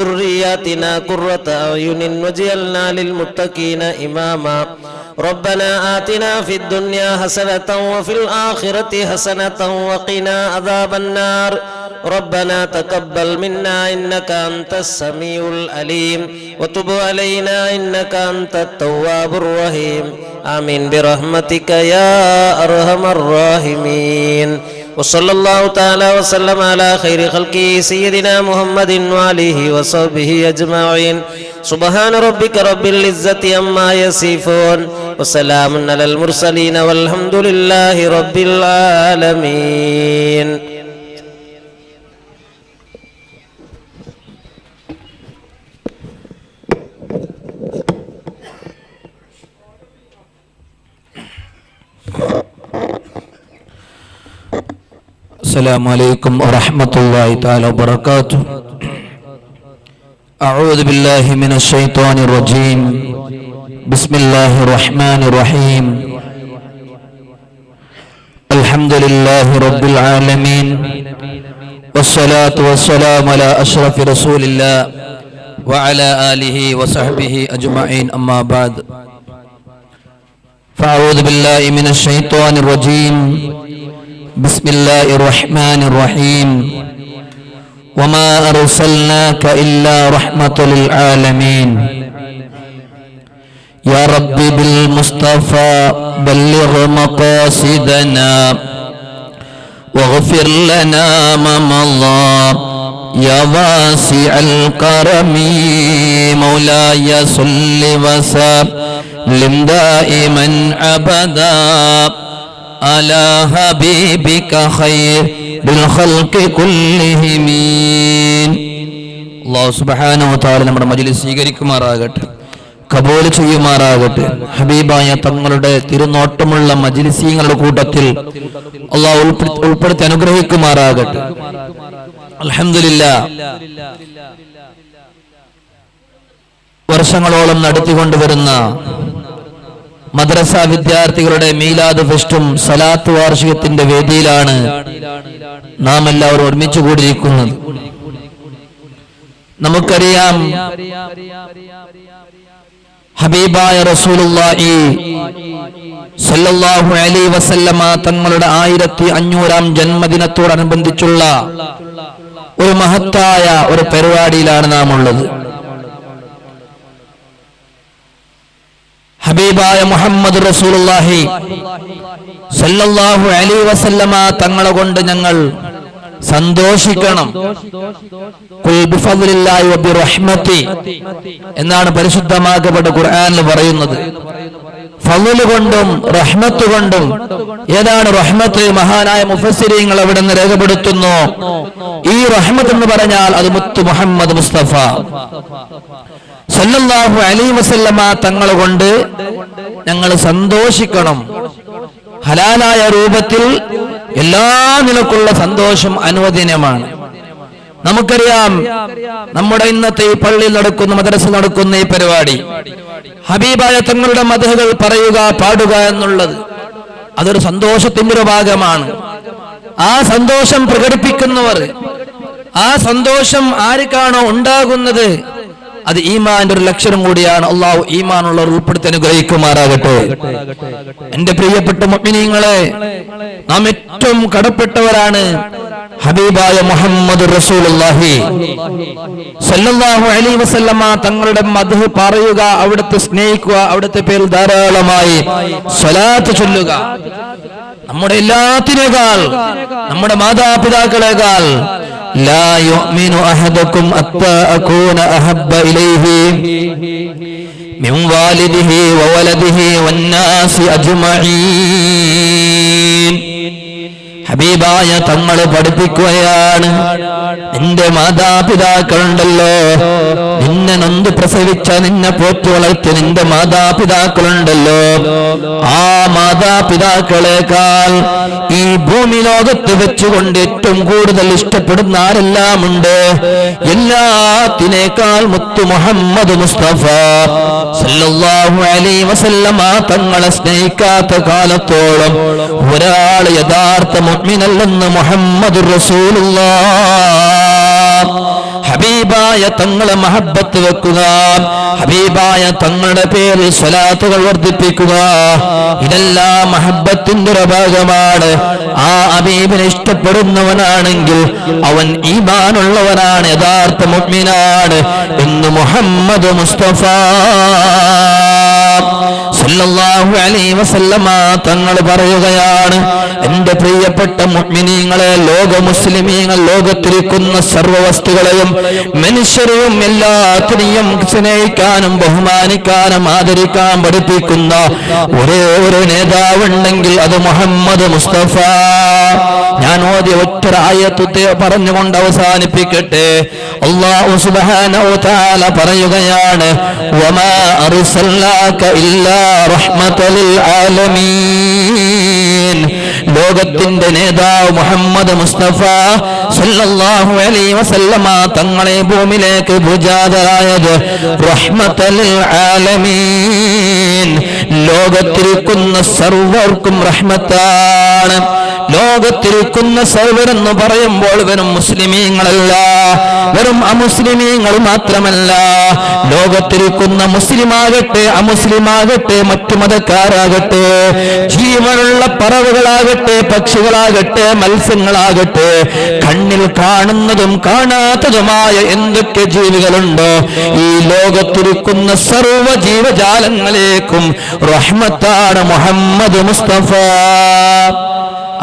ذرياتنا قرة أعين واجعلنا للمتقين إماما ربنا آتنا في الدنيا حسنة وفي الآخرة حسنة وقنا عذاب النار ربنا تقبل منا إنك أنت السميع العليم وتب علينا إنك أنت التواب الرحيم آمين برحمتك يا أرحم الراحمين وصلى الله تعالى وسلم على خير خلقه سيدنا محمد وآله وصحبه أجمعين سبحان ربك رب العزة عما يصفون وسلام على المرسلين والحمد لله رب العالمين. السلام عليكم ورحمة الله تعالى وبركاته. أعوذ بالله من الشيطان الرجيم. بسم الله الرحمن الرحيم. الحمد لله رب العالمين والصلاة والسلام على أشرف رسول الله وعلى آله وصحبه أجمعين أما بعد فأعوذ بالله من الشيطان الرجيم. بسم الله الرحمن الرحيم. وما أرسلناك إلا رحمة للعالمين. يا رب بالمصطفى بلغ مقاصدنا واغفر لنا ما مضى يا واسع الكرم مولاي صل وسلم دائما أبدا على حبيبك خير الخلق كلهم. അല്ലാഹു സുബ്ഹാനഹു വ തആല നമ്മുടെ മജ്‌ലിസ് സ്വീകരിക്കുമാറാകട്ടെ, കബൂൽ ചെയ്യുമാറാകട്ടെ. ഹബീബായ തങ്ങളുടെ തിരുനോട്ടമുള്ള മജ്‌ലിസീങ്ങളുടെ കൂട്ടത്തിൽ അല്ലാഹു ഉൾപ്പെടുത്തി അനുഗ്രഹിക്കുമാറാകട്ടെ. അൽഹംദുലില്ലാഹ്, വർഷങ്ങളോളം നടത്തിക്കൊണ്ടുവരുന്ന മദ്രസ വിദ്യാർത്ഥികളുടെ മീലാദ് ഫെസ്റ്റും സലാത്ത് വാർഷികത്തിന്റെ വേദിയിലാണ് നാം എല്ലാവരും ഒരുമിച്ച് കൂടിയിരിക്കുന്നത്. നമുക്കറിയാം, ഹബീബായ റസൂലുള്ളാഹി സ്വല്ലല്ലാഹു അലൈഹി വസല്ലമ തങ്ങളുടെ 1500-ാം ജന്മദിനത്തോടനുബന്ധിച്ചുള്ള ഒരു മഹത്തായ ഒരു പരിപാടിയിലാണ് നാം ഉള്ളത്. ഹബീബായ മുഹമ്മദ് റസൂലുള്ളാഹി സല്ലല്ലാഹു അലൈഹി വസല്ലമ തങ്ങളെ കൊണ്ട് ഞങ്ങൾ സന്തോഷിക്കണം. ഖുൽ ബിഫദ്ലില്ലാഹി വബിറഹ്മതി എന്നാണ് പരിശുദ്ധമാക്കപ്പെട്ട ഖുർആനിൽ പറയുന്നത്. ഫള് കൊണ്ടും റഹ്മത്ത് കൊണ്ടും. ഏതാണ് റഹ്മത്ത്? മഹാനായ മുഫസ്സിരീങ്ങൾ അവിടെ നിന്ന് രേഖപ്പെടുത്തുന്നു, ഈ റഹ്മത്ത് എന്ന് പറഞ്ഞാൽ അത് മുത്ത് മുഹമ്മദ് മുസ്തഫ സല്ലല്ലാഹു അലൈഹി വസല്ലമ തങ്ങളെ കൊണ്ട് ഞങ്ങൾ സന്തോഷിക്കണം. ഹലാലായ രൂപത്തിൽ എല്ലാ നിലക്കുള്ള സന്തോഷം അനുവദനീയമാണ്. നമുക്കറിയാം, നമ്മുടെ ഇന്നത്തെ ഈ പള്ളിയിൽ നടക്കുന്ന, മദ്രസ നടക്കുന്ന ഈ പരിപാടി ഹബീബായ തങ്ങളുടെ മദ്ഹുകൾ പറയുക, പാടുക എന്നുള്ളത് അതൊരു സന്തോഷത്തിന്റെ ഒരു ഭാഗമാണ്. ആ സന്തോഷം പ്രകടിപ്പിക്കുന്നവർ, ആ സന്തോഷം ആർക്കാണോ ഉണ്ടാകുന്നത്, അത് ഈമാന്റെ ഒരു ലക്ഷണം കൂടിയാണ്. അള്ളാഹു ഈമാനുള്ളവർ ഉൾപ്പെടുത്തി അനുഗ്രഹിക്കുമാറാകട്ടെ. എന്റെ പ്രിയപ്പെട്ട മുഅ്മിനീങ്ങളെ, നാം ഏറ്റവും കടപ്പെട്ടവരാണ് ഹബീബായ മുഹമ്മദ് റസൂലുള്ളാഹി സല്ലല്ലാഹു അലൈഹി വസല്ലമ തങ്ങളുടെ മദ്ഹ് പറയുക, അവിടുത്തെ സ്നേഹിക്കുക, അവിടുത്തെ പേരിൽ ധാരാളമായി സ്വലാത്ത് ചൊല്ലുക. നമ്മുടെ എല്ലാത്തിനേക്കാൾ, നമ്മുടെ മാതാപിതാക്കളേക്കാൾ لا يؤمن أحدكم حتى أكون أحب إليه من والده وولده والناس أجمعين. ഹബീബായ തങ്ങൾ പഠിപ്പിക്കുകയാണ്, നിന്റെ മാതാപിതാക്കളുണ്ടല്ലോ, നിന്നെ നൊന്ത് പ്രസവിച്ച, നിന്നെ പോറ്റി വളർത്തിയ നിന്റെ മാതാപിതാക്കളുണ്ടല്ലോ, ആ മാതാപിതാക്കളെക്കാൾ ഈ ഭൂമി ലോകത്ത് വെച്ചുകൊണ്ട് ഏറ്റവും കൂടുതൽ ഇഷ്ടപ്പെടുന്ന ആരെല്ലാമുണ്ട്? എല്ലാത്തിനേക്കാൾ മുത്തു മുഹമ്മദ് മുസ്തഫ സല്ലല്ലാഹു അലൈഹി വസല്ലമ തങ്ങളെ സ്നേഹിക്കാത്ത കാലത്തോളം ഒരാൾ യഥാർത്ഥ മുഅ്മിനല്ലെന്ന് മുഹമ്മദുർ റസൂലുള്ളാഹ്. ഹബീബ് ഹബീബായ തങ്ങളെ മഹബ്ബത്ത് വെക്കുക, ഹബീബായ തങ്ങളുടെ പേരിൽ സ്വലാത്തുകൾ വർദ്ധിപ്പിക്കുക. ഇതെല്ലാം മഹബ്ബത്തിന്റെ ഒരു ഭാഗമാണ്. ആ ഹബീബിനെ ഇഷ്ടപ്പെടുന്നവനാണെങ്കിൽ അവൻ ഈമാനുള്ളവനാണ്, യഥാർത്ഥ മുഅ്മിനാണ് എന്ന് മുഹമ്മദ് മുസ്തഫ സല്ലല്ലാഹു അലൈഹി വസല്ലമ തങ്ങൾ പറയുകയാണ്. എന്റെ പ്രിയപ്പെട്ട മുഅ്മിനീങ്ങളെ, ലോക മുസ്ലിമീങ്ങൾ, ലോകത്തിരിക്കുന്ന സർവ്വ വസ്തുക്കളെയും മനുഷ്യരെയും എല്ലാത്തിനെയും സ്നേഹിക്കാനും ബഹുമാനിക്കാനും ആദരിക്കാൻ പഠിപ്പിക്കുന്ന ഒരേ ഒരു നേതാവുണ്ടെങ്കിൽ അത് മുഹമ്മദ് മുസ്തഫ. ഞാൻ ഓതിയ ഒറ്റ ആയത്തെ പറഞ്ഞുകൊണ്ട് അവസാനിപ്പിക്കട്ടെ. അല്ലാഹു സുബ്ഹാനഹു വ തആല പറയുകയാണ്, വമാ അർസൽനാക ഇല്ലാ റഹ്മത്തൽ ആലമീൻ. ലോകത്തിന്റെ നേതാവ് മുഹമ്മദ് മുസ്തഫ സല്ലല്ലാഹു അലൈഹി വസല്ലമ തങ്ങളെ ഭൂമിയിലേക്ക് ഭുജാതരായത് റഹ്മത്തൽ ആലമീൻ, ലോകത്തിരിക്കുന്ന സർവർക്കും റഹ്മത്താണ്. ലോകത്തിരിക്കുന്ന സർവരെന്ന് പറയുമ്പോൾ വെറും മുസ്ലിമീങ്ങളല്ല, വെറും അമുസ്ലിമീങ്ങൾ മാത്രമല്ല. ലോകത്തിരിക്കുന്ന മുസ്ലിമാകട്ടെ അമുസ്ലിമാകട്ടെ മറ്റു മതക്കാരാകട്ടെ, ജീവനുള്ള പറവുകളാകട്ടെ പക്ഷികളാകട്ടെ മത്സ്യങ്ങളാകട്ടെ, കണ്ണിൽ കാണുന്നതും കാണാത്തതുമായ എന്തൊക്കെ ജീവികളുണ്ടോ ഈ ലോകത്തിരിക്കുന്ന സർവ്വ ജീവജാലങ്ങളേക്കും റഹ്മത്താണ് മുഹമ്മദ് മുസ്തഫ.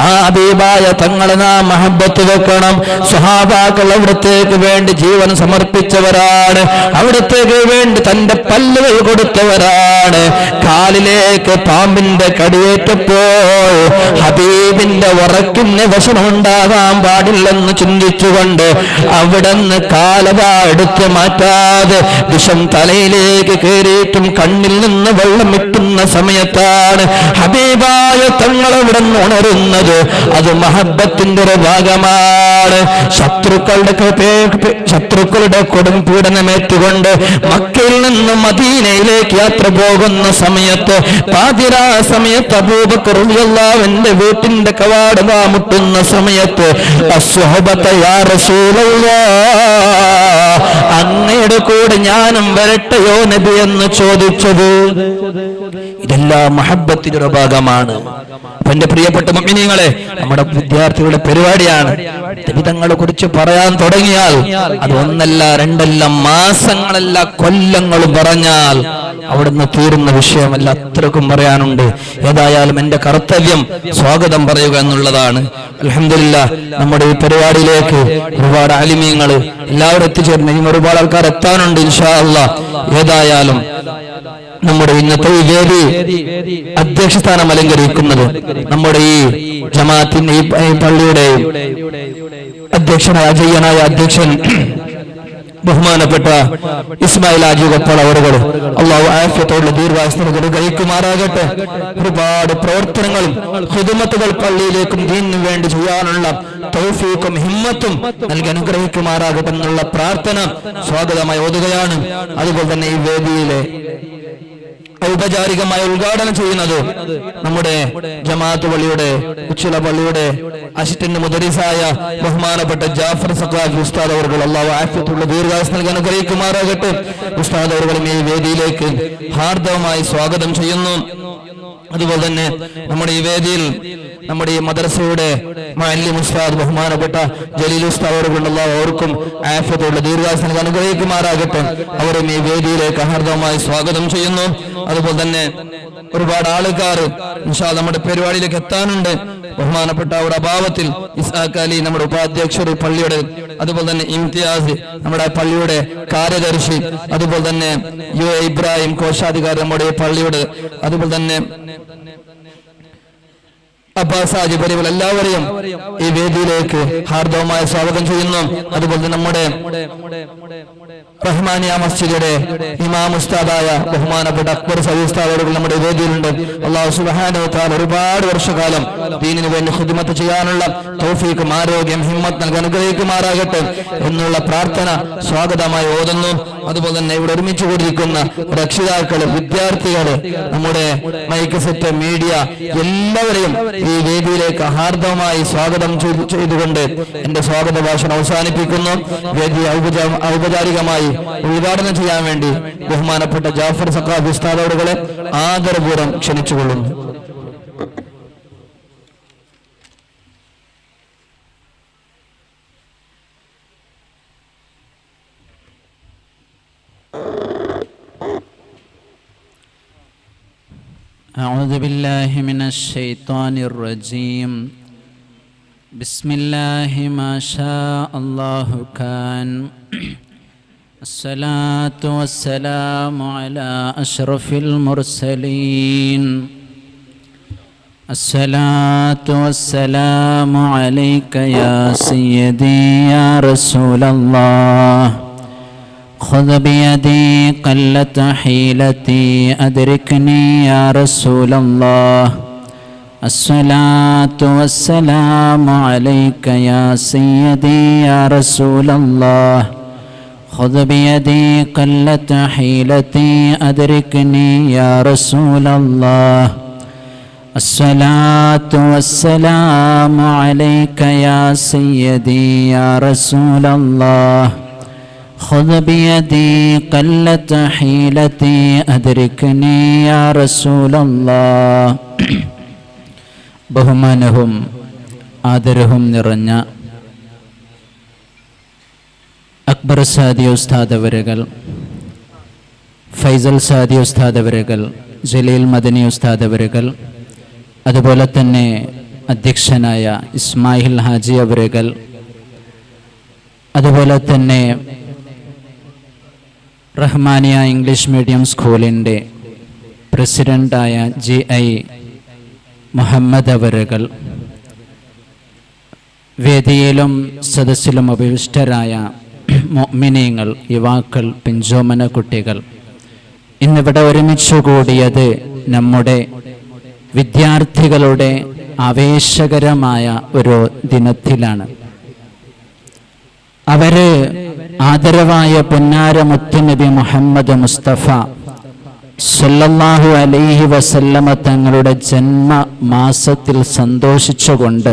ആ ഹബീബായ തങ്ങളെ നാം മഹബ്ബത്ത് വെക്കണം. സ്വഹാബാക്കൾ അവിടത്തേക്ക് വേണ്ടി ജീവൻ സമർപ്പിച്ചവരാണ്, അവിടത്തേക്ക് വേണ്ടി തന്റെ പല്ലുകൾ കൊടുത്തവരാണ്. കാലിലേക്ക് പാമ്പിന്റെ കടിയേറ്റപ്പോൾ ഹബീബിന്റെ ഉറക്കിന് വിഷമമുണ്ടാകാൻ പാടില്ലെന്ന് ചിന്തിച്ചുകൊണ്ട് അവിടുന്ന് കാലവ എടുത്തു മാറ്റാതെ വിഷം തലയിലേക്ക് കയറിയിട്ടും കണ്ണിൽ നിന്ന് വെള്ളം ഇട്ടുന്ന സമയത്താണ് ഹബീബായ തങ്ങൾ അവിടെ നിന്ന് ഉണരുന്നത്. അത് മഹബ്ബത്തിന്റെ ഒരു ഭാഗമാണ്. ശത്രുക്കളുടെ കൊടും പീഡനമേറ്റുകൊണ്ട് മക്കയിൽ നിന്ന് മദീനയിലേക്ക് യാത്ര പോകുന്ന സമയത്ത് പാതിരാ സമയത്ത് അബൂബക്കർ റളിയല്ലാഹുവിന്റെ വീട്ടിന്റെ കവാട മുട്ടുന്ന സമയത്ത് അസ്സുഹബത യാ റസൂലല്ലാഹ്, അങ്ങയുടെ കൂടെ ഞാനും വരട്ടെയോ നബി എന്ന് ചോദിച്ചത്. ഇതെല്ലാം മഹബ്ബത്തിന്റെ ഒരു ഭാഗമാണ്. എന്റെ പ്രിയപ്പെട്ട മുഅ്മിനീങ്ങളെ, നമ്മുടെ വിദ്യാർത്ഥികളുടെ പരിപാടിയാണ്. തങ്ങളെ കുറിച്ച് പറയാൻ തുടങ്ങിയാൽ അത് ഒന്നല്ല രണ്ടല്ല മാസങ്ങളല്ല കൊല്ലങ്ങൾ പറഞ്ഞാൽ അവിടുന്ന് തീരുന്ന വിഷയമല്ല, അത്രക്കും പറയാനുണ്ട്. ഏതായാലും എന്റെ കർത്തവ്യം സ്വാഗതം പറയുക എന്നുള്ളതാണ്. അൽഹംദുലില്ലാഹ്, നമ്മുടെ ഈ പരിപാടിയിലേക്ക് ഒരുപാട് ആലിമീങ്ങൾ എല്ലാവരും എത്തിച്ചേർന്ന് ഇനി ഒരുപാട് ആൾക്കാർ എത്താനുണ്ട് ഇൻഷാ അല്ലാഹ്. ഏതായാലും നമ്മുടെ ഇന്നത്തെ ഈ വേദി അധ്യക്ഷസ്ഥാനം അലങ്കരിക്കുന്നത് നമ്മുടെ ഈ ജമാഅത്തിന്റെ ഈ പള്ളിയുടെ അധ്യക്ഷനായ അജയ്യനായ അധ്യക്ഷൻ ബഹുമാനപ്പെട്ട ഇസ്മായിൽ ആജി ഗോപ്പാൽ അവറുകൾ, അള്ളാഹു ആഫിയത്തോടുള്ള ദീർഘായുസ്സ് അനുഗ്രഹിക്കുമാറാകട്ടെ. ഒരുപാട് പ്രവർത്തനങ്ങളും ഖിദ്മത്തുകൾ പള്ളിയിലേക്കും ദീനിനു വേണ്ടി ചെയ്യാനുള്ള തൗഫീഖും ഹിമ്മത്തും നൽകി അനുഗ്രഹിക്കുമാറാകട്ടെ എന്നുള്ള പ്രാർത്ഥന സ്വാഗതമായി ഓതുകയാണ്. അതുപോലെ തന്നെ ഈ വേദിയിലെ ഔപചാരികമായി ഉദ്ഘാടനം ചെയ്യുന്നത് നമ്മുടെ ജമാഅത്ത് പള്ളിയുടെ ഉച്ചില പള്ളിയുടെ അസിസ്റ്റന്റ് മുദരിസായ ബഹുമാനപ്പെട്ട ജാഫർ സഖാഫി ഉസ്താദ് അവർകൾ, അല്ലാഹു ആഫിയത്തുള്ള ദീർഘായുസ്സ് നൽകി അനുഗ്രഹിക്കുമാറാകട്ടെ. ഉസ്താദ് അവർകളും ഈ വേദിയിലേക്ക് ഹാർദവമായി സ്വാഗതം ചെയ്യുന്നു. അതുപോലെ തന്നെ നമ്മുടെ ഈ വേദിയിൽ നമ്മുടെ ഈ മദ്രസയുടെ മുഅല്ലിം ഉസ്താദ് ബഹുമാനപ്പെട്ട ജലീൽ ഉസ്താദ് അവർകൾ, അല്ലാഹു അവർക്കും ആഫിയത്തുള്ള ദീർഘായുസ്സ് നൽകി അനുഗ്രഹിക്കുമാറാകട്ടെ. അവരും ഈ വേദിയിലേക്ക് ഹാർദവമായി സ്വാഗതം ചെയ്യുന്നു. അതുപോലെ തന്നെ ഒരുപാട് ആൾക്കാർ ഇൻഷാ അല്ലാഹ് നമ്മുടെ പരിപാടിയിലേക്ക് എത്താനുണ്ട്. ബഹുമാനപ്പെട്ട അവരുടെ അഭാവത്തിൽ ഇസ്ഹാഖ് അലി നമ്മുടെ ഉപാധ്യക്ഷർ പള്ളിയുടെ, അതുപോലെ തന്നെ ഇംതിയാസ് നമ്മുടെ പള്ളിയുടെ കാര്യദർശി, അതുപോലെ തന്നെ യു ഇബ്രാഹിം കോശാധികാരി നമ്മുടെ പള്ളിയുടെ, അതുപോലെ തന്നെ അബ്ബാസ് ഹാജി പരിവൽ, എല്ലാവരെയും ഈ വേദിയിലേക്ക് ഹാർദവമായ സ്വാഗതം ചെയ്യുന്നു. അതുപോലെ തന്നെ നമ്മുടെ റഹ്മാനിയ മസ്ജിദിന്റെ ഇമാം ഉസ്താദായ ബഹുമാനപ്പെട്ട അക്ബർ സയ്യിദ് ഉസ്താദ് നമ്മുടെ വേദിയിലുണ്ട്. അല്ലാഹു സുബ്ഹാനഹു വ തആല ഒരുപാട് വർഷകാലം ദീനിന് വേണ്ടി ഖിദ്മത്ത് ചെയ്യാനുള്ള തൗഫീഖും ആരോഗ്യം ഹിമ്മത്ത് നൽകി അനുഗ്രഹിക്കുമാറാകട്ടെ എന്നുള്ള പ്രാർത്ഥന സ്വാഗതമായി ഓതുന്നു. അതുപോലെ തന്നെ ഇവിടെ ഒരുമിച്ച് കൂടിയിരിക്കുന്ന രക്ഷിതാക്കള്, വിദ്യാർത്ഥികള്, നമ്മുടെ മൈക്ക് സെറ്റ്, മീഡിയ എല്ലാവരെയും ഈ വേദിയിലേക്ക് ഹാർദവമായി സ്വാഗതം ചെയ്തുകൊണ്ട് എന്റെ സ്വാഗത ഭാഷണം അവസാനിപ്പിക്കുന്നു. വേദി ഔപചാരികമായി ഉദ്ഘാടനം ചെയ്യാൻ വേണ്ടി ബഹുമാനപ്പെട്ട ജാഫർ സഖാഫി ഉസ്താദ് അവരുകളെ ആദരപൂർവ്വം ക്ഷണിച്ചുകൊള്ളുന്നു. أعوذ بالله من الشيطان الرجيم. بسم الله ما شاء الله كان. الصلاة والسلام على أشرف المرسلين. الصلاة والسلام عليك يا سيدي يا رسول الله. خذ بيدي قلت حيلتي أدركني يا رسول الله. الصلاة والسلام عليك يا سيدي يا رسول الله. خذ بيدي قلت حيلتي أدركني يا رسول الله. الصلاة والسلام عليك يا سيدي يا رسول الله. خذ بيدي قلت حيلتي أدركني يا رسول الله. ബഹുമാനവും ആദരവും നിറഞ്ഞ അക്ബർ സാദി ഉസ്താദ് അവരുകൾ, ഫൈസൽ സാദി ഉസ്താദ് അവരുകൾ, ജലീൽ മദനി ഉസ്താദ് അവരുകൾ, അതുപോലെ തന്നെ അധ്യക്ഷനായ ഇസ്മായിൽ ഹാജി അവരുകൾ, അതുപോലെ തന്നെ റഹ്മാനിയ ഇംഗ്ലീഷ് മീഡിയം സ്കൂളിൻ്റെ പ്രസിഡൻ്റായ GI മുഹമ്മദ് അവരുകൾ, വേദിയിലും സദസ്സിലും അഭിവിഷ്ടരായ മുഅ്മിനീങ്ങൾ, യുവാക്കൾ, പിഞ്ചോമന കുട്ടികൾ, ഇന്നിവിടെ ഒരുമിച്ചു കൂടിയത് നമ്മുടെ വിദ്യാർത്ഥികളുടെ ആവേശകരമായ ഒരു ദിനത്തിലാണ്. അവര് ആദരവായ പൊന്നാര മുത്തുനബി മുഹമ്മദ് മുസ്തഫ സല്ലല്ലാഹു അലൈഹി വസല്ലമ തങ്ങളുടെ ജന്മമാസത്തിൽ സന്തോഷിച്ചുകൊണ്ട്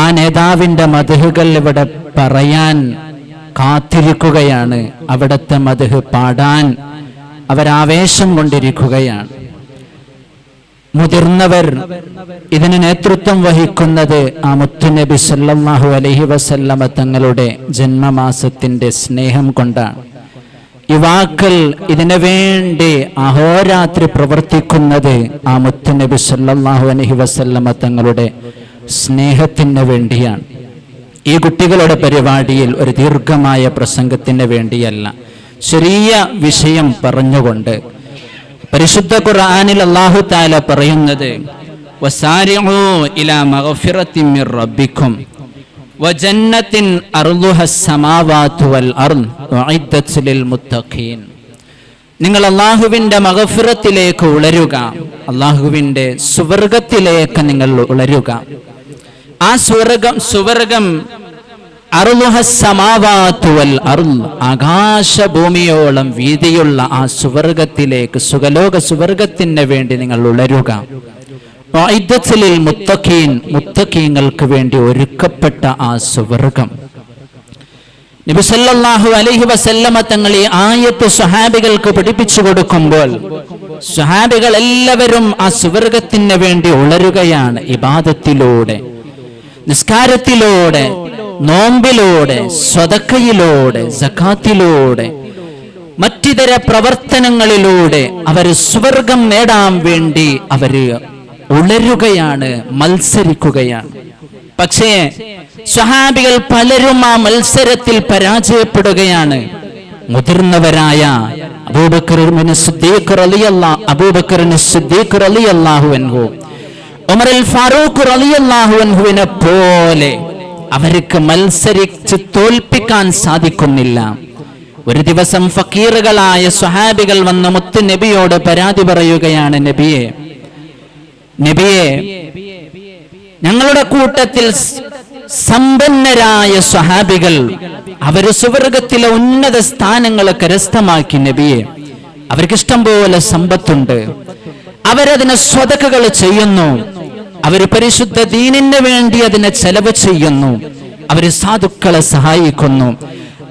ആ നേതാവിൻ്റെ മദ്ഹുകൾ ഇവിടെ പറയാൻ കാത്തിരിക്കുകയാണ്. അവിടുത്തെ മദ്ഹ് പാടാൻ അവരാവേശം കൊണ്ടിരിക്കുകയാണ്. മുതിർന്നവർ ഇതിന് നേതൃത്വം വഹിക്കുന്നത് ആ മുത്തുനബി സല്ലല്ലാഹു അലൈഹി വസല്ലമ തങ്ങളുടെ ജന്മമാസത്തിന്റെ സ്നേഹം കൊണ്ടാണ്. യുവാക്കൾ ഇതിനു വേണ്ടി അഹോരാത്രി പ്രവർത്തിക്കുന്നത് ആ മുത്തുനബി സല്ലല്ലാഹു അലൈഹി വസല്ലമ തങ്ങളുടെ സ്നേഹത്തിന് വേണ്ടിയാണ്. ഈ കുട്ടികളുടെ പരിപാടിയിൽ ഒരു ദീർഘമായ പ്രസംഗത്തിന് വേണ്ടിയല്ല, ചെറിയ വിഷയം പറഞ്ഞുകൊണ്ട് പരിശുദ്ധ ഖുർആനിൽ അല്ലാഹു തആല പറയുന്നത് വസാരിഉ ഇലാ മഗ്ഫിറത്തിൻ മിർ റബ്ബിക്കും വജന്നത്തിൻ അർളുഹസ് സമാവാതു വൽ അർള് ഉഇദ്ദത് ലിൽ മുത്തഖീൻ. നിങ്ങൾ അല്ലാഹുവിൻ്റെ മഗ്ഫിറത്തിലേക്ക് ഉളരുക, അല്ലാഹുവിൻ്റെ സുവർഗത്തിലേക്ക് നിങ്ങൾ ഉളരുക. ആ സുവർഗം അർളുഹസ് സമാവാതു വൽ അർള്, ആകാശഭൂമിയോളം വീതിയുള്ള ആ സുവർഗത്തിലേക്ക്, സുഖലോക സുവർഗത്തിന് വേണ്ടി നിങ്ങൾ ഉളരുക. മുത്തഖീങ്ങൾക്ക് വേണ്ടി ഒരുക്കപ്പെട്ട ആ സുവർഗം. നബി സല്ലല്ലാഹു അലൈഹി വസല്ലമ തങ്ങൾ ഈ ആയത്ത് സ്വഹാബികൾക്ക് പഠിപ്പിച്ചു കൊടുക്കുമ്പോൾ സ്വഹാബികൾ എല്ലാവരും ആ സുവർഗത്തിന് വേണ്ടി ഉളരുകയാണ്. ഇബാദത്തിലൂടെ, നിസ്കാരത്തിലൂടെ, നോമ്പിലൂടെ, സ്വതക്കയിലൂടെ, സകാത്തിലൂടെ, മറ്റിതര പ്രവർത്തനങ്ങളിലൂടെ അവർ സ്വർഗം നേടാൻ വേണ്ടി അവര് ഉളരുകയാണ്, മത്സരിക്കുകയാണ്. പക്ഷേ സ്വഹാബികൾ പലരും ആ മത്സരത്തിൽ പരാജയപ്പെടുകയാണ്. മുതിർന്നവരായ അബൂബക്കർ സിദ്ദീഖ് റളിയല്ലാഹു അൻഹു, ഉമർ അൽ ഫാറൂഖ് റളിയല്ലാഹു അൻഹുവിനെ പോലെ അവർക്ക് മത്സരിച്ച് തോൽപ്പിക്കാൻ സാധിക്കുന്നില്ല. ഒരു ദിവസം ഫക്കീറുകളായ സ്വഹാബികൾ വന്ന് മുത്ത് നബിയോട് പരാതി പറയുകയാണ്, നബിയെ ഞങ്ങളുടെ കൂട്ടത്തിൽ സമ്പന്നരായ സ്വഹാബികൾ അവര് സുവർഗത്തിലെ ഉന്നത സ്ഥാനങ്ങൾ കരസ്ഥമാക്കി നബിയെ. അവർക്ക് ഇഷ്ടം പോലെ സമ്പത്തുണ്ട്, അവരതിനെ സ്വതക്കകൾ ചെയ്യുന്നു, അവര് പരിശുദ്ധ ദീനിന് വേണ്ടി അതിനെ ചെലവ് ചെയ്യുന്നു, അവര് സാധുക്കളെ സഹായിക്കുന്നു,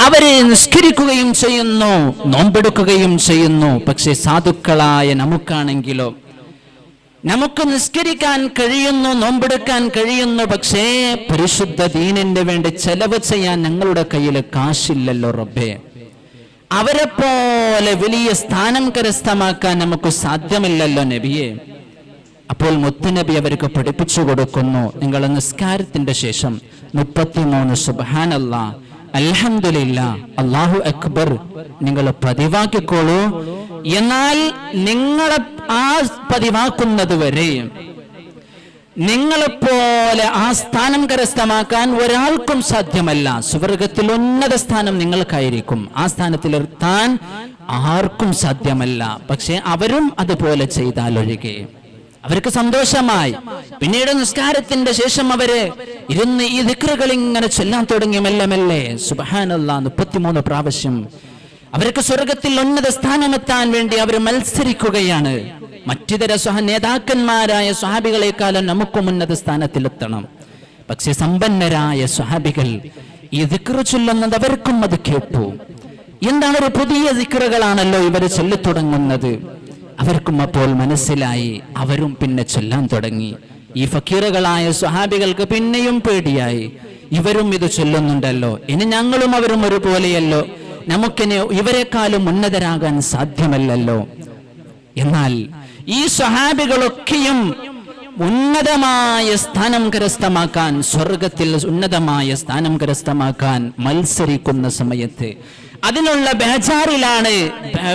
അവരെ നിസ്കരിക്കുകയും ചെയ്യുന്നു, നോമ്പെടുക്കുകയും ചെയ്യുന്നു. പക്ഷെ സാധുക്കളായ നമുക്കാണെങ്കിലോ, നമുക്ക് നിസ്കരിക്കാൻ കഴിയുന്നു, നോമ്പെടുക്കാൻ കഴിയുന്നു, പക്ഷേ പരിശുദ്ധ ദീനിന് വേണ്ടി ചെലവ് ചെയ്യാൻ ഞങ്ങളുടെ കയ്യിൽ കാശില്ലല്ലോ റബ്ബേ. അവരെ പോലെ വലിയ സ്ഥാനം കരസ്ഥമാക്കാൻ നമുക്ക് സാധ്യമില്ലല്ലോ നബിയെ. അപ്പോൾ മുത്തുനബി അവർക്ക് പഠിപ്പിച്ചു കൊടുക്കുന്നു, നിങ്ങൾ നിസ്കാരത്തിന്റെ ശേഷം 33 സുബ്ഹാനല്ലാഹ്, അൽഹംദുലില്ലാഹ്, അല്ലാഹു അക്ബർ നിങ്ങൾ പതിവാക്കിക്കോളൂ. എന്നാൽ നിങ്ങളെ ആ പതിവാക്കുന്നത് വരെ നിങ്ങളെപ്പോലെ ആ സ്ഥാനം കരസ്ഥമാക്കാൻ ഒരാൾക്കും സാധ്യമല്ല. സ്വർഗത്തിൽ ഉന്നത സ്ഥാനം നിങ്ങൾക്കായിരിക്കും, ആ സ്ഥാനത്തിലെത്താൻ ആർക്കും സാധ്യമല്ല. പക്ഷെ അവരും അതുപോലെ ചെയ്താലൊഴികെ അവർക്ക് സന്തോഷമായി. പിന്നീട് നിസ്കാരത്തിന്റെ ശേഷം അവര് ഇരുന്ന് ഈ ദിക്റുകൾ ഇങ്ങനെ ചൊല്ലാൻ തുടങ്ങി, മെല്ലെ മെല്ലെ സുബ്ഹാനല്ലാഹ് 33 പ്രാവശ്യം. അവർക്ക് സ്വർഗത്തിൽ ഉന്നത സ്ഥാനമെത്താൻ വേണ്ടി അവർ മത്സരിക്കുകയാണ്. മറ്റിതര നേതാക്കന്മാരായ സ്വഹാബികളെക്കാളും നമുക്കും ഉന്നത സ്ഥാനത്തിലെത്തണം. പക്ഷെ സമ്പന്നരായ സ്വഹാബികൾ ഈ ദിക്റ് ചൊല്ലുന്നത് അവർക്കും അത് കേട്ടു. എന്താണ്, ഒരു പുതിയ ദിക്റുകളാണല്ലോ ഇവർ ചൊല്ലിത്തുടങ്ങുന്നത്. അവർക്കും അപ്പോൾ മനസ്സിലായി, അവരും പിന്നെ ചൊല്ലാൻ തുടങ്ങി. ഈ ഫക്കീറുകളായ സ്വഹാബികൾക്ക് പിന്നെയും പേടിയായി, ഇവരും ഇത് ചൊല്ലുന്നുണ്ടല്ലോ, ഇനി ഞങ്ങളും അവരും ഒരുപോലെയല്ലോ, നമുക്കിനി ഇവരെക്കാളും ഉന്നതരാകാൻ സാധ്യമല്ലല്ലോ. എന്നാൽ ഈ സ്വഹാബികളൊക്കെയും ഉന്നതമായ സ്ഥാനം കരസ്ഥമാക്കാൻ, സ്വർഗത്തിൽ ഉന്നതമായ സ്ഥാനം കരസ്ഥമാക്കാൻ മത്സരിക്കുന്ന സമയത്ത് അതിനുള്ള ബേജാറിലാണ്,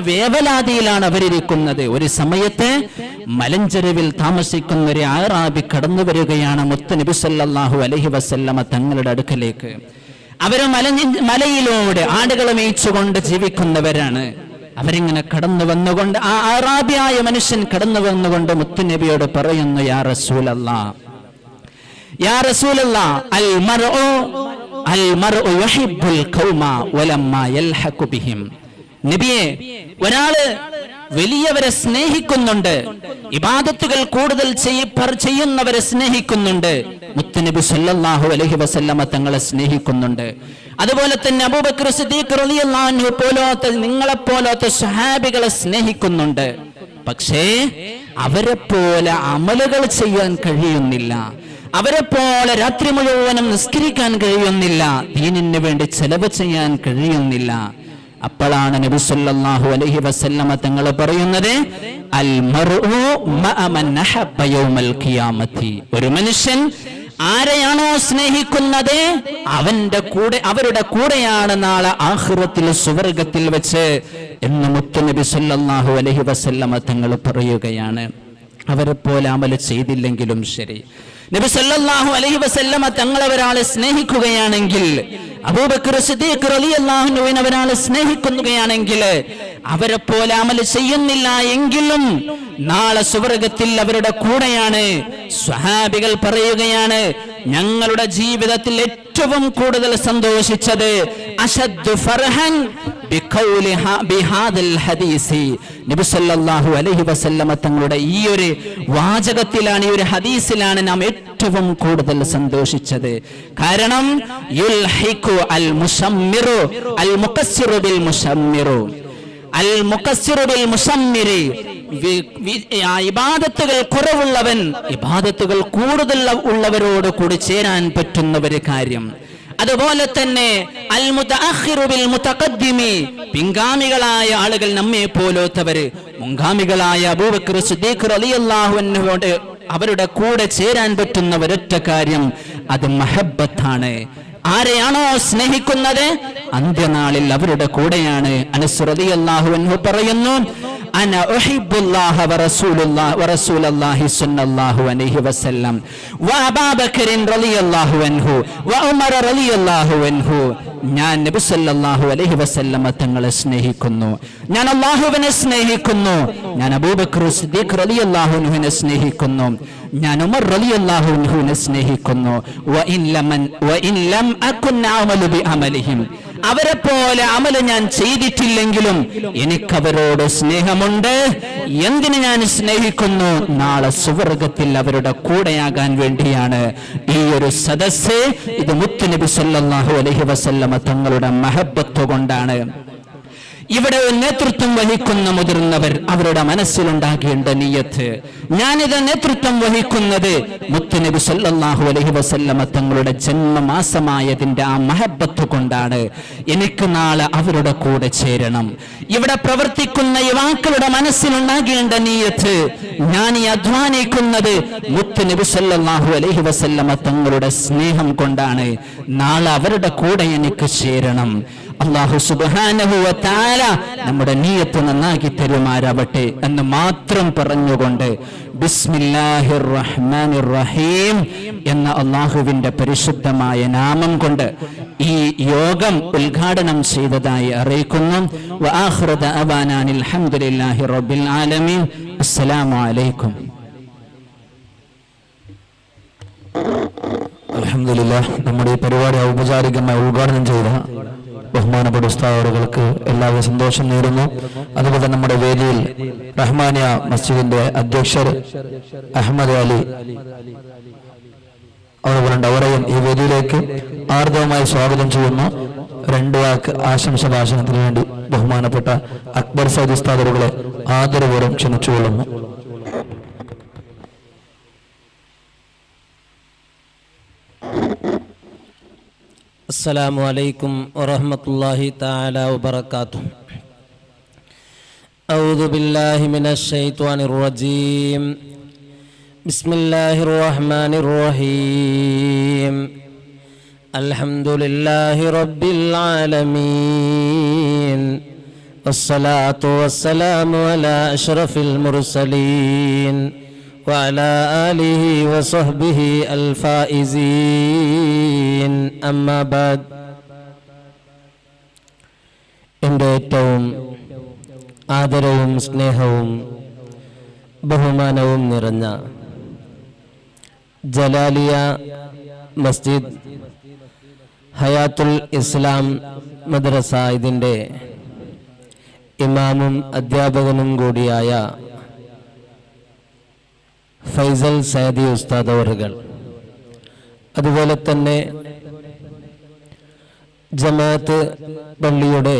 വേവലാതിയിലാണ് അവരിയ്ക്കുന്നത്. ഒരു സമയത്ത് മലഞ്ചെരുവിൽ താമസിക്കുന്ന ഒരു അഅറാബി കടന്നു വരികയാണ് മുത്ത് നബി സല്ലല്ലാഹു അലൈഹി വസല്ലമ തങ്ങളുടെ അടുക്കലേക്ക്. അവര് മലയിലൂടെ ആടുകളെ മേയിച്ചുകൊണ്ട് ജീവിക്കുന്നവരാണ്. അവരിങ്ങനെ കടന്നു വന്നുകൊണ്ട് ആ അറാബിയായ മനുഷ്യൻ കടന്നു വന്നുകൊണ്ട് മുത്തുനബിയോട് പറയുന്നു, യാ റസൂലല്ലാഹ്, യാ റസൂലല്ലാഹ്, അൽ മർഉ യുഹിബ്ബുൽ ഖൗമ വലമ്മാ യൽഹഖു ബിഹിം. നബിയെ, ഒരാള് വലിയവരെ സ്നേഹിക്കുന്നുണ്ട്, ഇബാദത്തുകൾ കൂടുതൽ ചെയ്യുന്നവരെ സ്നേഹിക്കുന്നുണ്ട്. മുത്തുനബി സല്ലല്ലാഹു അലൈഹി വസല്ലമ തങ്ങളെ സ്നേഹിക്കുന്നുണ്ട്. അതുപോലെ തന്നെ അബൂബക്കർ സിദ്ദീഖ് റളിയല്ലാഹു അൻഹു പോലത്തെ നിങ്ങളെപ്പോലത്തെ സ്വഹാബികളെ സ്നേഹിക്കുന്നുണ്ട്. പക്ഷേ അവരെ പോലെ അമലുകൾ ചെയ്യാൻ കഴിയുന്നില്ല, അവരെ പോലെ രാത്രി മുഴുവനും നിസ്കരിക്കാൻ കഴിയുന്നില്ല, ദീനിന് വേണ്ടി ചെലവ് ചെയ്യാൻ കഴിയുന്നില്ല. അപ്പോഴാണ് നബി സല്ലല്ലാഹു അലൈഹി വസല്ലമ തങ്ങൾ പറയുന്നത്, അൽ മർഉ മഅ മൻ അഹബ്ബ യൗമൽ ഖിയാമത്തി. ഒരു മനുഷ്യൻ ആരെയാണോ സ്നേഹിക്കുന്നത് അവരുടെ കൂടെയാണ് നാളെ ആഖിറത്തിൽ സ്വർഗ്ഗത്തിൽ വെച്ച് എന്ന് മുത്തുനബി സല്ലല്ലാഹു അലൈഹി വസല്ലമ തങ്ങൾ പറയുകയാണ്. അവരെ പോലെ അമൽ ചെയ്തില്ലെങ്കിലും ശരി, നബി സല്ലല്ലാഹു അലൈഹി വസല്ലമ തങ്ങളെ ഒരാളെ സ്നേഹിക്കുകയാണെങ്കിൽ, അബൂബക്കർ സിദ്ദീഖ് റളിയല്ലാഹു അൻഹുവിനെ ഒരാളെ സ്നേഹിക്കുകയാണെങ്കിൽ, അവരെ പോലെ അമൽ ചെയ്യുന്നില്ല എങ്കിലും നാളെ സ്വർഗ്ഗത്തിൽ അവരുടെ കൂടെയാണ്. സ്വഹാബികൾ പറയുകയാണ്, ഞങ്ങളുടെ ജീവിതത്തിൽ ഏറ്റവും കൂടുതൽ സന്തോഷിച്ചത് അശദ്ദു ഫർഹൻ ബിഹാദൽ ഹദീസി, നബി സല്ലല്ലാഹു അലൈഹി വസല്ലമ തങ്ങളുടെ ഈ ഒരു വാചകത്തിലാണ്, ഈ ഒരു ഹദീസിലാണ് നാം ഏറ്റവും കൂടുതൽ സന്തോഷിച്ചത്. കാരണം യുൽഹിഖു അൽ മുശമ്മിറു അൽ മുഖസ്സിറു ബിൽ മുശമ്മിറു അൽ മുഖസ്സിറു ബിൽ മുശമ്മിരി. ഇബാദത്തുകൾ കുറവുള്ളവൻ ഇബാദത്തുകൾ കൂടുതൽ ഉള്ളവരോട് കൂടി ചേരാൻ പറ്റുന്ന ഒരു കാര്യം. അതുപോലെ തന്നെ അൽ മുതഅഖിറു ബിൽ മുതഖദ്ദിമി, പിൻഗാമികളായ ആളുകൾ നമ്മെ പോലത്തവര്, മുൻഗാമികളായ അബൂബക്കർ സിദ്ദീഖ് റളിയല്ലാഹു അൻഹുവോട് അവരുടെ കൂടെ ചേരാൻ പറ്റുന്ന ഒരൊറ്റ കാര്യം, അത് മഹബ്ബത്താണ്. ആരെയാണോ സ്നേഹിക്കുന്നത് അന്ത്യനാളിൽ അവരുടെ കൂടെയാണ്. അനസ് റളിയല്ലാഹു അൻഹു പറയുന്നു, അന ഉഹിബ്ബുല്ലാഹ വറസൂലല്ലാഹി സ്വല്ലല്ലാഹു അലൈഹി വസല്ലം വഅബൂബക്കർ റളിയല്ലാഹു അൻഹു വഉമർ റളിയല്ലാഹു അൻഹു. ഞാൻ നബി സല്ലല്ലാഹു അലൈഹി വസല്ലമ തങ്ങളെ സ്നേഹിക്കുന്നു, ഞാൻ അല്ലാഹുവിനെ സ്നേഹിക്കുന്നു, ഞാൻ അബൂബക്കർ സിദ്ദീഖ് റളിയല്ലാഹു അൻഹുവിനെ സ്നേഹിക്കുന്നു, ഞാൻ ഉമർ റളിയല്ലാഹു അൻഹുവിനെ സ്നേഹിക്കുന്നു. വഇൻ ലം അകുൻ അമലു ബിഅമലിഹിം, അവരെ പോലെ അമല് ഞാൻ ചെയ്തിട്ടില്ലെങ്കിലും എനിക്കവരോട് സ്നേഹമുണ്ട്. എന്തിന് ഞാൻ സ്നേഹിക്കുന്നു? നാളെ സുവർഗത്തിൽ അവരുടെ കൂടെയാകാൻ വേണ്ടിയാണ്. ഈ ഒരു സദസ്സ് ഇത് മുത്തുനബി സല്ലല്ലാഹു അലൈഹി വസല്ലമ തങ്ങളുടെ മഹബത്ത് കൊണ്ടാണ്. ഇവിടെ നേതൃത്വം വഹിക്കുന്ന മുതിർന്നവർ അവരുടെ മനസ്സിലുണ്ടാകേണ്ട നിയ്യത്ത്, ഞാനിത് നേതൃത്വം വഹിക്കുന്നത് മുത്തുനബി സല്ലല്ലാഹു അലൈഹി വസല്ലമ തങ്ങളുടെ ജന്മമാസമായതിന്റെ ആ മഹബത്ത് കൊണ്ടാണ്. എനിക്ക് നാളെ അവരുടെ കൂടെ ചേരണം. ഇവിടെ പ്രവർത്തിക്കുന്ന യുവാക്കളുടെ മനസ്സിലുണ്ടാകേണ്ട നിയ്യത്ത്, ഞാൻ ഈ അധ്വാനിക്കുന്നത് മുത്തുനബി സല്ലല്ലാഹു അലൈഹി വസല്ലമ തങ്ങളുടെ സ്നേഹം കൊണ്ടാണ്. നാളെ അവരുടെ കൂടെ എനിക്ക് ചേരണം. അല്ലാഹു സുബ്ഹാനഹു വ തആല നമ്മുടെ നിയ്യത്ത് നന്നാക്കി തരുമാറാവട്ടെ എന്ന് മാത്രം പറഞ്ഞുകൊണ്ട് ബിസ്മില്ലാഹിർ റഹ്മാനിർ റഹീം എന്ന അല്ലാഹുവിന്റെ പരിശുദ്ധമായ നാമം കൊണ്ട് ഈ യോഗം ഉദ്ഘാടനം ചെയ്തതായി അറിയിക്കുന്നു. വ ആഖിറു ദഅവാനാ അൽഹംദുലില്ലാഹി റബ്ബിൽ ആലമീൻ. അസ്സലാമു അലൈക്കും. അൽഹംദുലില്ലാഹ്, നമ്മുടെ ഈ പരിപാടി ഔപചാരികമായി ഉദ്ഘാടനം ചെയ്ത ബഹുമാനപ്പെട്ട ഉസ്താദുകൾക്ക് എല്ലാവരും സന്തോഷം നേരുന്നു. അതുപോലെ നമ്മുടെ വേദിയിൽ റഹ്മാനിയ മസ്ജിദിന്റെ അധ്യക്ഷർ അഹമ്മദ് അലി അവരെയും ഈ വേദിയിലേക്ക് ആർദ്രവുമായി സ്വാഗതം ചെയ്യുന്നു. 2 വാക്ക് ആശംസ ഭാഷണത്തിന് വേണ്ടി ബഹുമാനപ്പെട്ട അക്ബർ സയ്യിദ് ഉസ്താദുകളെ ആദരപൂർവ്വം ക്ഷണിച്ചുകൊള്ളുന്നു. അസ്സലാമു അലൈക്കും വറഹ്മത്തുള്ളാഹി തആല വബറകാതുഹു. അഊദു ബില്ലാഹി മിനശ് ശൈത്വാനിർ റജീം. ബിസ്മില്ലാഹിർ റഹ്മാനിർ റഹീം. അൽഹംദുലില്ലാഹി റബ്ബിൽ ആലമീൻ. വസ്സലാത്തു വസ്സലാമു അലാ അഷ്റഫിൽ മുർസലീൻ وعلى آله وصحبه الفائزين أما بعد. എൻ്റെ ഏറ്റവും ആദരവും സ്നേഹവും ബഹുമാനവും നിറഞ്ഞ ജലാലിയ മസ്ജിദ് ഹയാത്തുൽ ഇസ്ലാം മദ്രസ ഇതിൻ്റെ ഇമാമും അധ്യാപകനും കൂടിയായ ഫൈസൽ സയദി ഉസ്താദ് അവറുകൾ, അതുപോലെ തന്നെ ജമാഅത്ത് പള്ളിയുടെ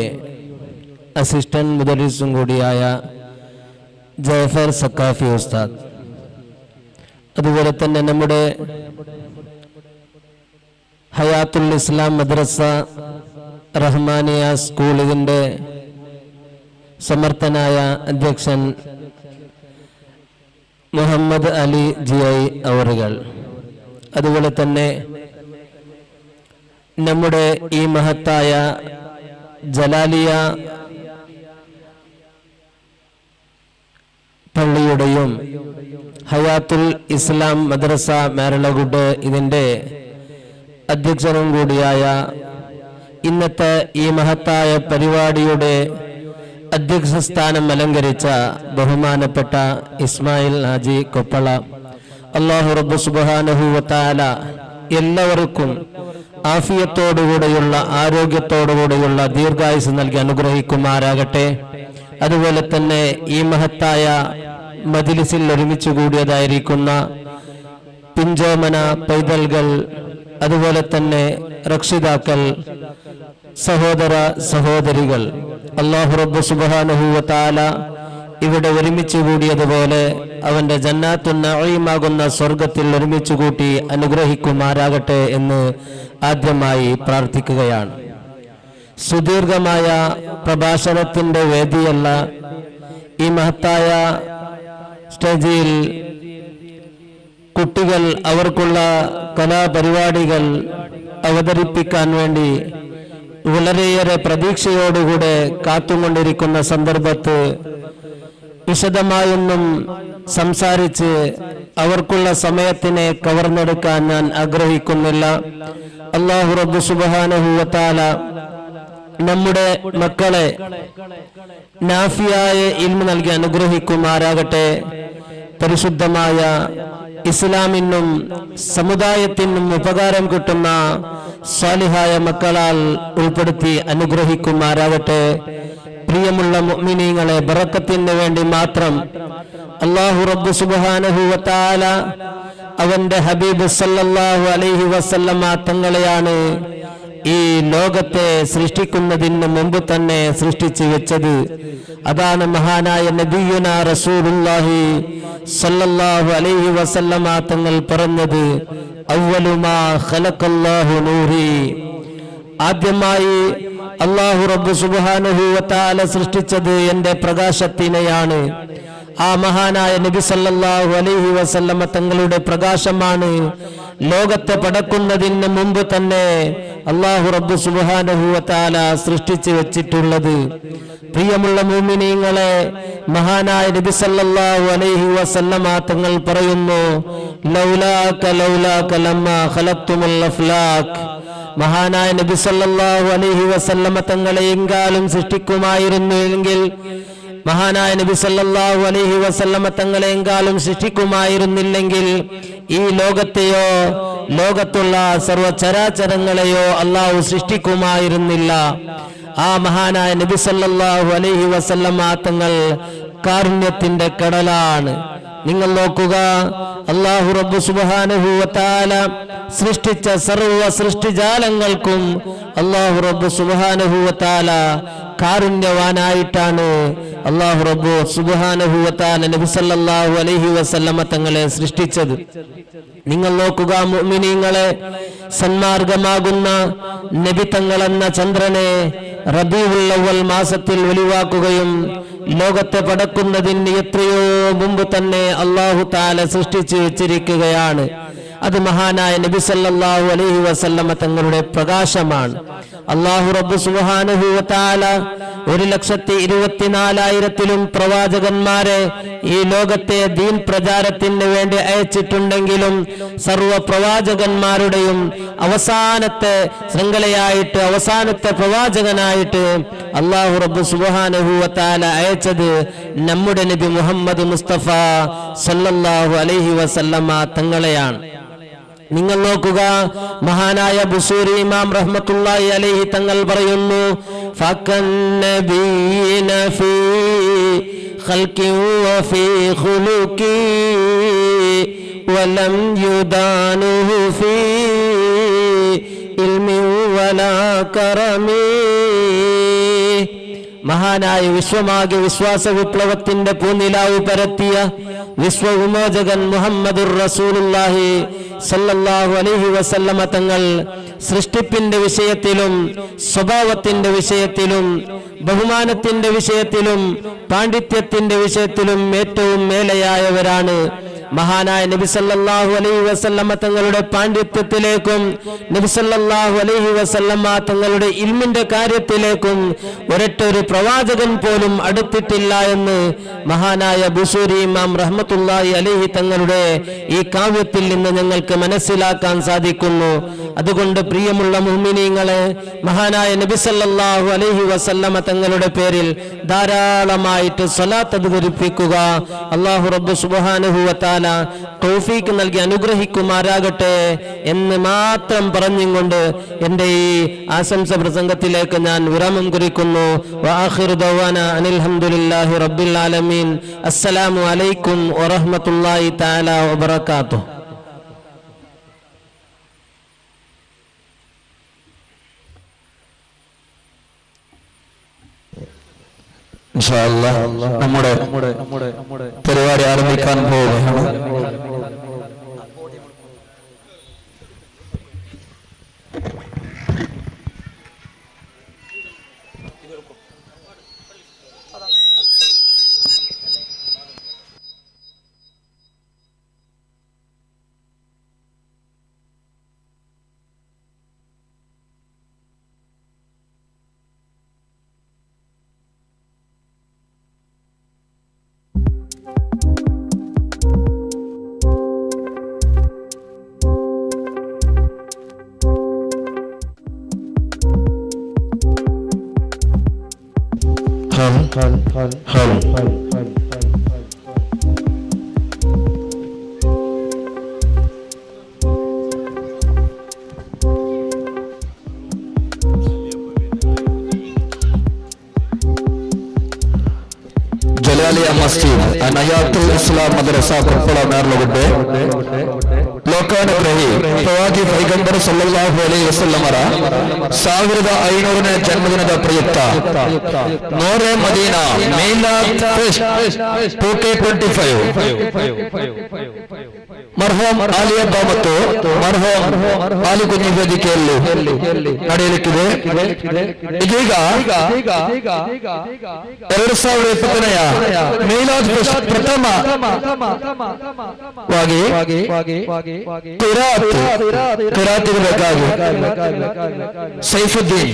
അസിസ്റ്റന്റ് മുദരിസും കൂടിയായ ജഫർ സക്കാഫി ഉസ്താദ്, അതുപോലെ തന്നെ നമ്മുടെ ഹയാത്തുൽ ഇസ്ലാം മദ്രസ റഹ്മാനിയ സ്കൂൾ ഇതിൻ്റെ സമർത്ഥനായ അധ്യക്ഷൻ മുഹമ്മദ് അലി ജിഐ അവറുകൾ, അതുപോലെ തന്നെ നമ്മുടെ ഈ മഹത്തായ ജലാലിയ പള്ളിയുടെയും ഹയാത്തുൽ ഇസ്ലാം മദ്രസ മേരളഗുഡ് ഇതിൻ്റെ അധ്യക്ഷനും കൂടിയായ ഇന്നത്തെ ഈ മഹത്തായ പരിപാടിയുടെ അധ്യക്ഷ സ്ഥാനം അലങ്കരിച്ച ബഹുമാനപ്പെട്ട ഇസ്മായിൽ ഹാജി കൊപ്പള, അല്ലാഹു റബ്ബ് സുബ്ഹാനഹു വ തആല എല്ലാവർക്കും ആഫിയത്തോടുകൂടെയുള്ള ആരോഗ്യത്തോടുകൂടെയുള്ള ദീർഘായുസ് നൽകി അനുഗ്രഹിക്കുമാറാകട്ടെ. അതുപോലെ തന്നെ ഈ മഹത്തായ മജ്ലിസിൽ ഒരുമിച്ച് കൂടിയതായിരിക്കുന്ന പിഞ്ചോമന പൈതൽകൾ, അതുപോലെ തന്നെ രക്ഷിതാക്കൾ, സഹോദര സഹോദരികൾ, അല്ലാഹു റബ്ബ് സുബ്ഹാനഹു വ തആല ഇവിടെ ഒരുമിച്ച് കൂടിയതുപോലെ അവന്റെ ജന്നാത്തുൻ നഈമാകുന്ന സ്വർഗത്തിൽ ഒരുമിച്ച് കൂട്ടി അനുഗ്രഹിക്കുമാറാകട്ടെ എന്ന് ആദ്യമായി പ്രാർത്ഥിക്കുകയാണ്. സുദീർഘമായ പ്രഭാഷണത്തിന്റെ വേദിയല്ല, ഈ മഹത്തായ സ്റ്റേജിൽ കുട്ടികൾ അവർക്കുള്ള കലാപരിപാടികൾ അവതരിപ്പിക്കാൻ വേണ്ടി വളരെയേറെ പ്രതീക്ഷയോടുകൂടെ കാത്തുകൊണ്ടിരിക്കുന്ന സന്ദർഭത്ത് വിശദമായൊന്നും സംസാരിച്ച് അവർക്കുള്ള സമയത്തിനെ കവർന്നെടുക്കാൻ ഞാൻ ആഗ്രഹിക്കുന്നില്ല. അല്ലാഹു റബ്ബ് സുബ്ഹാനഹു വ തആല നമ്മുടെ മക്കളെ നാഫിയായ ഇൽമു നൽകി അനുഗ്രഹിക്കുമാറാകട്ടെ. പരിശുദ്ധമായ ഇസ്ലാമിനും സമുദായത്തിനും ഉപകാരം കിട്ടുന്ന സാലിഹായ മക്കളാൽ ഉൾപ്പെടുത്തി അനുഗ്രഹിക്കുമാറാകട്ടെ. പ്രിയമുള്ള മുഅ്മിനീങ്ങളെ, ബറക്കത്തിന് വേണ്ടി മാത്രം അല്ലാഹു റബ്ബ് സുബ്ഹാനഹു വ തആല അവന്റെ ഹബീബ് സല്ലല്ലാഹു അലൈഹി വസല്ലമ തങ്ങളെയാണ് ഈ ലോകത്തെ സൃഷ്ടിക്കുന്നതിന് മുമ്പ് തന്നെ സൃഷ്ടിച്ചു വെച്ചത്. അതാണ് മഹാനായ നബിയുനാ റസൂലുള്ളാഹി സല്ലല്ലാഹു അലൈഹി വസല്ലമ തങ്ങൾ പറഞ്ഞത്, അവ്വലു മാ ഖലഖല്ലാഹു നൂരി. ആദ്യമായി അല്ലാഹു റബ്ബ് സുബ്ഹാനഹു വ തആല സൃഷ്ടിച്ചത് എന്റെ പ്രകാശത്തിനെയാണ്. ആ മഹാനായ നബി സല്ലല്ലാഹു അലൈഹി വസല്ലമ തങ്ങളുടെ പ്രകാശമാണ് ലോകത്തെ പടക്കുന്നതിന് മുമ്പ് തന്നെ അല്ലാഹു റബ്ബ് സുബ്ഹാനഹു വ തആല സൃഷ്ടിച്ചു വെച്ചിട്ടുള്ളത്. പ്രിയമുള്ള മുഅ്മിനീങ്ങളെ, മഹാനായ നബി സല്ലല്ലാഹു അലൈഹി വസല്ലമ തങ്ങൾ പറയുന്നു, ലൗലാക ലമ്മാ ഖലഖ്തുൽ അഫ്ലാഖ്. മഹാനായ നബി സല്ലല്ലാഹു അലൈഹി വസല്ലമ തങ്ങളെ എങ്കാലും സൃഷ്ടിക്കുമായിരുന്നെങ്കിൽ, മഹാനായ നബി സല്ലല്ലാഹു അലൈഹി വസല്ലമ തങ്ങളെ എങ്കാലും സൃഷ്ടിക്കുമായിരുന്നില്ലെങ്കിൽ ഈ ലോകത്തെയോ ലോകത്തുള്ള സർവചരാചരങ്ങളെയോ അല്ലാഹു സൃഷ്ടിക്കുമായിരുന്നില്ല. ആ മഹാനായ നബി സല്ലല്ലാഹു അലൈഹി വസല്ലമ തങ്ങൾ കാരുണ്യത്തിന്റെ കടലാണ്. നിങ്ങൾ നോക്കുക, അല്ലാഹു റബ്ബ് സുബ്ഹാനഹു വ തആല സൃഷ്ടിച്ച സർവ്വ സൃഷ്ടിജാലങ്ങൾക്കും അല്ലാഹു റബ്ബ് സുബ്ഹാനഹു വ തആല കാരുണ്യവാനായിട്ടാണ് അല്ലാഹു റബ്ബ് സുബ്ഹാനഹു വ തആല നബി സല്ലല്ലാഹു അലൈഹി വസല്ലമ തങ്ങളെ സൃഷ്ടിച്ചത്. നിങ്ങൾ നോക്കുക മുഅ്മിനീങ്ങളെ, സന്മാർഗമാകുന്ന നബി തങ്ങളെന്ന ചന്ദ്രനെ റബീഉൽ അവ്വൽ മാസത്തിൽ വെളിവാക്കുകയും ലോകത്തെ പടക്കുന്നതിന് എത്രയോ മുമ്പ് തന്നെ അല്ലാഹു തആല സൃഷ്ടിച്ചു വെച്ചിരിക്കുകയാണ്. അത് മഹാനായ നബി സല്ലല്ലാഹു അലൈഹി വസല്ലമ തങ്ങളുടെ പ്രകാശമാണ്. അല്ലാഹു റബ്ബ് സുബ്ഹാനഹു വ തആല 1,24,000 പ്രവാചകന്മാരെ ഈ ലോകത്തെ ദീൻ പ്രചാരത്തിന് വേണ്ടി അയച്ചിട്ടുണ്ടെങ്കിലും സർവ പ്രവാചകന്മാരുടെയും അവസാനത്തെ ശൃംഖലയായിട്ട്, അവസാനത്തെ പ്രവാചകനായിട്ട് അല്ലാഹു റബ്ബ് സുബ്ഹാനഹു വ തആല അയച്ചത് നമ്മുടെ നബി മുഹമ്മദ് മുസ്തഫ സല്ലല്ലാഹു അലൈഹി വസല്ലമ തങ്ങളെയാണ്. നിങ്ങൾ നോക്കുക, മഹാനായ ബുസൂരി ഇമാം റഹ്മത്തുള്ളാഹി അലൈഹി തങ്ങൾ പറയുന്നു, ഫകന്നബീന ഫീ ഖൽഖി വഫീ ഖുലുഖി വലം യുദാനുഹു ഫീ ഇൽമി വലാ കറമി. മഹാനായ വിശ്വമാകെ വിശ്വാസ വിപ്ലവത്തിന്റെ പൂനിലാവ് പരത്തിയ വിശ്വവിമോചകൻ മുഹമ്മദുർ റസൂലുള്ളാഹി സല്ലല്ലാഹു അലൈഹി വസല്ലമ തങ്ങൾ സൃഷ്ടിപ്പിന്റെ വിഷയത്തിലും സ്വഭാവത്തിന്റെ വിഷയത്തിലും ബഹുമാനത്തിന്റെ വിഷയത്തിലും പാണ്ഡിത്യത്തിന്റെ വിഷയത്തിലും ഏറ്റവും മേലെയായവരാണ്. മഹാനായ നബി സല്ലല്ലാഹു അലൈഹി വസല്ലമ തങ്ങളുടെ പാണ്ഡിത്യത്തിലേക്കും നബി സല്ലല്ലാഹു അലൈഹി വസല്ലമ തങ്ങളുടെ ഇൽമിന്റെ കാര്യത്തിലേക്കും ഒരൊറ്റൊരു പ്രവാചകൻ പോലും അടുത്തിട്ടില്ല എന്ന് മഹാനായ ബുസൂരി ഇമാം റഹ്മത്തുള്ളാഹി അലൈഹി തങ്ങളുടെ ഈ കാവ്യത്തിൽ നിന്ന് ഞങ്ങൾക്ക് മനസ്സിലാക്കാൻ സാധിക്കുന്നു. അതുകൊണ്ട് പ്രിയമുള്ള മുഅ്മിനീങ്ങളെ, മഹാനായ നബി സല്ലല്ലാഹു അലൈഹി വസല്ലമ തങ്ങളുടെ പേരിൽ ധാരാളമായിട്ട് സ്വലാത്ത് അധികരിപ്പിക്കുക. അല്ലാഹു റബ്ബ് സുബ്ഹാനഹു വ തആല തൗഫീഖ് നൽകി അനുഗ്രഹിക്കുമാറാകട്ടെ എന്ന് മാത്രം പറഞ്ഞുകൊണ്ട് എൻ്റെ ഈ ആശംസ പ്രസംഗത്തിലേക്ക് ഞാൻ വിരാമം കുറിക്കുന്നു. വആഖിറു ദഅവാനാ അനിൽ ഹംദുലില്ലാഹി റബ്ബിൽ ആലമീൻ. അസ്സലാമു അലൈക്കും വറഹ്മത്തുള്ളാഹി തആല വബറകാതുഹു. ഇൻഷാ അല്ലാഹ് നമ്മുടെ പരിപാടി ആരംഭിക്കാൻ പോവുകയാണ്. ജലാലിയ മസ്ജിദ് അനയാത്തുൽ ഇസ്ലാം മദ്രസ കൊപ്പള മേർലഗുഡ്ಡೆ ಲೋಕಾನುಗ್ರಹಿ ಪ್ರವಾದಿ ಪೈಗಂಬರ್ ಸಲ್ಲಲ್ಲಾಹು ಅಲೈಹಿ ವಸಲ್ಲಮರ 1500ನೇ ಜನ್ಮದಿನದ ಪ್ರಯುಕ್ತ ನೋರೆ ಮದೀನಾ ಮೀಲಾದ್ ಫೆಸ್ಟ್ 2K25 ಮರ್ಹೂಮ್ ಆಲಿ ಹಬ್ಬ ಮತ್ತು ಮರ್ಹೂಮ್ ಆಲಿ ಕುഞ്ഞി ವೇದಿಕೆಯಲ್ಲಿ ನಡೆಯಲಿಕ್ಕಿದೆ. ಇದೀಗ 2020ನೇ ಮೀಲಾದ್ ಫೆಸ್ಟ್ ಪ್ರಥಮವಾಗಿ ಕಿರಾತಿರಬೇಕಾಗಿ ಸೈಫುದ್ದೀನ್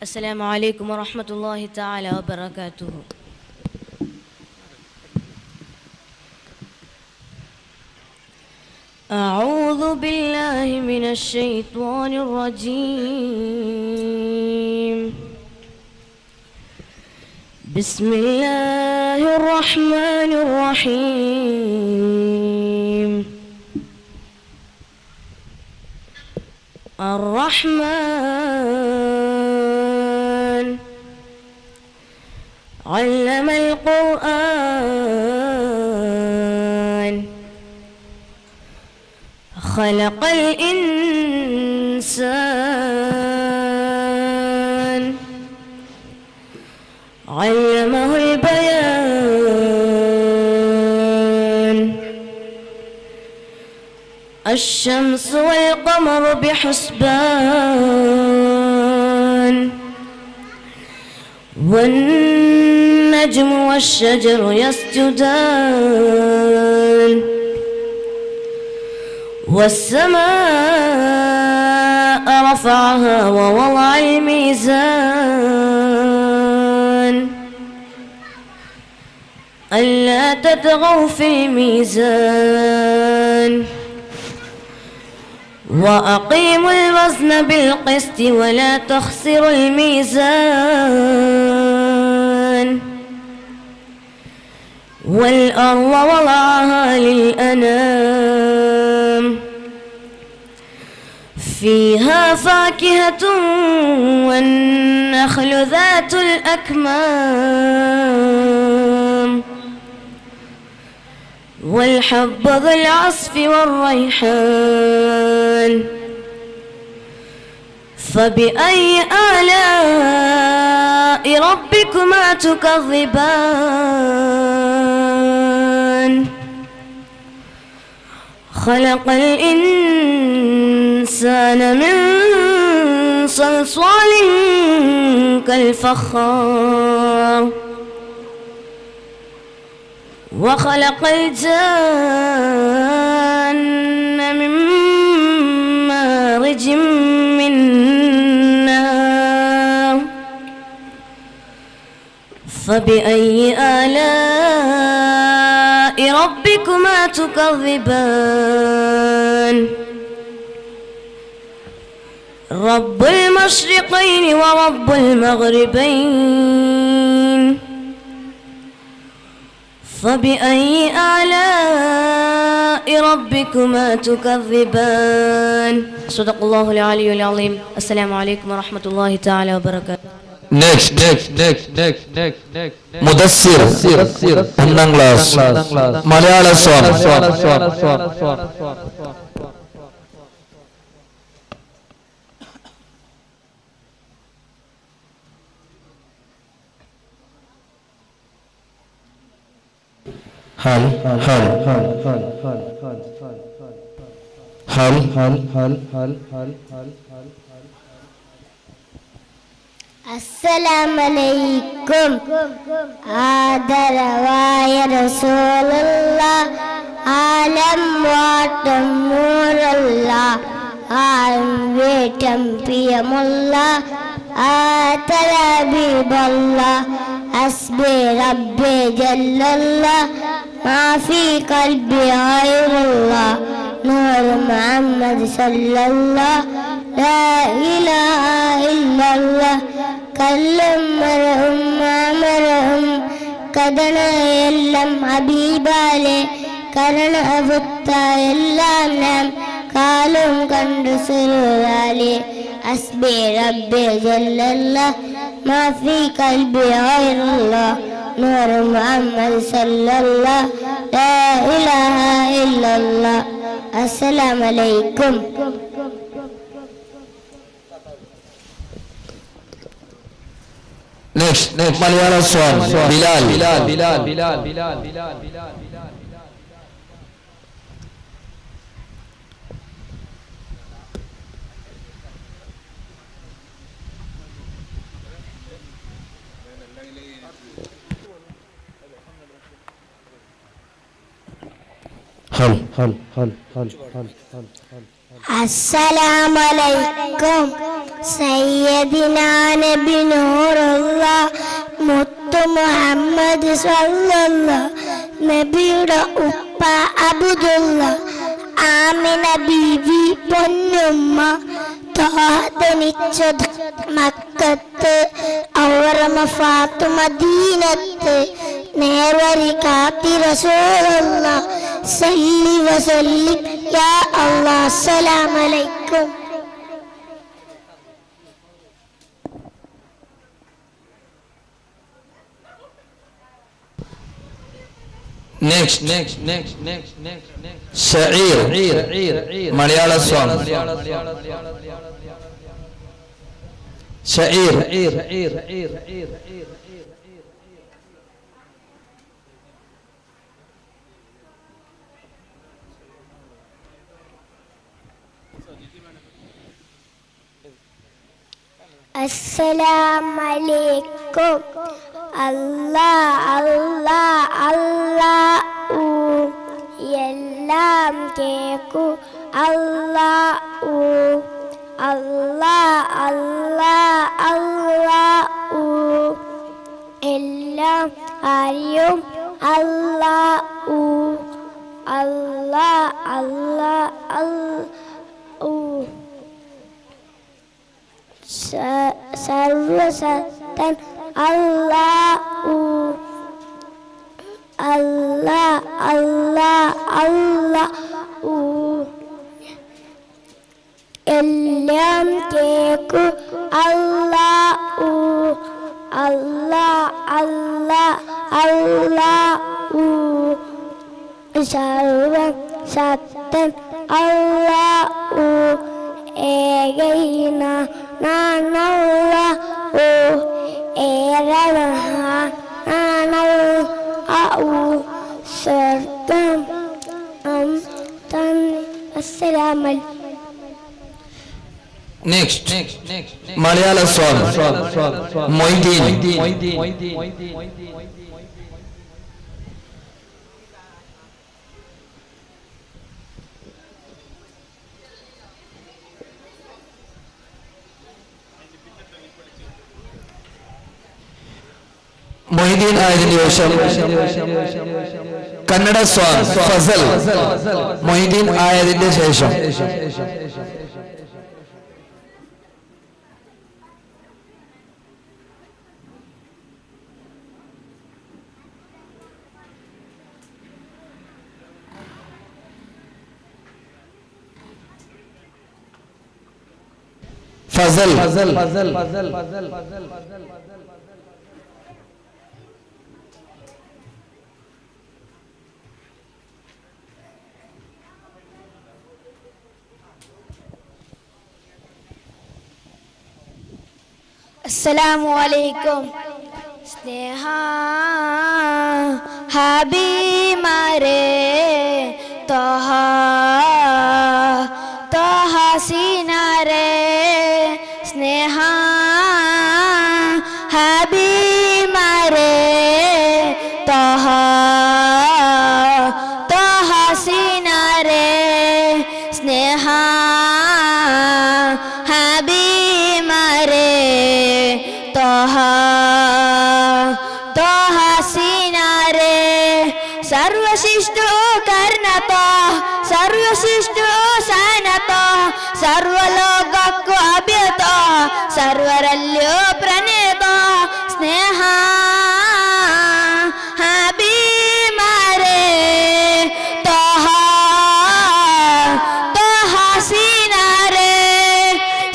السلام عليكم ورحمة الله تعالى وبركاته. أعوذ بالله من الشيطان الرجيم. بسم الله الرحمن الرحيم. الرحمن علم القرآن خلق الإنسان علمه البيان الشمس والقمر بحسبان والنجم والشجر يسجدان والسماء رفعها ووضع الميزان ألا تطغوا في الميزان وأقيموا الوزن بالقسط ولا تخسروا الميزان والأرض وضعها للأنام فيها فاكهة والنخل ذات الأكمام والحب ذو العصف والريحان فبأي آلاء ربكما تكذبان خلق الإنسان من صلصال كالفخار وخلق الجان من مارج من نار فبأي آلاء ربكما تكذبان رب المشرقين ورب المغربين فبأي آلاء ربكما تكذبان صدق الله العلي العظيم. السلام عليكم ورحمة الله تعالى وبركاته. Next. മുദസ്സിർ ഒന്നാം ക്ലാസ് മലയാള സോങ്. അസ്സലാമലൈക്കും ആദരവായ റസൂലുള്ളാഹ് ആലം വാട്ടം നൂറല്ല ആലം വേറ്റം പ്രിയമുള്ള ആതലബിബല്ല അസ്ബി റബ്ബി ജല്ലല്ല മാഫി കൽബി ഗൈറുള്ള നൂർ മുഹമ്മദ് സല്ലല്ലാഹ് ലാ ഇലാഹ ഇല്ലല്ലാഹ് കല്ലും മരവും മാമരവും കഥനയെല്ലാം ഹബീബാലെ കരണവത്ത എല്ലാം നാം കാലും കണ്ടു സുരുവാലെ അസ്ബി റബ്ബി ജല്ലല്ലാഹ് മാഫി കൽബി ഗൈറുല്ലാഹ് നൂർ മുഹമ്മദ് സല്ലല്ലാഹ് ലാ ഇലാഹ ഇല്ലല്ലാഹ്. അസ്സലാമു അലൈക്കും. Next, Malayalam song, Bilal. അസ്സലാമു അലൈക്കും. സയ്യിദിനാ നബി നൂറുല്ലാഹ് മുത്തു മുഹമ്മദ് സ്വല്ലല്ലാഹ് നബിയുടെ ഉപ്പ അബ്ദുല്ലാഹ് ആമിന ബീവി പൊന്നുമ്മ ജനിച്ചത് മക്കത്ത് ഔറമ ഫാത്തുമ ദീനത്ത് നേർവഴി കാത്തി റസൂലുള്ളാഹ് സല്ലി വസല്ലിം യാ അല്ലാഹ്. അസ്സലാമു അലൈക്കും. Next, Sha'ir, Malayalam song, Sha'ir. അസ്സലാമു അലൈക്കും. അല്ലാഹ് അല്ലാഹ് അല്ലാഹു എല്ലാം കേക്കൂ അല്ലാഹു അല്ലാഹ് അല്ലാഹ് അല്ലാഹു എല്ലാം അറിയും അല്ലാഹു അല്ലാഹ് അല്ലാഹ് അല്ലാഹു സർവസത്തൻ അല്ലാഹു അല്ലാഹ് അല്ലാഹ് അല്ലാഹു എല്ലാം കേക്കൂ അല്ലാഹു അല്ലാഹ് അല്ലാഹ് അല്ലാഹു സർവസത്തൻ അല്ലാഹു ഏകൈനാണല്ലാഹു ഏറനാണല്ലാഹു സർവം അസ്സലാമു അലൈക്കും. Next, Malayalam song, Moideen. Moideen ആയതിനു ശേഷം കന്നഡ സോങ് ഫസൽ. മൊയ്തീൻ ആയതിന്റെ ശേഷം ഫസൽ. അസ്സലാമു അലൈക്കും. സ്നേഹ ഹബീമാരെ തോഹ തോഹ സീനാരെ സ്നേഹ ഹബീമാരെ തോഹ തോഹ तोहा सीना रे सर्वशिष्ट कर्णतो सर्वशिष्ट सानतो सर्वलोकಕ್ಕೂ ಅಭ್ಯತ ಸರ್ವರಲ್ಲಿಯೂ ಪ್ರಣೇತ ಸ್ನೇಹ ಹಬೀಬರೇ ತೋಹಾ ತೋಹಾ ಸೀನಾ ರೇ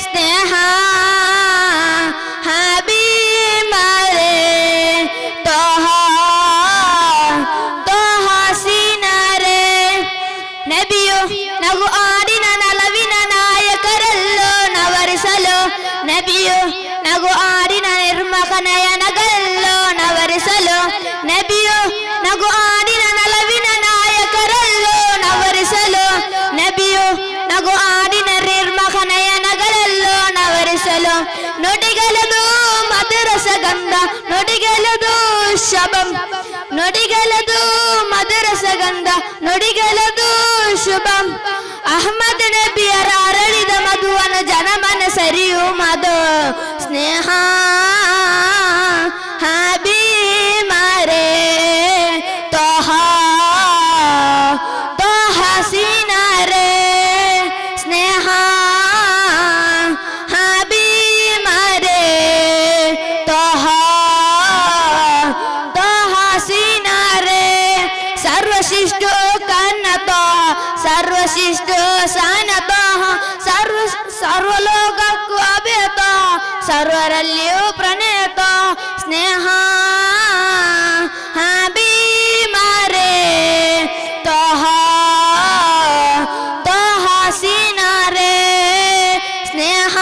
ಸ್ನೇಹ ಹಬೀಬರೇ ತೋಹಾ ತೋಹಾ ಸೀನಾ ರೇ ನಬಿಯು ನಗು ಆಡಿನ ನಲವಿನ ನಾಯಕರಲ್ಲೋ ನವರಿಸಲು ನಬಿಯು ನಗು ಆಡಿನ ನಿರ್ಮಕ ನಯನಗಲ್ಲೋ ನವರಿಸಲು ನಬಿಯು ನಗು ಆಡಿನ ನಲವಿನ ನಾಯಕರಲ್ಲೋ ನವರಿಸಲು ನಬಿಯು ನಗು ಆಡಿನ ನಿರ್ಮಕ ನಯನಗಳಲ್ಲೋ ನವರಿಸಲು ನುಡಿಗಲದು ಮಧುರಸ ಗಂಧ ನುಡಿಗಲದು ಶಬಂ ನುಡಿಗಲದು ಮಧುರಸ ಗಂಧ ನುಡಿಗಲದು ಶುಭಂ ಅಹಮದ್ ನಬಿಯರ ಅರಳಿದ ಮಧುವನ ಜನಮನ ಸರಿಯು ಮಧು ಸ್ನೇಹ ಹಬೀಬರೇ ತೋಹಾ ತೋಹಾ ಸೀನಾ ರೇ ಸ್ನೇಹ ಹಬೀಬರೇ ತೋಹಾ ತೋಹಾ ಸೀನಾ ರೇ ಸರ್ವಶಿಷ್ಟ ಕನ್ನತೋ ಸರ್ವಶಿಷ್ಟ ಸಾನತೋ ಸರ್ವಲೋಕಕ್ಕೂ ಅಭ್ಯತ ಸರ್ವರಲ್ಲಿಯೂ ಪ್ರಣೇತ ಸ್ನೇಹ ಹಬೀಬರೇ ತೋಹಾ ತೋಹಾ ಸೀನಾ ರೇ ಸ್ನೇಹ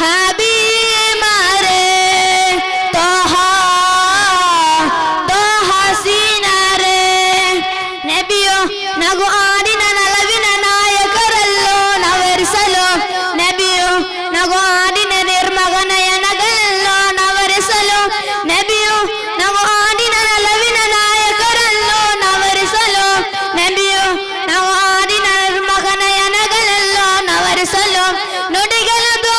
ಹಬೀಬರೇ ತೋಹಾ ತೋಹಾ ಸೀನಾ ರೇ ನಬಿಯು ನಗು ಆಡಿನ ನಲವಿನ ನಾಯಕರಲ್ಲೋ ನವರಿಸಲು ನಬಿಯು ನಗು ಆಡಿನ ನಿರ್ಮಗ ನಯನಗಲ್ಲೋ ನವರಿಸಲು ನಬಿಯು ನಗು ಆಡಿನ ನಲವಿನ ನಾಯಕರಲ್ಲೋ ನವರಿಸಲು ನಬಿಯು ನಗು ಆಡಿನ ನಿರ್ಮಗ ನಯನಗಲ್ಲೋ ನವರಿಸಲು ನುಡಿಗಲದು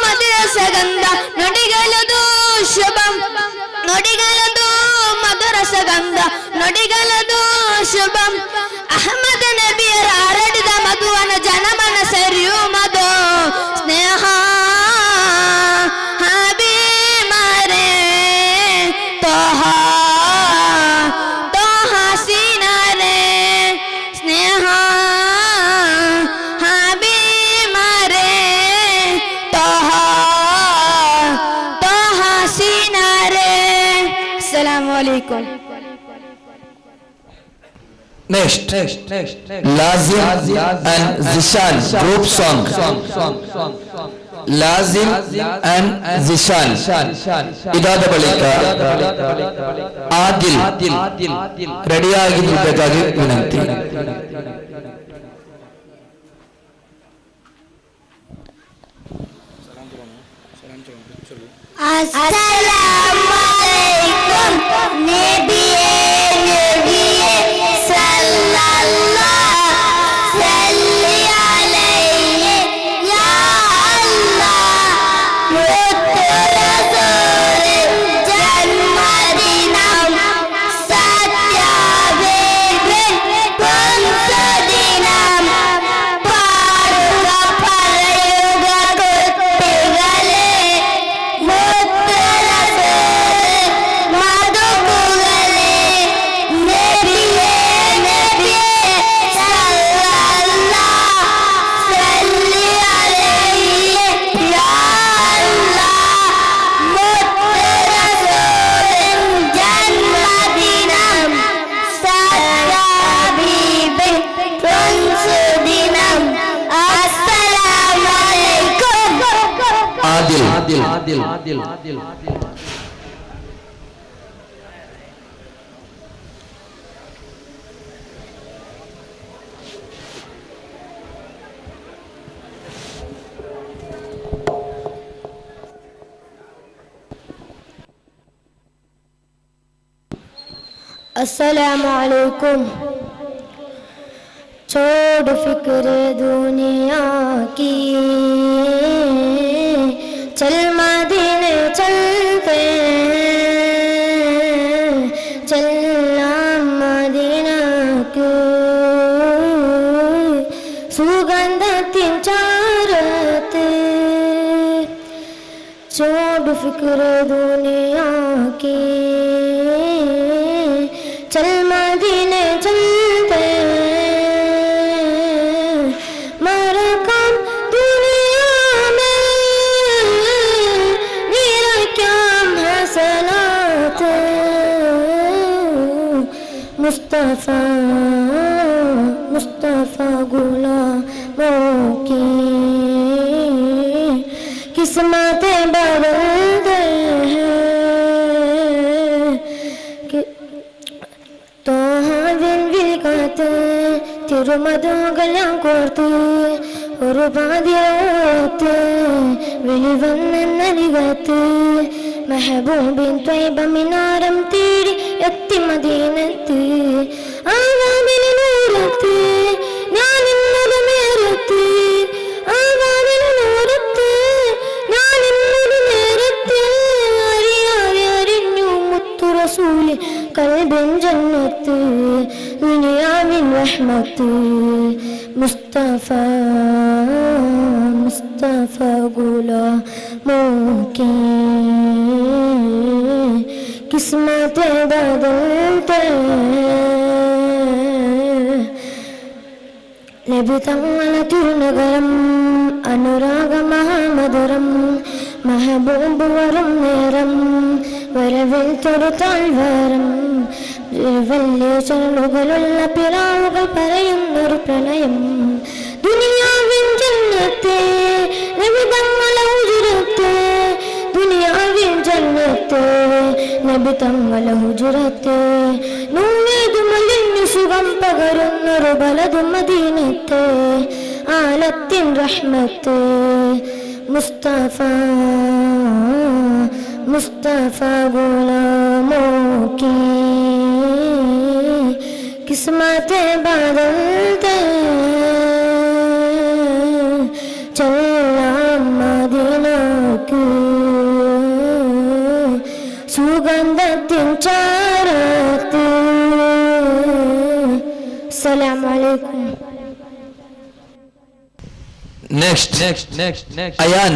ಮಧುರಸ ಗಂಧ ನುಡಿಗಲದು ಶುಭಂ ನುಡಿಗಲದು ಮಧುರಸ ಗಂಧ ನುಡಿಗಲದು ಶುಭಂ ಅಹಮದ ನಬಿಯರ ಹರಡಿದ ಮಧುವನ ಜನಮನ ಸರಿಯು ಮಧು ಸ್ನೇಹ ಹಬೀಬರೇ ತೋಹಾ ತೋಹಾ ಸೀನಾ ರೇ ಸ್ನೇಹ ಹಬೀಬರೇ ತೋಹಾ ತೋಹಾ ಸೀನಾ ರೇ ಅಸ್ಸಲಾಮು ಅಲೈಕುಂ. Next, Lazim and Zishan group song. Lazim and Zishan. ಇದಾದ ಬಳಿಕ ಆದಿಲ್ ರೆಡಿಯಾಗಿರಬೇಕಾಗಿ ವಿನಂತಿ. अस्सलामु अलैकुम नबिये नबिये सल्लल्लाहु सल्ली अलैहि या अल्लाह मुत्तु रसूल जन्मदिनं सत्यावेदन पुंसदिनं പാടുക പറയുക കുട്ടികളെ ആദിൽ अस्सलामु अलैकुम। छोड़ फिक्र दुनिया की, चल मदीने छोड़ फिक्र दुनिया की, चल मदीने चलते, मर कम दुनिया में मेरा क्या मसलात, मुस्तफा मुस्तफा गुलामों की किस्मतें बदलते हैं तो हाँ വിൽക്കാത്ത തിരുമതകളെല്ലാം കോർത്ത് ഒരു പാതിരത്ത് വെളിവന്നരികത്ത് മെഹബൂബിൻ ത്വയ്ബ മിനാരം തേടി എത്തി മദീനത്ത് ആവാതിന് നൂറത്ത് ഞാൻ ഇന്നത് നേരത്ത് ആവാതിന് നൂറത്ത് ഞാൻ ഇന്നത് നേരത്ത് അറിയാതെ അറിഞ്ഞു മുത്തു റസൂല് കൽബിൻ ജന്നത്ത് ദുനിയാവിൻ റഹ്മത്ത് മുസ്തഫ മുസ്തഫ ഗുലാമോं की किस्मतें बदलते നബി തങ്ങളെ തിരുനഗരം അനുരാഗ മഹാമധുരം മെഹബൂബ് വരും നേരം വരവിൽ തൊടുത്താൽവാരം വലിയ ചരളുകളുള്ള പിറാവുകൾ പറയുന്നൊരു പ്രണയം ദുനിയാവിൻ ജന്നത്തെ നബി തങ്ങളെ ഹുജറത്തെ ദുനിയാവിൻ ജന്നത്തെ നബി തങ്ങളെ ഹുജറത്തെ നൂവേതുമലിന് സുഖം പകരുന്നൊരു ബലതു മദീനത്തെ ആലത്തിൻ റഹ്മത്ത് മുസ്തഫ മുസ്തഫ ഗുലാമോं की किस्मतें बदलते चलना മദീനക്ക് സുഗന്ധത്തിൻ ചാരത്ത് അസ്സലാമു അലൈക്കും Next. Ayan.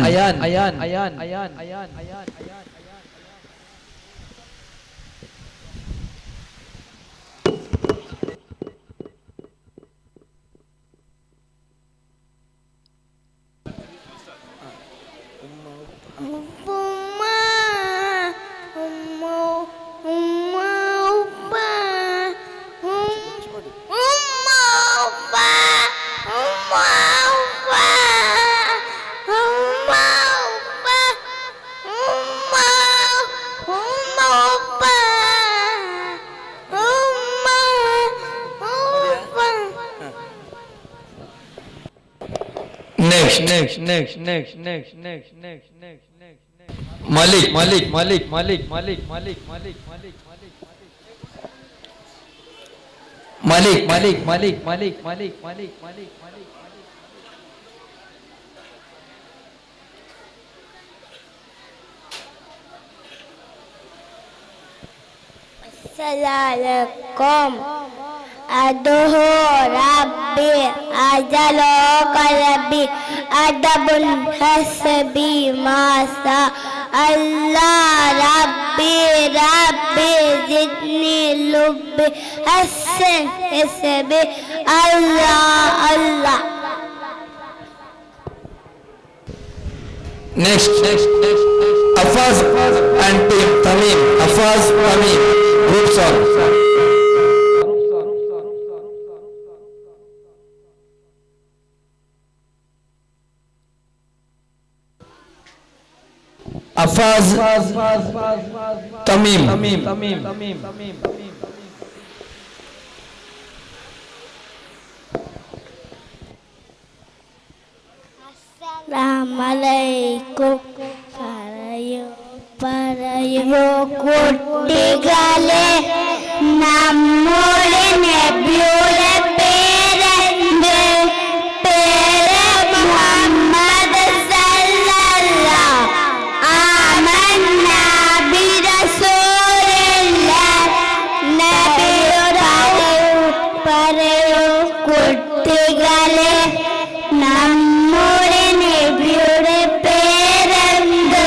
Next. Malik. Assalamualaikum. Aduhu Rabbi ajalo qalbi adabun hasbi masa Allah Rabbi zidni lubbi hassan hasbi Allah Next. Afaz and team Tamim. Afaz, Tamim. Group song. Afaz, Tamim. Assalamualaikum. പറയൂ കുട്ടികളെ നമ്മുടെ നബിയുടെ പേരെന്ത്? പേര് മുഹമ്മദ് സല്ലല്ലാഹു ആമന്നാ ബിറസൂലില്ലാഹ്. നബിയുടെ പറയൂ കുട്ടികളെ നമ്മുടെ നബിയുടെ പേരെന്ത്?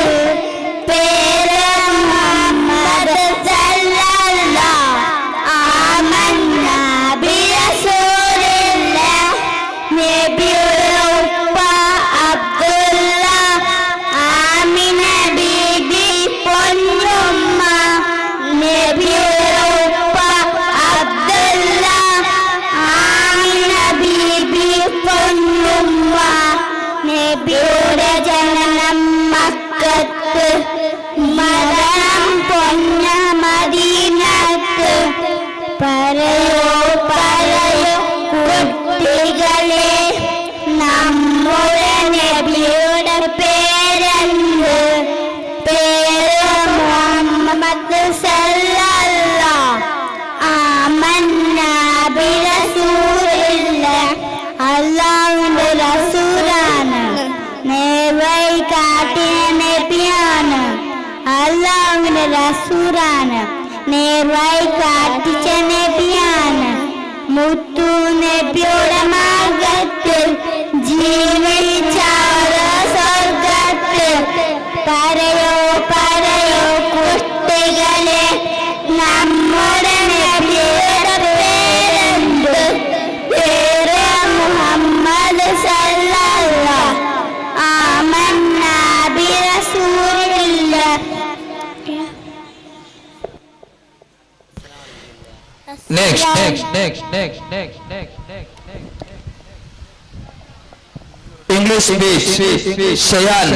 പറയൂ പറയൂ കുട്ടികളെ നമ്മുടെ നബിയുടെ പേരെന്ത്? പേര് മുഹമ്മദ് സല്ലല്ലാഹു ആമന്നാ ബിറസൂലില്ലാഹ്. അല്ലാഹുവിന്റെ റസൂലാണ്, നേർവഴി കാട്ടിയ നബിയാണ്. അല്ലാഹുവിന്റെ റസൂലാണ്, നേർവഴി കാട്ടിച്ച നബിയാണ്. മുത്തു നബിയുടെ മാർഗത്തിൽ ജീവിച്ചാറ് സ്വർഗത്തിൽ. പറയൂ പറയൂ കുട്ടികളെ നമ്മുടെ നബിയുടെ പേരെന്ത്? പേര് മുഹമ്മദ് സല്ലല്ലാഹു ആമന്നാ ബിറസൂലില്ലാഹ്. English speech. Shayan.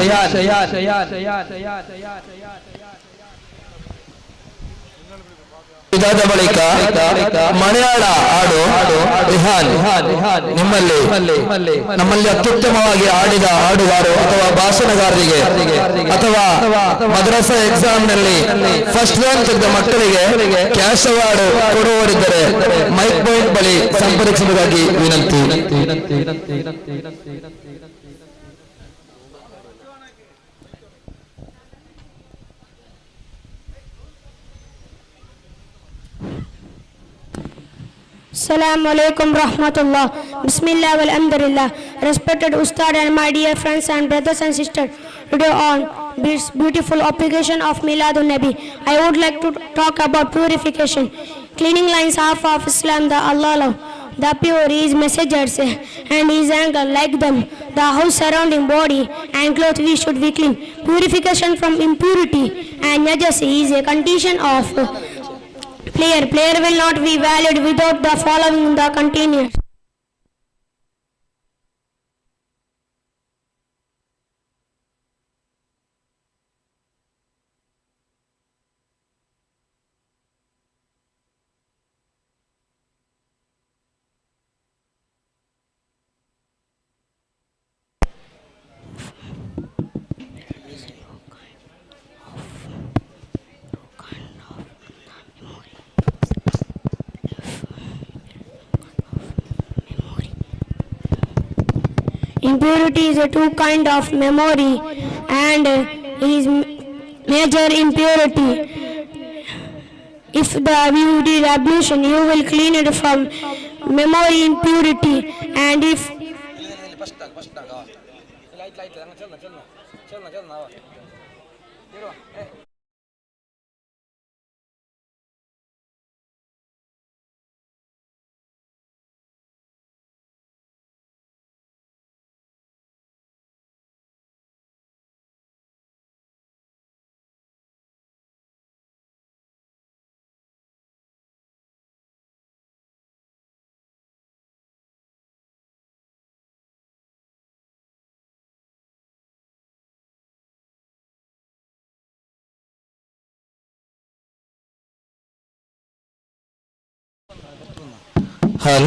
ಇದಾದ ಬಳಿಕ ಮಲಯಾಳ ಹಾಡು ರಿಹಾನ್ ನಮ್ಮಲ್ಲಿ ಅತ್ಯುತ್ತಮವಾಗಿ ಆಡಿದ ಹಾಡುಗಾರು ಅಥವಾ ಭಾಷಣಗಾರರಿಗೆ ಅಥವಾ ಮದ್ರಸಾ ಎಕ್ಸಾಮ್ ನಲ್ಲಿ ಫಸ್ಟ್ ರ್ಯಾಂಕ್ ತೆಗೆದ ಮಕ್ಕಳಿಗೆ ಕ್ಯಾಶ್ ಅವಾರ್ಡ್ ಕೊಡುವವರಿದ್ದರೆ ಮೈಕ್ ಪಾಯಿಂಟ್ ಬಳಿ ಸಂಪರ್ಕಿಸುವುದಾಗಿ ವಿನಂತಿ. Assalamu alaikum rahmatullah. Bismillah walhamdulillah. Respected Ustad and my dear friends and brothers and sisters, today on this beautiful occasion of Miladun Nabi, I would like to talk about purification. Cleaning lines half of Islam, the Allah love. The pure is messengers and his anger like them. The house surrounding body and clothes we should be clean. Purification from impurity and najas is a condition of player. Player will not be valid without the following the continuous. Impurity is a two kind of memory and is major impurity. If you did ablution, you will clean it from memory impurity, and if हल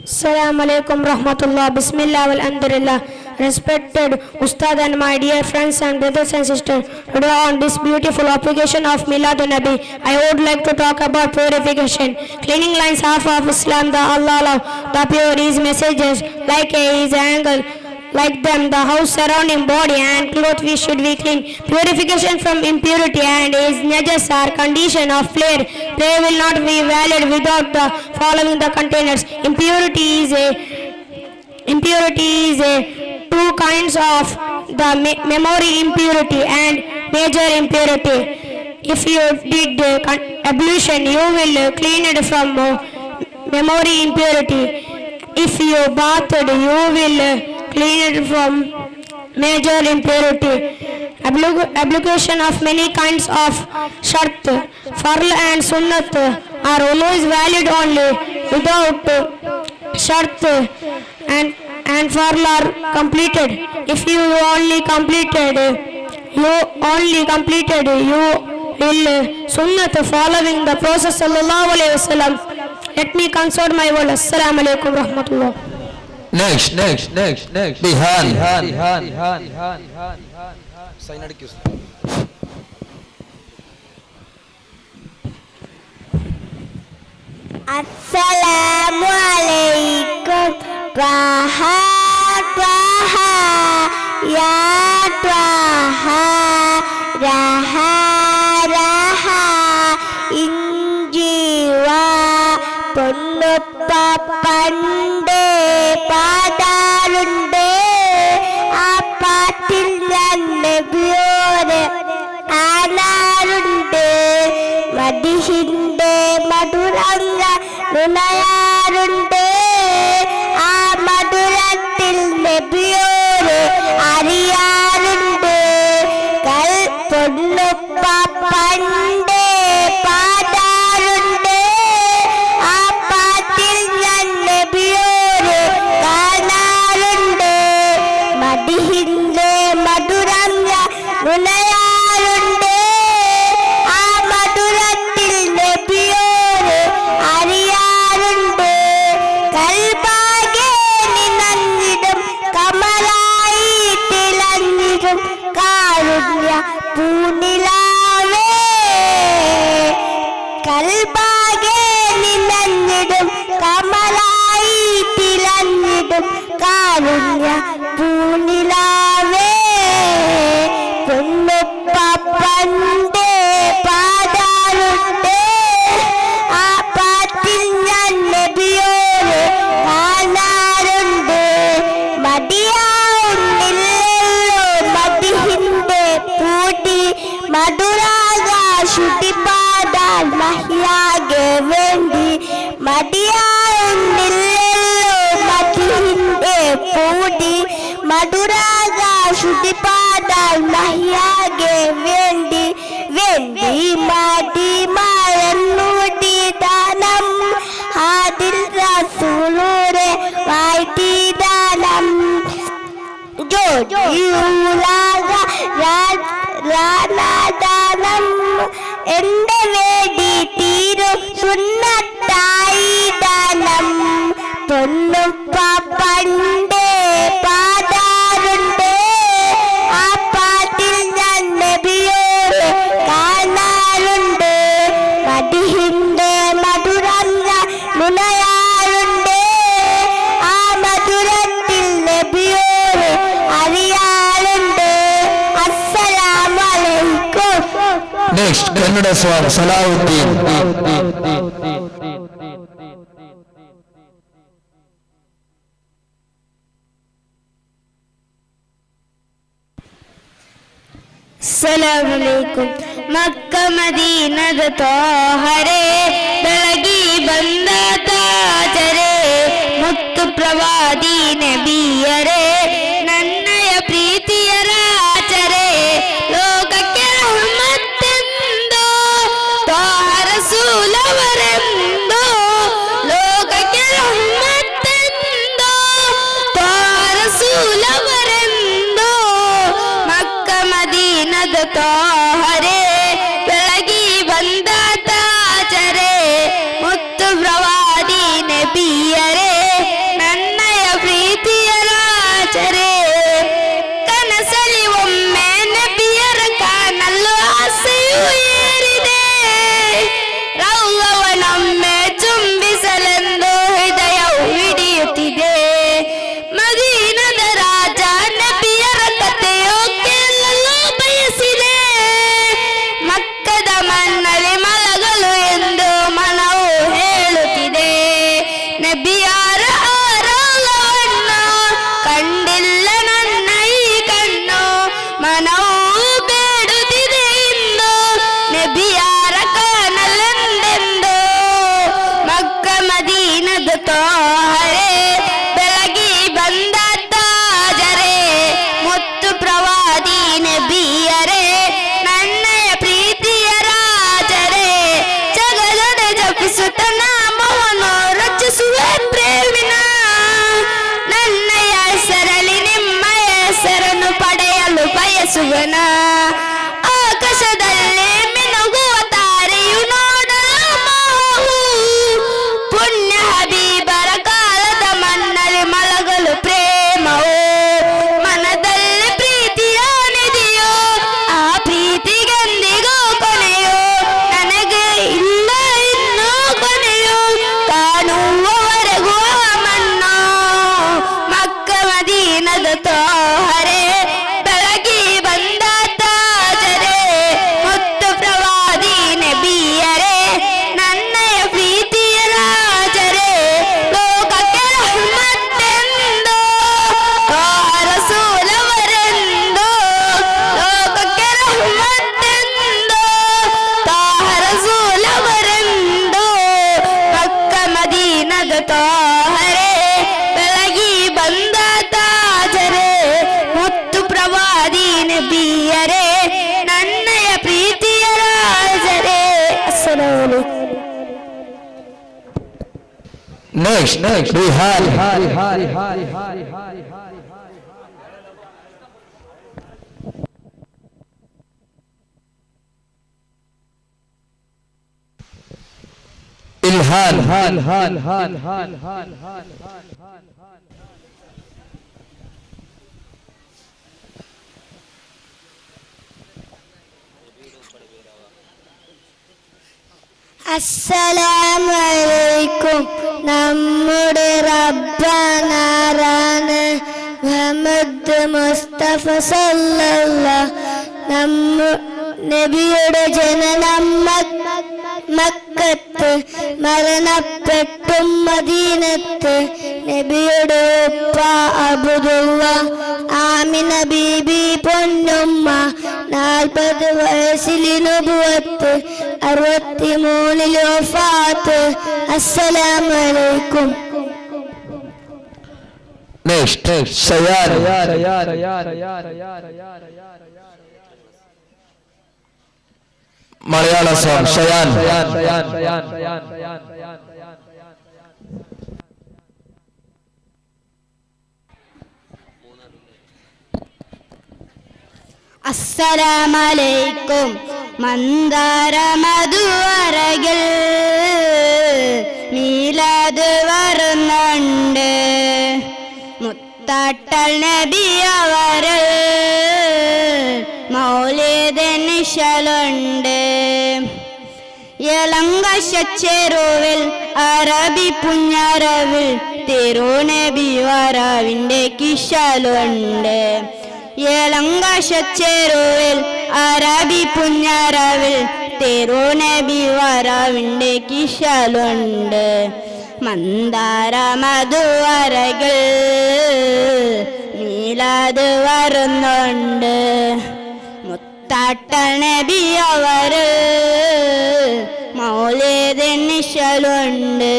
Assalamu alaikum rahmatullah. Bismillah walhamdulillah. Respected Ustad and my dear friends and brothers and sisters, today on this beautiful occasion of Miladun Nabi, I would like to talk about purification. Cleaning lines half of Islam, the Allah love. The pure is messages like his angle. Like them, the house surrounding body and clothes we should be clean. Purification from impurity and his najas are condition of prayer. Prayer will not be valid without the following the containers. Impurity is a two kinds of the memory impurity and major impurity. If you did ablution, you will clean it from memory impurity. If you bathed, you will clean it from major impurity. Application of many kinds of shart, farl and sunnat are always valid only without shart and farl are completed. If you only completed, you will sunnat following the process sallallahu alaihi wasallam. Let me conclude my word. Assalamu alaikum rahmatullah. Next. Bihan. Assalamu alaikum. Twaha ya Twaha, raha raha injiwa പൊന്നുപ്പ പണ്ട് പാടാറുണ്ട്. ആ പാട്ടിൽ ഞാൻ നബിയോട് ആനാറുണ്ട്. മദിഹിന്റെ മധുരങ്ങ നുണയാറുണ്ട്. ആ മധുരത്തിൽ നബിയോട് അറിയാറുണ്ട്. പൊന്നുപ്പ പണ്ട് പാടാറുണ്ട്. ആ പാട്ടിൽ ഞാൻ നബിയോട് കാണാറുണ്ട്. മദിഹിന്റെ മധുരം നുണയാറുണ്ട്. ആ മധുരത്തിൽ നബിയോട് അറിയാറുണ്ട്. കൽബാകെ നിന്നിടും കമലായി തിളങ്ങിടും കാരുണ്യ പൂനിലാവേ. കൽബാകെ നിന്നിടും കമലായി തിളങ്ങിടും കാരുണ്യ പൂനിലാവേ. പൊന്നുപ്പ പണ്ട് പാടാറുണ്ട്. ആ പാട്ടിൽ ഞാൻ നബിയോട് കാണാറുണ്ട്. മടിയാവുന്നില്ലല്ലോ മദിഹിന്റെ പൂട്ടി. മധുരാകാശുതി പാടാൻ മഹിയാകെ വേണ്ടി. മടിയാവുന്നില്ലല്ലോ മദിഹിന്റെ പൂട്ടി. മധുരാകാശുതി പാടാൻ മഹിയാകെ വേണ്ടി. മാടി മാഴന്നൂടി ദാനം ഹാദിൽ റസൂലൂരെ വായ്തി ദാനം. ദാനം എന്റെ വേണ്ടി തീരും സുന്നത്തായി ദാനം. പൊന്നുപ്പ പണ്ട് പാടാറുണ്ട്. ആ പാട്ടിൽ ഞാൻ നബിയോട് കാണാറുണ്ട്. മദിഹിന്റെ മധുരം നുണയാറുണ്ട്. ആ മധുരത്തിൽ നബിയോട് അറിയാറുണ്ട്. അസ്സലാമു അലൈക്കും. Next, Kannada song, Salahuddin. ಅಸ್ಸಲಾಮುಅಲೈಕುಂ. ಮಕ್ಕ ಮದೀನದ ತೋಹರೆ ಬೆಳಗಿ ಬಂದ ತಾಜರೆ ಮುತ್ತು ಪ್ರವಾದಿ ನಬಿಯರೇ ನನ್ನಯ ಪ್ರೀತಿಯ ರಾಜರೇ ಲೋಕಕ್ಕೆ ರಹಮತ್ತೆಂದು ತ್ವಾಹ ರಸೂಲವರೆಂದು ಲೋಕಕ್ಕೆ ರಹಮತ್ತೆಂದು ತ್ವಾಹ ರಸೂಲವರೆಂದು ಮಕ್ಕ ಮದೀನದ ತೋಹರೆ ಬೆಳಗಿ ಬಂದ ತಾಜರೆ ಮುತ್ತು ಪ್ರವಾದಿ ನಬಿಯರೇ ನನ್ನಯ ಪ್ರೀತಿಯ ರಾಜರೇ ಕನಸಲಿ ಒಮ್ಮೆ ನಬಿಯರ ಕಾಣಲು ಆಸೆಯೂ ಏರಿದೆ ರೌಲವನೊಮ್ಮೆ ಚುಂಬಿಸಲೆಂದು ಹೃದಯವು ಹಿಡಿಯುತ್ತಿದೆ ಮದೀನದ ರಾಜ ನಬಿಯರ ಕಥೆಯು ಕೇಳಲು ಬಯಸಿದೆ ಮಕ್ಕದ ಮಣ್ಣಲ್ಲಿ ಮಲಗಲು ಎಂದು ಮನವು ಹೇಳುತ್ತಿದೆ ನಬಿಯಾರ ಯೌವನ ಆಕಾಶದಲ್ಲಿ ಮಿನುಗುವ ತಾರೆಯು ನೋಡಲು ಮೋಹವು ಪುಣ್ಯ ಹಬೀಬರ ಕಾಲದ ಮಣ್ಣಲ್ಲಿ ಮಲಗಲು ಪ್ರೇಮವು ಮನದಲ್ಲಿ ಪ್ರೀತಿಯ ನಿಧಿಯೋ ಆ ಪ್ರೀತಿಗೆಂದಿಗೂ ಕೊನೆಯೋ ನನಗೆ ಇಲ್ಲ ಇನ್ನೂ ಕೊನೆಯೋ ಕಾಣುವವರೆಗೂ ಮಣ್ಣ ಮಕ್ಕ ಮದೀನದ ತೋಹರೆ ಬೆಳಗಿ ಬಂದ ತಾಜರೆ ಮುತ್ತು ಪ್ರವಾದಿ ನಬಿಯರೇ ನನ್ನಯ ಪ್ರೀತಿಯ ರಾಜರೇ ಲೋಕಕ್ಕೆ ರಹಮತ್ತೆಂದು ರಸೂಲವರೆಂದು ಲೋಕಕ್ಕೆ ರಹಮತ್ತೆಂದು ರಸೂಲವರೆಂದು ಮಕ್ಕ ಮದೀನದ ತೋಹರೆ ಬೆಳಗಿ ಬಂದ ತಾಜರೆ ಮುತ್ತು ಪ್ರವಾದಿ ನಬಿಯರೇ ನನ್ನಯ ಪ್ರೀತಿಯ ರಾಜರೇ. ಅಸ್ಸಲಾಮು ಅಲೈಕುಂ. Next, Rihan. Ilhan. അസ്സലാമലൈക്കും. നമ്മുടെ റബ്ബാനാരാണ്? മുഹമ്മദ് മുസ്തഫ സല്ലല്ലാഹു നബിയുടെ ജനനം മക്കത്ത്, മരണപ്പെട്ടും മദീനത്ത്. നബിയുടെ ഉപ്പ അബ്ദുള്ള, ആമിന ബീബി പൊന്നുമ്മ. 40 വയസ്സിൽ നബുവത്ത്, 63 വഫാത്ത്. അസ്സലാമു അലൈക്കും. Next, Sayan. Malayalam song, Sayan. അസ്സലാമലൈക്കും. മന്ദാര മധുവരകിൽ മീലാദ് വരുന്നുണ്ട്. മുത്താട്ടൽ നബി അവര് മൗലിദ് നിശലുണ്ട്. യലങ്കശച്ചെരുവിൽ അറബി പുഞ്ഞരവിൽ തിരുനബി വരവിൻ്റെ കിശലുണ്ട്. യലങ്കശച്ചെരുവിൽ അറബി പുഞ്ഞരവിൽ തിരുനബി വരവിൻ്റെ കിശലുണ്ട്. മന്ദാര മധുവരകൾ മീലാദ് വരുന്നുണ്ട്. മുത്താട്ടൽ നബി അവര് മൗലിദ് നിശലുണ്ട്.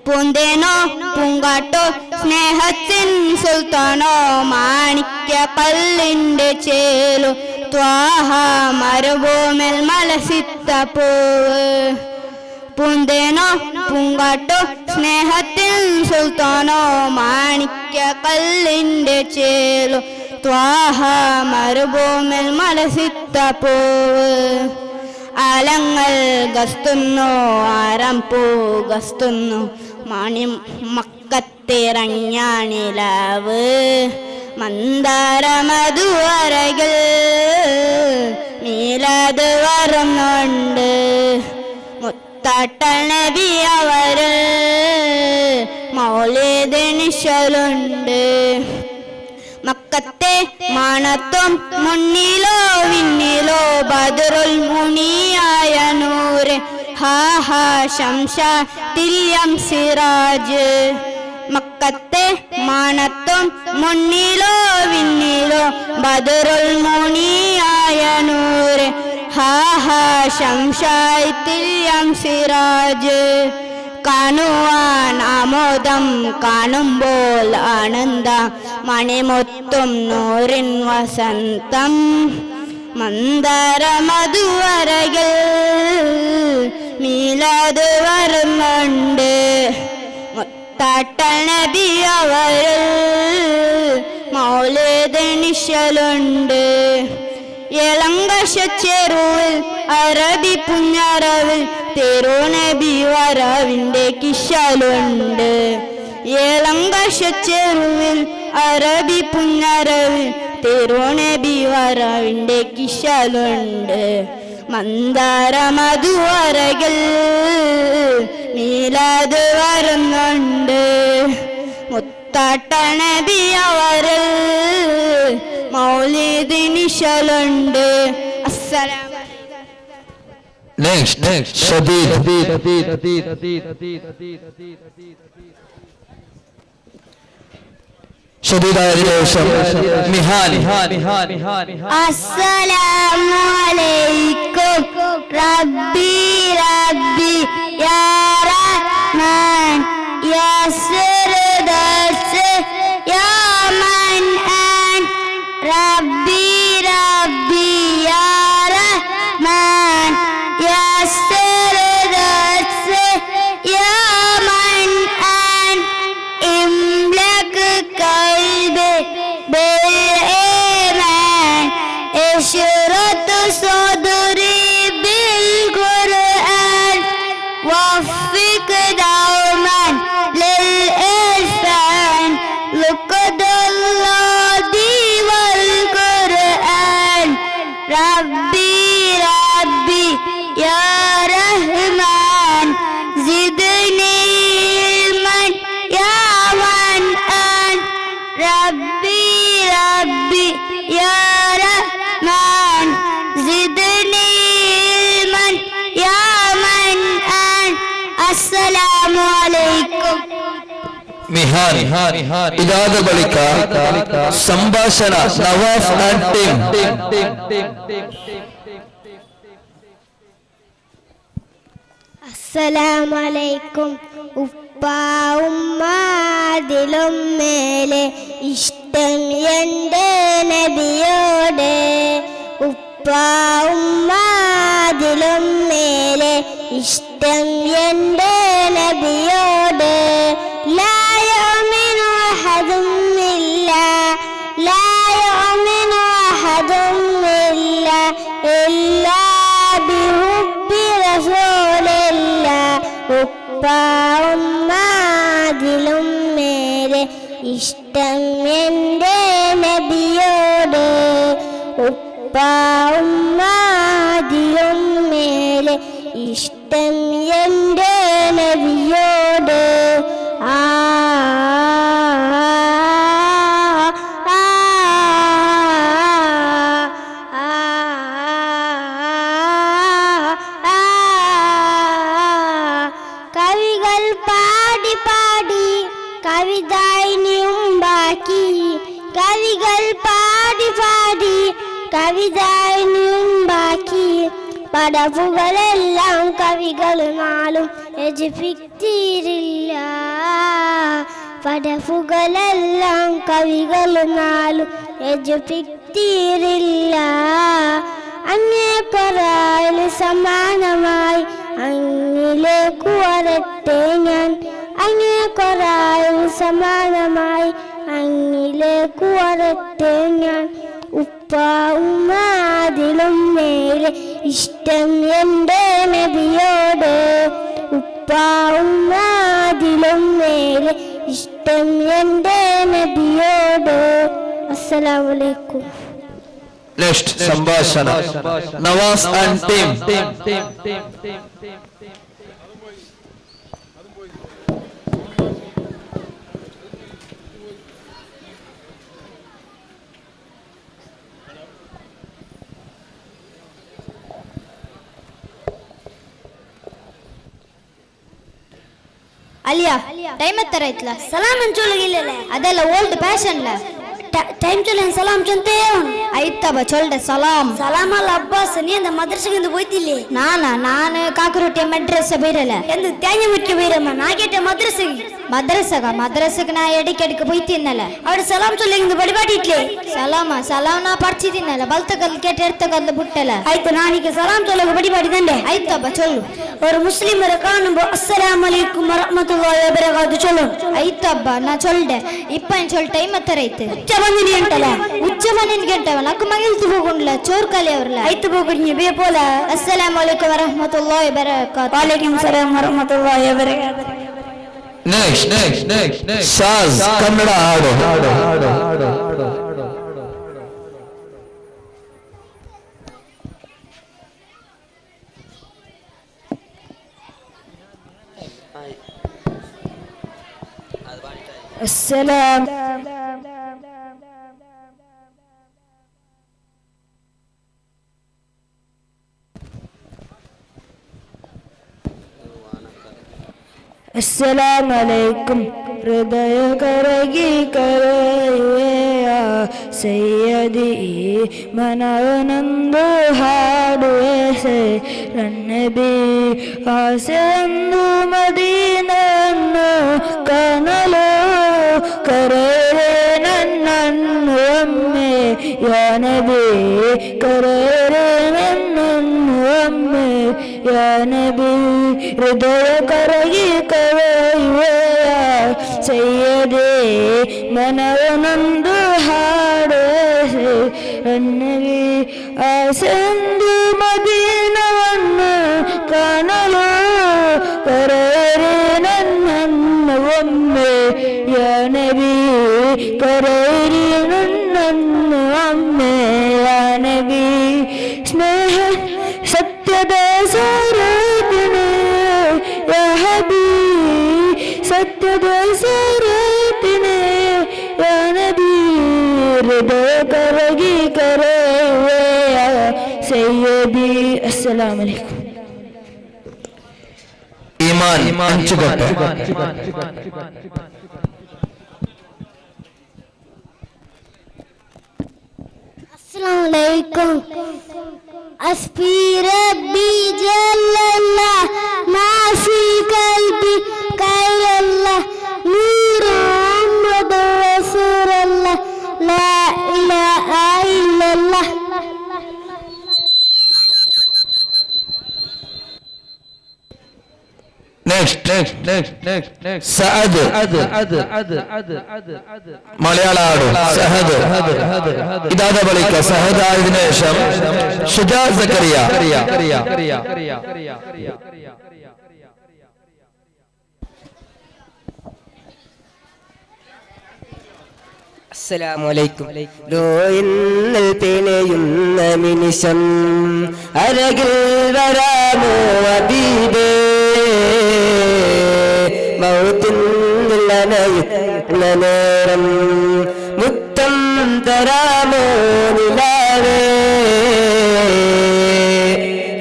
പൂന്തേനോ പൂങ്കാട്ടോ സ്നേഹത്തിൻ സുൽത്താനോ മാണിക്യ പല്ലിൻ്റെ ചേലു ത്വാഹ മരുഭൂമിൽ മലസിത്ത പൂവ്. പൂന്തേനോ പൂങ്കാട്ടോ സ്നേഹത്തിൻ സുൽത്താനോ മാണിക്യ കല്ലിൻ്റെ ചേലു ത്വാഹ മരുഭൂമിൽ മലസിത്ത പൂവ്. ആലങ്ങൾ ഗസ്തുന്നു ആരം പൂ ഗസ്തുന്നു മണി മക്കത്തിറങ്ങാനിലാവ്. മന്ദാര മധുവരകൾ മീലാദ് വരുന്നുണ്ട്. മുത്താട്ടൽ നബി അവര് മൗലിദ് നിശലുണ്ട്. മക്കത്തെ മാണത്തും മുന്നിലോ വിണ്ണിലോ ബദറുൽ മുനിയായ നൂറ്. ഹാ ശംശ തില്യം സിറാജ്. മക്കത്തെ മാണത്തും മുന്നിലോ വിണ്ണിലോ ബദറുൽ മുനിയായ നൂറ്. ഹാ ശംശ തില്യം സിറാജ്. കാണുവാൻ ആമോദം കാണുമ്പോൾ ആനന്ദ മണിമുത്തും നൂറിൻ വസന്തം. മന്ദാര മധുവരകൾ മീലാദ് വരുന്നുണ്ട്. മുത്താട്ടൽ നബി അവര് മൗലിദ് നിശലുണ്ട്. ഇളങ്കശച്ചെരുവിൽ അറബി പുഞ്ഞറവിൽ തിരുനബി വരവിൻ്റെ കിശലുണ്ട്. ഇളങ്കശച്ചെരുവിൽ അറബി പുഞ്ഞറവിൽ തിരുനബി വരവിൻ്റെ കിശലുണ്ട്. മന്ദാര മധുവരകൾ മീലാദ് വരുന്നുണ്ട്. മുത്താട്ടനബി അവരിൽ മൗലിദ് നിശലുണ്ട്. അസ്സലാം. Next, Shadid. ഷദീദായതിനു ശേഷം മിഹാൻ. അസ്സലാമു അലൈക്കും റബ്ബി റബ്ബി യാ റഹ്മാൻ യാ സിർദസ് യാ മൻആൻ റബ്ബി റബ്ബി യാ റഹ്മാൻ യാ സിർദസ് യാ മൻആൻ ഇംലക് قلبي بالإيمان اشرت صدري بالقرآن وفق دوما للإحسان لقد الله والقرآن ربي ربي يا رحمن زدني علما يا منآن ربي ربي يا رحمن زدني علما يا منآن السلام عليكم. മിഹാൻ. ഇതാത് ബളിക സംഭാഷണ നവാഫ് ആൻഡ് ടീം. അസ്സലാമു അലൈക്കും. ഉപ്പാവുമ്മാതിലും മേലെ ഇഷ്ടം എൻ്റെ നബിയോട്. ഉപ്പാവുമ്മാതിലും മേലെ ഇഷ്ടം എൻ്റെ നബിയോട്. ലാ യുഅ്മിനു അഹദും ഇല്ലാ ലാ യുഅ്മിനു അഹദും ഇല്ലാ ഇല്ലാ ബിഹുബ്ബി റസൂലില്ലാഹ്. ഉപ്പാവുമ്മാതിലും മേലെ ഇഷ്ടം എൻ്റെ നബിയോട്. ഉപ്പാവുമ്മാതിലും മേലെ ഇഷ്ടം എൻ്റെ നബിയോട്. ആ കവികൾ പാടി പാടി കവിതായിനിയുണ്ടാക്കി. കവികൾ പാടി പാടി കവിതായിനിയുണ്ടാക്കി. പടവുകളെല്ലാം കവികൾ നാളും രചിപ്പിച്ചിരില്ല. പടവുകളെല്ലാം കവികൾ നാളും രചിപ്പിച്ചിരില്ല. അങ്ങേ കൊറായിൽ സമാനമായി അങ്ങിലേക്ക് വരട്ടെ ഞാൻ. അങ്ങേ കൊറായിൽ സമാനമായി അങ്ങിലേക്ക് വരട്ടെ ഞാൻ. ഉപ്പാവുമ്മാതിലും മേലെ ഇഷ്ടം എൻ്റെ നബിയോട്. ഉപ്പാവുമ്മാതിലും മേലെ ഇഷ്ടം എൻ്റെ നബിയോട്. അസ്സലാമു അലൈക്കും. നെക്സ്റ്റ് സംഭാഷണ നവാസ് ആൻഡ് ടീം. ಅಲಿಯಾ ಟೈಮ್ ಎತ್ತರ ಐತ್ಲ ಸಲಾಮ್ ಅಂಚೋಳಿಗಿಲ್ಲ ಅದೆಲ್ಲ ಓಲ್ಡ್ ಫ್ಯಾಷನ್ ಟೈಮ್ ಚೊಲ್ಲ ಸಲಾಮ್ ಚಂತೆ ಆಯ್ತಪ್ಪ ಚೊಲ್ಡೆ ಸಲಾಮ್. ಸಲಾಮ್ ಅಲ್ಲ ಅಬ್ಬಾಸ್, ನೀ ಅಂದ ಮದ್ರಸೆಗೆ ಹೋಯ್ತಿಲ್ಲಿ? ನಾನು ಕಾಕರೊಟ್ಟಿಯ ಮಡ್ರೆಸ್ ಬೇರಲ್ಲ ಎಂದು ತ್ಯಾಜ್ಯ ಮುಖ್ಯ ಬೇರಮ್ಮ ನಾಗೇಟ ಮದ್ರಸೆಗೆ ಮದ್ರಸಗ ನಾ ಎಡಿಕೆ പോയിത്തിന്നല്ല അവിടെ സലാം ചൊല്ലിങ്ങ് പരിപാടിയില്ലേ? സലാം നാ പഠിച്ചിത്തിന്നല്ല ബൽത്തകല്ല് കേട്ട് എടുത്തകല്ല് ബുട്ടല. ആಯ್ತು ನಾನೀಗ ಸಲಾം ಚೊಲ್ಲಗ ಪರಿപാടി ತಂದೆ. ಆಯ್ತಪ್ಪ ಚೊಲ್ಲು. ഒരു മുസ്ലിമರ കാണുമ്പോ അസ്സലാമു അലൈക്കും വറഹ്മത്തുള്ളാഹി വബറകാതുഹു ചൊല്ലു. ಆಯ್ತಪ್ಪ ನಾ ಚೊಲ್ಡೆ ಇಪ್ಪ ಚೊಲ್ ಟೈಮ್ ಹತ್ತರ ಐತೆ. ಉಚ್ಚ ಬಂದಿನಿ ಅಂತಲ್ಲ? ಉಚ್ಚ ಬಂದಿನಿ ಗಂಟವ ನಕ್ಕು ಮಗಿಲ್ತು ಹೋಗುಂಡ್ಲ ಚೋರ್ ಕಲಿ ಅವ್ರಲ್ಲ. ಆಯ್ತು ಹೋಗುಣ್ಯ ಬೇ ಪೋಲ. ಅಸ್ಸಲಾಮು ಅಲೈಕುಂ ವರಹ್ಮತುಲ್ಲಾಹಿ ವಬರಕಾತು. ವಅಲೈಕುಂ ಸಲಾಂ ವರಹ್ಮತುಲ್ಲಾಹಿ ವಬರಕಾತು. Next. Shaz, ಕನ್ನಡ ಹಾಡು. السلام السلام عليكم ഹൃദയ കരകി കരയുവയ സയ്യദി മനവനന്ദു ಹಾಡುವೆ ನನ್ನಬಿ ಆಸೆಂದು ಮದೀನನ್ನು ಕಾಣಲು ಕರೆರೆ ನನ್ನನ್ನು ಒಮ್ಮೆ ಯಾ ನಬಿ ಕರೆರೆ ನನ್ನನ್ನು ಒಮ್ಮೆ ಯಾ ನಬಿ ಹೃದಯ ಕರಗಿ ಕರೆಯುವೆಯ ಸಯ್ಯದೆ ಮನವನೊಂದು ಹಾಡುವೆ ನನ್ನಬಿ ಆಸೆಂದು ಮದೀನವನ್ನು ಕಾಣಲು ಕರೆರೆ ನನ್ನನ್ನು ಒಮ್ಮೆ ಯಾ ನಬಿ ಕರೆರೆ ನನ್ನನ್ನು ಒಮ್ಮೆ ಯಾ ನಬಿ ಸ್ನೇಹ ಸತ್ಯದ ಸಾರಥಿನೇ ಯಾ ಹಬೀ ಸತ್ಯದ ಸಾರಥಿನೇ ಯಾ ನಬಿ ಹೃದಯ ಕರಗಿ ಕರೆಯುವೆಯ ಸಯ್ಯದಿ. ಅಸ್ಸಲಾಮು ಅಲೈಕುಂ. ഈമാൻ അഞ്ചുകൊട്ട്. السلام عليكم. أسبي ربي جل الله ما في قلبي غير الله نور محمد رسول الله لا إله إلا الله. Next. സഅദ് മലയാള ആടു സഹദ്. ഇതാದ ಬಳಿಕ ಸಹದ್ ಆಡಿದ ಶೇಷം ಶುಜಾ ಜಕರಿಯಾ. അസ്സലാമലൈക്കും. ലോയിന്നൽ പിണയുന്ന നിമിഷം അരകിൽ വരാമോ ഹബീബേ, മൗത്തിന്നനയുന്ന നേരം മുത്തം തരാമോ നിലാവേ,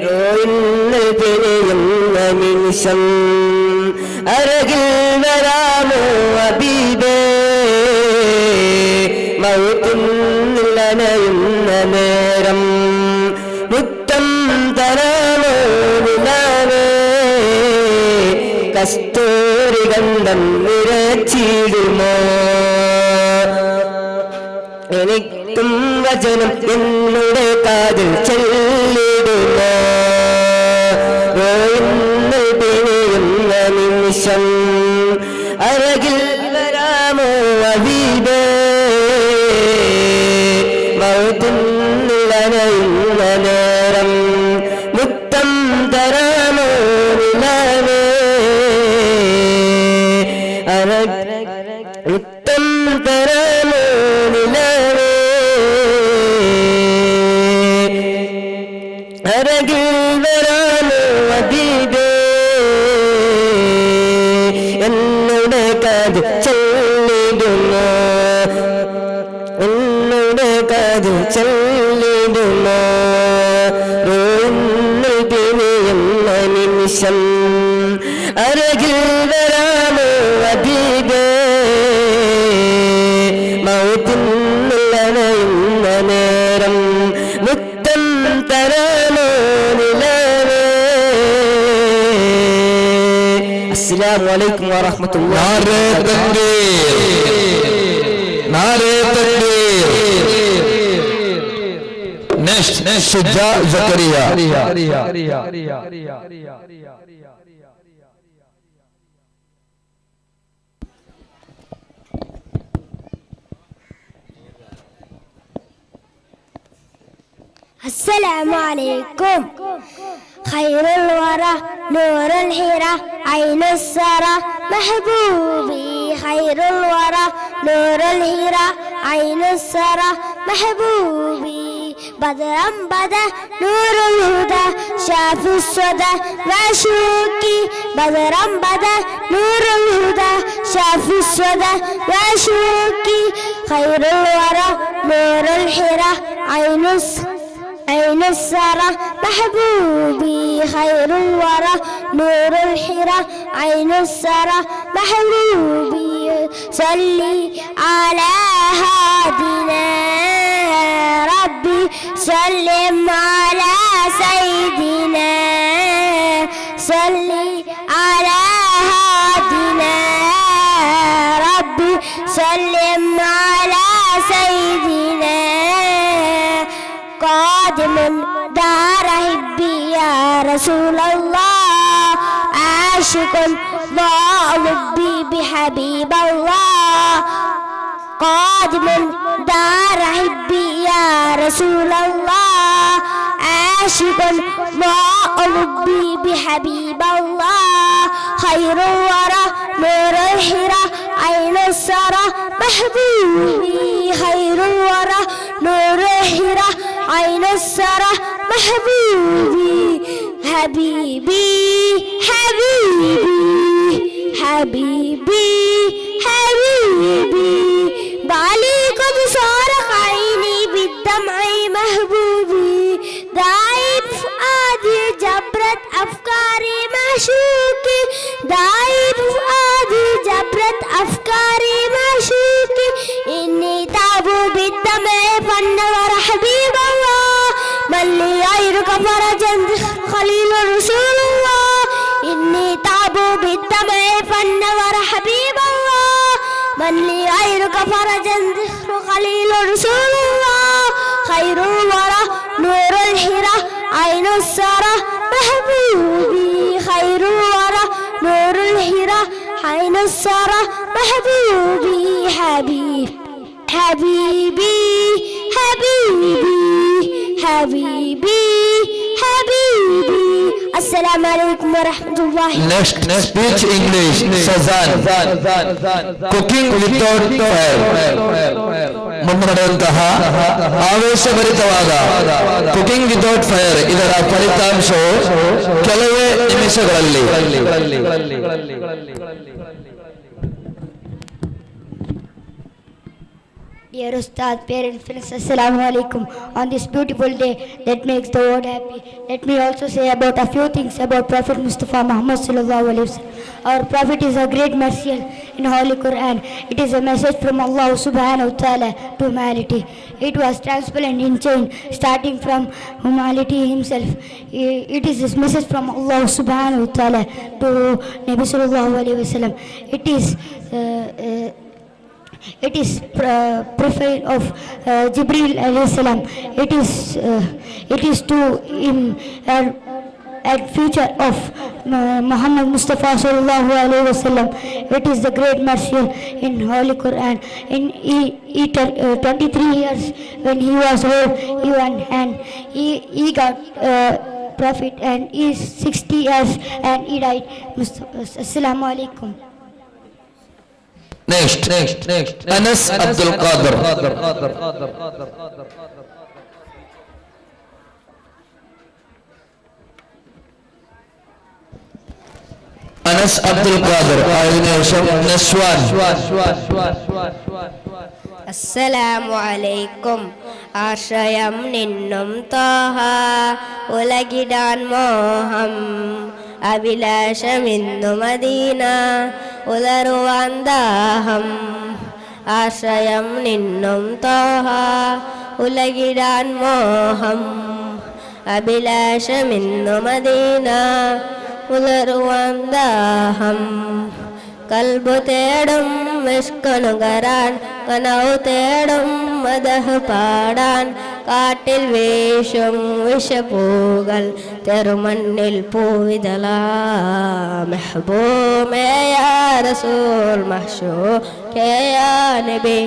ലോയിന്നൽ പിണയുന്ന നിമിഷം അരകിൽ വരാമോ ഹബീബേ, മൗത്തിന്നനയുന്ന നേരം മുത്തം തരാമോ നിലാവേ, കസ്തൂരി ഗന്ധം നിറച്ചിടുമോ, എനിക്കും വചനം എന്നുടെ കാതിൽ ചൊല്ലിടുമോ, ഇന്ന് പിണിയുന്ന നിമിഷം അരകിൽ വരാമോ ഹബീബേ, മൗത്തിന്നനയുന്ന നേരം മുത്തം തരാമോ നിലാവേ, മുത്തം തരാമോ നിലാവേ, അരകിൽ വരാമോ ഹബീബേ, എന്നുടെ കാത് ചൊല്ലിടുമോ, എന്നുടെ കാത് ചൊല്ലിടുമോ, റൂന്നിൽ പിണിയുന്ന നിമിഷം അരകിൽ വരാമോ ഹബീബേ, മൗത്തിന്നനയുന്ന നേരം അസ്സലാമു അലൈക്കും വറഹ്മത്തുള്ളാഹി Next, Shujaa Zakaria. السلام عليكم خير الورى نور الحيرة عين السرى محبوبي خير الورى نور الحيرة عين السرى محبوبي بدرا بدا نور الهدى شافي الصدى وعشوقي بدرا بدا نور الهدى شافي الصدى وعشوقي خير الورى نور الحيرة عين السرى محبوبي خير الورى نور الحيرة عين السرى محبوبي صلي على هادنا ربي سلم على سيدنا صلي على هادنا ربي سلم على سيدنا قادم دار حبي يا رسول الله عاشق ضاع لبي بحبيب الله قادم دار حبي يا رسول الله عاشق ضاع لبي بحبيب الله خير الورى نور الحيرة عين السرى محبوبي خير الورى نور الحيرة عين السرى محبوبي حبيبي حبيبي حبيبي حبيبي بعليك بصار عيني بالدمع محبوبي داعي فؤادي جبرت أفكاري معشوقي داعي فؤادي جبرت أفكاري معشوقي إني تعبوا بالدمع فنور حبيب الله من لي غيرك فرجا خليل رسول الله إني تعبوا بالدمع فنور حبيب الله من لي غيرك فرجا خليل رسول الله خير الورى نور الحيرة عين السرى محبوبي خير الورى نور الحيرة عين السرى محبوبي حبيبي حبيبي حبيبي حبيبي السلام عليكم ورحمة الله. Next, speech English. Sazan. Cooking without fire. ಮುನ್ನಡೆದಂತಹ ಆವೇಶಭರಿತವಾದ ಕುಕಿಂಗ್ ವಿತೌಟ್ ಫೈರ್ ಇದರ ಫಲಿತಾಂಶವು ಕೆಲವೇ ನಿಮಿಷಗಳಲ್ಲಿ. Dear Ustad, parents, friends, Assalamu alaikum. On this beautiful day that makes the world happy, let me also say about a few things about Prophet Mustafa Muhammad sallallahu alaihi wasallam. Our Prophet is a great mercier in Holy Quran. It is a message from Allah subhanahu wa ta'ala to humanity. It was transparent in chain, starting from humanity himself. It is this message from Allah subhanahu wa ta'ala to Nabi sallallahu alaihi wasallam. It is profile of Jibril alayhi salam. It is to him at future of Muhammad Mustafa sallallahu alaihi wasallam. It is the great mercy in Holy Quran. In 23 years when he was old, he got prophet, and he is 60 years and he died. Assalamu alaikum. Next, Anas Abdul Qadir. Anas Abdul Qadir. അതിനുശേഷം നസ്വാൻ. അസ്സലാമു അലൈക്കും. ആശ്രയം നിന്നും താഹ ഉലകിടാൻ മോഹം അഭിലാഷമിന്നു Medina ഉലറുവാൻ ദാഹം. ആശ്രയം നിന്നും താഹ ഉലകിടാൻ മോഹം അഭിലാഷമിന്നു മദീന ഉലറുവാൻ ദാഹം കൽബു തേടും വിഷ്കണുകരാൻ കനവ് തേടും മദഹ് പാടാൻ കാട്ടിൽ വീശും വിഷപ്പൂകൾ തെരുമണ്ണിൽ പൂവിതലാ മെഹബൂബേ യാ റസൂൽ മഹ്ശൂഖേ യാ നബി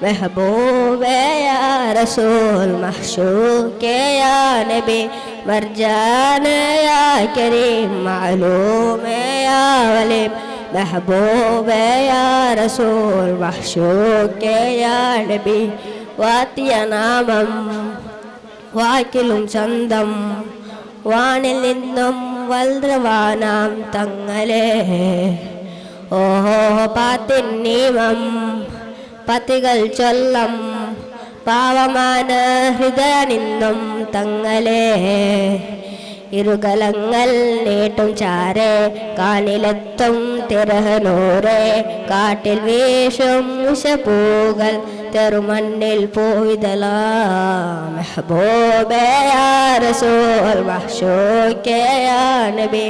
മെഹബൂബേ യാ റസൂൽ മഹ്ശൂഖേ യാ നബി മർജാന യാ കരീം മഅലൂം യാ വലീം മെഹബൂബേ യാ റസൂൽ മഹ്ശൂഖേ യാ നബി വാത്തിയ നാമം വാക്കിലും ചന്തം വാനിൽ നിന്നും വൽദ്രവാനാം തങ്ങളെ ഓഹോ പാത്തിൻ നിയമം പതികൾ ചൊല്ലം പാവമാന ഹൃദയ നിന്നും തങ്ങളെ ഇരുകലങ്ങൾ നീട്ടും ചാരെ കാണിലെത്തും തിരഹനൂറെ കാട്ടിൽ വീശും ഉഷപ്പൂകൾ തെരുമണ്ണിൽ പോയിതലാ മെഹബൂബേ യാ റസൂൽ മഹ്ശൂഖേ യാ നബി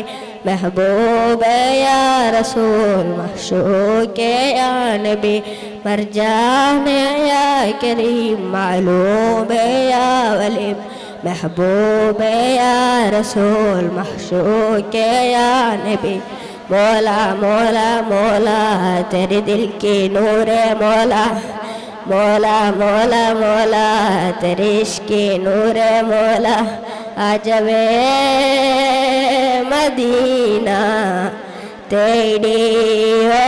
മെഹബൂബേ യാ റസൂൽ മഹ്ശൂഖേ യാ നബി മർജാന യാ കരീം മഅലൂം യാ വലീം മെഹബൂബേ യാ റസൂൽ മഹ്ശൂഖേ യാ നബി മൗലാ മൗലാ മൗലാ തെരെ ദിൽ കി നൂറെ മൗലാ മൗലാ മൗലാ മൗലാ തെരെ ഇശ്കി നൂറെ മൗലാ ആജവേ മദീന തേടിയോ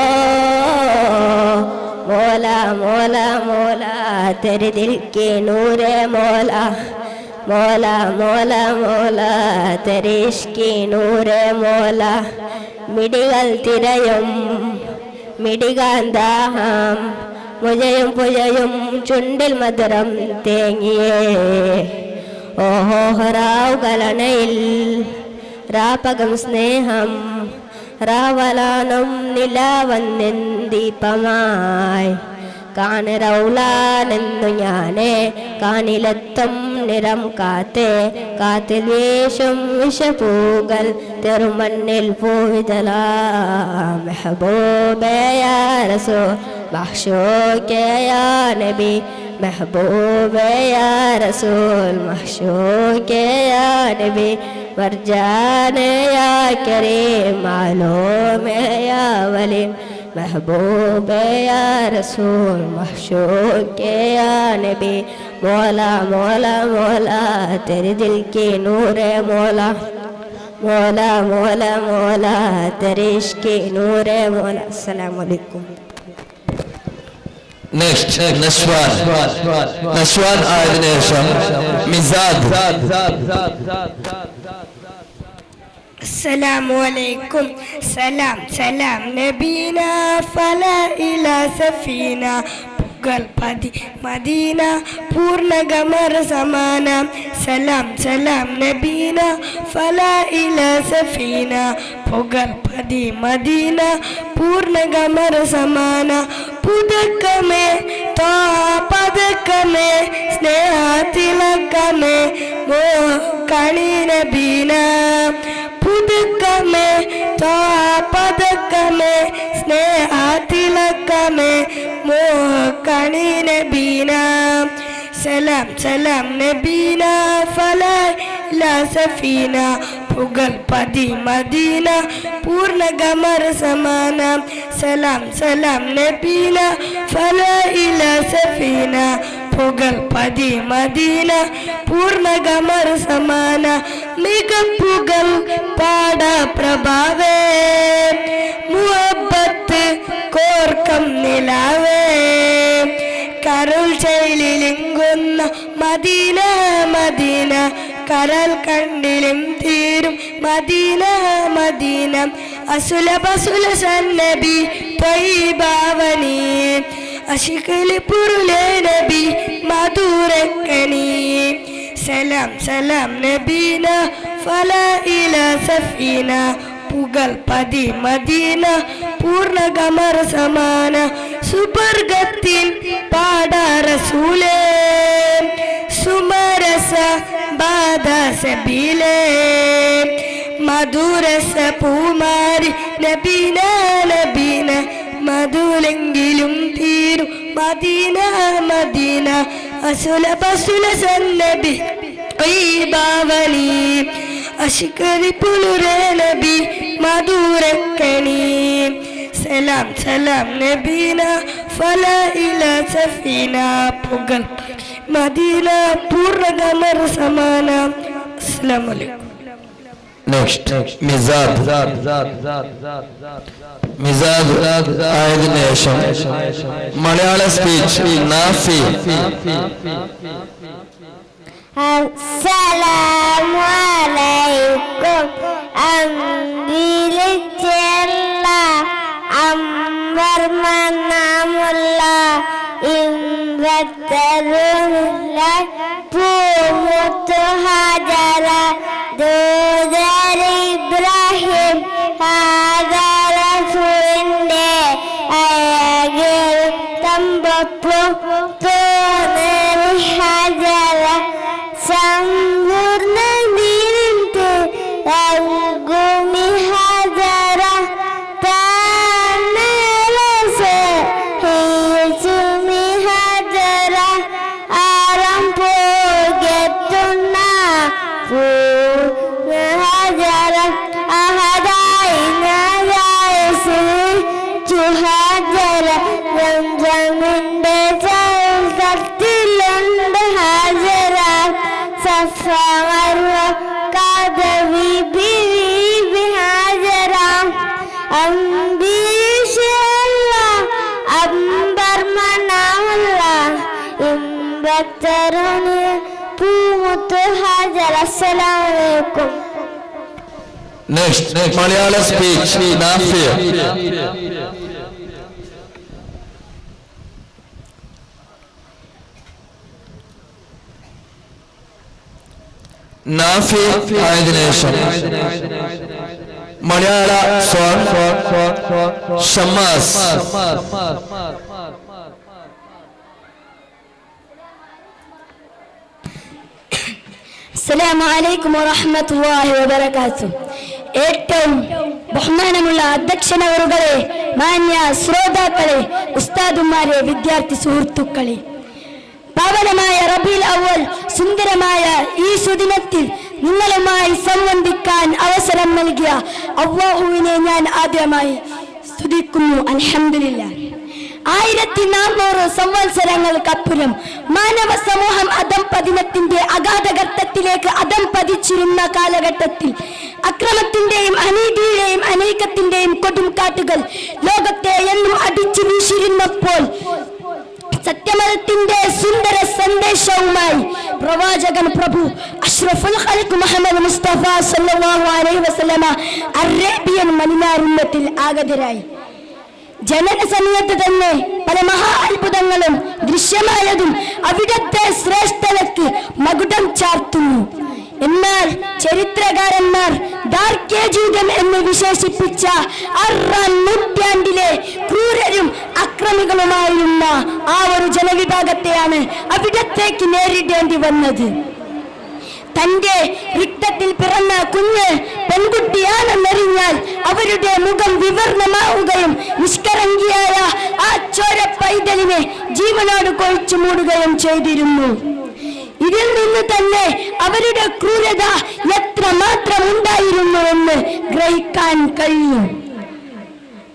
മൗലാ മൗലാ മൗലാ തെരെ ദിൽ കി നൂറെ മൗലാ മൗലാ മൗലാ മൗലാ തെരെ ഇശ്കി നൂറെ മൗലാ മിടികൾ തിരയും മിടികാന്താഹം മുജയും പുഴയും ചുണ്ടിൽ മധുരം തേങ്ങിയേ ഓഹോ റാവ് കലണയിൽ രാപകം സ്നേഹം രാവലാനം നിലാവന്നെൻ ദീപമായി കാനറൗലാനെന്നു ഞാനേ കാനിലെത്തും നിറം കാത്തേ കാത്തിൽ വീശും വിഷപ്പൂകൾ തെരുമണ്ണിൽ പോയിതലാ മെഹബൂബേ യാ റസൂൽ മഹ്ശൂഖേ യാ നബി മെഹബൂബേ യാ റസൂൽ മഹ്ശൂഖേ യാ നബി മർജാന യാ കരീം മഅലൂം യാ വലീം മെഹബൂബേ യാ റസൂൽ മഹ്ശൂഖേ യാ നബി മൗലാ മൗലാ മൗലാ തെരെ ദിൽ കി നൂറെ മൗലാ മൗലാ മൗലാ മൗലാ തെരെ ഇശ്കി നൂറെ മൗലാ അസ്സലാമു അലൈക്കും നെക്സ്റ്റ് നസ്വാൻ ആയതിനു ശേഷം മിസാദ് السلام عليكم سلام سلام نبينا فلا إلى سفينة പുകൾപതി മദീന പൂർണ്ണഗമർ സമാന സലാം സലാം നബീന ഫലാ ഇല സഫീന പുകൾപതി മദീന പൂർണ്ണഗമർ സമാന പുതക്കമേ താ പതക്കമേ സ്നേഹത്തിലക്കമേ മോഹ കണി നബീന പുതുക്കമേ താ പതക്കമേ സ്നേഹത്തിലക്കമേ മോഹ കണി നബീന സലാം സലാം നബീന ഫലാ ഇലാ സഫീന പുകൾപതി മദീന പൂർണ്ണഗമർ സമാന സലാം സലാം നബീന ഫലാ ഇലാ സഫീന പുകൾപതി മദീന പൂർണ്ണഗമർ സമാന മികപ്പുകൾ പാട പ്രഭാവേ മുഹബ്ബത്ത് കോർക്കം നിലാവേ കരുൾ ചൈലിലിങ്കുന്ന മദീന മദീന കരൽ കണ്ടിലും തീരും മദീന മദീന അസുലഭ സുലസന്നബി ത്വയ്യിബാവനി അശിഖലി പുരുലേ നബി മധുരക്കനി സലാം സലാം നബീന ഫലാ ഇലാ സഫീന പുകൾപതി മദീന പൂർണ്ണഗമർ സമാന സുബർഗത്തിൻ പാട റസൂലേ സുമരസ ബാദ സബീലേ മധുരസ പൂമാരി നബീന നബീന മധുലെങ്കിലും തീരും മദീന മദീന അസുല പസുല സന്നബി ഭാവനി അശിക്കരി പുലുരേ നബി മധുരക്കണി സലാം സലാം നബീന ഫല ഇല സഫീന പുകൾ മദീന പൂർണ്ണകമർ സമാന. അസ്സലാമു അലൈക്കും. നെക്സ്റ്റ് മിസാദ് ആയതിനു ശേഷം മലയാള സ്പീച്ച് നാഫി. അസ്സലാമു അലൈക്കും. അംബിലിച്ചല്ല അംബർ മനാമുള്ള ഇമ്പത്തരുള്ള പൂമുത്തു ഹാജറ ദൂതർ ഇബ്രാഹിം ഹാജറഫിന്റെ അഴകിൽ തമ്പപ്പു തോന്നൽ ഹാജറ സമ്പൂർണ്ണ നീരിട്ട് നൽകുമി ഹാജറ താനലസുമി ഹാജറ ആരം പോകെത്തുന്ന ഹാജറ അഹദായി ഹാജറ റംസമിന്റെ ചരിത്രത്തിലുണ്ട് ഹാജറ സഫ മർവ കദവി ബിബി ഹാജറ അംബിഷല്ല അംബർ മനാമുള്ള ഇമ്പത്തരുണ് പൂമുത്ത് ഹാജറ. അസ്സലാമു അലൈക്കും. നെക്സ്റ്റ് മലയാള സ്പീച്ച് നാഫി. നാഫി ആയതിനു ശേഷം മലയാള സോങ് ഷമ്മാസ്. അസ്സലാമു അലൈക്കും വറഹ്മത്തുള്ളാഹി വബറകാതുഹു. ഏറ്റവും ബഹുമാനമുള്ള അധ്യക്ഷനവറുകളെ, മാന്യ ശ്രോതാക്കളെ, ഉസ്താദുമാരെ, വിദ്യാർത്ഥി സുഹൃത്തുക്കളെ, പാവനമായ റബീഉൽ അവ്വൽ സുന്ദരമായ ഈ സുദിനത്തിൽ നിങ്ങളുമായി സംബന്ധിക്കാൻ അവസരം നൽകിയ അല്ലാഹുവിനെ ഞാൻ ആദ്യമായി സ്തുതിക്കുന്നു. അൽഹംദുലില്ലാഹ്. 1400 സംവത്സരങ്ങൾക്കപ്പുറം മാനവ സമൂഹം അധംപതനത്തിന്റെ അഗാധഗർത്തത്തിലേക്ക് അധംപതിച്ചിരുന്ന കാലഘട്ടത്തിൽ അക്രമത്തിന്റെയും അനീതിയുടെയും അനൈക്യത്തിന്റെയും കൊടുംകാറ്റുകൾ ലോകത്തെ എന്നും അടിച്ചു വീശിരുന്നപ്പോൾ സത്യമതത്തിന്റെ സുന്ദര സന്ദേശവുമായി പ്രവാചകൻ പ്രഭു അഷ്റഫുൽ ഖൽഖ് മുഹമ്മദ് മുസ്തഫ സല്ലല്ലാഹു അലൈഹി വസല്ലമ അറേബ്യൻ മദീനത്തിൽ ആഗതരായി. ജനന സമയത്ത് തന്നെ പല മഹാ അത്ഭുതങ്ങളും ദൃശ്യമായതും അവിടത്തെ ശ്രേഷ്ഠതയ്ക്ക് മകുടം ചാർത്തുന്നു. എന്നാൽ ചരിത്രകാരന്മാർ ദാർഘ്യജൂതം എന്ന് വിശേഷിപ്പിച്ച 6ാം നൂറ്റാണ്ടിലെ ക്രൂരരും അക്രമികളുമായിരുന്ന ആ ഒരു ജനവിഭാഗത്തെയാണ് അവിടത്തേക്ക് നേരിടേണ്ടി വന്നത്. തന്റെ രക്തത്തിൽ പിറന്ന കുഞ്ഞ് പെൺകുട്ടിയാണെന്നറിഞ്ഞാൽ അവരുടെ മുഖം വിവർണമാവുകയും നിഷ്കളങ്കിയായ ആ ചോര പൈതലിനെ ജീവനോട് കൊഴിച്ചു മൂടുകയും ചെയ്തിരുന്നു. ഇതിൽ നിന്ന് തന്നെ അവരുടെ ക്രൂരത എത്രമാത്രം ഉണ്ടായിരുന്നുവെന്ന് ഗ്രഹിക്കാൻ കഴിയും.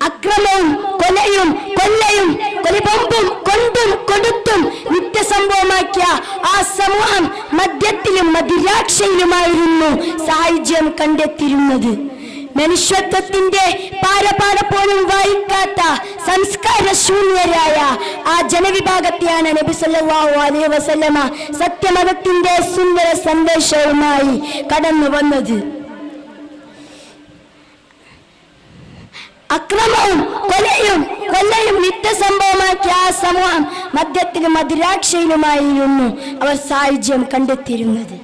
അക്രമവും കൊലയും കൊല്ലയും കൊലബോംബും കൊണ്ടും കൊടുത്തും നിത്യസംഭവമാക്കിയ ആ സമൂഹം മദ്യത്തിലും മദിരാക്ഷയിലുമായിരുന്നു സായുജ്യം കണ്ടെത്തിയിരുന്നത്. മനുഷ്യത്വത്തിന്റെ പാരപാട പോലും വായിക്കാത്ത സംസ്കാരശൂന്യരായ ആ ജനവിഭാഗത്തെയാണ് നബി സല്ലല്ലാഹു അലൈഹി വസല്ലമ സത്യമതത്തിന്റെ സുന്ദര സന്ദേശവുമായി കടന്നു വന്നത്. അക്രമവും കൊല്ലയും നിത്യസംഭവമാക്കിയ ആ സമൂഹം മദ്യത്തിലും മദിരാക്ഷയിലുമായിരുന്നു അവർ സായുജ്യം കണ്ടെത്തിയിരുന്നത്.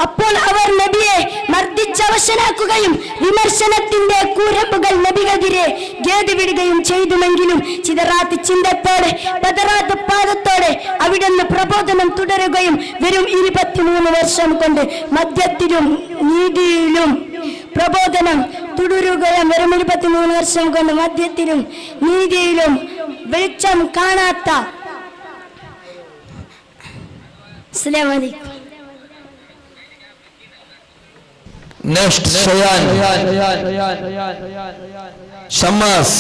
അപ്പോൾ അവർ നബിയെ മർദ്ദിച്ചവശനാക്കുകയും വിമർശനത്തിന്റെ കൂരമ്പുകൾ നബിക്കെതിരെ ഗേദിവിടുകയും ചെയ്തുമെങ്കിലും ചിതറാത്ത ചിന്തത്തോടെ പതറാത്ത പാദത്തോടെ അവിടുന്ന് പ്രബോധനം തുടരുകയും വെറും 23 വർഷം കൊണ്ട് മദ്യത്തിലും നീതിയിലും പ്രബോധനം തുടരുകയും വെറും 23 വർഷം കൊണ്ട് മദ്യത്തിലും നീതിയിലും വെളിച്ചം കാണാത്ത അസ്സലാമു അലൈക്കും. Next, Shayan. Shammas.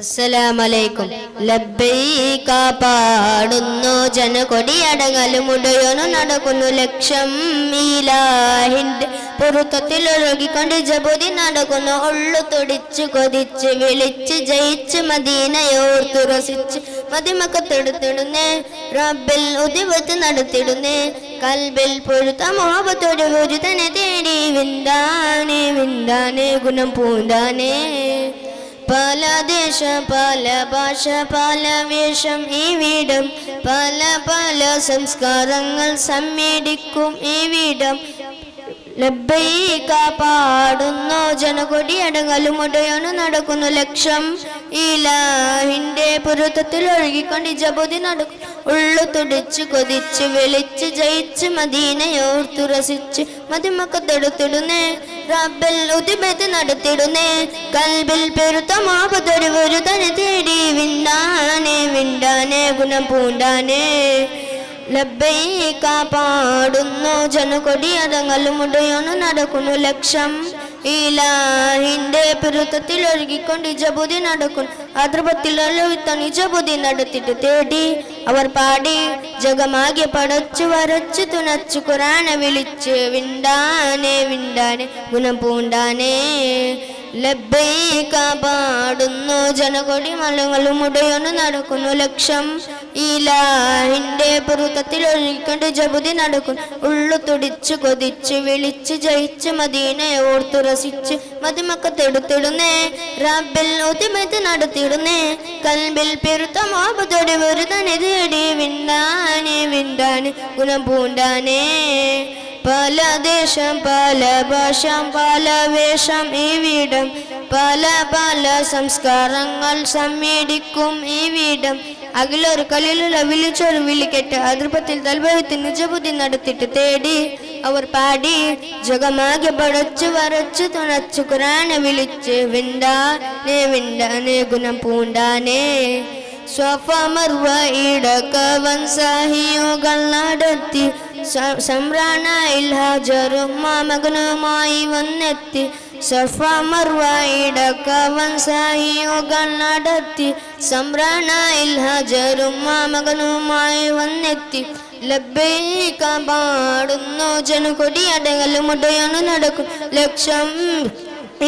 അസ്സലാമലൈക്കും. ലബ്ബൈക പാടുന്നു ജനകൊടിയടങ്ങലും ഉടയോನು നടക്കുന്നു ലക്ഷം ഇലാഹിന്റെ പൊറുത്തത്തിലൊഴുകിക്കൊണ്ട് ജബുദി നടക്കുന്നു ഉള്ളു തുടിച്ച് കൊതിച്ച് വിളിച്ച് ജയിച്ച് മദീനയോർത്തു രസിച്ച് മദിമക്കത്തെടുത്തിടുന്നേ റബ്ബിൽ ഉദിവത്ത് നടത്തിടുന്നേ കൽബിൽ പൊഴുത്ത മോഹത്തോട് ഒരു തന്നെ തേടി വിന്താനേ വിന്താനേ ഗുണം പൂന്താനേ പല ദേശം പല ഭാഷ പല വേഷം ഈവിടം പല പല സംസ്കാരങ്ങൾ സമ്മേടിക്കും ഈവിടം ലബ്ബൈക പാടുന്നു ജനകൊടിയടങ്ങലും ഉടയോನು നടക്കുന്നു ലക്ഷം ഇലാഹിന്റെ പൊരുത്തത്തിൽ ഒഴുകിക്കൊണ്ട് ജബുദി നടക്കും ഉള്ളു തുടിച്ച് കൊതിച്ച് വിളിച്ച് ജയിച്ച് മദീനയോർത്തു രസിച്ച് മദിമക്കത്തെടുത്തിടുന്നേ റബ്ബിൽ ഉദിബത്ത് നടത്തിടുന്നേ കൽബിൽ പെരുത്ത മോഹത്തൊരു ഒരു തന്നെ തേടി വിണ്ടാനേ വിണ്ടാനേ ഗുണം പൂണ്ടാനേ ലബ്ബൈക പാടുന്നു ജനകൊടിയടങ്ങലും ഉടയോನು നടക്കുന്നു ലക്ഷം ഇലാഹിന്റെ പൊരുത്തത്തിൽ ഒഴുകിക്കൊണ്ട് ജബുദി നടക്കുന്നു അതൃപത്തിലൊഴുത്തണി ജബുദി നടത്തിട്ട് തേടി അവർ പാടി ജഗമാകെ പടച്ചു വരച്ചു തുണച്ചു ഖുർആന വിളിച്ച് വിണ്ടാനേ വിണ്ടാനേ ഗുണം പൂണ്ടാനേ ലബ്ബൈക പാടുന്നു ജനകൊടി മലങ്ങളും ഉടയോನು നടക്കുന്നു ലക്ഷം ഇലാഹിന്റെ പൊരുത്തത്തിൽ ഒഴുകിക്കൊണ്ട് ജബുദി നടക്കുന്നു ഉള്ളു തുടിച്ച് കൊതിച്ച് വിളിച്ച് ജയിച്ച് മദീനയോർത്തു രസിച്ച് മദിമക്കത്തെടുത്തിടുന്നേ റബ്ബിൽ ഉദിമത്ത് നടത്തിടുന്നേ കൽബിൽ പെരുത്ത മോഹത്തോടെ ഒരു തന്നെ തേടി വിണ്ടാനേ വിണ്ടാനേ ഗുണം പൂണ്ടാനേ പല ദേശം പല ഭാഷ പല വേഷം ഈവിടം പല പല സംസ്കാരങ്ങൾ സമ്മേടിക്കും ഈവിടം അഖിലൊരു കല്ലിലുള്ള വിളിച്ചൊരു വിളിക്കെട്ട് അതൃപത്തിൽ തൽഭയത്തിന് ജബുദി നടത്തിട്ട് തേടി അവർ പാടി ജഗമാകെ പടച്ചു വരച്ചു തുണച്ചു ഖുർആന വിളിച്ച് വിണ്ടാനേ വിണ്ടാനേ ഗുണം പൂണ്ടാനേ സ്വഫ മർവ ഇടക്കവൻ സഹിയുകൾ നടത്തി സമ്രാനായിൽ ഹാജറും മകനുമായി വന്നെത്തി സഫ മർവ ഇടക്കവൻ സഹിയുകൾ നടത്തി സമ്രാനായിൽ ഹാജറും മകനുമായി വന്നെത്തി ലബ്ബൈക പാടുന്നു ജനകൊടിയടങ്ങലും ഉടയോನು നടക്കും ലക്ഷം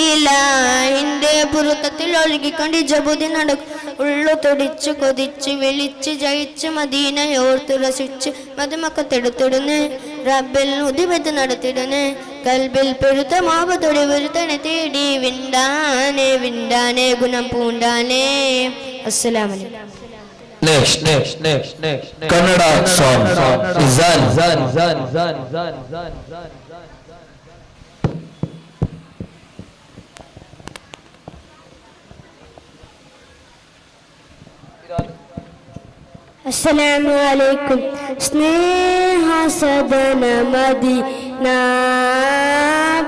ഇലാഹിന്റെ പൊരുത്തത്തിൽ ഒഴുകിക്കൊണ്ട് ജബുദി നടക്കും ഉള്ളു തുടിച്ച് കൊതിച്ച് വിളിച്ച് ജയിച്ച് മദീനയോർത്തു രസിച്ച് മദിമക്കത്തെടുത്തിടുന്നേ റബ്ബിൽ ഉദിബത്ത് നടത്തിടുന്നേ കൽബിൽ പെരുത്ത മോഹത്തോടെ ഒരു തന്നെ തേടി വിണ്ടാനേ വിണ്ടാനേ ഗുണം പൂണ്ടാനേ. അസ്സലാമു അലൈക്കും. Kannada song. അസ്സലാമു അലൈക്കും. സ്നേഹസദന മദീന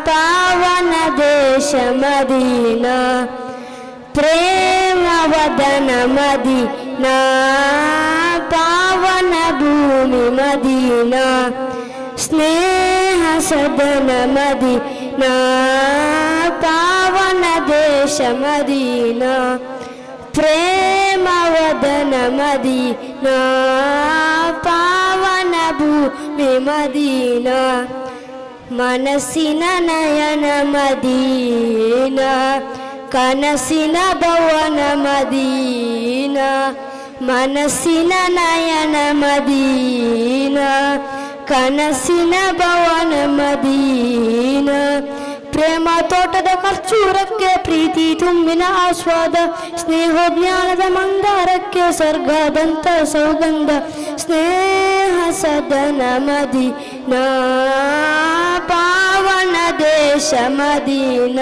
പാവന ദേശ മദീന ಪ್ರೇಮವದನ ಮದೀನ ಪಾವನ ಭೂಮಿ ಮದೀನ ಸ್ನೇಹ ಸದನ ಮದೀನ ಪಾವನ ದೇಶ ಮದೀನ ಪ್ರೇಮವದನ ಮದೀನ ಪಾವನ ಭೂಮಿ ಮದೀನ ಮನಸ್ಸಿನ ನಯನ ಮದೀನ ಕನಸಿನ ಭವನ ಮದೀನ ಮನಸ್ಸಿನ ನಯನ ಮದೀನ ಕನಸಿನ ಭವನ ಮದೀನ ಪ್ರೇಮ ತೋಟದ ಖರ್ಚೂರಕ್ಕೆ ಪ್ರೀತಿ ತುಂಬಿನ ಆಸ್ವಾದ ಸ್ನೇಹ ಜ್ಞಾನದ ಮಂದಾರಕ್ಕೆ ಸ್ವರ್ಗದಂತ ಸೌಗಂಧ ಸ್ನೇಹ ಸದನ ಮದೀನ ಪಾವನ ದೇಶ ಮದೀನ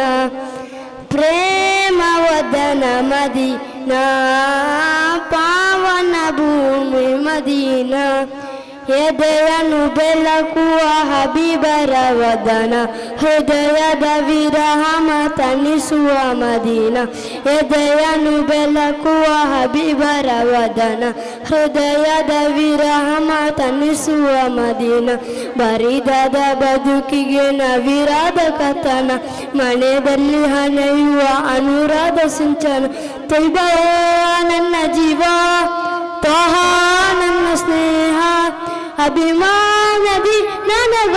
ಪ್ರೇಮವದನ ಮದೀನ ಪಾವನ ಭೂಮಿ ಮದೀನಾ ಎದೆಯನ್ನು ಬೆಳಕುವ ಹಬೀಬರ ವದನ ಹೃದಯದ ವಿರಹಮ ತಣಿಸುವ ಮದೀನ ಎದೆಯನ್ನು ಬೆಳಕುವ ಹಬೀಬರ ವದನ ಹೃದಯದ ವಿರಹಮ ತಣಿಸುವ ಮದೀನ ಬರಿದಾದ ಬದುಕಿಗೆ ನವಿರಾದ ಕಥನ ಮನೆಯಲ್ಲಿ ಹನೆಯುವ ಅನುರಾಧ ಸಿಂಚನ ತೊಯ್ಬ ನನ್ನ ಜೀವ ತೋಹ ನನ್ನ ಸ್ನೇಹ ಅಭಿಮಾನದಿ ನನಗ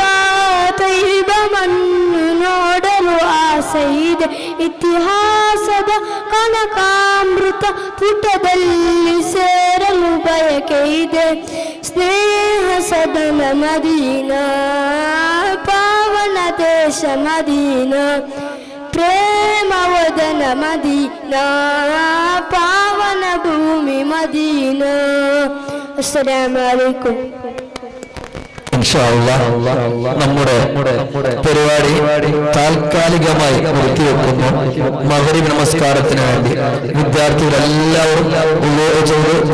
ತೈಬವನ್ನು ನೋಡಲು ಆಸೆ ಇದೆ ಇತಿಹಾಸದ ಕನಕಾಮೃತ ಪುಟದಲ್ಲಿ ಸೇರಲು ಬಯಕೆ ಇದೆ ಸ್ನೇಹ ಸದನ ಮದೀನಾ ಪಾವನ ದೇಶ ಮದೀನಾ ಪ್ರೇಮ ವದನ ಮದೀನಾ ಪಾವನ ಭೂಮಿ ಮದೀನಾ ಅಸ್ಸಲಾಮು ಅಲೈಕುಂ. നമ്മുടെ പരിപാടി താൽക്കാലികമായി നിർത്തിവെക്കുന്നു. മഗ്‌രിബ് നമസ്കാരത്തിന് വേണ്ടി വിദ്യാർത്ഥികളെല്ലാവരും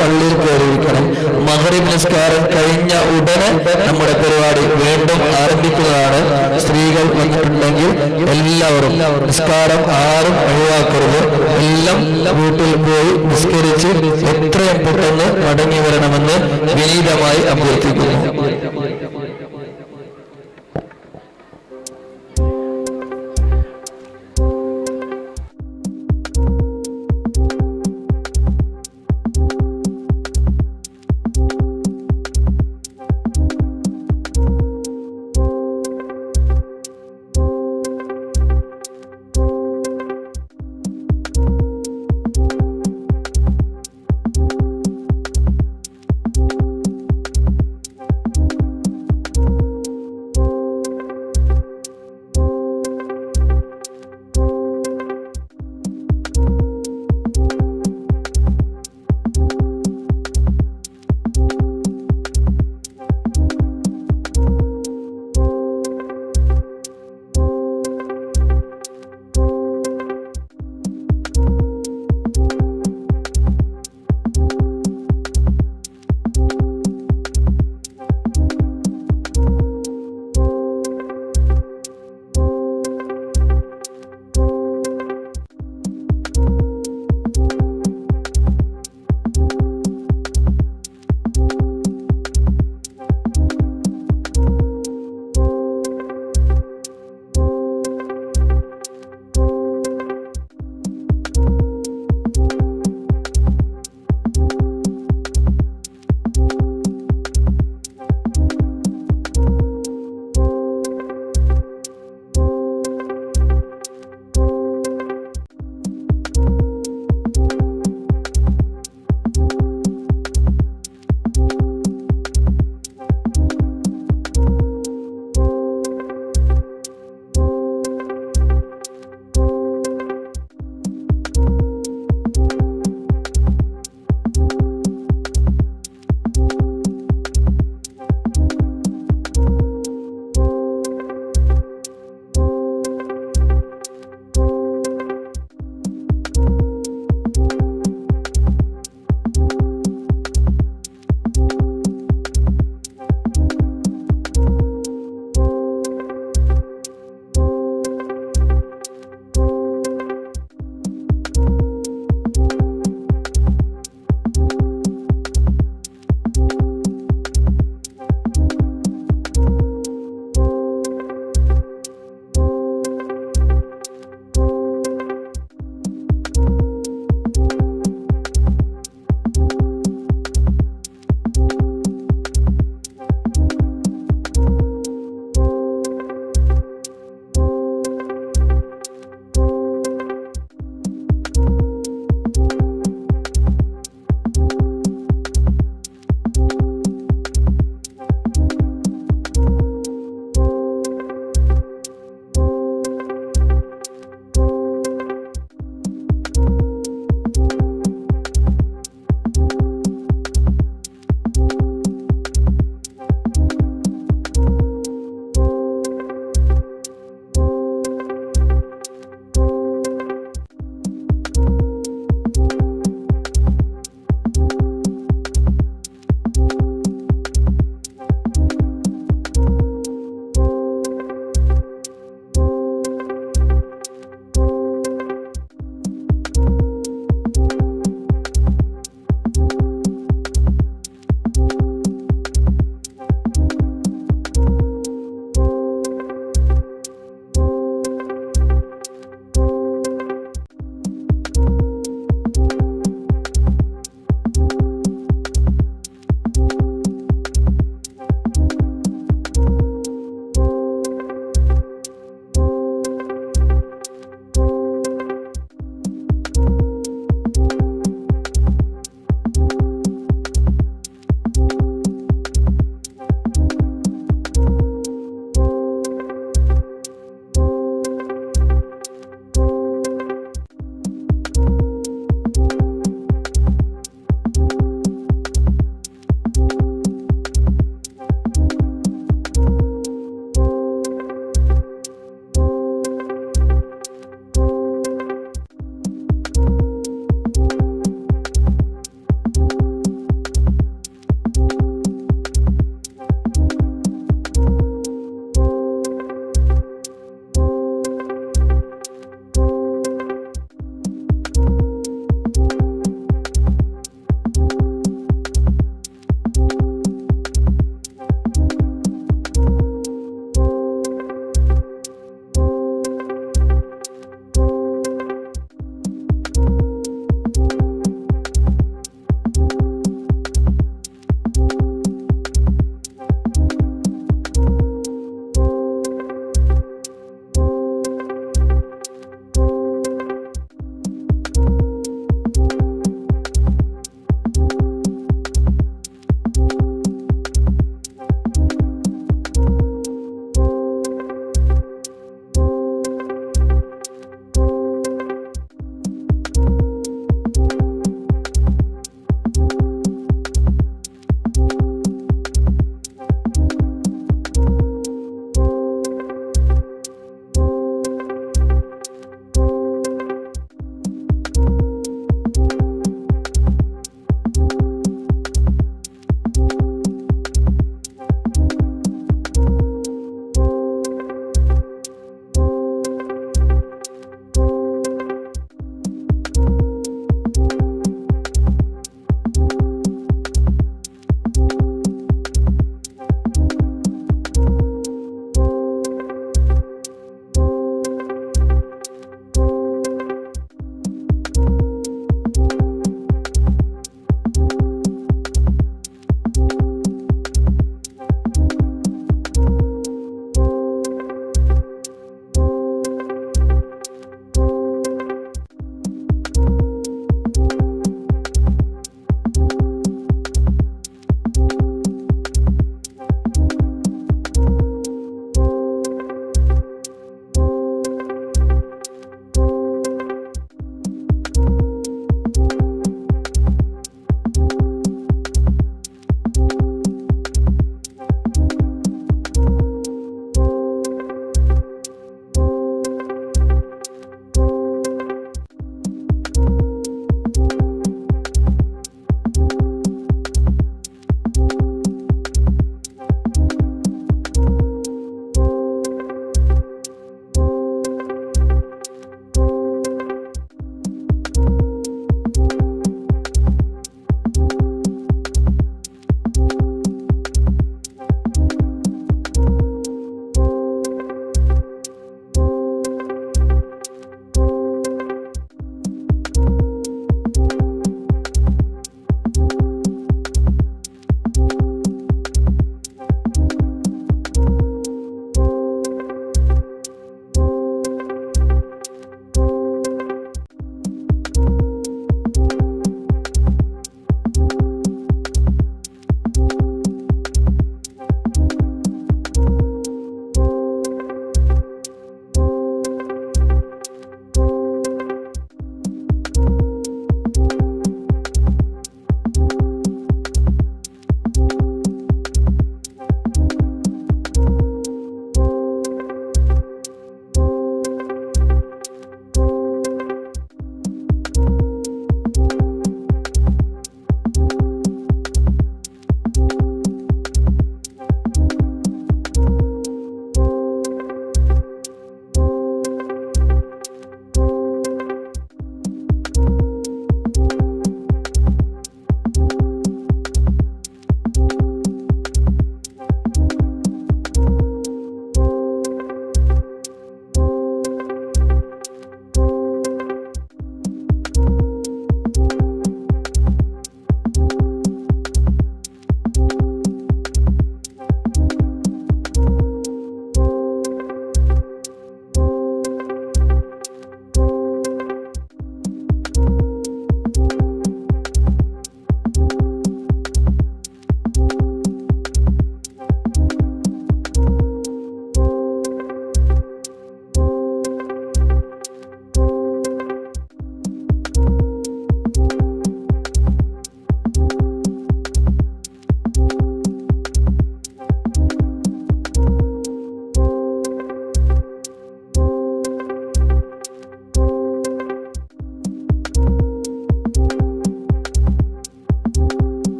പള്ളിയിൽ കയറിയിരിക്കണം. മഗ്‌രിബ് നമസ്കാരം കഴിഞ്ഞ ഉടനെ നമ്മുടെ പരിപാടി വീണ്ടും ആരംഭിക്കുന്നതാണ്. സ്ത്രീകൾ വന്നിട്ടുണ്ടെങ്കിൽ എല്ലാവരും നിസ്കാരം ആരും ഒഴിവാക്കരുത്. എല്ലാം വീട്ടിൽ പോയി നിസ്കരിച്ച് എത്രയും പെട്ടെന്ന് മടങ്ങി വരണമെന്ന് വിനീതമായി അഭ്യർത്ഥിക്കുന്നു.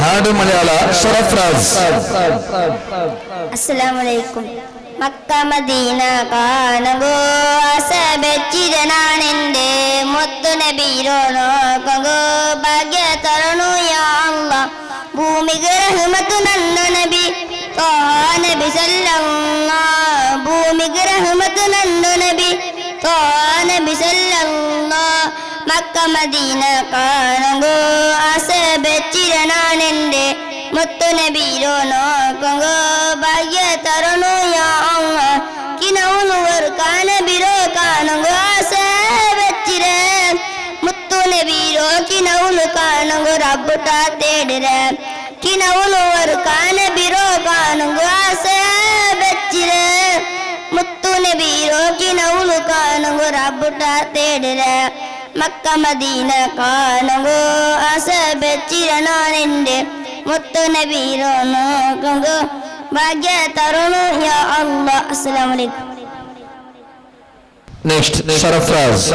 ഹാഡ് മലയാള ഷറഫ്രാസ്. അസ്സലാമലൈക്കും. മക്ക മദീന കാണുകോ ആസബച്ചിരനാണെന്റെ മുത്തു നബീരോ നോക്കോ ഭാഗ്യ തരണു യാ അല്ലാഹ്. ഭൂമിക്ക് റഹ്മത്ത് നന്ദു നബി ത്വാഹാ നബി സല്ലല്ലാഹ്. ഭൂമിക്ക് റഹ്മത്ത് നന്ദു നബി ത്വാഹാ നബി സല്ലല്ലാഹ്. മക്ക മദീന കാണുകോ ആസബച്ചിരനാണെന്റെ മുത്തു നബീരോ നോക്കോ ഭാഗ്യ തരണു യാ അല്ലാഹ്. കിനൗനുവർ കാനബിരോ കാണുകോ ആസബച്ചിര മുത്തു നബീരോ കിനൗനു കാണുകോ റബ്ബുട്ടാ തേടിര. കിനൗനുവർ കാനബിരോ കാണുകോ ആസബച്ചിര മുത്തു നബീരോ കിനൗനു കാണുകോ റബ്ബുട്ടാ തേടിര. മക്ക മദീന കാണുകോ ആസബച്ചിരനാണെന്റെ മുത്തു നബീരോ നോക്കോ ഭാഗ്യ തരണു യാ അല്ലാഹ്. അസ്സലാമു അലൈക്കും. നെക്സ്റ്റ് ഷറഫ്രാസ്.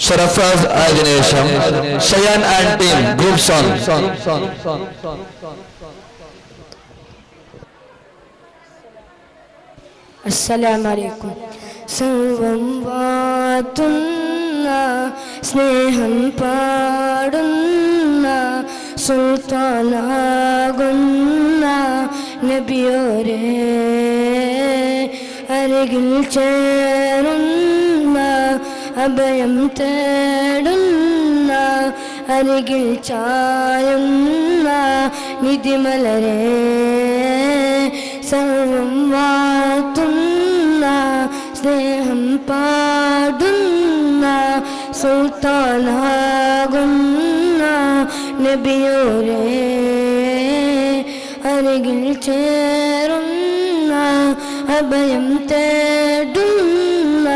ഷറഫ്രാസ് ആയതിനു ശേഷം Shayan and team group song. അസ്സലാമു അലൈക്കും. സർവം വാത്തുന്ന സ്നേഹം പാടുന്ന സുൽത്താനാകുന്ന നബിയോരേ, അരികിൽ ചേരുന്ന അഭയം തേടുന്ന അരികിൽ ചായുന്ന നിധിമലരേ, സർവം വാത്തുന്ന സ്നേഹം പാടുന്ന സുൽത്താനാകുന്ന നബിയോരേ, അരികിൽ ചേരുന്ന അഭയം തേടുന്ന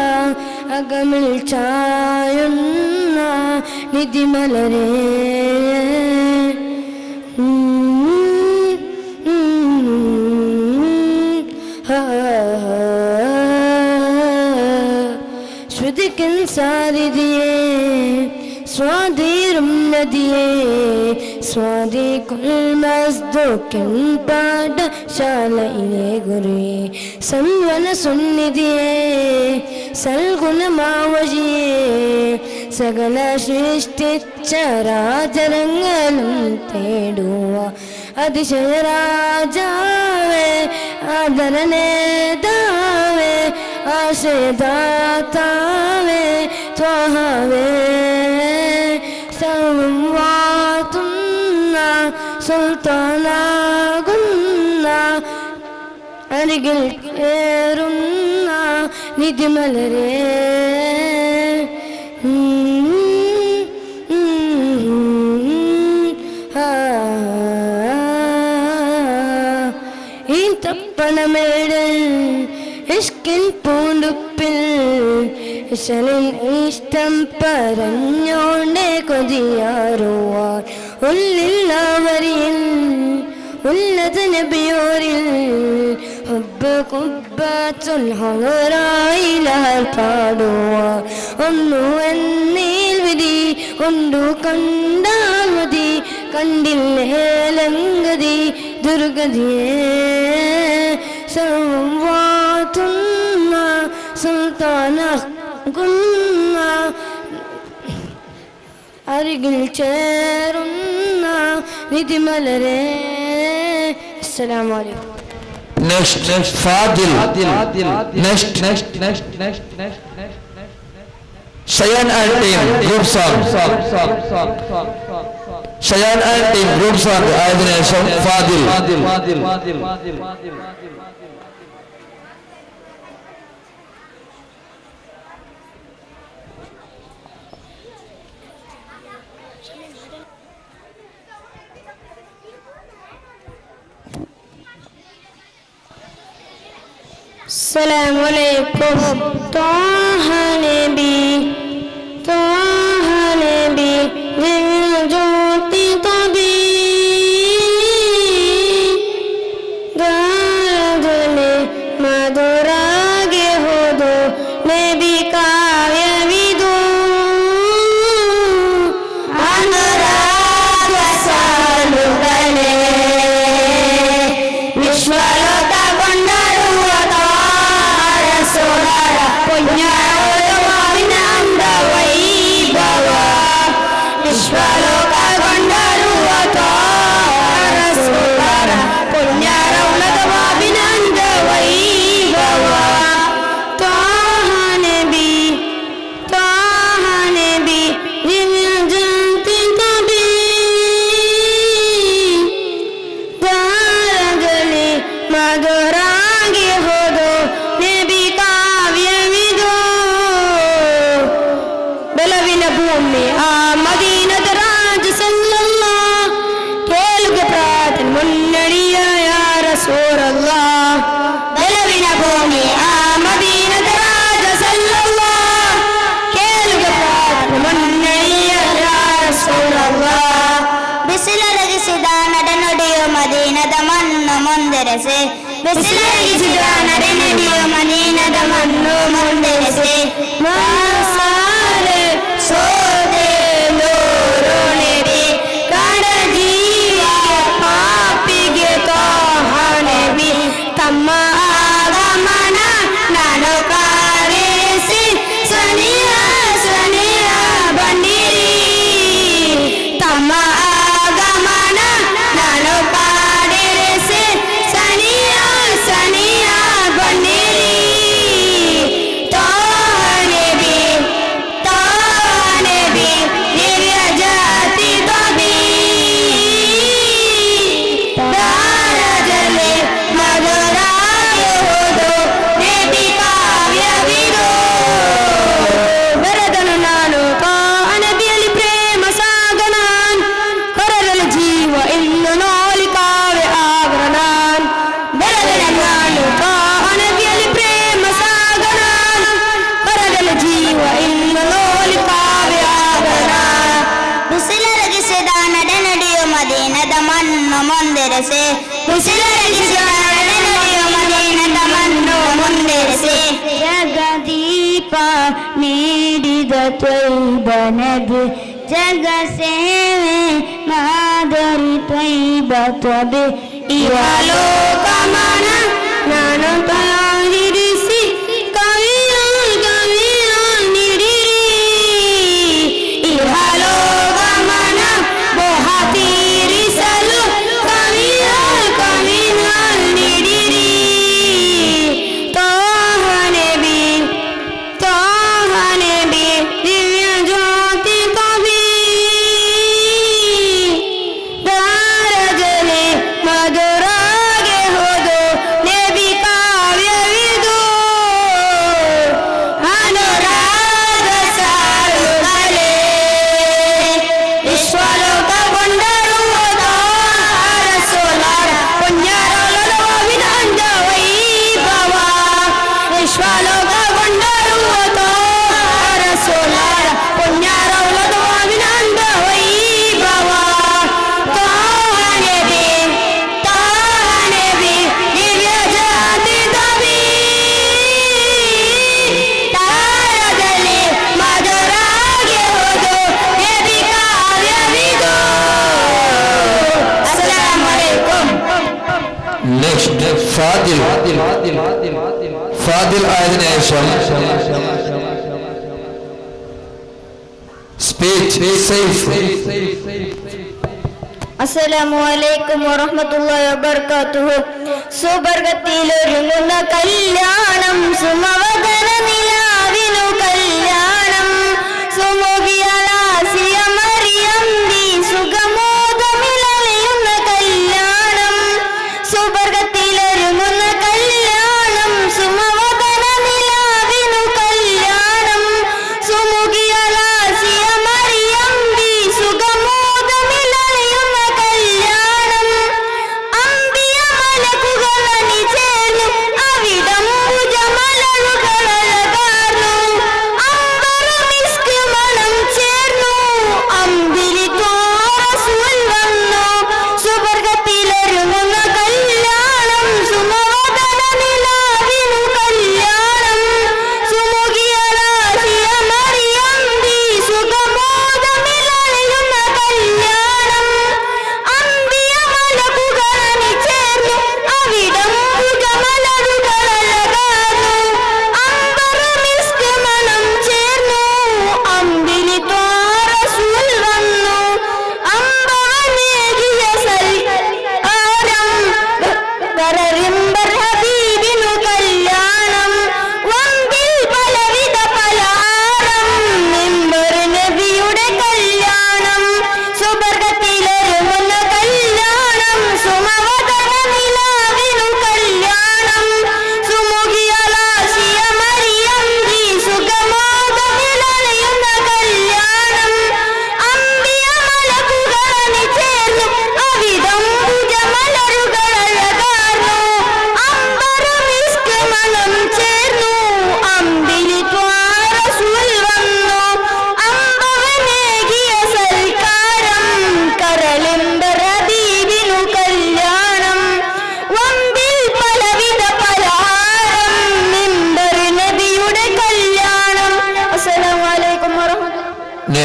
അകമിൽ ചായുന്ന നിധിമലരേ. ശ്രുതിക്കൻ സാരിതിയേ സ്വാധീരം നദിയേ, സ്വാദിക്കുൽ മസ്ദുക്കിൻ പാഠശാലയിലെ ഗുരുവേ, സൻവന സുന്നിധിയേ സൽഗുണമാവഴിയേ, സകല സൃഷ്ടിച്ച രാജരങ്ങളും തേടുക അതിശയരാജാവേ, ആദരനേതാവേ, ആശ്രയദാതാവേ, ത്വാഹാവേ, സർവം വാഴ്ത്തുന്ന സുൽത്താനാകുന്ന അരികിൽ ഏറുന്ന നിധിമലരേ. ഈ തപ്പണമേടൽ ഇഷ്കിൻ പൂണ്ടുപ്പിൽ ഇശലിൻ ഇഷ്ടം പറഞ്ഞോണ്ടേ കൊതിയാറുവാൻ ഉള്ളില്ലാവരിൽ ഉള്ളത് നബിയോരിൽ ഹബ്ബ് കുബ്ബത്തുൽ ഹറായിലാൽ പാടുവാൻ ഒന്നു എന്നീൽ വിധി ഒണ്ടു കണ്ടാൽ മതി, കണ്ടില്ലേലങ്കതി ദുർഗതിയേ, സർവം വാഴ്ത്തുന്ന സുൽത്താനാകുന്ന അരികിൽ ചേരുന്ന നിധിമലരേ. അസ്സലാമു അലൈക്കും. Next Fadil. Shayan and team group song. Shayan and team group song ആയതിനു ശേഷം Fadil. Assalamu alaikum. Taha Nabi, Taha Nabi, Dil Jyoti Tabi, Garadule Madhurage Hodo, Nabi Kavya Vidu, ಮುಂದೆರಸೆ ಬಿಸಿಲರಿಸಿದ ನಡೆನಡಿಯೋ ಮದೀನದ ಮಣ್ಣು ಮುಂದೆರಸೆ ಮಾಸಾರೆ ಸೋದೆ ಲೋರೋಣೆಬಿ ಕಾಡ ಜೀವ ಪಾಪಿಗೆ ತೋಹಣೆಬಿ ತಮ್ಮ ಆಗಮನ ನಾನು ಕಾರಿಸಿ ಸನಿಯ ಸನಿಯ ಬಂದಿರಿ ತಮ್ಮ ಆಗಮನ ನಾನು ಕಾರಿಸಿ ಸನಿಯ ಸನಿಯ ಬಂದಿರಿ ತೋಹಣೆಬಿ ದಿವ್ಯ ಜಾತಿ ದೊಬಿ ದಾರದಲ್ಲಿ ಮಧುರಾಯುವುದು ನೆಬಿ ಕಾವ್ಯವಿದು ಬೆರೆದನು ನಾನು ನಬಿಯಲ್ಲಿ ಪ್ರೇಮ ಸಾಗನಾನ್ ಹೊರದಲ್ಲಿ ಜೀವ ಇನ್ನು ನೋಲಿ ಕಾವ್ಯ ಆಗರನಾನ್ ಬೆರೆದನು ನಾನು ನಬಿಯಲ್ಲಿ ಪ್ರೇಮ ಸಾಗನಾನ್ ಹೊರದಲ್ಲಿ ಜೀವ ಇನ್ನು ನೋಲಿ ಕಾವ್ಯ ಆಗರನಾನ್ ಬಿಸಿಲರಗಿಸಿದ ನಡೆನಡಿಯೋ ಮದೀನದ ಮಣ್ಣು ಮುಂದೆರಸೆ ಬಿಸಿಲರಗಿಸಿದ ನಡೆನಡಿಯೋ ಮದೀನದ ಮಣ್ಣು ಮುಂದೆರಸೆ ಜಗದೀಪ ನೀಡಿದ ತ್ವೈಬ ನಬಿ ಜಗ ಸೇವೆ ಮಾದರಿ ತ್ವೈಬ ತ್ವಬಿ ಇಹಲೋಕಮನ ನಾನು ತಯಾರಿಸಿ ಕವಿಯ ನೀಡಿರಿ ಇಹಲೋಕಮನ ಮೋಹ ತೀರಿಸಲು ಕವಿಯ ನೀಡಿರಿ ತೋಹಣೆಬಿ ದಿವ್ಯ ಜ್ಯೋತಿ ಕವಿ ದಾರಜಲೆ ಮಧುರಾಗೆ ಹೋದು ನೆಬಿ ಕಾವ್ಯವಿದು ಅನುರಾಗ ಸಾರುತ್ತಲೇ ವಿಶ್ವಲೋಕಗೊಂಡರು ಸೋಲಾರ ಪುಣ್ಯರೊಲವಿನಂದ ವೈಭವ ವಿಶ್ವಲೋಕಗೊಂಡರು ಸೋಲಾರ ಪುಣ್ಯರೊಲವಿನಂದ ವೈಭವ ತೋಹಣೆಬಿ ದಿವ್ಯ ಜಾತಿ ದೊಬಿ ತಾರದಲ್ಲಿ ಮಧುರಾಗೆ ಹೋದು ನೆಬಿ ಕಾವ್ಯವಿದು ಅಸ್ಸಲಾಮು ಅಲೈಕುಂ Next, Fadil ആയതിനു ശേഷം speech safe. അസ്സലാമു അലൈക്കും വറഹ്മത്തുള്ളാഹി വബറകാതുഹു സുബർഗത്തിലൊരുങ്ങുന്ന കല്യാണം സുമവദന നിലാവിനു കല്യാണം സുമുഖിയലാസിയ മറിയമ്പി സുഗമോദമിലലിയുന്ന കല്യാണം സുബർഗത്തിലൊരുങ്ങുന്ന കല്യാണം സുമവദന നിലാവിനു കല്യാണം സുമുഖിയലാസിയ മറിയമ്പി സുഗമോദമിലലിയുന്ന കല്യാണം അമ്പിയ മലക്കുകളനി ചേർന്നു അവിടംബുജ മലരുകളഴക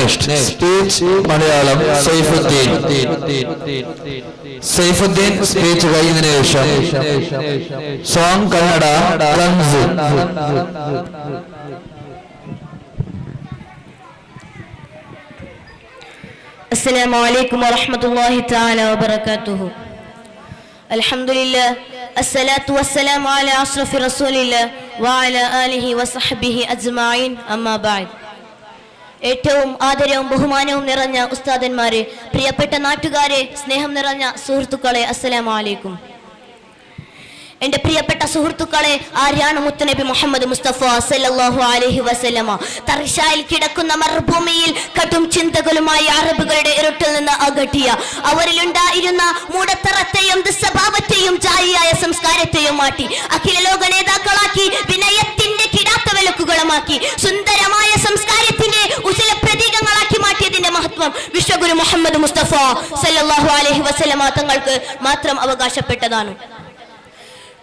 next speech Malayalam Saifuddin. Saifuddin speech കഴിഞ്ഞതിന് ശേഷം സോങ് കന്നഡ കൻസ്. السلام عليكم ورحمة الله تعالى وبركاته. الحمد لله الصلاة والسلام على أشرف رسول الله وعلى آله وصحبه أجمعين أما بعد. ഏറ്റവും ആദരവും ബഹുമാനവും നിറഞ്ഞ ഉസ്താദന്മാരെ, പ്രിയപ്പെട്ട നാട്ടുകാരെ, സ്നേഹം നിറഞ്ഞ സുഹൃത്തുക്കളെ, അസ്സലാമു അലൈക്കും. എന്റെ പ്രിയപ്പെട്ട സുഹൃത്തുക്കളെ, ആര്യാണ് മുത്തുനബി മുഹമ്മദ് മുസ്തഫ സല്ലല്ലാഹു അലൈഹി വസല്ലമ. തർശായിൽ കിടക്കുന്ന മരുഭൂമിയിൽ കടും ചിന്തകളുമായി അറബുകളുടെ ഇരുട്ടിൽ നിന്ന് അകറ്റിയ അവരിലുണ്ടായിരുന്ന മൂടത്തറത്തെയും ദുസ്വഭാവത്തെയും ജാഹിയായ സംസ്കാരത്തെയും മാറ്റി അഖില ലോക നേതാക്കളാക്കി വിനയത്തിന്റെ കിടാത്ത വിലക്കുകളുമാക്കി സുന്ദരമായ സംസ്കാരത്തിന്റെ ഉജ്ജ്വല പ്രതീകങ്ങളാക്കി മാറ്റിയതിന്റെ മഹത്വം വിശ്വഗുരു മുഹമ്മദ് മുസ്തഫ സല്ലല്ലാഹു അലൈഹി വസല്ലമ തങ്ങൾക്ക് മാത്രം അവകാശപ്പെട്ടതാണ്.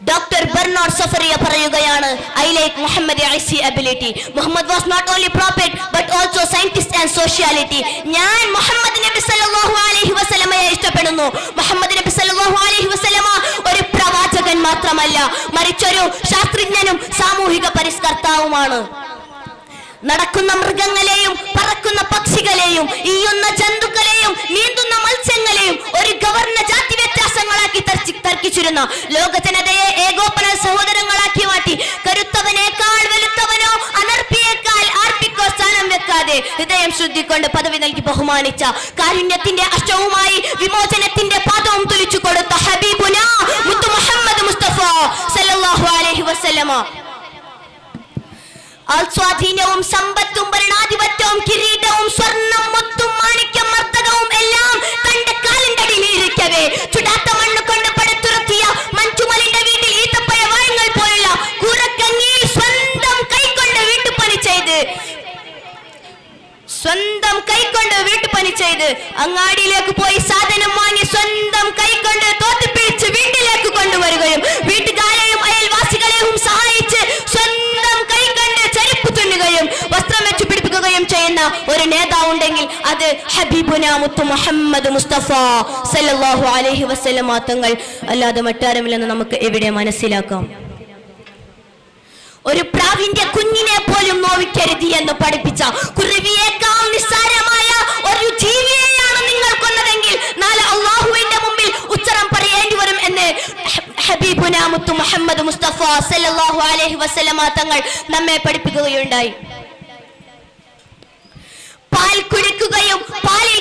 ഡോക്ടർ ബെർണാഡ് സഫറിയ പറയുകയാണ്, I like Muhammad I.C. ability. Muhammad was not only prophet but also scientist and sociality. ഞാൻ മുഹമ്മദ് നബി സല്ലല്ലാഹു അലൈഹി വസല്ലമയെ ഇഷ്ടപ്പെടുന്നു. മുഹമ്മദ് നബി സല്ലല്ലാഹു അലൈഹി വസല്ലമ ഒരു പ്രവാചകൻ മാത്രമല്ല, മറിച്ചൊരു ശാസ്ത്രജ്ഞനും സാമൂഹിക പരിഷ്കർത്താവുമാണ്. നടക്കുന്ന മൃഗങ്ങളെയും പറക്കുന്ന പക്ഷികളെയും ഈയുന്ന ജന്തുക്കളെയും നീന്തുന്ന മത്സ്യങ്ങളെയും ഒരു ഗവർണ ജാതി വ്യത്യാസങ്ങളാക്കി തർക്കിച്ചിരുന്ന ലോക ജനതയെ ഏകോപന സഹോദരങ്ങളാക്കി മാറ്റി കരുത്തവനേക്കാൾ വെളുത്തവനോ അനർപ്പിയേക്കാൾ ആർപ്പിക്കോ സ്ഥാനം വെക്കാതെ ഹൃദയം ശുദ്ധിക്കൊണ്ട് പദവി നൽകി ബഹുമാനിച്ച കാരുണ്യത്തിന്റെ അഷ്ടവുമായി വിമോചനത്തിന്റെ പാദവും തുലിച്ചു കൊടുത്ത ഹബീബുന മുത്തു മുഹമ്മദ് മുസ്തഫ സല്ലല്ലാഹു അലൈഹി വസല്ലമ. സ്വാധീനവും സമ്പത്തും ഭരണാധിപത്യവും കിരീടവും സ്വർണം മുത്തും മാണിക്യം മർത്തകവും എല്ലാം തന്റെ കാലിന്റെ അടിയിൽ ഇരിക്കവേ ചുടാത്ത മണ്ണ് കൊണ്ട് പടുത്തുറത്തിയ മഞ്ചുമലിന്റെ വീട്ടിൽ ഈത്തപ്പഴ വാഴങ്ങൾ പോലുള്ള കൂറക്കങ്ങിയിൽ സ്വന്തം കൈകൊണ്ട് വീട്ടുപണി ചെയ്ത് അങ്ങാടിയിലേക്ക് പോയി സാധനം വാങ്ങി സ്വന്തം കൈകൊണ്ട് തോത്തിപ്പിടിച്ച് വീട്ടിലേക്ക് കൊണ്ടുവരികയും വീട്ടുകാരെയും അയൽവാസികളെയും സഹായിച്ച് സ്വന്തം കൈകൊണ്ട് ചെരുപ്പ് തുന്നുകയും വസ്ത്രം വെച്ച് പിടിപ്പിക്കുകയും ചെയ്യുന്ന ഒരു നേതാവുണ്ടെങ്കിൽ അത് ഹബീബുന മുത്തു മുഹമ്മദ് മുസ്തഫ സല്ലല്ലാഹു അലൈഹി വസല്ലമ തങ്ങൾ അല്ലാതെ മറ്റാരുമില്ലെന്ന് നമുക്ക് എവിടെ മനസ്സിലാക്കാം. ഒരു പ്രാവിന്റെ കുഞ്ഞിനെ പോലും നോവിക്കരുത് എന്ന് പഠിപ്പിച്ച കുരുവിയേക്കാൾ നിസ്സാരമായ ഒരു ജീവിയെയാണ് നിങ്ങൾ കൊന്നതെങ്കിൽ നാളെ അല്ലാഹുവിന്റെ മുമ്പിൽ ഉച്ചരം പറയേണ്ടി വരും എന്ന് ഹബീബുന മുത്തു മുഹമ്മദ് മുസ്തഫ സല്ലല്ലാഹു അലൈഹി വസല്ലമ തങ്ങൾ നമ്മെ പഠിപ്പിക്കുകയുണ്ടായി. പാലിൽ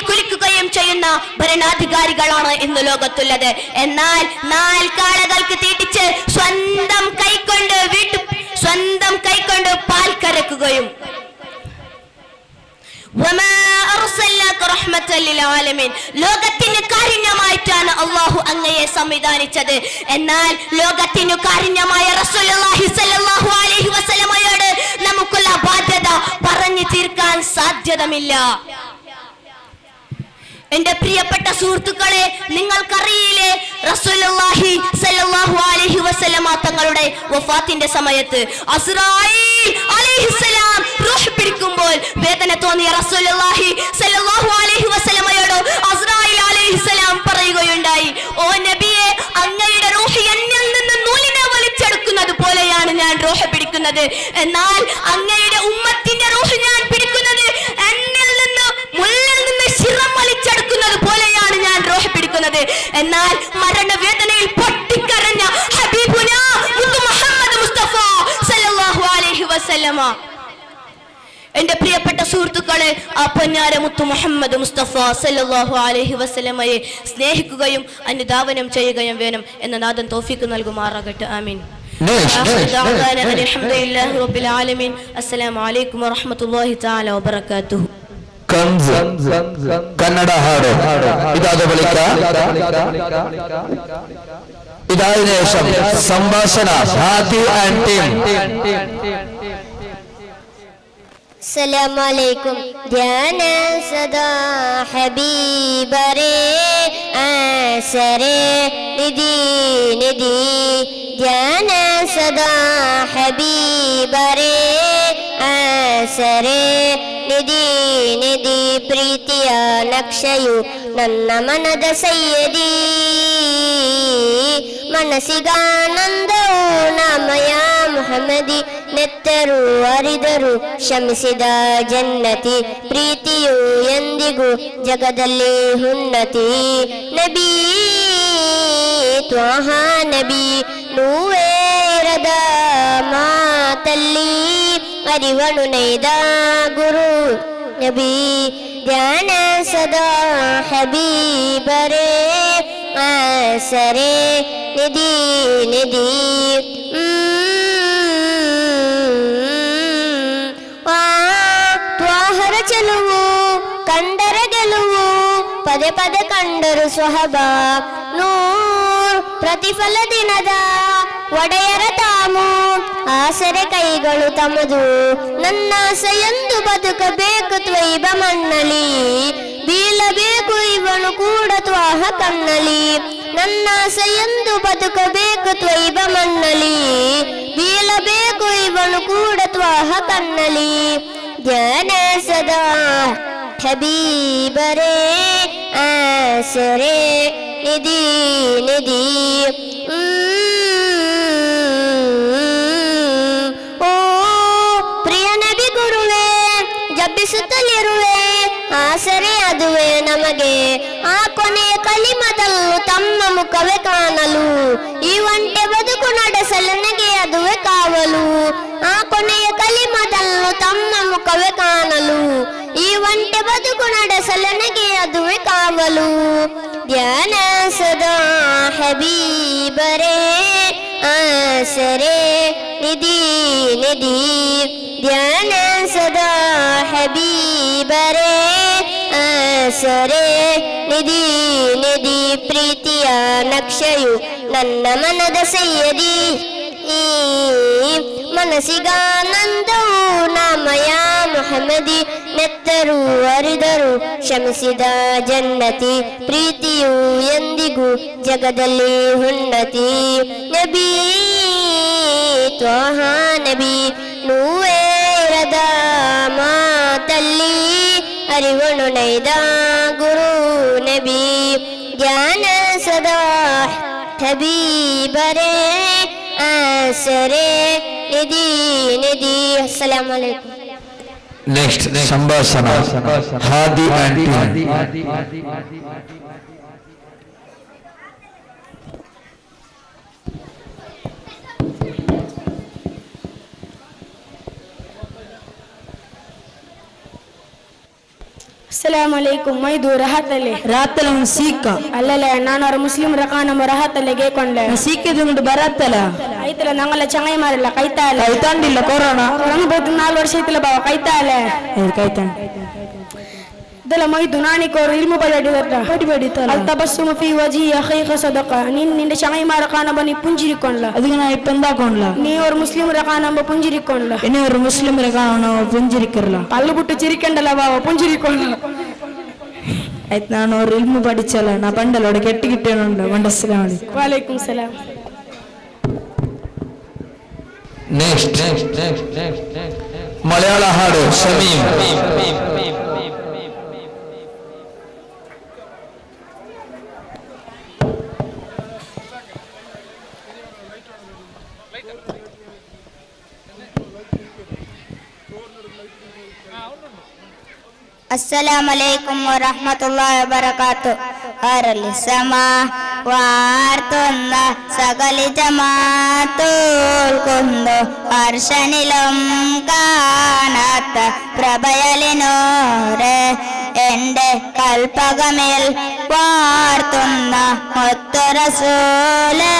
കുളിക്കുകയും ചെയ്യുന്ന ഭരണാധികാരികളാണ് ഇന്ന് ലോകത്തുള്ളത്. എന്നാൽ നാൽക്കാളകൾക്ക് തീറ്റിച്ച് സ്വന്തം കൈകൊണ്ട് പാൽ കറക്കുകയും ലോകത്തിന് കാരുണ്യമായിട്ടാണ് അള്ളാഹു അങ്ങയെ സംവിധാനിച്ചത്. എന്നാൽ ലോകത്തിന് കാരുണ്യമായ റസൂലുള്ളാഹി സ്വല്ലല്ലാഹു അലൈഹി വസല്ലമയോട് നമുക്കുള്ള ബാധ്യത പറഞ്ഞു തീർക്കാൻ സാധ്യതമില്ല. എന്റെ പ്രിയപ്പെട്ട സുഹൃത്തുക്കളെ, നിങ്ങൾക്കറിയില്ലേ റസൂലുള്ളാഹി സ്വല്ലല്ലാഹു അലൈഹി വസല്ലമ തങ്ങളുടെ വഫാത്തിന്റെ സമയത്ത് അസ്റായീൽ അലൈഹിസ്സലാം റൂഹ് പിടിക്കുമ്പോൾ വേദന തോന്നിയ റസൂലുള്ളാഹി സ്വല്ലല്ലാഹു അലൈഹി വസല്ലമയോട് അസ്റായീൽ അലൈഹിസ്സലാം പറയുകയുണ്ടായി, ഓ നബിയെ, അങ്ങയുടെ റൂഹ് എന്നിൽ നിന്ന് നൂലിനെ വലിച്ചെടുക്കുന്നത് പോലെയാണ് ഞാൻ റൂഹ് പിടിക്കുന്നത്. എന്നാൽ അങ്ങയുടെ ഉമ്മത്തിന്റെ റൂഹ് ഞാൻ പിടിക്കുന്നത് എന്നിൽ നിന്ന് മുള്ളിൽ നിന്ന് ശിരം വലിച്ചെടുക്കുന്നത് പോലെയാണ് ഞാൻ റൂഹ് പിടിക്കുന്നത്. എന്നാൽ മരണവേദനയിൽ പൊട്ടിക്കരഞ്ഞ ഹബീബുന മുഹമ്മദ് മുസ്തഫ സല്ലല്ലാഹു അലൈഹി വസല്ലമ. എന്റെ പ്രിയപ്പെട്ട സുഹൃത്തുക്കളെ, ആ പൊന്നാര മുത്തു മുഹമ്മദ് മുസ്തഫ സല്ലല്ലാഹു അലൈഹി വസല്ലമയെ സ്നേഹിക്കുകയും അനുധാവനം ചെയ്യുകയും വേണം എന്ന നാഥൻ തൗഫീഖ് നൽകുമാറാകട്ടെ. ആമീൻ. അൽഹംദുലില്ലാഹി റബ്ബിൽ ആലമീൻ. അസ്സലാമു അലൈക്കും വറഹ്മത്തുള്ളാഹി തആല വബറകാതുഹു. കന്നഡ ಹಾಡು ಇದಾದ ಬಳಿಕ ಇದಾದ ಶೇಷಂ ಸಂಭಾಷಣ ಹಾದಿ ಆಂಡ್ ಟೀಮ್. السلام عليكم ಧ್ಯಾನ ಸದಾ ಹಬೀಬರೇ ಆಸರೆ ನಿಧಿ ನಿಧಿ ಧ್ಯಾನ ಸದಾ ಹಬೀಬರೇ ಆಸರೆ ನಿಧಿ ನಿಧಿ ಪ್ರೀತಿಯ ನಕ್ಷೆಯು ನನ್ನ ಮನದ ಸಯ್ಯದಿ ಮನಸ್ಸಿಗಾನಂದವು ನಾಮಯ ಮುಹಮ್ಮದಿ ನೆತ್ತರು ಅರಿದರು ಶಮಿಸಿದ ಜನ್ನತಿ ಪ್ರೀತಿಯು ಎಂದಿಗೂ ಜಗದಲ್ಲಿ ಉನ್ನತಿ ನಬಿ ತ್ವಾಹ ನಬಿ ನೂವೇರದ ಮಾತಲ್ಲಿ ಅರಿವನು ನೈದ ಗುರು ನಬಿ ಧ್ಯಾನ ಸದಾ ಹಬೀಬರೇ ಆಸರೆ ನಿಧಿ ನಿಧಿ ತ್ವಾಹರ ಚೆಲುವು ಕಂಡರ ಗೆಲುವು ಪದೇ ಪದೇ ಕಂಡರು ಸ್ವಹಬ ನೂರ್ ಪ್ರತಿಫಲ ದಿನದ ಒಡೆಯರ ತಾಮು ಆಸರೆ ಕೈಗಳು ತಮದು ನನ್ನಾಸೆಯೆಂದು ಬದುಕಬೇಕು ತ್ವೈಬ ಮಣ್ಣಲಿ ಬೀಳಬೇಕು ಇವನು ಕೂಡ ತ್ವಾಹ ಕಣ್ಣಲಿ ನನ್ನಾಸೆಯೆಂದು ಬದುಕಬೇಕು ತ್ವೈಬ ಮಣ್ಣಲಿ ಬೀಳಬೇಕು ಇವನು ಕೂಡ ತ್ವಾಹ ಕಣ್ಣಲಿ ಧ್ಯಾನ ಸದಾ ಹಬೀಬರೇ ಆಸರೆ ನಿಧಿ ನಿಧಿ ಓ ಪ್ರಿಯ ನಬಿ ಗುರುವೇ ಜಪಿಸುತ್ತಲಿರುವೆ ಆಸರೆ ಅದುವೆ ನಮಗೆ ಆ ಕೊನೆಯ ಕಲಿಮದಲ್ಲೂ ತಮ್ಮ ಮುಖವೇ ಕಾಣಲು ಈ ಒಂಟೆ ಬದುಕು ನಡೆಸಲು ನನಗೆ ಅದುವೆ ಕಾವಲು ಆ ಕೊನೆಯ ಕಲಿಮದಲ್ಲೂ ತಮ್ಮ ಮುಖವೇ ಕಾಣಲು ಈ ಒಂಟೆ ಬದುಕು ನಡೆಸಲು ನನಗೆ ಅದುವೆ ಕಾವಲು ಧ್ಯಾನ ಸದಾ ಹಬೀಬರೇ ಆಸರೆ ನಿಧಿ ನಿಧಿ ಧ್ಯಾನ ಸದಾ ಹಬೀಬರೇ ಆಸರೆ ನಿಧಿ ನಿಧಿ ಪ್ರೀತಿಯ ನಕ್ಷೆಯು ನನ್ನ ಮನದ ಸಯ್ಯದಿ ಮನಸ್ಸಿಗಾನಂದವು ನಾಮಯ ಮುಹಮ್ಮದಿ ನೆತ್ತರು ಅರಿದರು ಶಮಿಸಿದ ಜನ್ನತಿ ಪ್ರೀತಿಯು ಎಂದಿಗೂ ಜಗದಲ್ಲಿ ಉನ್ನತಿ ನಬಿ ತ್ವಾಹ ನಬಿ ನೂವೇರದ ಮಾತಲ್ಲಿ ಅರಿವನು ನೈದ ಗುರು ನಬಿ ಜ್ಞಾನ ಸದಾ ಹಬೀಬರೇ ಆಸರೆ ನಿಧಿ ನಿಧಿ ಅಸ್ಸಲಾಮು ಅಲೈಕುಂ. ನೆಕ್ಸ್ಟ್ ಸಂಭಾಷಣ ಹಾದಿ aunty. Assalamu alaikum. Maidu rahatale. Rahatale un sikka. Allale nanor muslim rakana rahatale ge konle. Sikka dundu baratala. Aitala nangala changai marilla kaitale. Kaitandilla corona. Corona bodu 4 ವರ್ಷ ಐತಲ್ಲ ಬಾವ kaitale. Kaitan. dala maidu nani ko ilmu badadidarta. Baditala. Al tabassum fi wajhi akhiqa sadaqa. Ninde changai marakana bani punjiri konla. Adina ipanda konla. ನೀ ಅವ್ರ Muslim ರಕಾನ ಪುಂಜಿರಿಕೊಂಡ್ಲ ಇನ್ನು ಅವರು Muslim ರಕಾನ ಪುಂಜಿರಿಕರ್ಲ ಪಲ್ಲು ಬಿಟ್ಟು ಚಿರಿಕೊಂಡಲ್ಲ ಬಾವ ಪುಂಜಿರಿಕೊಂಡ್ಲ ಆಯ್ತು ನಾನು ಅವ್ರು ಇಲ್ಮು ಪಡಿಚಲ್ಲ ನಾ ಬಂಡಲ್ಲ ಅವಳು ಕೆಟ್ಟಿಗಿಟ್ಟೇನುಂಡ ಬಂಡಸ್ಲಾಂ ವಾಲೈಕುಂ ಸಲಾಂ. ನೆಕ್ಸ್ಟ್ ಮಲಯಾಳ ಹಾಡು ಸಮೀಮ್. ಅಸ್ಸಲಾಮು ಅಲೈಕುಂ ವರಹ್ಮತುಲ್ಲಾಹಿ ವಬರಕಾತು. ಅರಲಿ ಸಮ വാർത്തുന്ന സകലി ജമാത്തോൾക്കൊന്നു ഹർഷനിലും കാണാത്ത പ്രഭയലിനോരെ എന്റെ കൽപ്പകമേൽ വാർത്തുന്ന മുത്തുറസൂലേ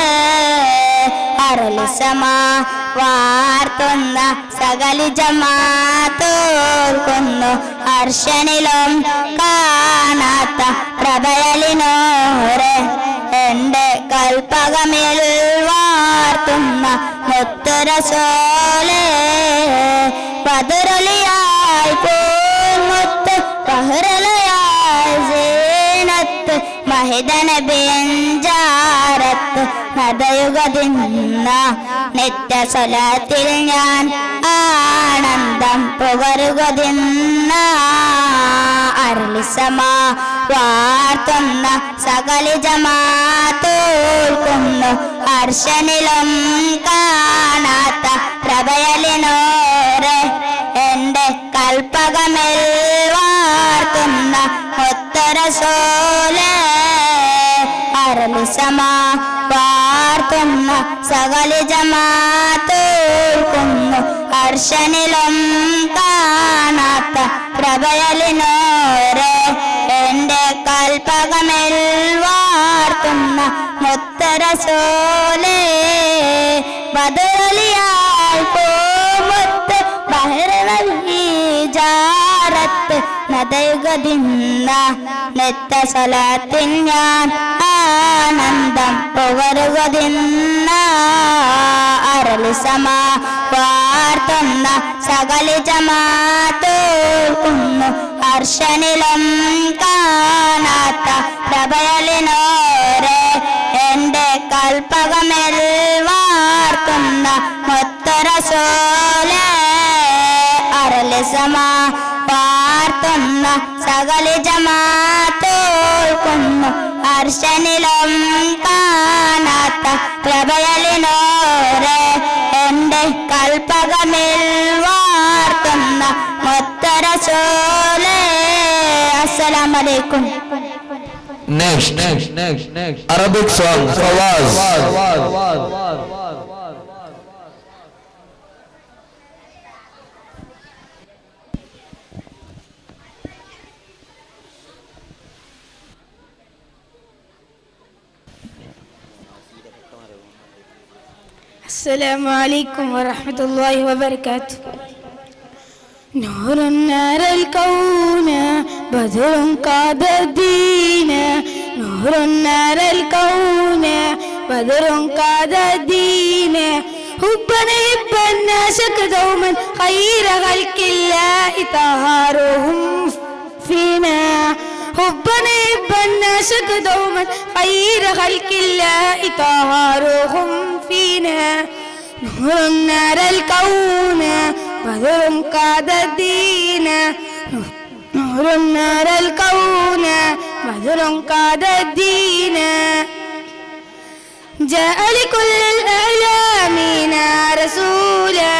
അരളിസമ വാർത്തുന്ന സകലി ജമാത്തോൾക്കൊന്നു ഹർഷനിലും കാണാത്ത പ്രഭയലിനോരെ എന്റെ കൽപ്പകമേൽ വാർത്തുന്ന മുത്തുറസൂലേ പതിരലിയായി പൂമുത്ത് പഹ്റലയായി സീനത്ത് വഹിദ നബിയഞ്ചാരത്ത് നദയുഗതിന്ന നിത്യ സ്വലാത്തിൽ ഞാൻ ആനന്ദം പുകരുകതിന്ന അരളിസമാ വാർത്തുന്ന സകല ജമാത്തോൽക്കുന്നു അർശനിലും കാണാത്ത പ്രഭയലിനോരെ എന്റെ കൽപ്പകമിൽ വാർത്തുന്ന ഉത്തരസോലെ അരളിസമാ വാർത്തുന്ന സകല ജമാത്തോൽക്കുന്നു അർശനിലും കാണാത്ത പ്രഭയലിനോരെ എന്റെ കൽപ്പകമിൽ വാർത്തുന്ന മുത്തരസോലെ ബദലിയാൽ പോമത്ത് ബഹ്റനീജാരത്ത് നദയുഗതിന്ന നിത്യ സ്വലാത്തിൽ ഞാൻ ആനന്ദം പുകരുകതിന്ന അരളിസമാ വാർത്തുന്ന സകല ജമാത്തോൽക്കുന്നു അർശനിലും കാണാത്ത പ്രഭയലിനോരെ എന്റെ കൽപ്പകമിൽ വാർത്തുന്ന മുത്തരസോലെ അരളിസമാ വാർത്തുന്ന സകല ജമാത്തോൽക്കുന്നു അർശനിലും കാണാത്ത പ്രഭയലിനോരെ എന്റെ കൽപ്പകമിൽ വാർത്തുന്ന മുത്തരസോലെ. അസ്സലാമു അലൈക്കും. Next, Arabic song, Fawaz. السلام عليكم ورحمة الله وبركاته. نور نار الكون بدر قاد الدين. نور نار الكون بدر قاد الدين. حبنا حب الناس دوما خير خلق الله طهارهم فينا. حبنا حب الناس دوما خير خلق الله طهارهم فينا. نور نار الكون بدر قاد الدين. نور نار الكون بدر قاد الدين. جاء لكل الأعلامين رسولا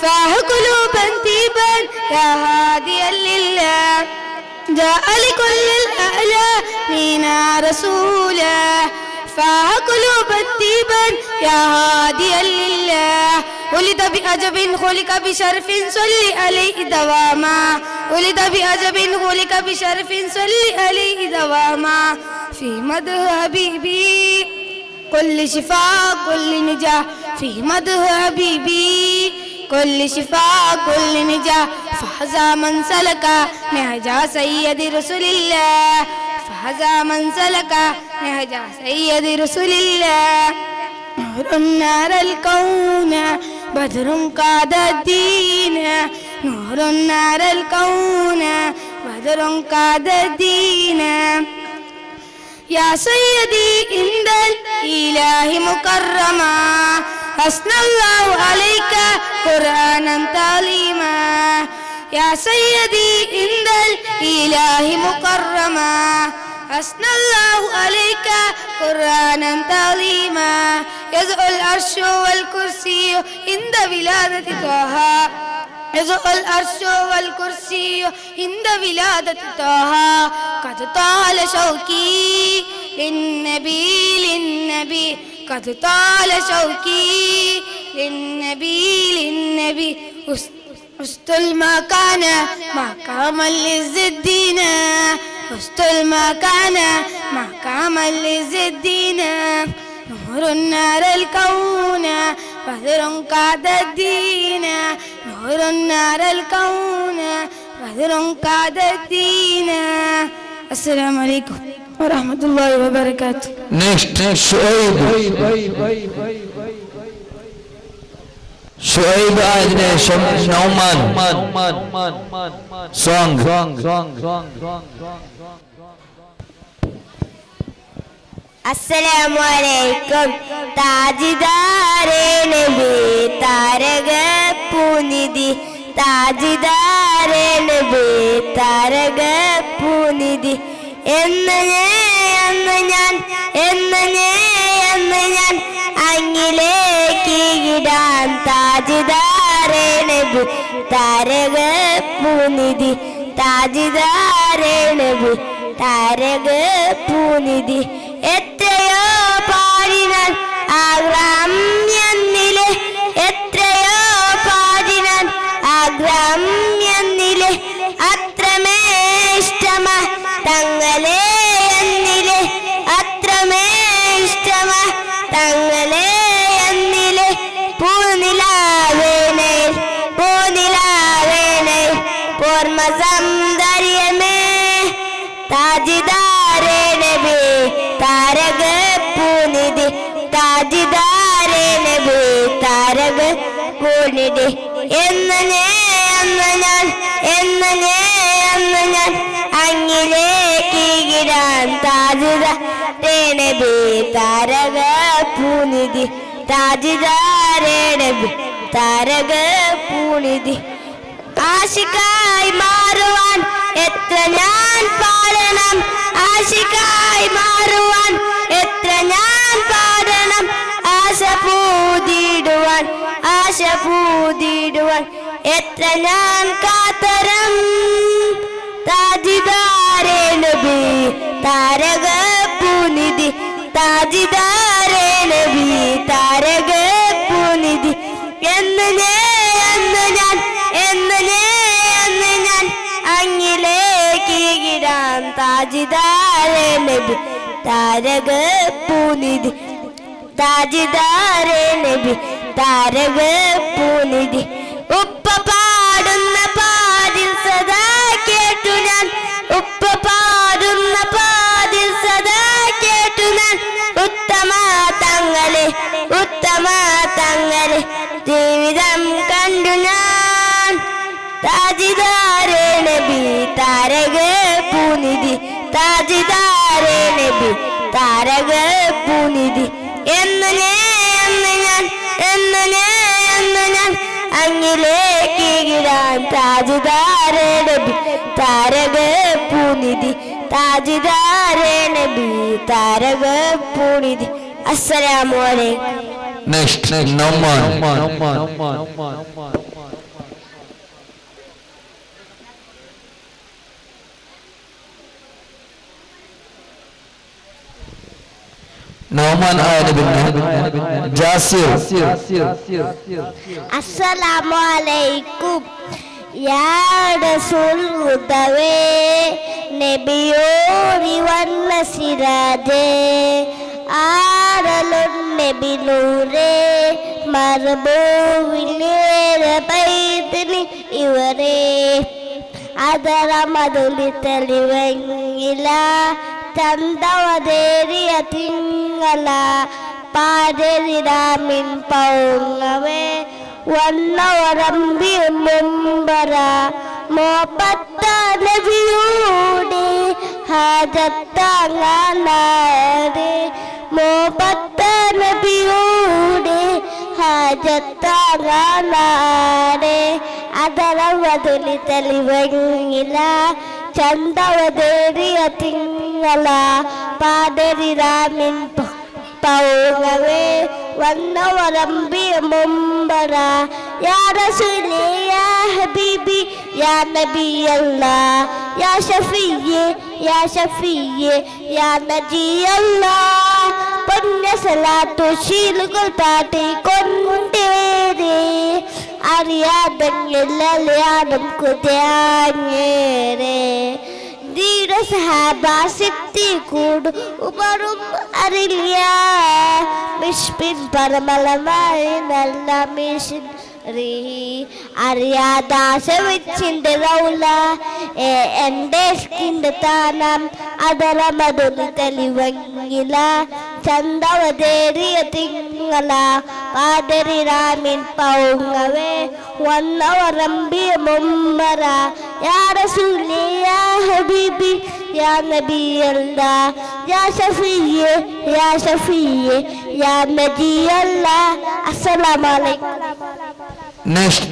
فاه قلوبا طيبا يا هاديا لله. جاء لكل الأعلامين رسولا فاه قلوبا طيبا يا هاديا لله. ولد بأجب خلق بشرف صلي عليه دواما. ولد بأجب خلق بشرف صلي عليه دواما. في مدح حبيبي كل شفاء كل نجاح. في مدح حبيبي كل شفاء كل نجاح. فهذا من سلك نهج سيد رسول الله. فهذا من سلك نهج سيد رسول الله. نور نار الكون بدر قاد الدين. نور نار الكون بدر قاد الدين. يا سيدي عند الإله مكرما أثنى الله عليك قرآنا تعليما. يا سيدي عند الإله مكرما أثنى الله عليك قرآنا تعليما. يزع العرش والكرسي عند ولادة طه. يزع العرش والكرسي عند ولادة طه. قد طال شوقي للنبي للنبي. قد طال شوقي للنبي للنبي. وسط المكان مقام لعز الدين. وسط المكان مقام لعز الدين. نور نار الكون بدر قاد الدين. نور نار الكون بدر قاد الدين. السلام عليكم ورحمة الله وبركاته. Next, Shoaib ആയതിനു ശേഷം നൗമാൻ സോങ്. അസ്സലാമു അലൈക്കും. താജിദാരേ നബി താരക പൂനിധി, താജിദാരേ നബി താരക പൂനിധി. എന്ന് ഞാൻ അങ്ങിലേക്ക് ഇടാൻ താജിദാരേ നബി താരക പൂനിധി, താജിദാരേ നബി താരക പൂനിധി. എത്രയോ പാടിനാൻ ആഗ്രാമ്യെന്നിലെ, എത്രയോ പാടിനാൻ ആഗ്രാമ്യെന്നിലെ, അത്രമേ ഇഷ്ടമാ തങ്ങളെ എന്നിലെ, അത്രമേ ഇഷ്ടമാ തങ്ങളെ എന്നിലെ. പൂനിലാവേനയിൽ പൂർമ്മ സൗന്ദര്യമേ താജിദാരേ നബി താരക പൂനിധി, താജിദാരേ നബി താരക പൂനിധി. എന്ന് ഞാൻ അങ്ങിലേക്ക് ഇടാൻ താജിദാരേ നബി താരക പൂനിധി, താജിദാരേ നബി താരക പൂനിധി. ആശിക്കായി മാറുവാൻ എത്ര ഞാൻ പാടണം, ആശിക്കായി മാറുവാൻ എത്ര ഞാൻ പാടണം, ആശ പൂതിടുവാൻ എത്ര ഞാൻ കാത്തരം. താജിദാരേ നബി താരക പൂനിധി, താജിദാരേ നബി താരക പൂനിധി. എന്ന് ഞാൻ അങ്ങിലേക്ക് ഇടാൻ താജിദാരേ നബി താരക പൂനിധി, താജിദാരേ നബി താരക പൂനിധി. ഉപ്പ പാടുന്ന പാതിൽ സദാ കേട്ടു ഞാൻ, ഉപ്പ പാടുന്ന പാതിൽ സദാ കേട്ടു ഞാൻ. ഉത്തമ തങ്ങളെ ജീവിതം കണ്ടു ഞാൻ. താജിദാരേ നബി താരക പൂനിധി, താജിദാരേ നബി താരക പൂനിധി. എന്ന് ഞാൻ അങ്ങിലേക്ക് ഇടാൻ താജിദാരേ നബി താരക പൂനിധി, താജിദാരേ നബി താരക പൂനിധി. അസ്സലാമു അലൈക്കും. Next, Nauman. Nauman ada benar. Jasir. Assalamualaikum. Ya Rasul Hudawe Nebiyori wanna sirade Aralun Nebi Nure Marbuvilere Baitini Ivare Adara Maduli Telivangila Tandavaderi Atingala Paderi Ramin Paungave Wannavarambi Mumbara Mopatta Nebiyude Hajatanganade Mopatta Nebiyude Hajatanganade Adaravaduli Telivangila Chandavaderi Atingala Paderi Ramin Paungave Wannavarambi Mumbara Ya Rasuli Ya Habibi Ya Nabi Allah Ya Shafiye Ya Shafiye Ya Naji Allah Punya salatu shilukul pati kondere Ariyadam yellaliyadam kudiyanyere Dira sahaba sitti kudu umarum arilya Mishpin paramalamai nalla mishin rihi Ariyada sevicchinde raula ende skinde tanam adara maduli telivangila Chandavaderi atingala Paderi Ramin Paungave Wannavarambi Mumbara Ya Rasuli Ya Habibi يا نبي الله يا شفيع يا شفيع يا نبي الله السلام عليكم. Next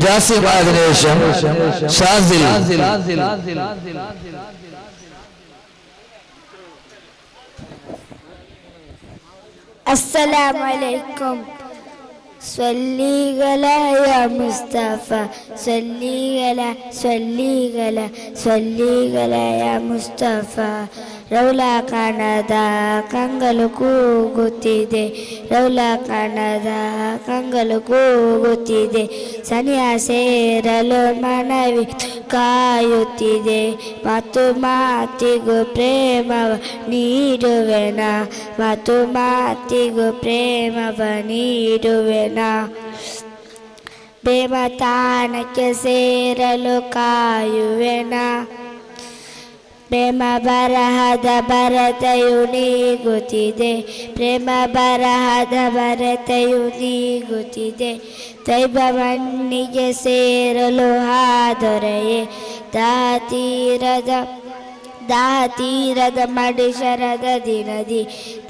Jasim അതിനുശേഷം ഷാസിൽ. السلام عليكم. صلي على يا مصطفى صلي على يا مصطفى ರೌಲಾ ಕಾಣದ ಕಂಗಲು ಕೂಗುತ್ತಿದೆ ರೌಲಾ ಕಾಣದ ಕಂಗಲು ಕೂಗುತ್ತಿದೆ ಸನಿಯ ಸೇರಲು ಮನವಿ ಕಾಯುತ್ತಿದೆ ಮಾತು ಮಾತಿಗೂ ಪ್ರೇಮವ ನೀಡುವೆನ ಮಾತು ಮಾತಿಗೂ ಪ್ರೇಮವ ನೀಡುವೆನ ಪ್ರೇಮ ತಾಣಕ್ಕೆ ಸೇರಲು ಕಾಯುವೆನ ಪ್ರೇಮ ಬರಹದ ಭರತೆಯು ನೀಗುತ್ತಿದೆ ಪ್ರೇಮ ಬರಹದ ಭರತೆಯು ನೀಗುತ್ತಿದೆ ದೈವ ಮಣ್ಣಿಗೆ ಸೇರಲು ಹಾದೊರೆಯೇ ದಾತೀರದ ಮಡಿಶರದ ದಿನದಿ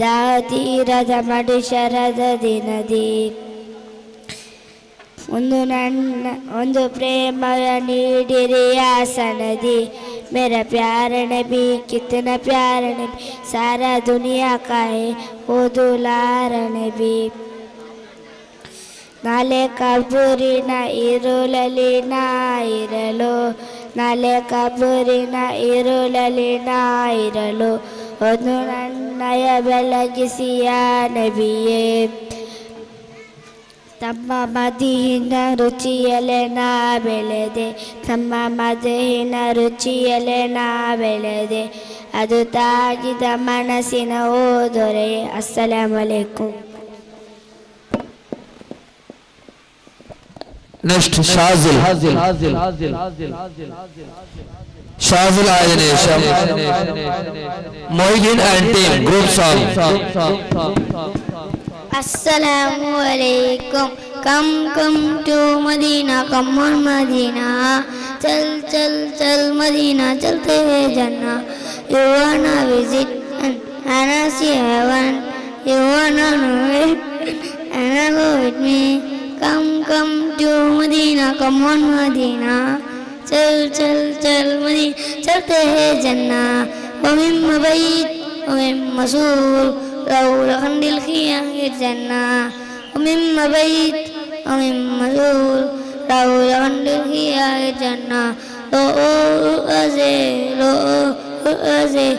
ದಾತೀರದ ಮಡಿಶರದ ದಿನದಿ ಒಂದು ಪ್ರೇಮವ ನೀಡಿರಿ ಆಸನದಿ मेरा प्यार नबी कितना प्यार नबी सारा दुनिया का है वो दुलार नबी नाले कबूरिನ ಇರುಳಲಿನ ಇರಲು ನಾಳೆ ಕಬೂರಿನ ಇರುಳಲಿನ ಇರಲು ಒಂದು ನನ್ನಯ ಬೆಳಗಿಸಿಯ ನಬಿಯೇ ತಮ್ಮ ಮದಿಹಿನ ರುಚಿಯಲೆ ನಾ ಬೆಳೆದೆ ತಮ್ಮ ಮದಿಹಿನ ರುಚಿಯಲೆ ನಾ ಬೆಳೆದೆ ಅದು ತಾಗಿದ ಮನಸ್ಸಿನ ಓ ದೊರೆ. ಅಸ್ಸಲಾಮು ಅಲೈಕುಂ. നെക്സ്റ്റ് ഷാസിൽ ആയതിനു ശേഷം Moideen and team group song. Assalamu alaikum. Come to Medina, come on Medina. Chal Medina, chalte hai Jannah. You wanna visit and see heaven. You wanna know it and go with me. Come to Medina, come on Medina. Chal Medina, chalte hai Jannah. Wa mimma bayt wa mimma sul روضة للخيام الجنة ومما بيت ومما زور روضة للخيام الجنة لو أزي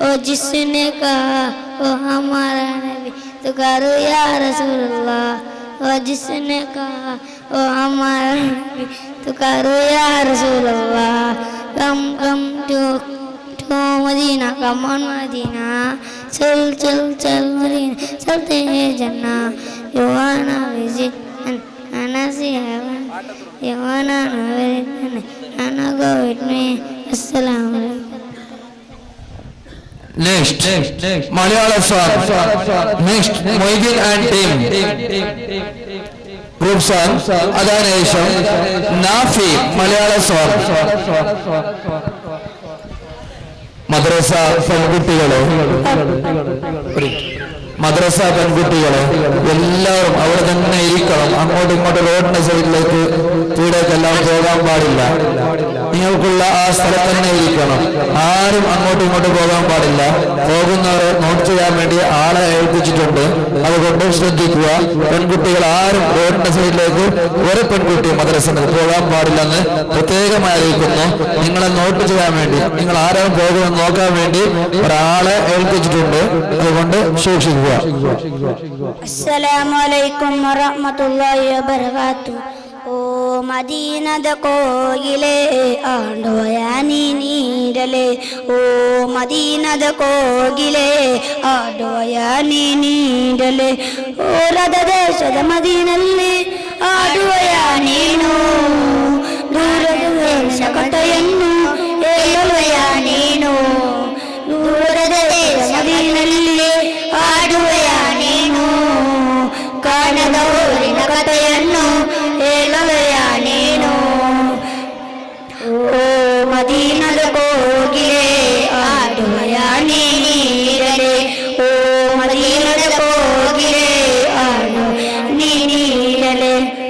और जिसने कहा वो हमारा नबी तो करो या रसूल अल्लाह और जिसने कहा वो हमारा नबी तो करो या रसूल अल्लाह. Come to Madina come on Madina चल मदीना चलते हैं जन्नत. You wanna visit and see heaven. You wanna know it and go with me. Assalamu alaikum. Next Malayalam song. Next Moideen and team group song. അതിനു ശേഷം നാഫി മലയാളം song. മദ്രസ പെൺകുട്ടികളെ എല്ലാവരും അവിടെ തന്നെ ഇരിക്കണം. അങ്ങോട്ടും ഇങ്ങോട്ടും റോഡിന്റെ സൈഡിലേക്ക് വീടേക്കെല്ലാം പോകാൻ പാടില്ല. നിങ്ങൾക്കുള്ള ആ സ്ഥലത്ത് തന്നെ ഇരിക്കണം. ആരും അങ്ങോട്ടും ഇങ്ങോട്ടും പോകാൻ പാടില്ല. പോകുന്നവരെ നോട്ട് ചെയ്യാൻ വേണ്ടി ആളെ ഏൽപ്പിച്ചിട്ടുണ്ട്. അതുകൊണ്ട് ശ്രദ്ധിക്കുക. പെൺകുട്ടികൾ ആരും റോഡിന്റെ സൈഡിലേക്ക് ഒരു പെൺകുട്ടി മദ്രസയിൽ പോകാൻ പാടില്ലെന്ന് പ്രത്യേകമായി അറിയിക്കുന്നു. നിങ്ങളെ നോട്ട് ചെയ്യാൻ വേണ്ടി നിങ്ങൾ ആരും പോകുമെന്ന് നോക്കാൻ വേണ്ടി ഒരാളെ ഏൽപ്പിച്ചിട്ടുണ്ട്. അതുകൊണ്ട് സൂക്ഷിക്കുക. അസ്സലാമു അലൈക്കും വറഹ്മത്തുള്ളാഹി വബറകാതുഹു. ഓ മദീനദ കോയിലേ ആണ്ടോയാനി നീരലേ ഓ മദീനദ കോയിലേ ആണ്ടോയാനി നീരലേ ഓ രഥദേശದ ಮದೀನಲ್ಲಿ ಆಡುವಯ ನೀನು ದೂರದ ದೇಶ ಕಥೆಯನ್ನು ಹೇಳುವಯ ನೀನು ದೂರದ ದೇಶ ಮದೀನಲ್ಲಿ ಆಡುವಯ ನೀನು ಕಾಣದ ಊರಿನ ಕಥೆಯನ್ನು ಹೇಳುವಯ ನೀನು ಓ ಮದೀನದ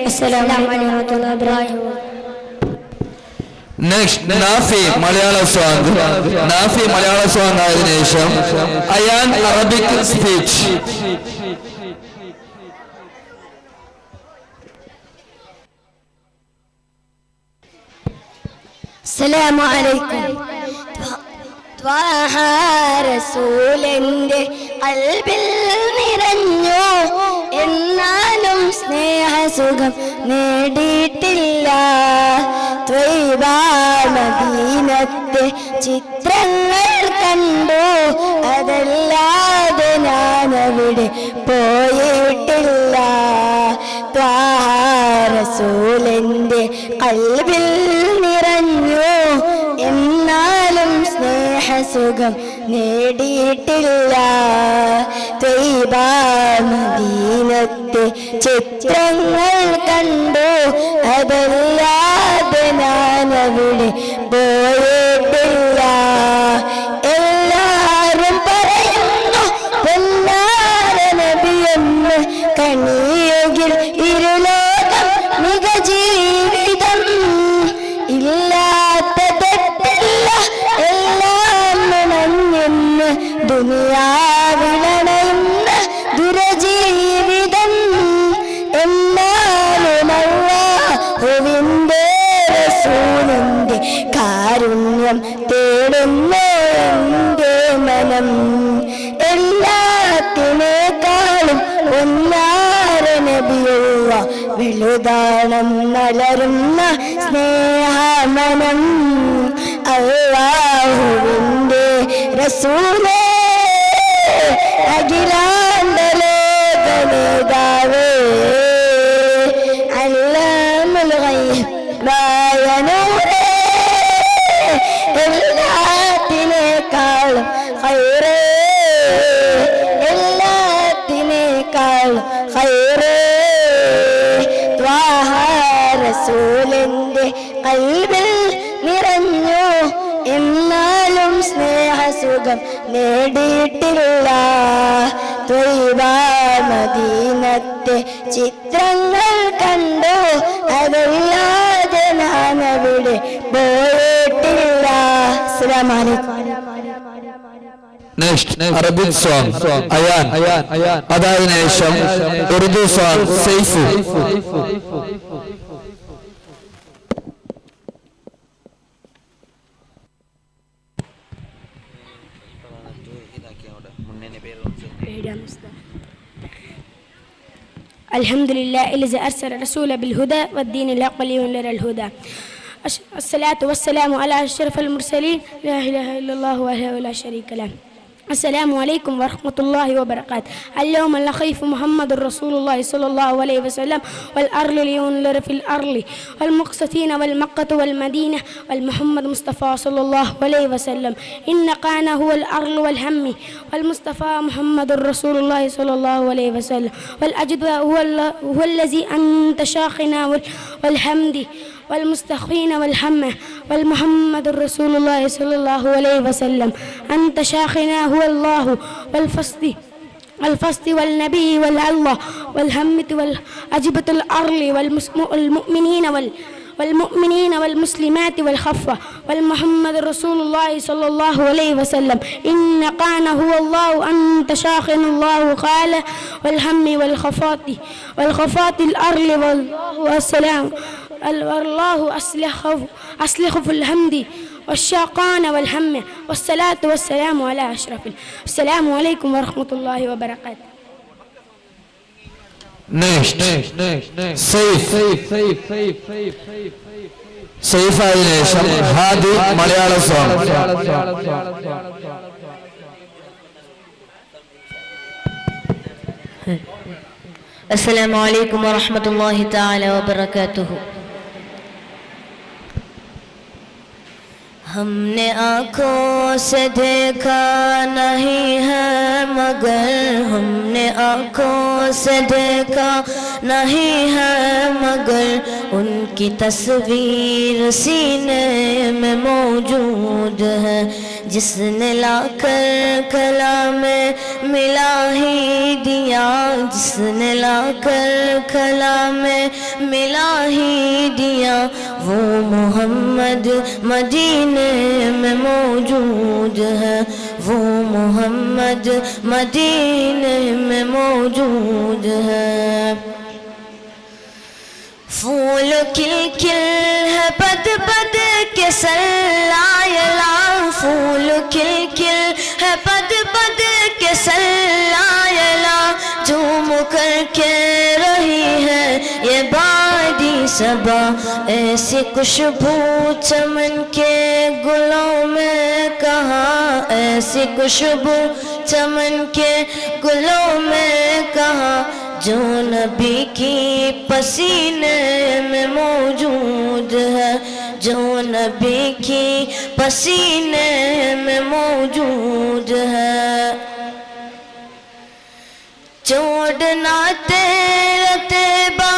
അസ്സലാമു അലൈക്കും വറഹ്മത്തുള്ളാഹി വബറകാതുഹു. നെക്സ്റ്റ് നാഫി മലയാള സോങ്. നാഫി മലയാള സോങ് ആയതിനു ശേഷം അയാൻ അറബിക് സ്പീച്ച്. അസ്സലാമു അലൈക്കും. ത്വാഹ റസൂലിന്റെ ഖൽബിൽ നിറഞ്ഞു, എന്നാലും സ്നേഹസുഖം നേടിയിട്ടില്ല. ത്വയ്ബ മദീനത്തെ ചിത്രങ്ങൾ കണ്ടു, അതല്ലാതെ ഞാനവിടെ പോയിട്ടില്ല. ത്വാഹ റസൂലിന്റെ ഖൽബിൽ നിറഞ്ഞു, എന്നാലും സ്നേഹസുഖം നേടിയിട്ടില്ല. ത്വയ്ബ മദീനത്തെ ചിത്രങ്ങൾ കണ്ടു, അതല്ലാതെ ഞാനവിടെ പോയിട്ടില്ല. എല്ലാരും പറയുന്നു പൊന്നാര നബിയെന്ന്, കണിയെങ്കിൽ ഇരുലോകം മിക ജീവിതം. ഇല്ലാത്ത തെറ്റില്ല എല്ലാം നനഞ്ഞെന്ന്, ദുനിയാവിളണയുന്ന ദുരജീവിതം. എന്നാലും അല്ലാഹുവിന്റെ റസൂലിന്റെ കാരുണ്യം തേടുന്നു എന്റെ മനം. എല്ലാത്തിനേക്കാളും ഒന്നാര നബിയുള്ള വലുതാണം നലരുന്ന സ്നേഹമനം. അല്ലാഹുവിന്റെ റസൂലേ, അഖിലാണ്ട ലോക നേതാവേ, അല്ലാമുൽ ഗൈബായ നൂറേ, എല്ലാത്തിനേക്കാളും ഖൈറേ, എല്ലാത്തിനേക്കാളും ഖൈറേ. ത്വാഹ റസൂലിന്റെ ഖൽബിൽ നിറഞ്ഞു, എന്നാലും സ്നേഹസുഖം നേടിയിട്ടില്ല. ത്വയ്ബ മദീനത്തെ ചിത്രങ്ങൾ കണ്ടു, അതല്ലാതെ ഞാനവിടെ പോയിട്ടില്ല. അസ്സലാമു അലൈക്കും. Next Arabic song Ayaan. അതായതിനു ശേഷം ഉറുദു സോങ് സൈഫു. الحمد لله الذي أرسل رسوله بالهدى والدين الحق لينير الهدى. الصلاة والسلام على أشرف المرسلين، لا إله إلا الله وحده لا شريك له. السلام عليكم ورحمة الله وبركاته. اليوم الخيف محمد رسول الله صلى الله عليه وسلم، والأرض لينذر في الأرض، والمقسطين والمكة والمدينة، والمحمد مصطفى صلى الله عليه وسلم. إن كان هو الأرض والهم، والمصطفى محمد رسول الله صلى الله عليه وسلم. والأجد هو الذي أنت شاخنا والحمد، والمستخفين والحمة، والمحمد رسول الله صلى الله عليه وسلم. أنت شاخنا هو الله، والفصل والنبي والله، والهمة والأجبة الأرض، والمؤمنين والمسلمات والخفة، والمحمد رسول الله صلى الله عليه وسلم. إن كان هو الله أنت شاخن الله قال، والهم والخفات الأرض، والله السلام، والله أصلح في الحمد والشاقان والهم، والصلاة والسلام على أشرف. السلام عليكم ورحمة الله وبركاته. സൈഫ് ആയതിനു ശേഷം ഹാദി മലയാള സോങ്. अस्सलामु अलैकुम वरहमतुल्लाहि ताला वबरकातुहू। हमने आँखों से देखा नहीं है मगर, हमने आँखों से देखा नहीं है मगर, उनकी तस्वीर सीने में मौजूद है। जिसने लाकर कलाम मिला ही दिया, जिसने लाकर कलाम मिला ही दिया, वो मोहम्मद मदीने में मौजूद है, वो मोहम्मद मदीने में मौजूद है। फूल खिल खिल है पद पद के सल्लायला, फूल खिल खिल है पद पद के सल्लायला, झूम कर के रही है ये बादी सबा, ऐसी खुशबू चमन के गुलों में कहाँ, ऐसी खुशबू चमन के गुलों में कहाँ, जो नबी की पसीने में मौजूद है, जो नबी की पसीने में मौजूद है। छोड़ना तेरा तेबा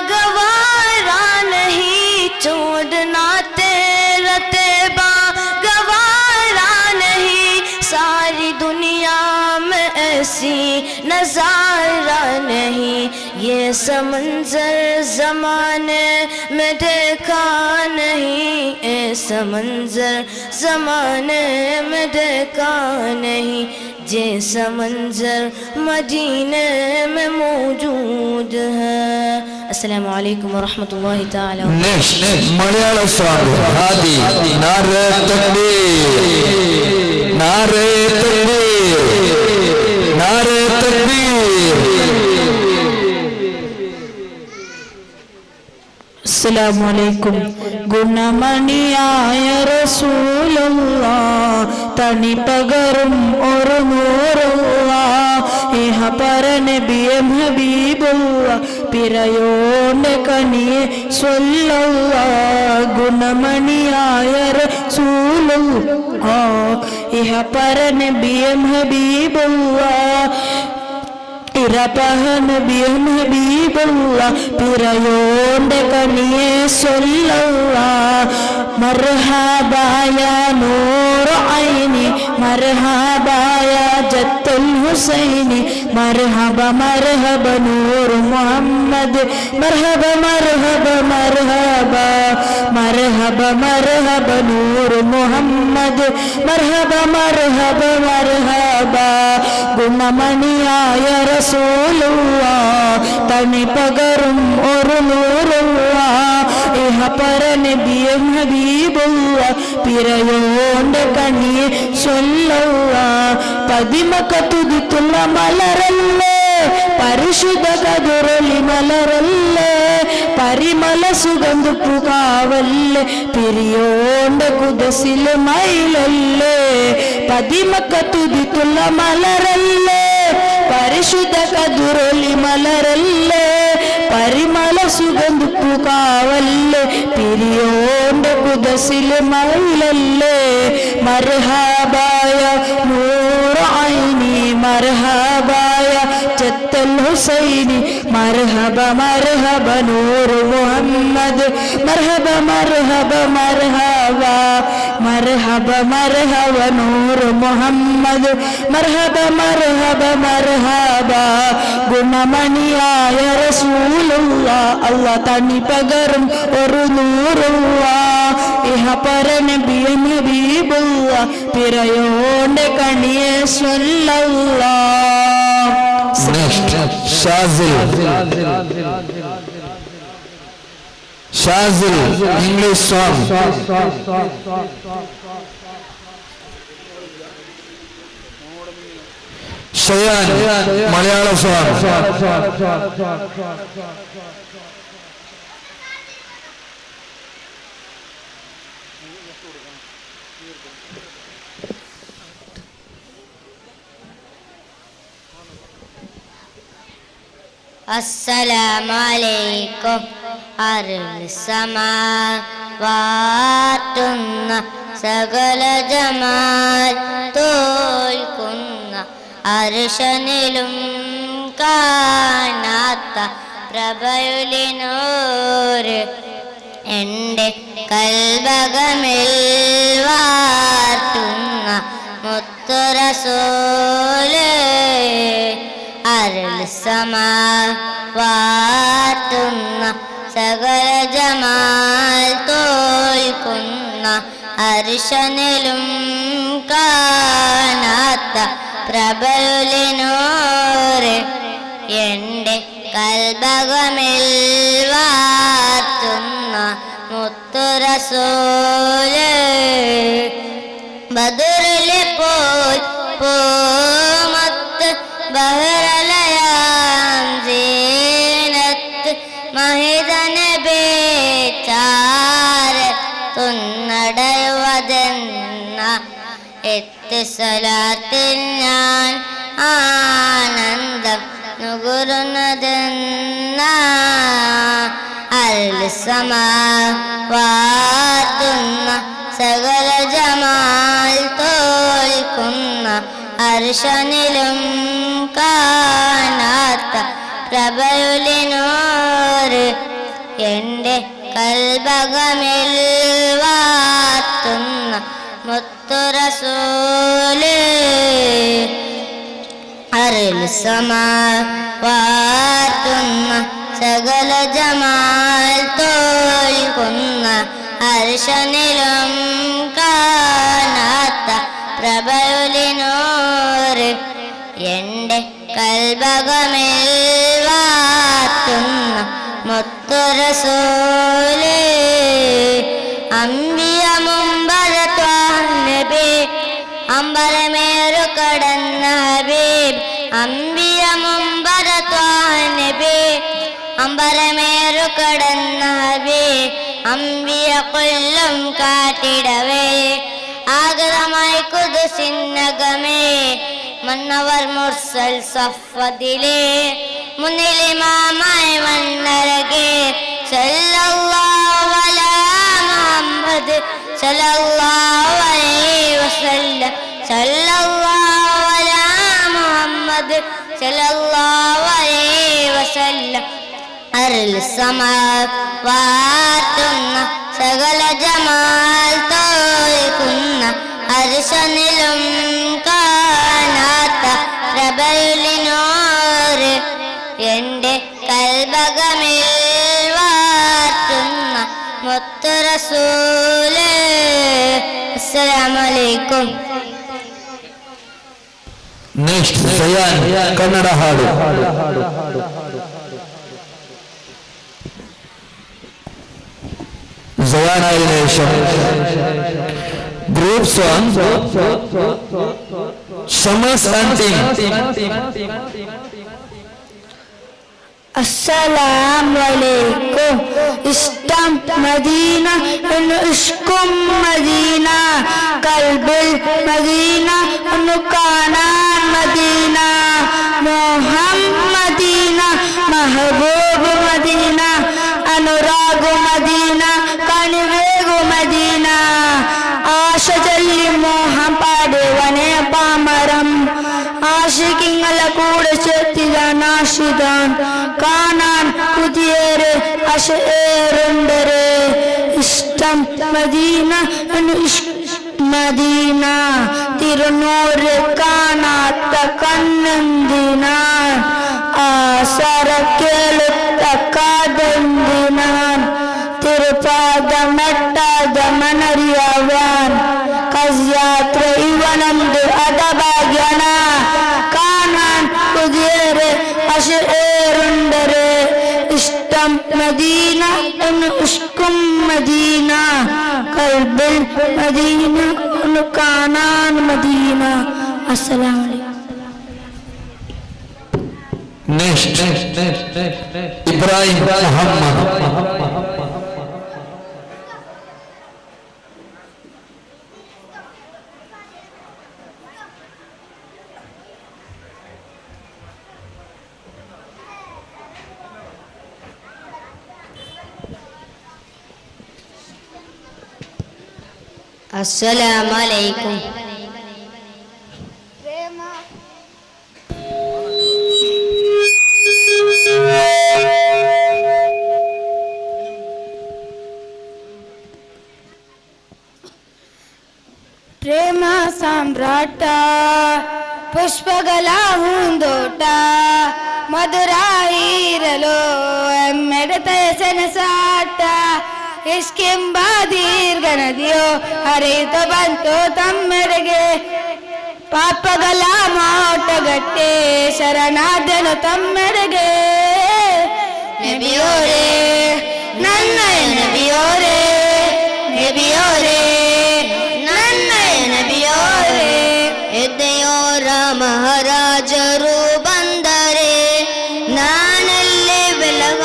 गवारा नहीं, छोड़ना तेरा तेबा गवारा नहीं, सारी दुनिया में ऐसी नजारा नहीं, ये समंजर जमाने में देखा नहीं, ऐसा मंजर जमाने में देखा नहीं, जैसा मंजर मदीने में मौजूद है। अस्सलामु अलैकुम वरहमतुल्लाहि तआला। मलयाള സോങ് ഹാദി നാരെ തക്ബീർ, നാരെ തക്ബീർ, നാരെ തക്ബീർ। അസ്സലാമു അലൈക്കും. ഗുണമണിയായ റസൂലുള്ളാഹ് തനി പകരും ഒരു നൂറുള്ളാഹ്, ഇഹ പര നബിയെ ഹബീബുള്ളാഹ് പിറയോന്റെ കനിയെ സ്വല്ലല്ലാഹ്. ഗുണമണിയായ റസൂലുള്ളാഹ് ഇഹ പര നബിയെ ഹബീബുള്ളാഹ് ഇറപഹൻ ബിയം ഹബീബുള്ളാഹ് പിറയോന്റെ കനിയെ സ്വല്ലല്ലാഹ്. മർഹബാ യാ നൂർ ഐനി, മർഹബാ യാ ജത്തുൽ ഹുസൈനി, മർഹബ മർഹബ നൂർ മുഹമ്മദ്, മർഹബ മർഹബ മർഹബ, മർഹബ മർഹബ നൂർ മുഹമ്മദ്, മർഹബ മർഹബ മർഹബ. ഗുണമണിയായ റസൂലുള്ളാഹ് തനി പകരും ഒരു നൂറുള്ളാഹ്, ഇഹ പര നബിയെ ഹബീബുള്ളാഹ് പിറയോന്റെ കനിയെ സ്വല്ലല്ലാഹ്. പതിമക്കത്തുതിത്തുള്ള മലരല്ലേ, പരിശുദ്ധ കതിരൊളി മലരല്ലേ, പരിമല സുഗന്ധപ്പു കാവല്ലേ, പിരിയോന്റെ കുദസിലെ മയിലല്ലേ. പതിമക്കത്തുതിത്തുള്ള മലരല്ലേ, പരിശുദ്ധ കതിരൊളി മലരല്ലേ, പരിമല സുഗന്ധപ്പു കാവല്ലേ, പിരിയോന്റെ കുദസിലെ മയിലല്ലേ. മർഹബായ നൂർ ഐനി, മർഹബായ ജത്തുൽ ഹുസൈനി, മർഹബ മർഹബ നൂർ മുഹമ്മദ്, മർഹബ മർഹബ മർഹബ, മർഹബ മർഹബ നൂർ മുഹമ്മദ്, മർഹബ മർഹബ മർഹബ. ഗുണമണിയായ റസൂലുള്ളാഹ് അല്ലാഹ് തനി പകരും ഒരു നൂറുള്ളാഹ്, ഇഹ പര നബിയെ ഹബീബുള്ളാഹ് പിറയോന്റെ കനിയെ സ്വല്ലല്ലാഹ്. Shazil, Shazil English song. ഷയാൻ മലയാള സോങ്. അസ്സലാമലൈക്കും. അർസമാവാറ്റുന്ന സകല ജമാൽ തോൽക്കുന്ന അർശനിലും കാണാത്ത പ്രഭയുലിനൂര് എൻ്റെ കൽബകമിൽ വാറ്റുന്ന മുത്തു റസൂല് അരുൾ സമാവാത്തുന്ന സകല ജമാൽ തോൽക്കുന്ന അർശനിലും കാണാത്ത പ്രബലുലിനൂറ് എൻ്റെ കൽബകമിൽ വാർത്തുന്ന മുത്തു റസൂല് ബദറിലെ പോൽ പൂമത്ത് ബഹറലയാം സീനത്ത് മഹിതനബി ചാരത്തുന്നടവതെന്ന എത്തിസലാത്തിൽ ഞാൻ ആനന്ദം നുകരുന്നതെന്ന അൽ സമാവാത്തുന്ന സകല ജമാൽ തോൽക്കുന്ന അർശനിലും കാണാത്ത പ്രബലുലിനൂറ് എൻ്റെ കൽബകമിൽ വാർത്തുന്ന മുത്തു റസൂല് അരുൾ സമാവാത്തുന്ന സകല ജമാൽ തോൽക്കുന്ന അർശനിലും കാണാത്ത പ്രബലുലിനൂറ് എൻ്റെ കൽബകമിൽ വാർത്തുന്ന മുത്തു റസൂല് അംബിയ മുമ്പര നബി അമ്പരമേറു കടന്ന ഹബീബ് അംബിയ മുമ്പര നബി അമ്പരമേറു കടന്ന ഹബീബ് അംബിയ കൊല്ലും കാട്ടിടവേ ആഗ്രഹമായി കുദുസിന്നകമേ മന്നവർ മുർസൽ സഫദിലെ മുന്നിലിമാമായി വന്നരകെ സല്ലല്ലാഹു അലാ മുഹമ്മദ് സല്ലല്ലാഹു അലൈഹി വസല്ലം സല്ലല്ലാഹു അലാ മുഹമ്മദ് സല്ലല്ലാഹു അലൈഹി വസല്ലം അരുൾ സമാവാത്തുന്ന സകല ജമാൽ തോൽക്കുന്ന അർശനിലും കാണാത്ത പ്രബലുലിനൂറ് എൻ്റെ കൽബകമിൽ വാർത്തുന്ന മുത്തു റസൂല് അസ്സലാമു അലൈക്കും. നെക്സ്റ്റ് സയാൻ കന്നഡ ഹാಡು. സയാനായതിനു ശേഷം group song Shamas and team. അസ്സലാമലൈക്കും. ഇഷ്ടം മദീന എന്ന് ഇഷ്കും മദീന കൽബിൽ മദീന ഒന്ന് കാണാൻ മദീന മോഹം മദീന മെഹബൂബ് മദീന അനുരാഗു മദീന കണിവേഗു മദീന ആശ ചൊല്ലി മോഹം പാടുവനെ പാമരം ആശിക്കിങ്ങളെ കൂടെ ചേർത്തിത നാശിതാൻ കാണാൻ പുതിയേറെ അശേറുണ്ടരെ ഇഷ്ടം മദീന മദീന തിരുനൂറ് കാണാത്ത കണ്ണെന്തിനാൻ ആസര കേളുത്ത കാതെന്തിനാൻ തിരുപാദമെട്ടാത മനറിയവാൻ കസ്യാത്ര ഇവനന്ത് അതഭാഗ്യന കാണാൻ പുതിയേറെ അശേറുണ്ടരെ ഇഷ്ടം മദീന എന്ന് ഇഷ്കും മദീന കൽബിൽ മദീന ഒന്ന് കാണാൻ മദീന. അസ്സലാമു അലൈക്കും. നെക്സ്റ്റ് ഇബ്രാഹിം മുഹമ്മദ്. അസ്സലാമു അലൈക്കും. ಪ್ರೇಮ ಸಾಮ್ರಾಟ ಪುಷ್ಪಗಳ ಹೂಂದೋಟ ಮಧುರಾಯಿರಲು ಮೆಡತೆಯ ಸೆನಸಾಟ ಇಷ್ಕೆಂಬ ದೀರ್ಘ ನದಿಯೋ ಹರಿಯುತ್ತ ಬಂತು ತಮ್ಮೆಡೆಗೆ ಪಾಪಗಳ ಮಾಟಗಟ್ಟೆ ಶರಣಾದನು ತಮ್ಮೆಡೆಗೆ ನಬಿಯೋರೇ ನನ್ನಯ ನಬಿಯೋರೇ ನಬಿಯೋರೇ ನನ್ನಯ ನಬಿಯೋರೇ ಎದ್ದೆಯೋರ ಮಹಾರಾಜರು ಬಂದರೆ ನಾನಲ್ಲೇ ಬೆಳಗ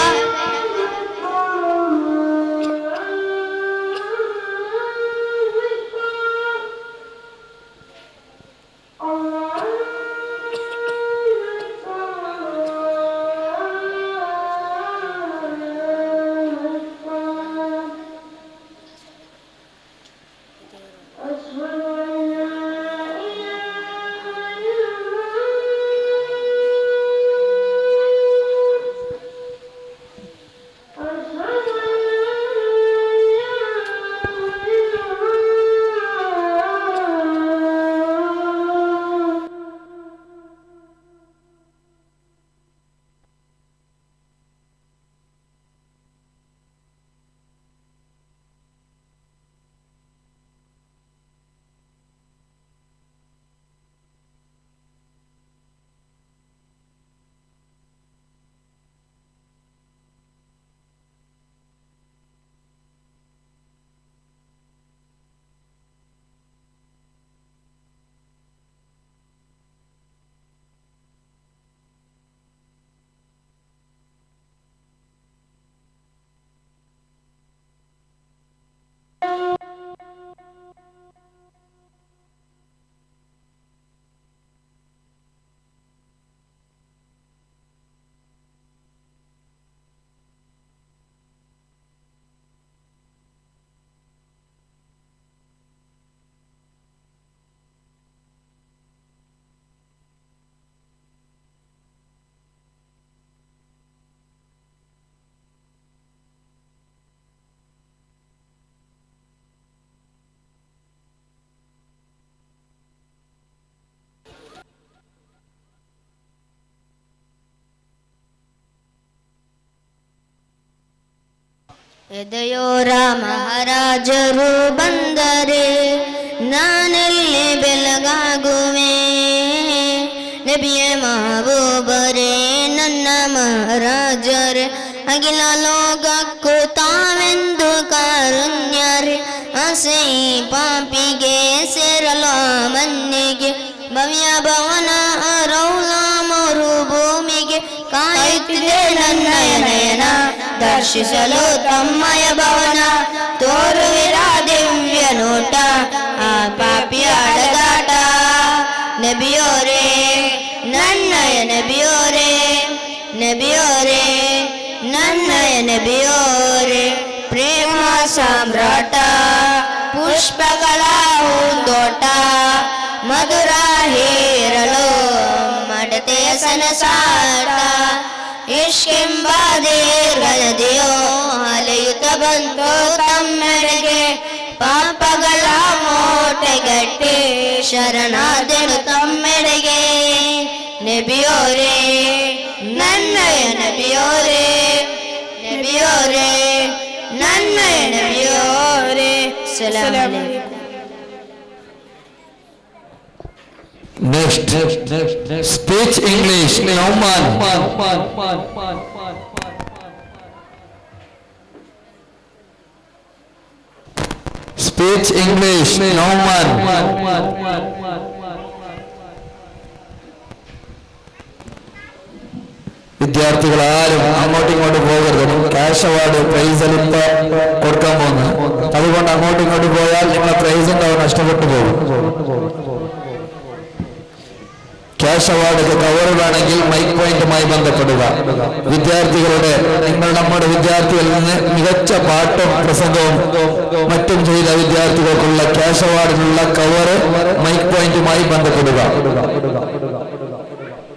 ಎದೆಯೋರ ಮಹಾರಾಜರು ಬಂದರೆ ನಾನೆಲ್ಲಿ ಬೆಳಗಾಗುವೆ ನಬಿಯೇ ಮಹಬೂಬರೇ ನನ್ನ ಮಹಾರಾಜರೇ ಅಗಿಲ ಲೋಕಕ್ಕೂ ತಾವೆಂದು ಕಾರುಣ್ಯರೇ ಆಸೆ ಪಾಪಿಗೆ ಸೇರಲು ಮನ್ನಿಗೆ ಭವ್ಯ ಭವನ ರೌಲ ಮರುಭೂಮಿಗೆ ಕಾಯುತ್ತಿದೆ ನನ್ನಯ ನಯನ ದರ್ಶಿಸಲು ತಮ್ಮಯ ಭವನ ತೋರುವಿರ ದಿವ್ಯ ನೋಟ ಆ ಪಾಪಿಯ ಅಡಗಾಟ ನಬಿಯೋರೇ ನನ್ನಯ ನಬಿಯೋರೇ ನಬಿಯೋರೇ ನನ್ನಯ ನಬಿಯೋರೇ ಪ್ರೇಮ ಸಾಮ್ರಾಟ ಪುಷ್ಪಗಳ ಹೂಂದೋಟ ಮಧುರ ಹೇರಲು ಮಡತೆಯ ಸನಸಾಟ ಇಷ್ಕೆಂಬ ದೀರ್ಘನದಿಯೋ ಅಲೆಯುತ್ತ ಬಂತು ತಮ್ಮೆಡೆಗೆ ಪಾಪಗಳ ಮೋಟೆಗಟ್ಟಿ ಶರಣಾದೆನು ತಮ್ಮೆಡೆಗೆ ನಬಿಯೋರೇ ನನ್ನಯ ನಬಿಯೋರೇ ನಬಿಯೋರೇ ನನ್ನಯ ನಬಿಯೋರೇ ಸಲಾಮ್ ಅಲೈಕುಂ. Next, speech English, Nauman. Speech English, Nauman. വിദ്യാർത്ഥികളാരും അങ്ങോട്ടും ഇങ്ങോട്ടും പോകരുത്. ക്യാഷ് അവാർഡ് പ്രൈസിൽ ഇപ്പൊ കൊടുക്കാൻ പോകുന്നത്, അതുകൊണ്ട് അങ്ങോട്ടും ഇങ്ങോട്ടും പോയാൽ നിങ്ങളെ പ്രൈസിന്റെ അവർ നഷ്ടപ്പെട്ടു പോകും. ക്യാഷ് അവാർഡ് കവർ വേണമെങ്കിൽ മൈക്ക് പോയിന്റുമായി ബന്ധപ്പെടുക. വിദ്യാർത്ഥികളുടെ നമ്മുടെ വിദ്യാർത്ഥികളിൽ നിന്ന് മികച്ച പാട്ടും പ്രസംഗവും മറ്റും ചെയ്ത വിദ്യാർത്ഥികൾക്കുള്ള ക്യാഷ് അവാർഡിനുള്ള കവർ മൈക്ക് പോയിന്റുമായി ബന്ധപ്പെടുക.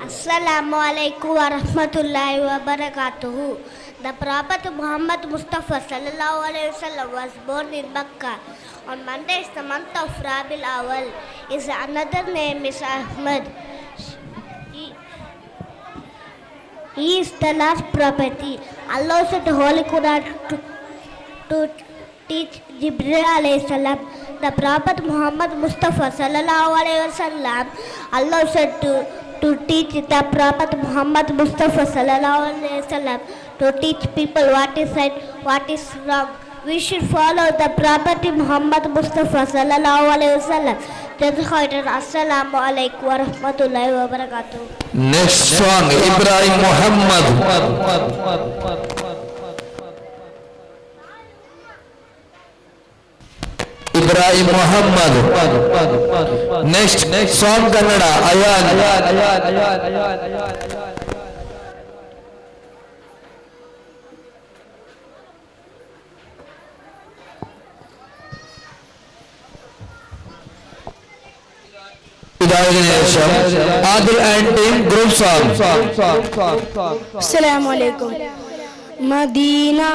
Assalamu alaikum wa rahmatullahi wa barakatuhu. The Prophet Muhammad Mustafa sallallahu alaihi wasallam was born in Makkah. On Monday is the month of Rabiul Awwal. His another name is Ahmad. He is the last prophet. Allah said the Holy Quran to teach Jibril alayhi salam. The Prophet Muhammad Mustafa sallallahu alayhi wasallam. Allah said to teach the Prophet Muhammad Mustafa sallallahu alayhi wasallam to teach people what is right, what is wrong. We should follow the Prophet Muhammad Mustafa sallallahu alayhi wasallam. Assalamu alaikum wa rahmatullahi wa barakatuh. Next song, Ibrahim Muhammad. Ibrahim Muhammad. Next song, Kannada, Ayan. Adil and team group song. Assalamu alaikum. Madina,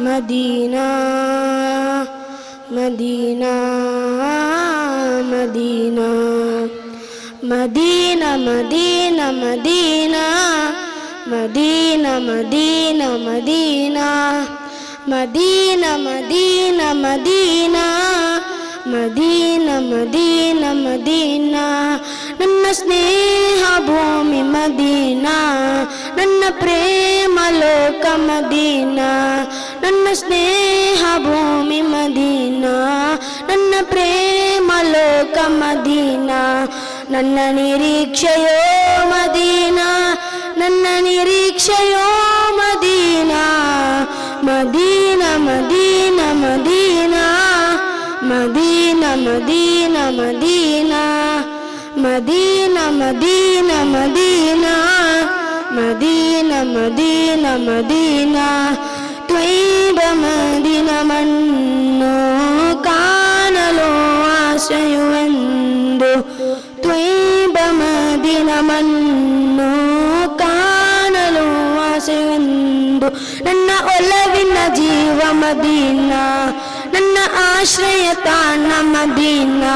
Madina, Madina, Madina, Madina, Madina, Madina, Madina, Madina, Madina, Madina, Madina, Madina, Madina, Madina, Madina, ನನ್ನ ಸ್ನೇಹ ಭೂಮಿ ಮದೀನಾ, ನನ್ನ ಪ್ರೇಮ ಲೋಕ ಮದೀನಾ, ನನ್ನ ಸ್ನೇಹ ಭೂಮಿ ಮದೀನಾ, ನನ್ನ ಪ್ರೇಮ ಲೋಕ ಮದೀನಾ, ನನ್ನ ನಿರೀಕ್ಷೆಯೋ ಮದೀನಾ, ನನ್ನ ನಿರೀಕ್ಷೆಯೋ Madina, Medina, Medina, Medina, Medina, Medina, Madina, Madina, Madina, Madina, Madina, Madina, Madina, Twiba Madina Manno, Kanalo Asayuendo, Twiba Madina Manno, Kanalo Asayuendo, Nana Olavina Jiva Madina, Nana Ashrayatana Madina,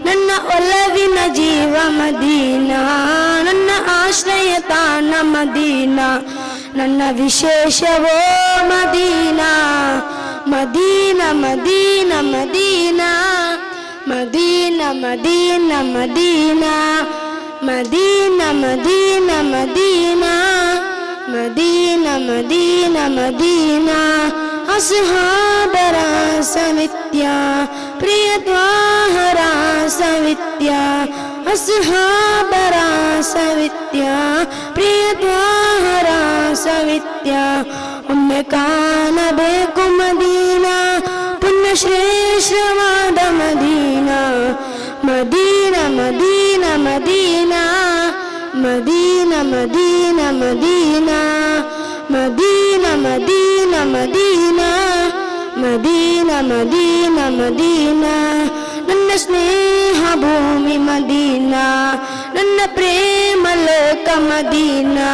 ನನ್ನ ಒಲವಿನ ಜೀವ ಮದೀನಾ, ನನ್ನ ಆಶ್ರಯ ತಾಣ ಮದೀನಾ, ನನ್ನ ವಿಶೇಷವೋ Madina, Medina, Medina, Medina, Medina, Medina, Medina, Medina, Medina, Medina, Medina, Medina, Madina, ಅಸ್ಹಾಬರ ಸಮಿತ್ಯ ಪ್ರಿಯ ದ್ವಾಹರ ಸವಿತ್ಯ, ಅಸ್ಹಾಬರ ಸವಿತ್ಯ ಪ್ರಿಯ ದ್ವಾಹರ ಸವಿತ್ಯ, ಒಮ್ಮೆ ಕಾಣಬೇಕು ಮದೀನಾ, ಪುಣ್ಯ ಶ್ರೇಷ್ಠವಾದ Madina, Medina, Medina, Medina, Medina, Medina, Medina, Medina, Medina, Medina, Medina, Medina, Madina, ನನ್ನ ಸ್ನೇಹ ಭೂಮಿ ಮದೀನಾ, ನನ್ನ ಪ್ರೇಮ ಲೋಕ ಮದೀನಾ,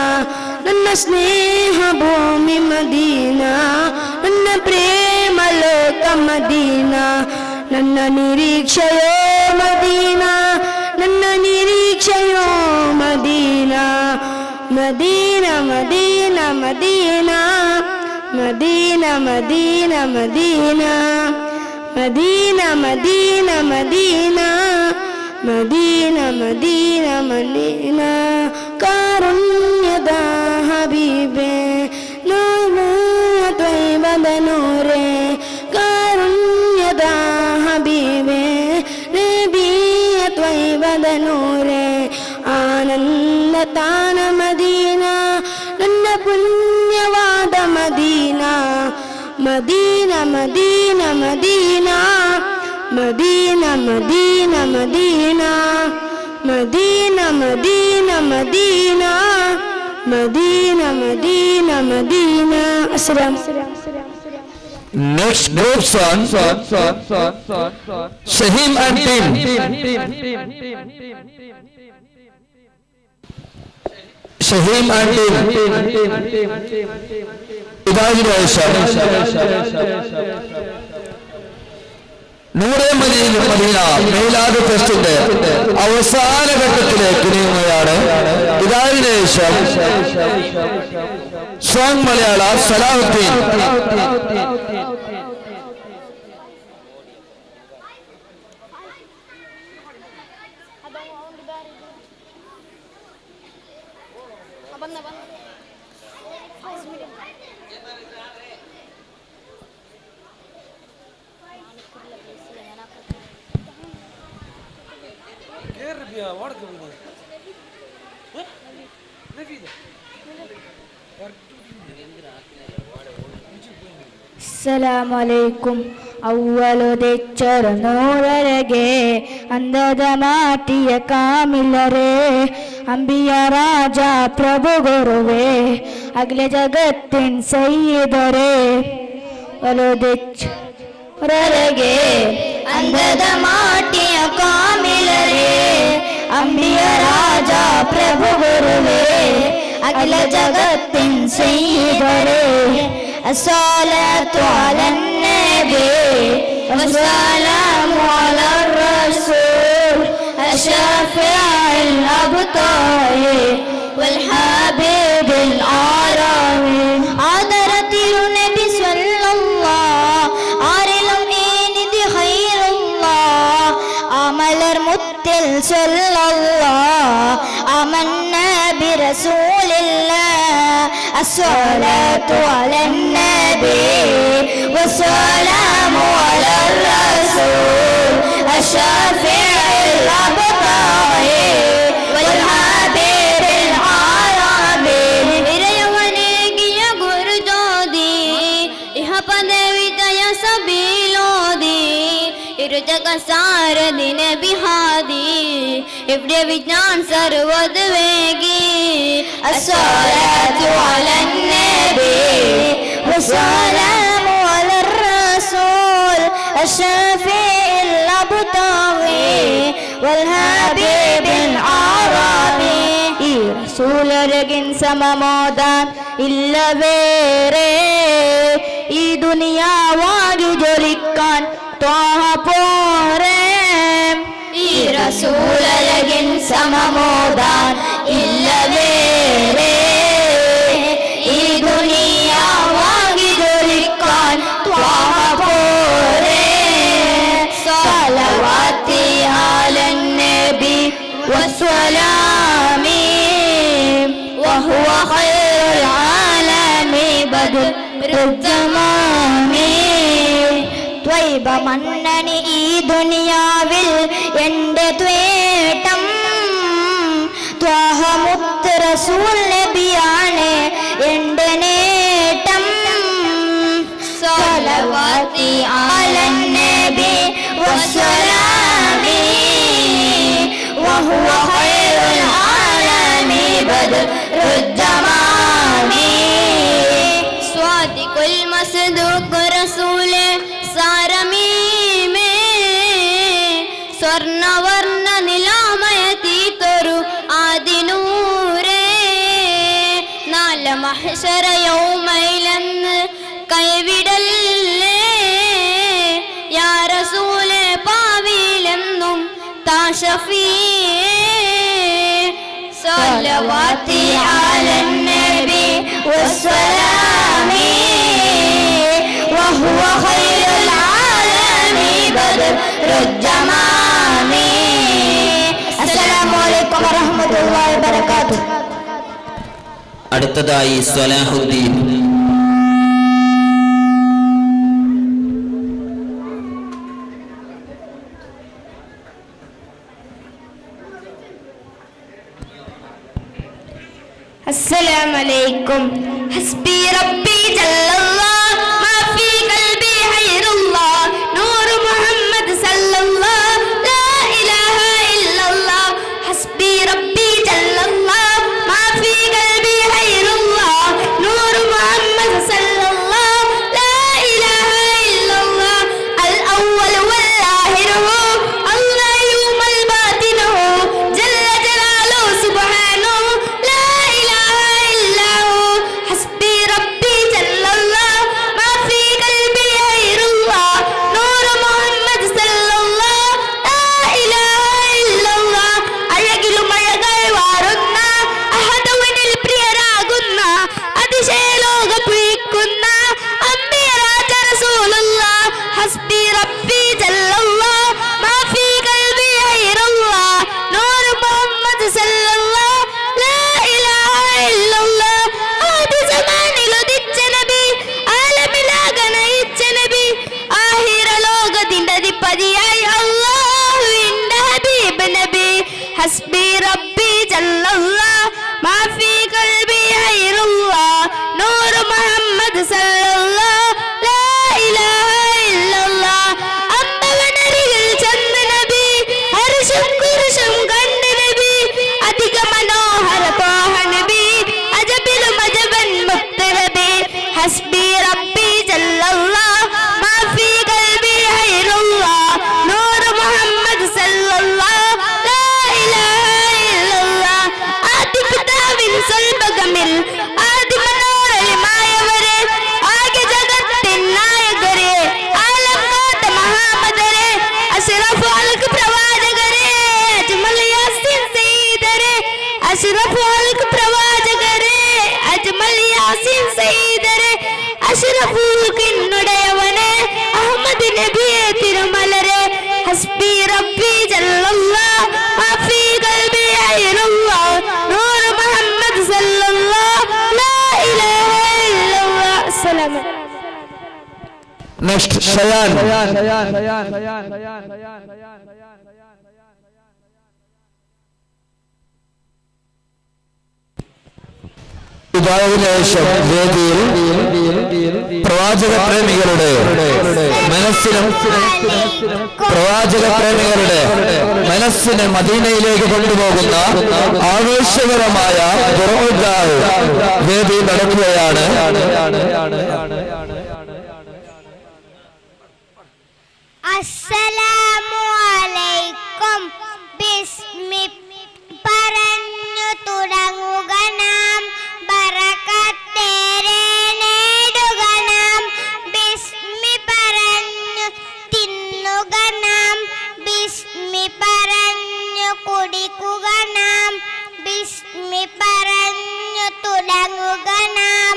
ನನ್ನ ಸ್ನೇಹ ಭೂಮಿ ಮದೀನಾ, ನನ್ನ ಪ್ರೇಮ ಲೋಕ ಮದೀನಾ, ನನ್ನ ನಿರೀಕ್ಷೆಯೋ ಮದೀನಾ, ನನ್ನ ನಿರೀಕ್ಷೆಯೋ Madina, Medina, Medina, Medina, Medina, Medina, Medina, Medina, Medina, Medina, Medina, Medina, Madina, ಕಾರುಣ್ಯದ ಹಬೀಬೆ ನೂರ ತ್ವಯ್ಬದ ನೂರೆ, ಕಾರುಣ್ಯದ ಹಬೀಬೆ ನಬಿಯ ತ್ವಯ್ಬದ ನೂರೆ, ಆನಂದ ತಾನ ಮದೀನಾ, ನನ್ನ ಪುಣ್ಯವಾದ Medina, Medina, Medina, Medina, Medina, Medina, Medina, Medina, Medina, Medina, Medina, Medina, Medina. ಅಸ್ಸಲಾಮ್. Next group song, Shahim and team. Shahim and team. Ibrahim Aisha. നൂറെ Medina മീലാദ് ഫെസ്റ്റിന്റെ അവസാന ഘട്ടത്തിലേക്ക് നീങ്ങുകയാണ്. ഇതിന് ശേഷം സോങ് മലയാള സലാഹുദ്ദീൻ അസ്സലാമലൈക്കും. ഔവലുദിച്ചൊരുന്നൂറരകെ അന്ധത മാറ്റിയ കാമിലരെ അമ്പിയ രാജ പ്രഭു ഗുരുവേ അഖില ജഗത്തിൻ സയ്യിദരെ വലുദിച്ചൊരകെ അന്ധത മാറ്റിയ കാമിലരെ അമ്പിയ രാജ പ്രഭു ഗുരുവേ അഖില ജഗത്തിൻ സയ്യിദരെ الصلاة على النبي والسلام على الرسول الشافع الأبطال والحبيب العربي عذرت النبي صلى الله عليه إني خير الله عمل المتل صلى الله آمنا برسول الله الصلاة على النبي والسلام على الرسول الشافع الأبطال والحبيب العربي إليونيك يا قردودي إها پدويت يا سبيلودي إرتك سار دين بهادي إفدي وجنان سرود ويجي الصلاة على النبي والسلام على الرسول الشافع الأبطال والحبيب العربي رسول رجن സമമോദാൻ ഇല്ല വേറെ ഈ ദുനിയാവാകി ജ്വലിക്കാൻ ത്വാഹ പോരെ ഈ റസൂലരകിൻ സമമോദാൻ ഇല്ല വേറെ ഈ ദുനിയാവാകി ജ്വലിക്കാൻ ത്വാഹ പോരെ സലവാത്തി അലൻ നബി വസ്സലാമി വഹുവ ഖൈറുൽ ആലമി ബദറുൽ തമാമി ത്വയ്ബ മന്നനി ഈ ദുനിയാവിൽ എന്റെ ത്വേട്ടം ത്വാഹ മുത്ത് റസൂൽ നബിയാണ് എന്റെ നേട്ടം സലവാത്തി അലൻ നബി വസ്സലാമി വഹുവ ഖൈറുൽ ആലമി ബദറുൽ തമാമി സ്വാദിഖുൽ മസ്ദൂഖ് റസൂലേ സാരമീ സ്വർണവർണ്ണ നിലാമയത്തീത്തൊരു ആദിനൂരേ നാല മഹ്ശര യൗമൈലെന്ന് കൈവിടല്ലേ യാ റസൂലേ പാവിലെന്നും താശഫീയേ സ്വലവാത്തി അലൻ നബി വസ്സലാമി വഹുവ ഖൈറുൽ ആലമി ബദറുൽ തമാമി അസ്സലാമു അലൈക്കും വറഹ്മത്തുള്ളാഹി വബറകാതുഹു. അടുത്തതായി സ്വലാഹുദ്ദീൻ. السلام عليكم. حسبي ربي جل الله ما في قلبي غير الله نور محمد صلى الله لا إله إلا الله حسبي ربي جل الله ما في قلبي غير الله نور محمد صلى الله لا إله إلا الله الأول والآخر هو الله يوم الباطن هو جل جلاله سبحانه لا إله إلا هو حسبي ربي യാസീൻ സയ്യിദരെ അഷ്റഫുൽ ഖിന്നുടയവനെ അഹമ്മദ് നബിയെ തിരുമലരെ ഹസ്ബി റബ്ബി ജല്ലല്ലാഹ് മാഫി ഖൽബി അയ്യല്ലാഹ് നൂർ മുഹമ്മദ് സല്ലല്ലാഹ് ലാ ഇലാഹ ഇല്ലല്ലാഹ്. അസ്സലാമു നെക്സ്റ്റ് ഷയാൻ. ശേഷം വേദിയിൽ പ്രവാചക പ്രേമികളുടെ മനസ്സിനെ മദീനയിലേക്ക് കൊണ്ടുപോകുന്ന ആവേശകരമായ വേദി നടക്കുകയാണ്. അസ്സലാമു അലൈക്കും. ബിസ്മി പറഞ്ഞു തുടങ്ങുക നാം, ബറകത്തേറെ നേടുക നാം. ബിസ്മി പറഞ്ഞു തിന്നുക നാം, ബിസ്മി പറഞ്ഞു കുടിക്കുക നാം. ബിസ്മി പറഞ്ഞു തുടങ്ങുക നാം,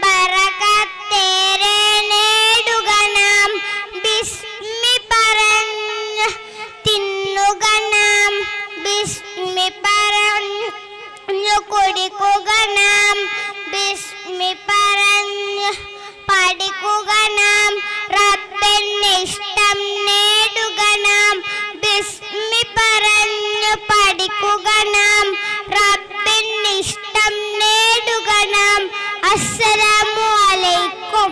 ബറകത്തേറെ നേടുക നാം. ബിസ്മി പറഞ്ഞു തിന്നുക നാം, ബിസ്മി പറഞ്ഞു കുടിക്കുക നാം. ബിസ്മി പറഞ്ഞു പഠിക്കുക നാം, റബ്ബിന്റെ ഇഷ്ടം നേടുക നാം. ബിസ്മി പറഞ്ഞു പഠിക്കുക നാം, റബ്ബിന്റെ ഇഷ്ടം നേടുക നാം. അസ്സലാമു അലൈക്കും.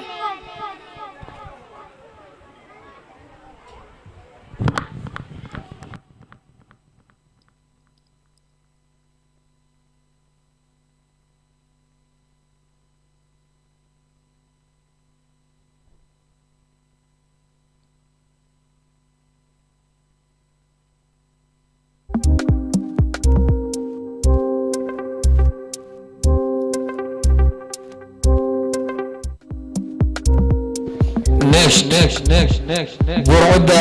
next بعد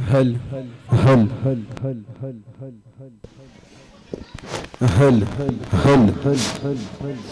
هل هل هل هل هل هل هل هل هل هل هل هل هل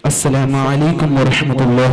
السلام عليكم ورحمة الله.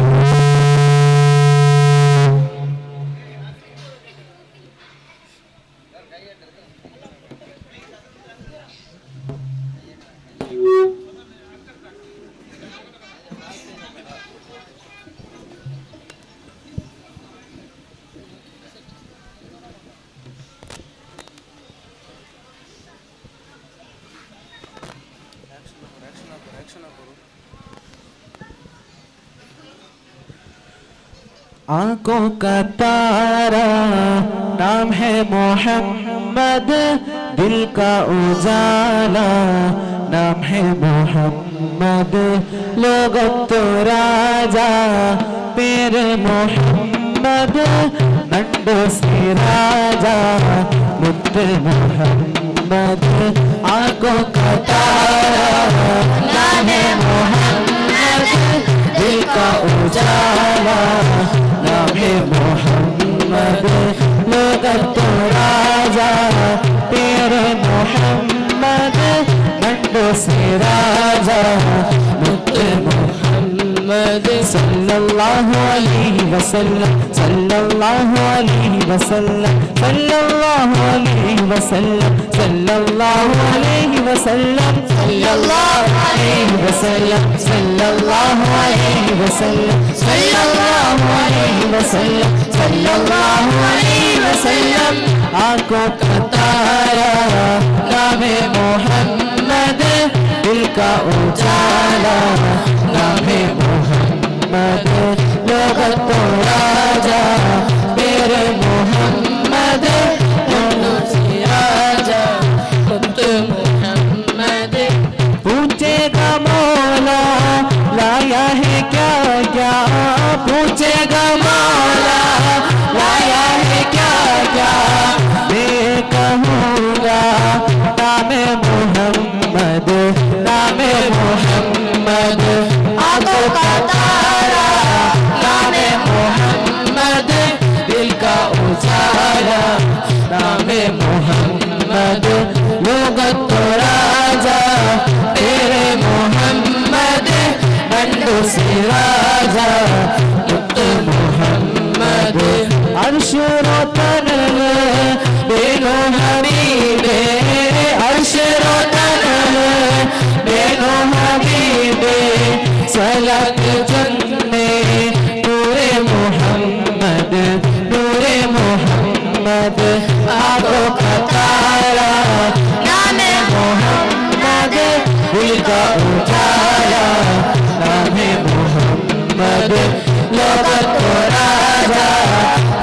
आंखों का तारा नाम है मोहम्मद, दिल का उजाला नाम है मोहम्मद, लोग तो राजा पीर मोहम्मद, नंडो से राजा मुद्दे मोहम्मद। आंखों का तारा नाम है मोहम्मद, दिल का उजाला नाम है मोहम्मद, लोग तो राजा पीर मोहम्मद, नंडो से राजा मुद्दे मोहम्मद। सल्लल्लाहु अलैहि वसल्लम, सल्लल्लाहु अलैहि वसल्लम, सल्लल्लाहु अलैहि वसल्लम, सल्लल्लाहु अलैहि वसल्लम, सल्लल्लाहु अलैहि वसल्लम, सल्लल्लाहु अलैहि वसल्लम, सल्लल्लाहु अलैहि वसल्लम, सल्लल्लाहु अलैहि वसल्लम। आंखों का तारा नाम है मोहम्मद, दिल का उजाला नाम है मोहम्मद, लोग तो राजा मेरे मोहम्मद, दोनों से राजा खुद मोहम्मद। पूछेगा मौला लाया है क्या क्या, पूछेगा मौला लाया है क्या क्या, मैं कहूँगा नाम मोहम्मद, नाम मोहम्मद। आंखों का तारा नाम मोहम्मद, दिल का उजाला नाम मोहम्मद, लोग तो राजा तेरे मोहम्मद, नंदू से राजा मुद्दे मोहम्मद। अर्श रोतन बेनो हबीबे, अर्श रोतन बेनो हबीबे, सलक जन्ने नूरे मोहम्मद, नूरे मोहम्मद। आंखों का तारा नाम मोहम्मद, दिल का उजाला नाम मोहम्मद, लोग तो राजा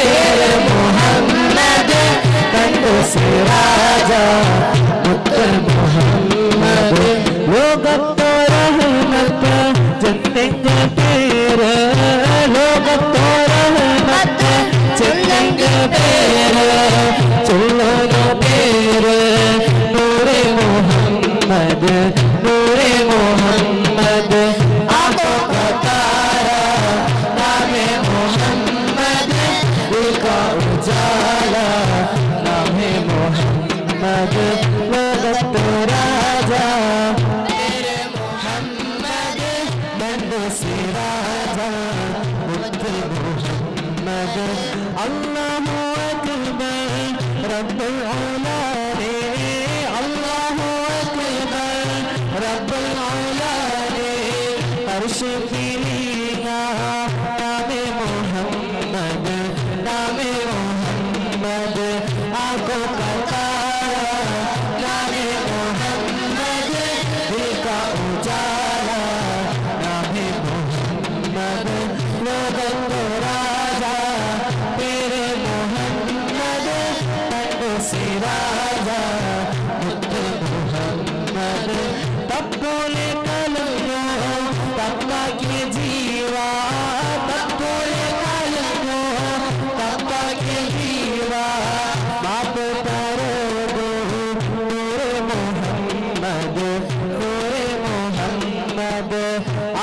तेरे मोहम्मद, नंदू से राजा मुद्दे मोहम्मद। लोग तो रहमत चलेंगे तेरे, लोग तो रहमत चलेंगे तेरे, चलो नो तेरे नूरे मोहम्मद, नूरे मोहम्मद। आंखों का तारा नाम मोहम्मद, दिल का उजाला नाम मोहम्मद, लोग तो राजा तेरे मोहम्मद, नंदू से राजा मुद्दे मोहम्मद। अल्लाहु अकबर रब्बुल आलमीन, अल्लाहु अकबर रब्बुल आलमीन। अर्श की नाम मोहम्मद, नाम मोहम्मद। आंखों का तारा नाम मोहम्मद, दिल का उजाला नाम मोहम्मद, लोग तो राजा तेरे मोहम्मद, नंदू സിരാജ മുത്ത് മുഹമ്മദ് തപ്പോലെ കലഞ്ഞോ തപ്പാക്കിയ ജീവ തപ്പോലെ കലഞ്ഞോ തപ്പാക്കിയ ജീവ ബാപ്പ് തരോടോ നൂറെ മുഹമ്മദ് നൂറെ മുഹമ്മദ്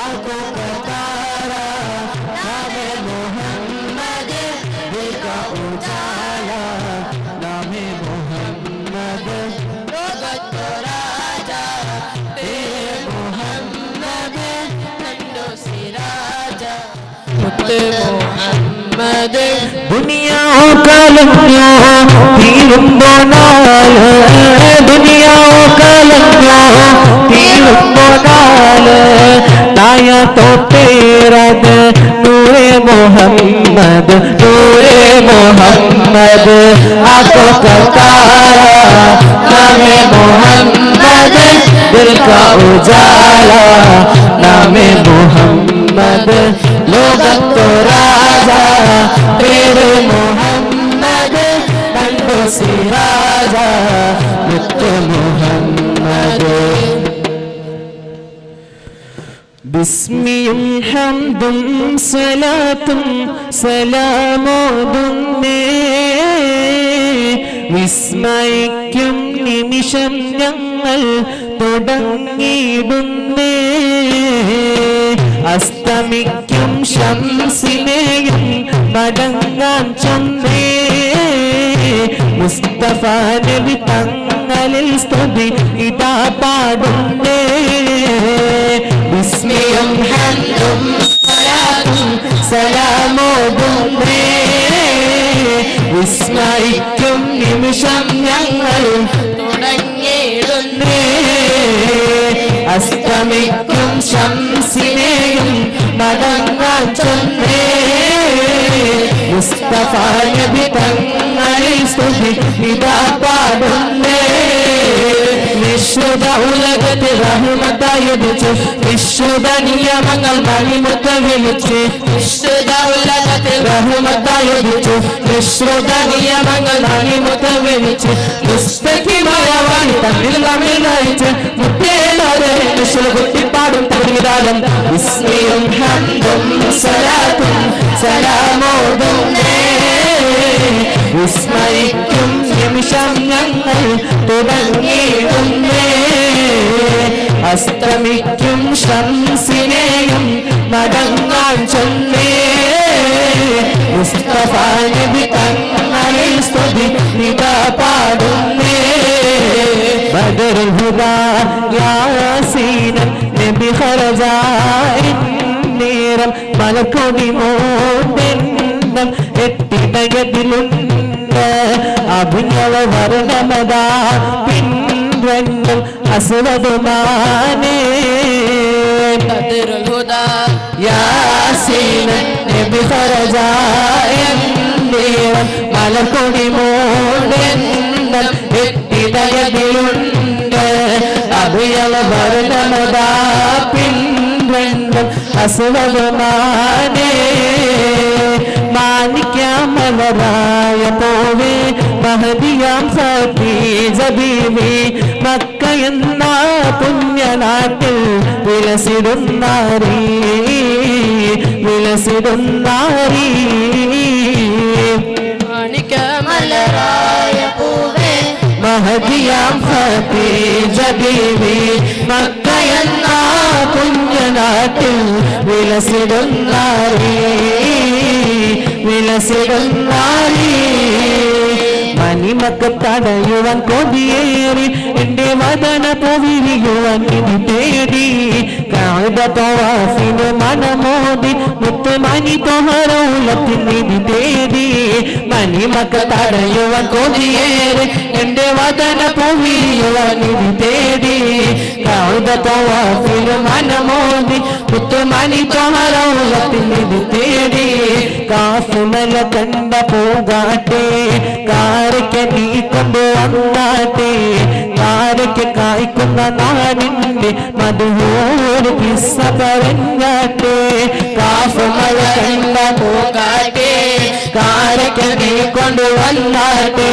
ആക്കോ കതാര നാമെ മുഹമ്മദ് ദിൽ का उजाला नामे मोहम्मद लोगत को राजा तेरे मोहम्मद नंदो सिराजा मुत्ते मोहम्मद दुनियाओ कलंगो तीरुंबो नाल दुनियाओ कलंगो तीरुंबो नाल ताया तो तेरा नूरे मोहम्मद नूरे मोहम्मद आंखों का तारा नामे मोहम्मद दिल का उजाला नामे मोहम्मद लोगत को राजा तेरे मोहम्मद बंदो सिराजा मुत्ते मोहम्मद ബിസ്മിയും ഹംദും സ്വലാത്തും സലാമോതുന്നേ വിസ്മയിക്കും നിമിഷം ഞങ്ങൾ തുടങ്ങിയിടുന്നേ അസ്തമിക്കും ശംസിനെയും മടങ്ങാൻ ചൊന്നേ മുസ്തഫ നബി തങ്ങളിൽ സ്തുതി ഇതാ പാടുന്നേ ബിസ്മിയും ഹംദും സ്വലാത്തും സലാമോതുന്നേ വിസ്മയിക്കും നിമിഷം ഞങ്ങൾ തുടങ്ങിയിടുന്നേ അസ്തമിക്കും ശംസിനെയും മടങ്ങാൻ ചൊന്നേ മുസ്തഫ നബി തങ്ങളിൽ സ്തുതി ഇതാ പാടുന്നേ വിശ്വത ഉലകത്തെ റഹ്മത്തായുദിച്ച് വിശ്വത നിയമങ്ങൾ മണിമുത്ത് വിളിച്ച് വിശ്വത ഉലകത്തെ റഹ്മത്തായുദിച്ച് വിശ്വത നിയമങ്ങൾ മണിമുത്ത് വിളിച്ച് പുസ്തകമായ വാണി തമ്മിൽ തമ്മിൽ നയിച്ച് മുത്തേലോരെ കുട്ടിപ്പാടും തമിഴ്താലം വിസ്മയും ഹംദും സലാത്തും സലാമോതുന്നേ വിസ്മയിക്കും നിമിഷം ഞങ്ങൾ തുടങ്ങിയിടുന്നേ അസ്തമിക്കും ശംസിനെയും മടങ്ങാൻ ചൊന്നേ മുസ്തഫ നബി തങ്ങളിൽ സ്തുതി ഇതാ പാടുന്നേ ബദറുൽ ഹുദാ യാസീനൻ നബി ഖറജാ നേരം മലക്കൊടി മോണ്ടെണ്ണം എട്ടിടയതിലുണ്ട് അഭിനവ വർണ്ണമതാ പിൻവെണ്ണം അസുവതുമാനേ ബദറുൽ ഹുദാ യാസീനൻ നബി ഖറജാ നേരം മലക്കൊടി മോണ്ടെണ്ണം എട്ടിടയതിലുണ്ട് അഭിനവ വർണ്ണമതാ പിൻവെണ്ണം അസുവതുമാനേ മാനിക്കാമലരായ പോവേ മഹദിയാം ഖദീജ ബീവി മക്ക എന്ന പുണ്യനാട്ടിൽ വിലസിടുന്നാരീ വിലസിടുന്നാരീ മാനിക്കാമലരായ പോവേ മഹദിയാം ഖദീജ ബീവി മക്ക എന്ന പുണ്യനാട്ടിൽ വിലസിടുന്നാരീ വിലസിടുന്നാരീ മണിമക്ക തടയുവാൻ കൊതിയേറി എന്റെ വദന പോവിരിയുവാൻ ഇനി തേടി കഅബ തവാഫിന് മനമോദി മുത്തുമണി തോഹറൗലത്തിൽ നിധി തേടി മണിമക്ക തടയുവാൻ കൊതിയേറി എന്റെ വദന പോവിരിയുവാൻ ഇനി തേടി കഅബ തവാഫിന് മനമോദി മുത്തുമണി തോഹറൗലത്തിൽ നിധി തേടി കാഫുമല കണ്ട പോകാട്ടെ കാരയ്ക്ക് നീ കൊണ്ട് വന്നാട്ടെ കാരയ്ക്ക് കായ്ക്കുന്ന നാടിന്റെ മധുവോട് കിസ്സ പറഞ്ഞാട്ടെ കാഫുമല കണ്ട പോകാട്ടെ കാരയ്ക്ക് നീ കൊണ്ട് വന്നാട്ടെ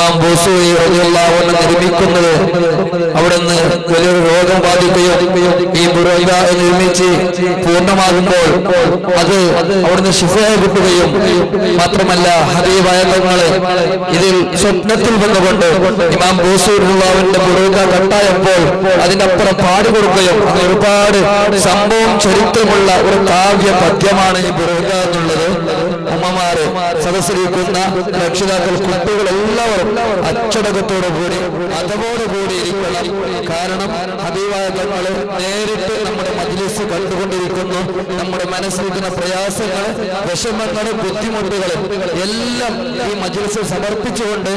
ഇമാം ബൂസൂരി റളിയല്ലാഹു അൻഹു നിർമ്മിക്കുന്നത് അവിടുന്ന് വലിയൊരു രോഗം ബാധിക്കുകയും ഈ ബുറൈദ നിർമ്മിച്ച് പൂർണ്ണമാകുമ്പോൾ അത് അവിടുന്ന് ശിഫയായി കിട്ടുകയും മാത്രമല്ല ഹബീബായ തങ്ങളെ ഇതിൽ സ്വപ്നത്തിൽ വന്നുകൊണ്ട് ഇമാം ബൂസൂരി റളിയല്ലാഹുവിന്റെ ബുറൈദ കട്ടായപ്പോൾ അതിനപ്പുറം പാടിക്കൊടുക്കുകയും അത് ഒരുപാട് സംഭവം ചരിത്രമുള്ള ഒരു കാവ്യ പദ്യമാണ് ഈ ബുറൈദ എന്നുള്ളത്. ഉമ്മമാര്, സദസ്സിലിരിക്കുന്ന രക്ഷിതാക്കൾ, കുട്ടികൾ എല്ലാവരും അച്ചടക്കത്തോടുകൂടി അതോടുകൂടി ഇരിക്കണം. കാരണം ഹബീബായ തങ്ങള് നേരിട്ട് നമ്മുടെ മജ്ലിസ് കണ്ടുകൊണ്ടിരിക്കുന്നു. നമ്മുടെ മനസ്സിലിരിക്കുന്ന പ്രയാസങ്ങൾ, വിഷമങ്ങൾ, ബുദ്ധിമുട്ടുകൾ എല്ലാം ഈ മജ്ലിസ് സമർപ്പിച്ചുകൊണ്ട്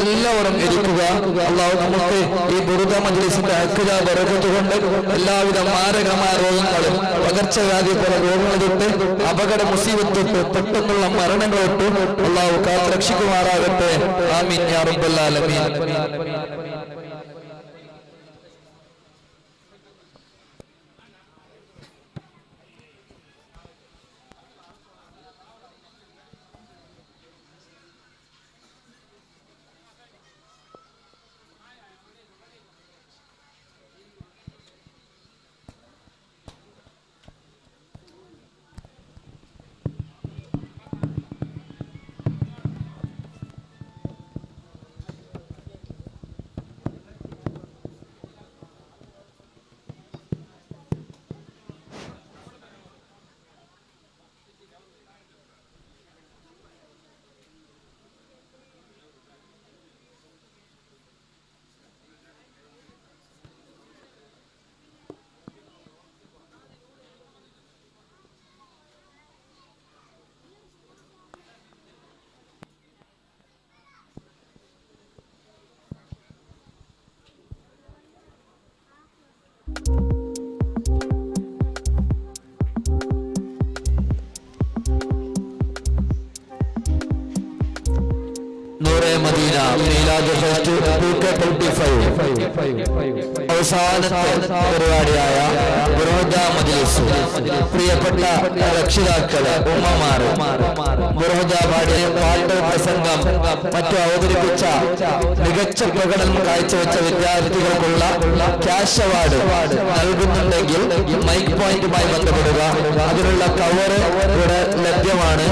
എല്ലാവരും ഇരിക്കുക. അല്ലാഹു നമുക്ക് ഈ ബുറുദ മജ്ലിസിന്റെ അഖില ബറകത്ത് കൊണ്ട് എല്ലാവിധ മാരകമായ രോഗങ്ങളും, പകർച്ചവ്യാധി പോലെ രോഗങ്ങൾ തൊട്ട്, അപകട മുസീബത്ത് തൊട്ട്, പെട്ടെന്നുള്ള മരണങ്ങൾ തൊട്ട് അല്ലാഹു കാത്ത് രക്ഷിക്കുമാറാകട്ടെ. ആമീൻ യാ റബ്ബൽ ആലമീൻ. മദീന മീലാദ് ഫെസ്റ്റ് 25 അവസാനത്തെ പരിപാടിയായ ബുറൂദ മജ്ലിസ്. പ്രിയപ്പെട്ട രക്ഷിതാക്കളെ, ഉമ്മമാർ, ബുറൂദ പാടിയ പാട്ട്, പ്രസംഗം, മറ്റു അവതരിപ്പിച്ച മികച്ച പ്രകടനം കാഴ്ചവെച്ച വിദ്യാർത്ഥികൾക്കുള്ള ക്യാഷ് അവാർഡ് നൽകുന്നുണ്ടെങ്കിൽ മൈക്ക് പോയിന്റുമായി ബന്ധപ്പെടുക. അതിനുള്ള കവർ ഇവിടെ ലഭ്യമാണ്.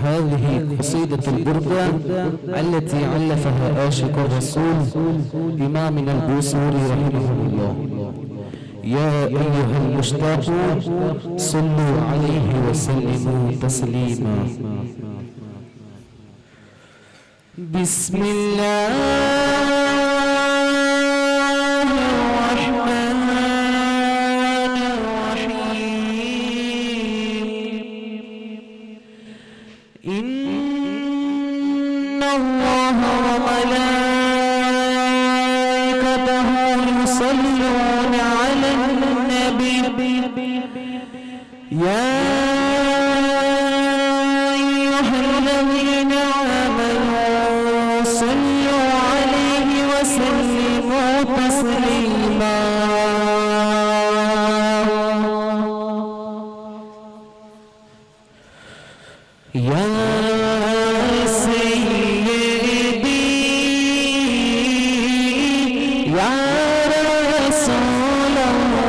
هذه قصيدة البردة التي ألفها عاشق الرسول إمامنا البوصيري رحمه الله. يا أيها المشتاقون صلوا عليه وسلموا تسليما. بسم الله إن الله وملائكته يصلون على النبي يا أيها الذين آمنوا صلوا عليه وسلموا تسليما. يا سيدي يا رسول الله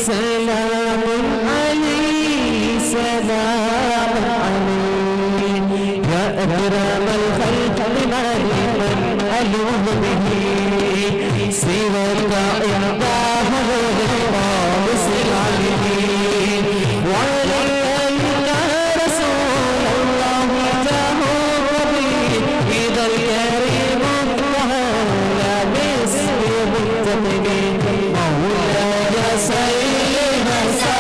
سلام عليه سلام عليه يا أكرم الخلق لمن ألوذ به سواك يا الله الخالص العليم وعليك رسول الله تهور به إذا الكريم وهلا باسمه التقديم مولاي صل وسلم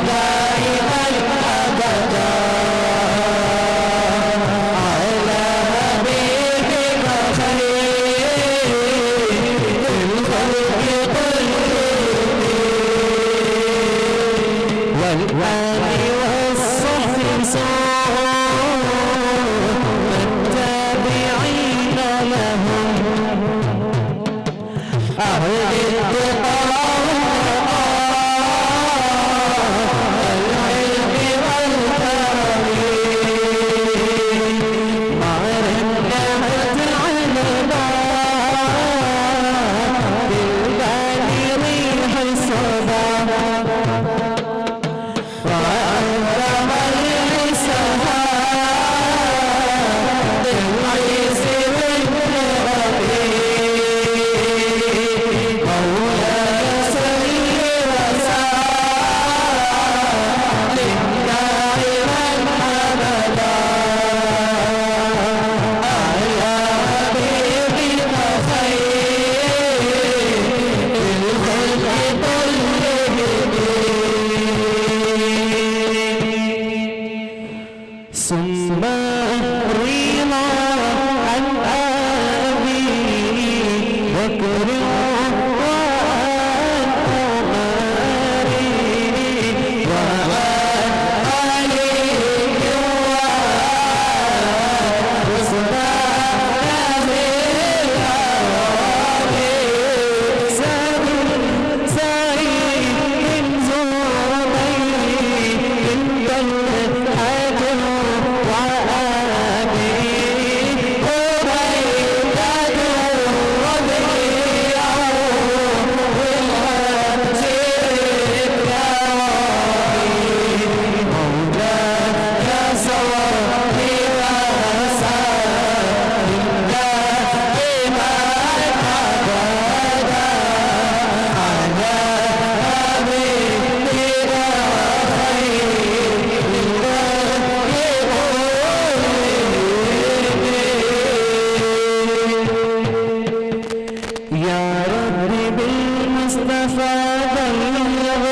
دائما أبدا على حبيبك خير الخلق كلهم والآل والصحب التابعين لهم أهل التقى العلم والكرم ما رنحت علما بالبال ريح الصبا وأنتم السها بالعز والكرم مولاي صل وسلم دائما أبدا على حبيبك خير الخلق كلهم ثم الرضا عن أبي بكر وعن عمر وعن علي وعثمان ذي الأوابي سعيد بن زبير بن طلحة وأبي عبيدة ربيعة والهجر الكريم مولاي صل وسلم دائما أبدا على حبيبك يا رب بالمصطفى بلغ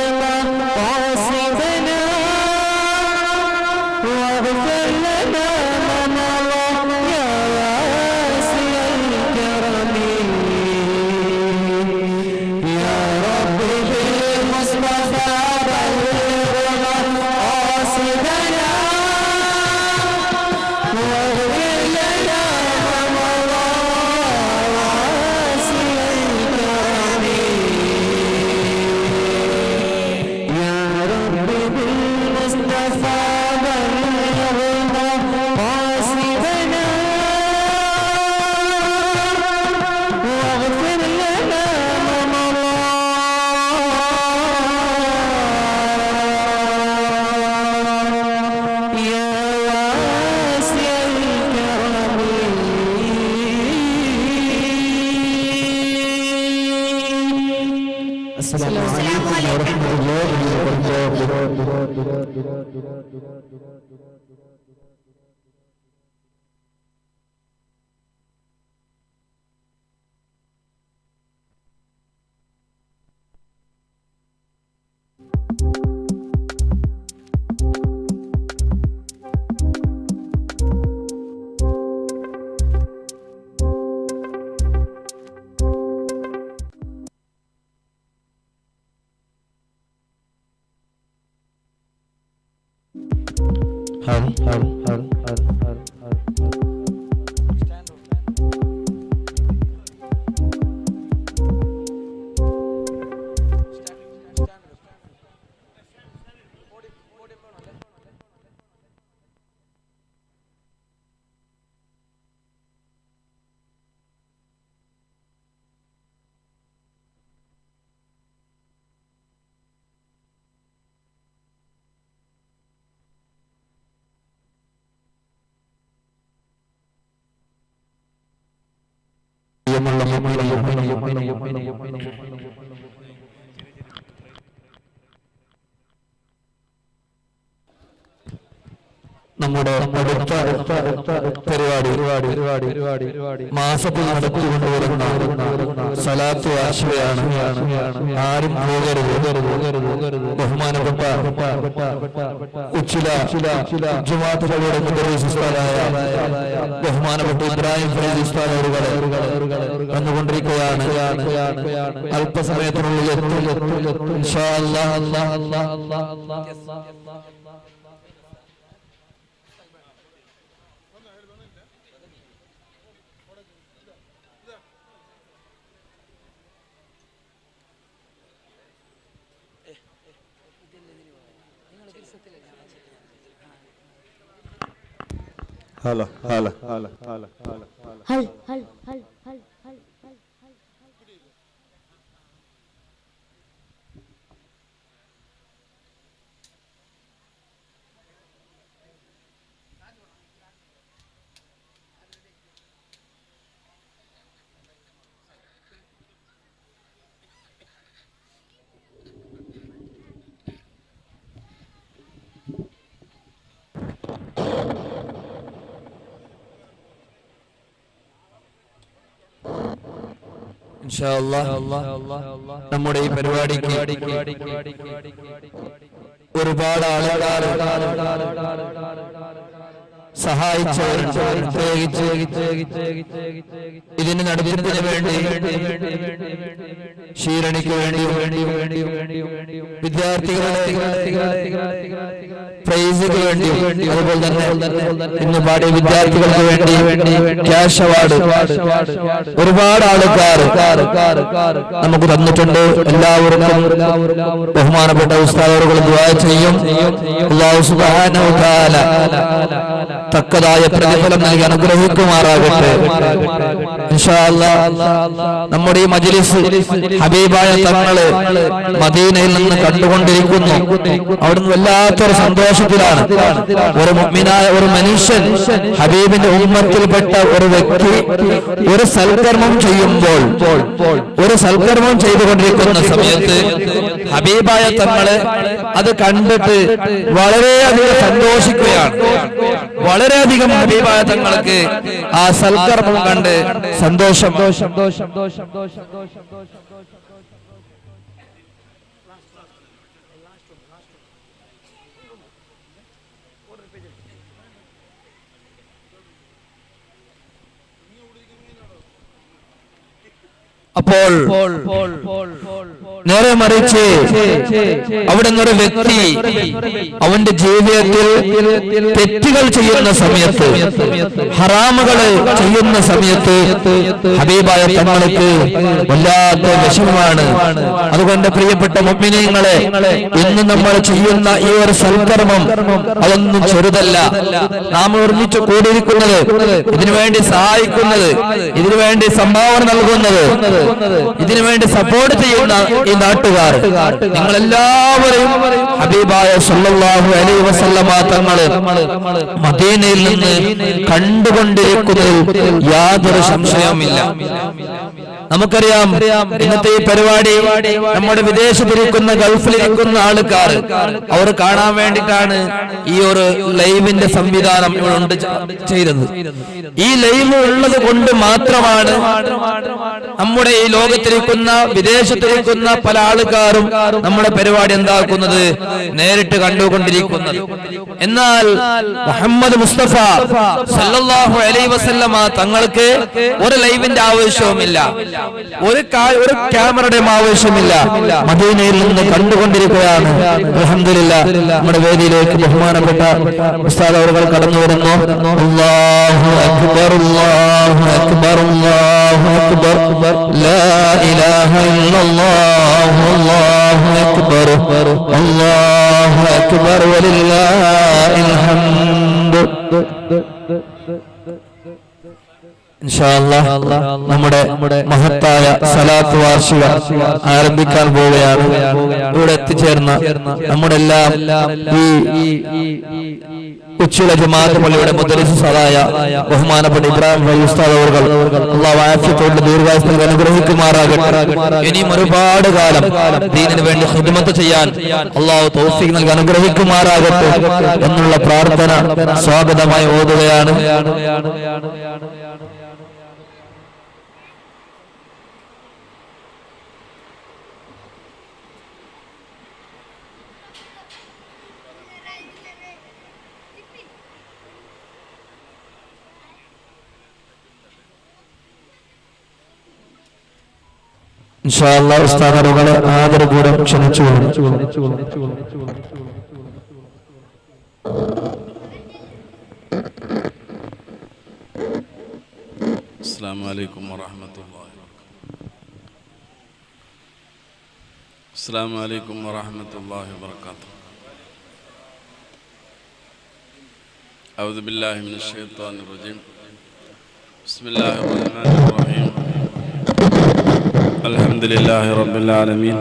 قاصدنا واغفر لنا ما مضى يا واسع الكرم يا رب بالمصطفى بلغ قاصدنا واغفر لنا ما مضى واسع الكرم يا رب بالمصطفى بلغ قاصدنا واغفر لنا ما مضى يا واسع الكرم السلام عليكم ورحمة الله പ്രിയമുള്ള നമ്മുടെ പരിപാടി മാസത്തിൽ നടത്തിക്കൊണ്ടുവരുന്ന സലാത്ത് ആശയാണ്. ആരും പോകരുത്. ബഹുമാനപ്പെട്ട ജുമാഅത്തുകളുടെ മുദർരിസുസ്താദായ ബഹുമാനപ്പെട്ട ഇബ്രാഹിം ഫൈസി ഉസ്താദ് അവരുകളെ വന്നുകൊണ്ടിരിക്കുകയാണ്. അല്പസമയത്തിനുള്ളിൽ ഇൻഷാ അല്ലാഹ്. هلا هلا هلا هلا هل هل هل هل هل ഇൻഷാ അല്ലാഹ് നമ്മുടെ ഈ പരിപാടിക്ക് ഒരുപാട് ആളുകൾ സഹായിച്ചവരുണ്ട്. പ്രത്യേകിച്ച് ഇതിന് നടത്തിപ്പിന് വേണ്ടി ക്ഷീരണിക്ക് വേണ്ടി വിദ്യാർത്ഥികളുടെ പ്രൈസിന് വേണ്ടി അതുപോലെ തന്നെ ഇന്ന് പാടിയ വിദ്യാർത്ഥികൾക്ക് വേണ്ടി ക്യാഷ് അവാർഡ് ഒരുപാട് ആൾക്കാർ നമുക്ക് തന്നിട്ടുണ്ട്. എല്ലാവർക്കും ബഹുമാനപ്പെട്ട ഉസ്താദുകൾ ദുആ ചെയ്യും. അല്ലാഹു സുബ്ഹാനഹു വ തആല തക്കതായ പ്രതിഫലം നൽകി അനുഗ്രഹിക്കുമാറാകട്ടെ. ഇൻഷാ അല്ലാഹ് നമ്മുടെ ഈ മജ്ലിസ് ഹബീബായ തങ്ങള് മദീനയിൽ നിന്ന് കണ്ടുകൊണ്ടിരിക്കുന്നു. അവിടുന്ന് വല്ലാത്തൊരു സന്തോഷത്തിലാണ്. ഒരു മുഅ്മിനായ ഒരു മനുഷ്യൻ ഹബീബിന്റെ ഉമ്മത്തിൽപ്പെട്ട ഒരു വ്യക്തി ഒരു സൽക്കർമ്മം ചെയ്യുമ്പോൾ ഒരു സൽക്കർമ്മം ചെയ്തുകൊണ്ടിരിക്കുന്ന സമയത്ത് ഹബീബായ തങ്ങള് അത് കണ്ടിട്ട് വളരെയധികം സന്തോഷിക്കുകയാണ്. വളരെയധികം ഹബീബായ തങ്ങൾക്ക് ആ സൽക്കർമ്മം കണ്ട് സന്തോഷം. അപ്പോൾ നേരെ മറിച്ച് അവിടെ നിന്നൊരു വ്യക്തി അവന്റെ ജീവിതത്തിൽ തെറ്റുകൾ ചെയ്യുന്ന സമയത്ത് ഹറാമുകൾ ചെയ്യുന്ന സമയത്ത് ഹബീബായ തങ്ങൾക്ക് വല്ലാത്ത വിഷമമാണ്. അതുകൊണ്ട് പ്രിയപ്പെട്ട മുഅ്മിനീങ്ങളെ, ഇന്ന് നമ്മൾ ചെയ്യുന്ന ഈ ഒരു സൽക്കർമ്മം അതൊന്നും ചെറുതല്ല. നാം ഒരുമിച്ച് കൂടിയിരിക്കുന്നത്, ഇതിനുവേണ്ടി സഹായിക്കുന്നത്, ഇതിനുവേണ്ടി സംഭാവന നൽകുന്നത്, ഇതിനുവേണ്ടി സപ്പോർട്ട് ചെയ്യുന്ന ഈ നാട്ടുകാർ, നിങ്ങളെല്ലാവരും ഹബീബായ സല്ലല്ലാഹു അലൈഹി വസല്ലമ തങ്ങള് മദീനയിൽ നിന്ന് കണ്ടുകൊണ്ടിരിക്കുന്നതിൽ യാതൊരു സംശയവുമില്ല. നമുക്കറിയാം ഇന്നത്തെ ഈ പരിപാടി നമ്മുടെ വിദേശത്തിരിക്കുന്ന ഗൾഫിലിരിക്കുന്ന ആൾക്കാർ അവർ കാണാൻ വേണ്ടിയിട്ടാണ് ഈ ഒരു ലൈവിന്റെ സംവിധാനം ഇവിടെ ചെയ്തത്. ഈ ലൈവ് ഉള്ളത് കൊണ്ട് മാത്രമാണ് നമ്മുടെ ഈ ലോകത്തിരിക്കുന്ന വിദേശത്തിരിക്കുന്ന പല ആൾക്കാരും നമ്മുടെ പരിപാടി എന്താക്കുന്നത് നേരിട്ട് കണ്ടുകൊണ്ടിരിക്കുന്നത്. എന്നാൽ മുഹമ്മദ് മുസ്തഫ സല്ലല്ലാഹു അലൈഹി വസല്ലമ തങ്ങൾക്ക് ഒരു ലൈവിന്റെ ആവശ്യവുമില്ല, ഒരു ക്യാമറയുടെ ആവശ്യമില്ല. മദീനയിൽ നിന്ന് കണ്ടുകൊണ്ടിരിക്കുകയാണ്. അൽഹംദുലില്ലാഹ് നമ്മുടെ വേദിയിലേക്ക് ബഹുമാനപ്പെട്ട ഉസ്താദ് അവர்கள் കടന്നു വരുന്നു. അല്ലാഹു അക്ബർ അല്ലാഹു അക്ബർ അല്ലാഹു അക്ബർ ലാ ഇലാഹ ഇല്ലല്ലാഹു അല്ലാഹു അക്ബർ അല്ലാഹു അക്ബർ വലില്ലാഹിൽ ഹംദ്. ഇൻഷാ അല്ലാഹ് നമ്മുടെ മഹത്തായ സലാത്ത് വാർഷിക ആരംഭിക്കാൻ പോവുകയാണ്. ഇവിടെ എത്തിച്ചേർന്ന നമ്മുടെ എല്ലാം ഈ ഉച്ചയുടെ ജമാഅത്ത് പള്ളിയുടെ മുദരിസായ ബഹുമാനപ്പെട്ട ഇബ്രാഹിം ഭായി ഉസ്താദ് അവർകൾ അല്ലാഹു ആഫിയത്തോടെ ദീർഘായുസ്സ് നൽകി അനുഗ്രഹിക്കുമാറാകട്ടെ. ഇനിയും ഒരുപാട് കാലം ദീനിന് വേണ്ടി ഖിദ്മത്ത് ചെയ്യാൻ അല്ലാഹു തൗഫീഖ് നൽകി അനുഗ്രഹിക്കുമാറാകട്ടെ എന്നുള്ള പ്രാർത്ഥന സ്വാഗതമായി ഓതുകയാണ്. ഇൻഷാ അല്ലാഹ് ഉസ്താദുകളെ ആദരപൂർവ്വം ക്ഷണിച്ചുകൊള്ളുന്നു. അസ്സലാമു അലൈക്കും വറഹ്മത്തുള്ളാഹി അസ്സലാമു അലൈക്കും വറഹ്മത്തുള്ളാഹി വബറകാതുഹു. അഊദു ബില്ലാഹി മിനശ് ശൈത്വാനിർ റജീം. ബിസ്മില്ലാഹിർ റഹ്മാനിർ റഹീം. അൽഹംദുലില്ലാഹി റബ്ബിൽ ആലമീൻ.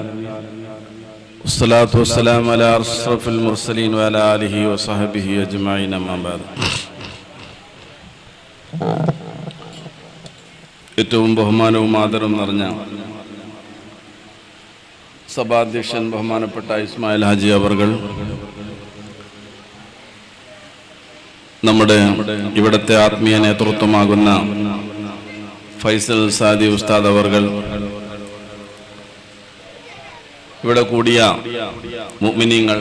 വസ്സലാത്തു വസ്സലാമു അലാ അഷ്റഫിൽ മുർസലീൻ വഅലാ ആലിഹി വസഹ്ബിഹി അജ്മഈൻ. അമ്മാ ബഅദ്. ഏറ്റവും ബഹുമാനവും ആദരവും നിറഞ്ഞ സഭാധ്യക്ഷൻ ബഹുമാനപ്പെട്ട ഇസ്മായിൽ ഹാജി അവർകൾ, നമ്മുടെ ഇവിടുത്തെ ആത്മീയ നേതൃത്വമാകുന്ന ഫൈസൽ സാദി ഉസ്താദ് അവർകൾ, ഇവിടെ കൂടിയ മുഅ്മിനീങ്ങൾ,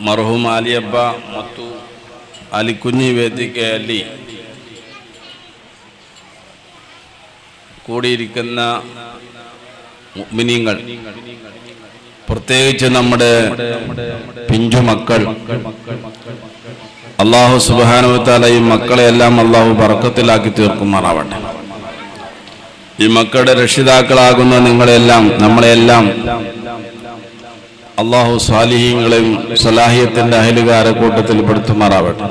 മർഹൂം ആലിയബ്ബ മത്തു അലിക്കുഞ്ഞി വേദിക്ക് അലി, കൂടിയിരിക്കുന്ന മുഅ്മിനീങ്ങൾ, പ്രത്യേകിച്ച് നമ്മുടെ പിഞ്ചുമക്കൾ, അല്ലാഹു സുബ്ഹാനഹു വ തആല ഈ മക്കളെയെല്ലാം അല്ലാഹു ബറക്കത്തിലാക്കി തീർക്കുമാറാവട്ടെ. ഈ മക്കളുടെ രക്ഷിതാക്കളാകുന്ന നിങ്ങളെല്ലാം നമ്മളെല്ലാം അല്ലാഹു സാലിഹീങ്ങളെയും സലാഹിയത്തിന്റെ അഹലുകാരെ കൂട്ടത്തിൽ പെടുത്തുമാറാവട്ടെ.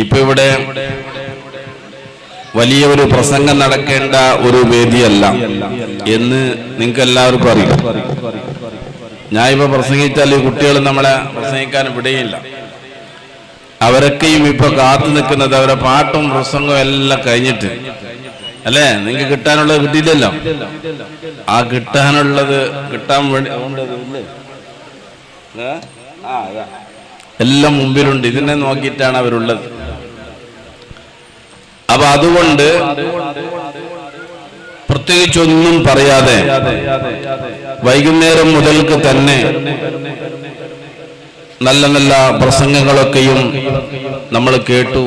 ഇപ്പൊ ഇവിടെ വലിയ ഒരു പ്രസംഗം നടക്കേണ്ട ഒരു വേദിയല്ല എന്ന് നിങ്ങൾക്ക് എല്ലാവർക്കും അറിയാം. ഞാൻ ഇപ്പൊ പ്രസംഗിച്ചാൽ ഈ കുട്ടികൾ നമ്മളെ പ്രസംഗിക്കാൻ വിടുകയില്ല. അവരൊക്കെയും ഇപ്പൊ കാത്തു നിൽക്കുന്നത് അവരെ പാട്ടും പ്രസംഗവും എല്ലാം കഴിഞ്ഞിട്ട് അല്ലേ? നിങ്ങൾക്ക് കിട്ടാനുള്ളത് കിട്ടിയില്ലല്ലോ. ആ കിട്ടാനുള്ളത് കിട്ടാൻ വേണ്ടി എല്ലാം മുമ്പിലുണ്ട്. ഇതിനെ നോക്കിയിട്ടാണ് അവരുള്ളത്. അപ്പൊ അതുകൊണ്ട് പ്രത്യേകിച്ചൊന്നും പറയാതെ വൈകുന്നേരം മുതൽക്ക് തന്നെ നല്ല നല്ല പ്രസംഗങ്ങളൊക്കെയും നമ്മൾ കേട്ടു.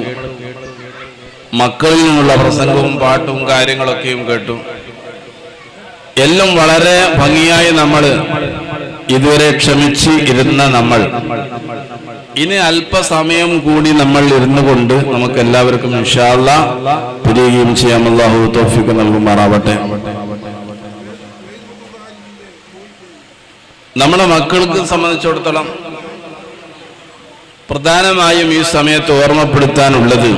മക്കളിൽ നിന്നുള്ള പ്രസംഗവും പാട്ടും കാര്യങ്ങളൊക്കെയും കേട്ടു. എല്ലാം വളരെ ഭംഗിയായി നമ്മൾ ഇതുവരെ ക്ഷമിച്ച് ഇരുന്ന നമ്മൾ ഇനി അല്പസമയം കൂടി നമ്മൾ ഇരുന്നു കൊണ്ട് നമുക്ക് എല്ലാവർക്കും ഇൻഷാ അല്ലാഹ് പിരിയുകയും ചെയ്യാം. അല്ലാഹു തൗഫീഖ് നൽകുമാറാവട്ടെ. നമ്മുടെ മക്കൾക്ക് സംബന്ധിച്ചിടത്തോളം പ്രധാനമായും ഈ സമയത്ത് ഓർമ്മപ്പെടുത്താനുള്ളത്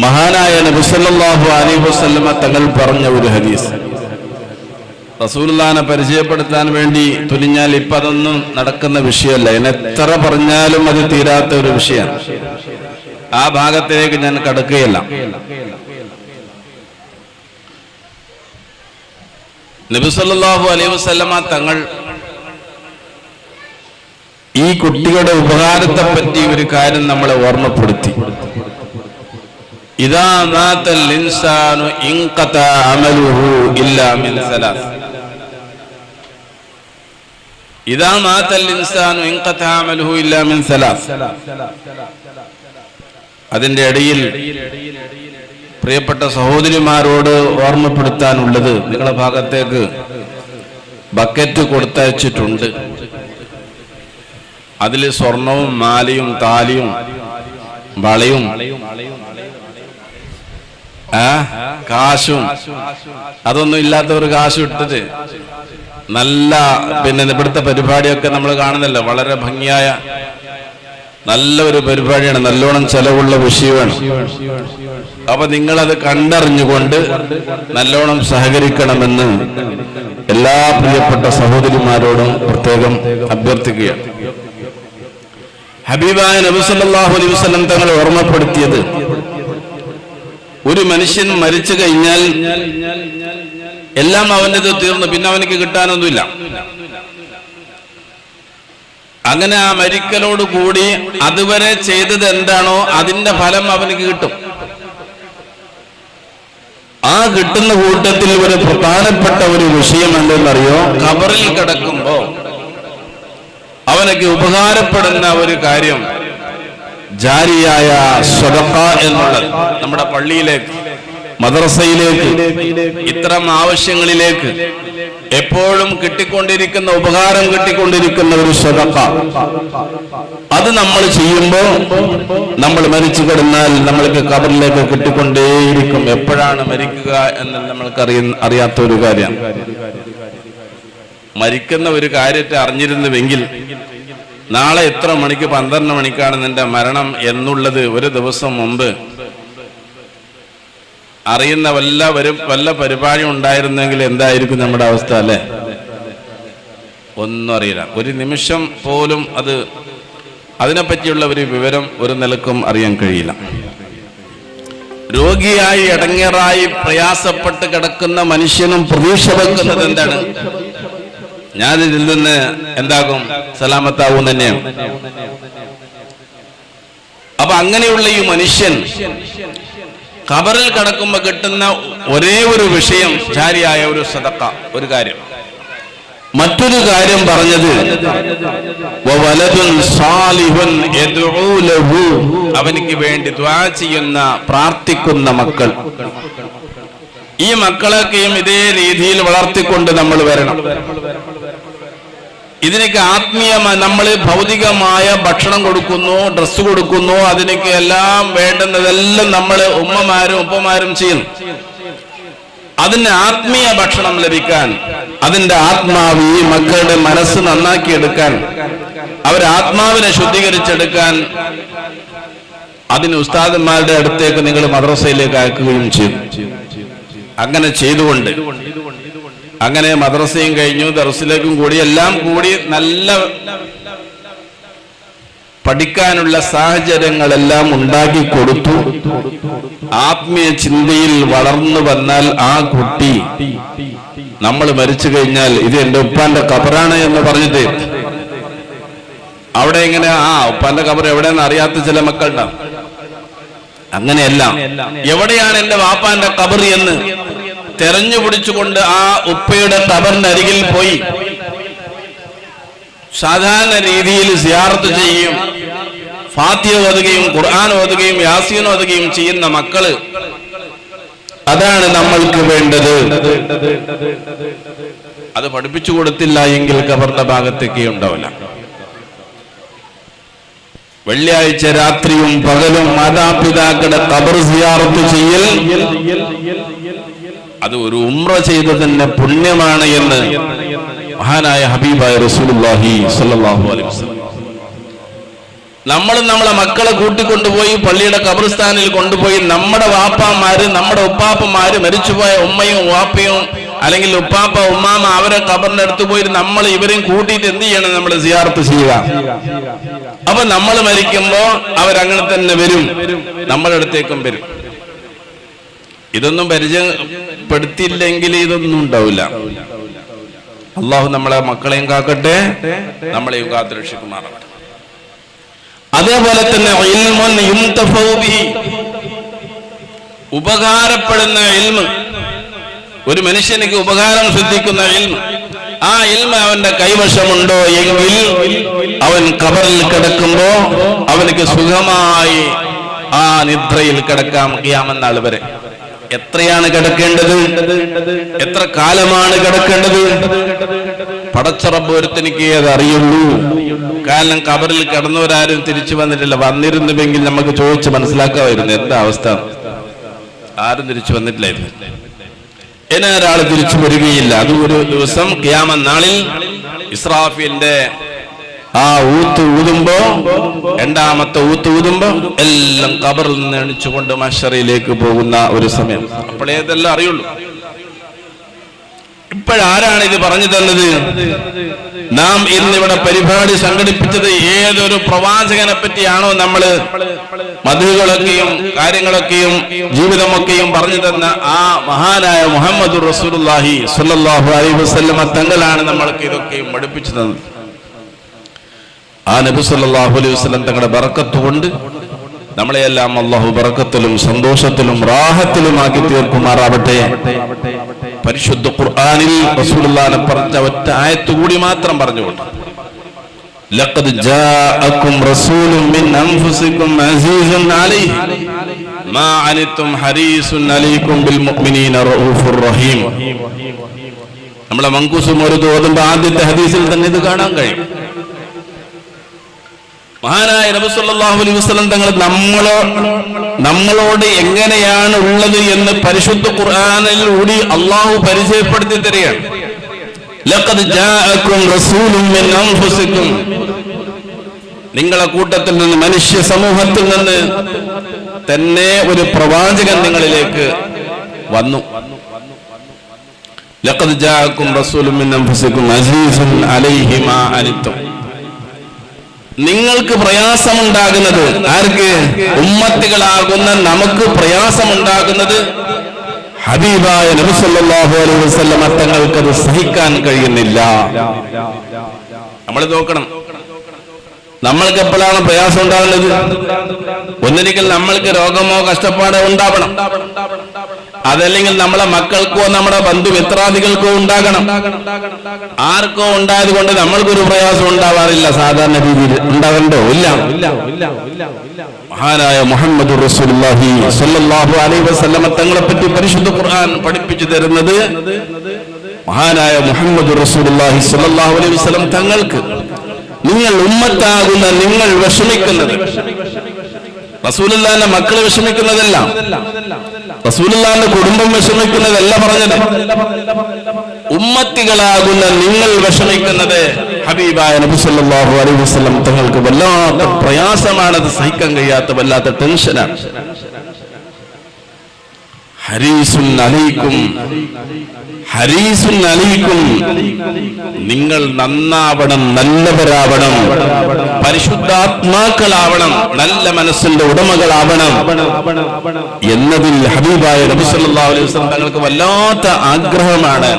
മഹാനായ നബി സല്ലല്ലാഹു അലൈഹി വസല്ലമ തങ്ങൾ പറഞ്ഞ ഒരു ഹദീസ്. റസൂലുള്ളാഹിനെ പരിചയപ്പെടുത്താൻ വേണ്ടി തുനിഞ്ഞാൽ ഇപ്പം അതൊന്നും നടക്കുന്ന വിഷയമല്ല. എത്ര പറഞ്ഞാലും അത് തീരാത്ത ഒരു വിഷയമാണ്. ആ ഭാഗത്തിലേക്ക് ഞാൻ കടക്കുകയല്ല. നബി സല്ലല്ലാഹു അലൈഹി വസല്ലമ തങ്ങൾ ഈ കുട്ടികളുടെ ഉപകാരത്തെ പറ്റി ഒരു കാര്യം നമ്മളെ ഓർമ്മപ്പെടുത്തി. ഇദാ മാതൽ ഇൻസാനു ഇൻഖതാ അമലുഹു ഇല്ലാ മിൻ സലാസ്. ഇദാ മാതൽ ഇൻസാനു ഇൻഖതാ അമലുഹു ഇല്ലാ മിൻ സലാസ്. അതിന്റെ ഇടയിൽ പ്രിയപ്പെട്ട സഹോദരിമാരോട് ഓർമ്മപ്പെടുത്താനുള്ളത്, നിങ്ങളുടെ ഭാഗത്തേക്ക് ബക്കറ്റ് കൊടുത്തയച്ചിട്ടുണ്ട്. അതിൽ സ്വർണവും മാലയും താലിയും വളയും കാശും അതൊന്നും ഇല്ലാത്തവർ കാശ് ഇട്ടിട്ട് നല്ല ഇവിടുത്തെ പരിപാടിയൊക്കെ നമ്മൾ കാണുന്നല്ലോ, വളരെ ഭംഗിയായ നല്ല ഒരു പരിപാടിയാണ്, നല്ലോണം ചെലവുള്ള വിഷയമാണ്. അപ്പൊ നിങ്ങളത് കണ്ടറിഞ്ഞുകൊണ്ട് നല്ലോണം സഹകരിക്കണമെന്ന് എല്ലാ പ്രിയപ്പെട്ട സഹോദരിമാരോടും പ്രത്യേകം അഭ്യർത്ഥിക്കുകയാണ്. ഹബീബായ നബി സല്ലല്ലാഹു അലൈഹി വസല്ലം തങ്ങൾ ഓർമ്മപ്പെടുത്തിയത്, ഒരു മനുഷ്യൻ മരിച്ചു കഴിഞ്ഞാൽ എല്ലാം അവൻ്റെത് തീർന്നു, പിന്നെ അവനക്ക് കിട്ടാനൊന്നുമില്ല. അങ്ങനെ ആ മരിക്കലോട് കൂടി അതുവരെ ചെയ്തത് എന്താണോ അതിന്റെ ഫലം അവനക്ക് കിട്ടും. ആ കിട്ടുന്ന കൂട്ടത്തിൽ ഒരു പ്രധാനപ്പെട്ട ഒരു വിഷയം എന്തെന്നറിയോ? ഖബറിൽ കിടക്കുമ്പോ അവനക്ക് ഉപകാരപ്പെടുന്ന ഒരു കാര്യം ജാരിയായ സ്വദഖ എന്നുള്ളത്. നമ്മുടെ പള്ളിയിലേക്ക്, മദ്രസയിലേക്ക്, ഇത്തരം ആവശ്യങ്ങളിലേക്ക് എപ്പോഴും കിട്ടിക്കൊണ്ടിരിക്കുന്ന, ഉപകാരം കിട്ടിക്കൊണ്ടിരിക്കുന്ന ഒരു സ്വദഖ. അത് നമ്മൾ ചെയ്യുമ്പോൾ നമ്മൾ മരിച്ചു കിടന്നാൽ നമ്മൾക്ക് ഖബറിലേക്ക് കിട്ടിക്കൊണ്ടേയിരിക്കും. എപ്പോഴാണ് മരിക്കുക എന്ന് നമ്മൾക്ക് അറിയാത്ത ഒരു കാര്യം. മരിക്കുന്ന ഒരു കാര്യത്തെ അറിഞ്ഞിരുന്നുവെങ്കിൽ നാളെ എത്ര മണിക്ക്, 12 മണിക്കാണ് നിന്റെ മരണം എന്നുള്ളത് ഒരു ദിവസം മുമ്പ് അറിയുന്ന വല്ല പരിപാടി ഉണ്ടായിരുന്നെങ്കിൽ എന്തായിരിക്കും നമ്മുടെ അവസ്ഥ, അല്ലെ? ഒന്നും അറിയില്ല. ഒരു നിമിഷം പോലും അതിനെപ്പറ്റിയുള്ള ഒരു വിവരം ഒരു നിലക്കും അറിയാൻ കഴിയില്ല. രോഗിയായി, ഇടങ്ങേറായി, പ്രയാസപ്പെട്ട് കിടക്കുന്ന മനുഷ്യനും പ്രതീക്ഷ വെക്കുന്നത് എന്താണ്? ഞാൻ ഇതിൽ നിന്ന് എന്താകും, സലാമത്താവും തന്നെയാണ്. അപ്പൊ അങ്ങനെയുള്ള ഈ മനുഷ്യൻ ഖബറിൽ കിടക്കുമ്പോ കിട്ടുന്ന ഒരേ ഒരു വിഷയം ജാരിയായ ഒരു സദഖ, ഒരു കാര്യം. മറ്റൊരു കാര്യം പറഞ്ഞത് അവനിക്ക് വേണ്ടി ദുആ ചെയ്യുന്ന, പ്രാർത്ഥിക്കുന്ന മക്കൾ. ഈ മക്കളൊക്കെയും ഇതേ രീതിയിൽ വളർത്തിക്കൊണ്ട് നമ്മൾ വരണം. ഇതിനൊക്കെ ആത്മീയമായി നമ്മൾ ഭൗതികമായ ഭക്ഷണം കൊടുക്കുന്നു, ഡ്രസ്സ് കൊടുക്കുന്നു, അതിനൊക്കെ എല്ലാം വേണ്ടുന്നതെല്ലാം നമ്മൾ ഉമ്മമാരും ഉപ്പമാരും ചെയ്യുന്നു. അതിന് ആത്മീയ ഭക്ഷണം ലഭിക്കാൻ, അതിന്റെ ആത്മാവ്, ഈ മക്കളുടെ മനസ്സ് നന്നാക്കിയെടുക്കാൻ, അവരെ ആത്മാവിനെ ശുദ്ധീകരിച്ചെടുക്കാൻ അതിന് ഉസ്താദന്മാരുടെ അടുത്തേക്ക് നിങ്ങൾ മദ്രസയിലേക്ക് അയക്കുകയും ചെയ്യും. അങ്ങനെ ചെയ്തുകൊണ്ട് അങ്ങനെ മദ്രസയും കഴിഞ്ഞു, ദർസിലേക്കും കൂടി, എല്ലാം കൂടി നല്ല പഠിക്കാനുള്ള സാഹചര്യങ്ങളെല്ലാം ഉണ്ടാക്കി കൊടുത്തു. ആത്മീയ ചിന്തയിൽ വളർന്നു വന്നാൽ ആ കുട്ടി നമ്മൾ മരിച്ചു കഴിഞ്ഞാൽ ഇത് എന്റെ ഉപ്പാന്റെ ഖബറാണ് എന്ന് പറഞ്ഞിട്ട് അവിടെ ഇങ്ങനെ ഉപ്പാന്റെ ഖബർ എവിടെയെന്ന് അറിയാത്ത ചില മക്കളുണ്ടാവും. അങ്ങനെയല്ല, എവിടെയാണ് എന്റെ വാപ്പാന്റെ ഖബർ എന്ന് തെരഞ്ഞു പിടിച്ചുകൊണ്ട് ആ ഉപ്പയുടെ ഖബറിന്റെ അരികിൽ പോയി സാധാരണ രീതിയിൽ സിയാറത്ത് ചെയ്യുകയും ഫാത്തിഹ ഓതുകയും ഖുർആൻ ഓതുകയും യാസീൻ ഓതുകയും ചെയ്യുന്ന മക്കള്, അതാണ് നമ്മൾക്ക് വേണ്ടത്. അത് പഠിപ്പിച്ചു കൊടുത്തില്ല എങ്കിൽ ഖബറിന്റെ ഭാഗത്തേക്ക് ഉണ്ടാവില്ല. വെള്ളിയാഴ്ച രാത്രിയും പകലും മാതാപിതാക്കളുടെ ഖബർ സിയാറത്ത് ചെയ്യൽ അത് ഒരു ഉംറ ചെയ്തതിന്റെ പുണ്യമാണ് എന്ന് മഹാനായ ഹബീബായ റസൂലുള്ളാഹി സ്വല്ലല്ലാഹു അലൈഹി വസല്ലം. നമ്മളും നമ്മളെ മക്കളെ കൂട്ടിക്കൊണ്ടുപോയി പള്ളിയുടെ ഖബർസ്ഥാനിൽ കൊണ്ടുപോയി നമ്മുടെ വാപ്പാമാര്, നമ്മുടെ ഉപ്പാപ്പമാര്, മരിച്ചുപോയ ഉമ്മയും വാപ്പയും അല്ലെങ്കിൽ ഉപ്പാപ്പ ഉമ്മാമ അവരെ ഖബറിന്റെ അടുത്ത് പോയി നമ്മൾ ഇവരെയും കൂട്ടിയിട്ട് എന്ത് ചെയ്യണം? നമ്മൾ സിയാറത്ത് ചെയ്യുക. അപ്പൊ നമ്മൾ മരിക്കുമ്പോ അവരങ്ങനെ തന്നെ വരും, നമ്മുടെ അടുത്തേക്കും വരും. ഇതൊന്നും പരിചയപ്പെടുത്തിയില്ലെങ്കിൽ ഇതൊന്നും ഉണ്ടാവില്ല. അള്ളാഹു നമ്മളെ മക്കളെയും കാക്കട്ടെ, നമ്മളെയും കാത്തു രക്ഷിക്കുമാറാകട്ടെ. അതേപോലെ തന്നെ ഉപകാരപ്പെടുന്ന ഇൽമ്, ഒരു മനുഷ്യനിക്ക് ഉപകാരം സിദ്ധിക്കുന്ന ഇൽമ്, ആ ഇൽമ അവന്റെ കൈവശമുണ്ടോ എങ്കിൽ അവൻ ഖബറിൽ കിടക്കുമ്പോ അവനക്ക് സുഖമായി ആ നിദ്രയിൽ കിടക്കാം ഖിയാമത്ത് നാൾ വരെ. എത്രയാണ് കിടക്കേണ്ടത്? എത്ര കാലമാണ് കിടക്കേണ്ടത്? പടച്ച റബ്ബ് ഒരുത്തനിക്ക് അത് അറിയുള്ളൂ. കാരണം ഖബറിൽ കിടന്നവരാരും തിരിച്ചു വന്നിട്ടില്ല. വന്നിരുന്നുവെങ്കിൽ നമുക്ക് ചോദിച്ച് മനസ്സിലാക്കാമായിരുന്നു എന്താ അവസ്ഥ. ആരും തിരിച്ചു വന്നിട്ടില്ലായിരുന്നു. ഇനി ഒരാൾ തിരിച്ചു വരികയില്ല. അത് ഒരു ദിവസം ഖിയാമത്ത് നാളിൽ ഇസ്രാഫീലിന്റെ ആ ഊത്ത് ഊതുമ്പോ, രണ്ടാമത്തെ ഊത്ത് ഊതുമ്പോ എല്ലാം ഖബറിൽ നിന്ന് എണിച്ചുകൊണ്ട് മഹ്ശറിലേക്ക് പോകുന്ന ഒരു സമയം. അപ്പോഴേ ഇതെല്ലാം അറിയുള്ളൂ. ഇപ്പോഴാരാണ് ഇത് പറഞ്ഞു തന്നത്? നാം ഇന്നിവിടെ പരിപാടി സംഘടിപ്പിച്ചത് ഏതൊരു പ്രവാചകനെ പറ്റിയാണോ നമ്മൾ മദ്ഹുകളൊക്കെയും കാര്യങ്ങളൊക്കെയും ജീവിതമൊക്കെയും പറഞ്ഞു തന്ന ആ മഹാനായ മുഹമ്മദുർ റസൂലുള്ളാഹി സ്വല്ലല്ലാഹു അലൈഹി വസല്ലമ തങ്ങളാണ് നമ്മൾക്ക് ഇതൊക്കെയും പഠിപ്പിച്ചു തന്നത്. ആ നബി സല്ലല്ലാഹു അലൈഹി വസല്ലം തങ്ങളുടെ ബറക്കത്ത് കൊണ്ട് നമ്മളെയെല്ലാം അല്ലാഹു ബറക്കത്തിലും സന്തോഷത്തിലും റാഹത്തിലുമാക്കി തീർക്കുമാറാവട്ടെ. പരിശുദ്ധ ഖുർആനിൽ റസൂലുള്ളാഹിനെ പറഞ്ഞ ഒറ്റ ആയത്ത് കൂടി മാത്രം പറഞ്ഞുകൊണ്ട്, ലഖദ് ജാഅകും റസൂലുൻ മിൻ അൻഫുസികും അസീസുൻ അലൈഹി മാ അനിതും ഹരീസുൻ അലൈക്കും ബിൽ മുഅ്മിനീന റഊഫുർ റഹീം. നമ്മളെ മങ്കൂസ് മൗലൂദ് ഓതുമ്പോൾ ആദ്യത്തെ ഹദീസിൽ തന്നെ ഇത് കാണാൻ കഴിയും. മഹാനായ നബി സല്ലല്ലാഹു അലൈഹി വസല്ലം തങ്ങൾ നമ്മളോട് എങ്ങനെയാണ് ഉള്ളത് എന്ന് പരിശുദ്ധ ഖുർആനിലൂടെ അല്ലാഹു പരിചയപ്പെടുത്തി തരികയാണ്. ലഖദ് ജാഅകും റസൂലുൻ മിൻ അൻഫുസികും, നിങ്ങളെ കൂട്ടത്തിൽ നിന്ന്, മനുഷ്യ സമൂഹത്തിൽ നിന്ന് തന്നെ ഒരു പ്രവാചകൻ നിങ്ങളിലേക്ക് വന്നു. ലഖദ് ജാഅകും റസൂലുൻ മിൻ അൻഫുസികും അസീസുൻ അലൈഹി മാ അനിതും, നിങ്ങൾക്ക് പ്രയാസമുണ്ടാകുന്നത്, ആർക്ക്? ഉമ്മത്തികളാകുന്ന നമുക്ക് പ്രയാസമുണ്ടാകുന്നത് ഹബീബായ നബി സല്ലല്ലാഹു അലൈഹി വസല്ലം തങ്ങൾക്കത് സഹിക്കാൻ കഴിയുന്നില്ല. നമ്മൾ നോക്കണം, നമ്മൾക്ക് എപ്പോഴാണ് പ്രയാസം ഉണ്ടാകുന്നത്? ഒന്നിരിക്കൽ നമ്മൾക്ക് രോഗമോ കഷ്ടപ്പാടോ ഉണ്ടാവണം, അതല്ലെങ്കിൽ നമ്മളെ മക്കൾക്കോ നമ്മുടെ ബന്ധുമിത്രാദികൾക്കോ ഉണ്ടാകണം. ആർക്കോ ഉണ്ടായത് കൊണ്ട് നമ്മൾക്കൊരു പ്രയാസം ഉണ്ടാവാറില്ല. സാധാരണ രീതിയിൽ ഉണ്ടാകണ്ടോ? ഇല്ല. മഹാനായ മുഹമ്മദുർ റസൂലുള്ളാഹി സ്വല്ലല്ലാഹു അലൈഹി വസല്ലം തങ്ങളെ പറ്റി പരിശുദ്ധ ഖുർആൻ പഠിപ്പിച്ചു തരുന്നത്, മഹാനായ മുഹമ്മദുർ റസൂലുള്ളാഹി സ്വല്ലല്ലാഹു അലൈഹി വസല്ലം തങ്ങൾക്ക് നിങ്ങൾ ഉമ്മത്താകുന്ന നിങ്ങൾ വിഷമിക്കുന്നത്, റസൂലുള്ളാഹിന്റെ മക്കൾ വിഷമിക്കുന്നതല്ല, റസൂലുള്ളാഹിന്റെ കുടുംബം വിഷമിക്കുന്നതല്ല പറഞ്ഞത്. ഉമ്മത്തികളാകുന്ന നിങ്ങൾ വിഷമിക്കുന്നത് ഹബീബായ നബി സല്ലല്ലാഹു അലൈഹി വസല്ലം തങ്ങൾക്ക് വല്ലാത്ത പ്രയാസമാണത്, സഹിക്കാൻ കഴിയാത്ത വല്ലാത്ത ടെൻഷനാണ്. ഹരീസുൻ അലൈക്കും, ഹരീസുൻ അലൈക്കും, നിങ്ങൾ നന്നാവണം, നല്ലവരാവണം, പരിശുദ്ധാത്മാക്കളാവണം, നല്ല മനസ്സിന്റെ ഉടമകളാവണം എന്നതിൽ ഹബീബായ നബി സല്ലല്ലാഹു അലൈഹി വസല്ലം തങ്ങൾക്ക് വല്ലാത്ത ആഗ്രഹമാണ്.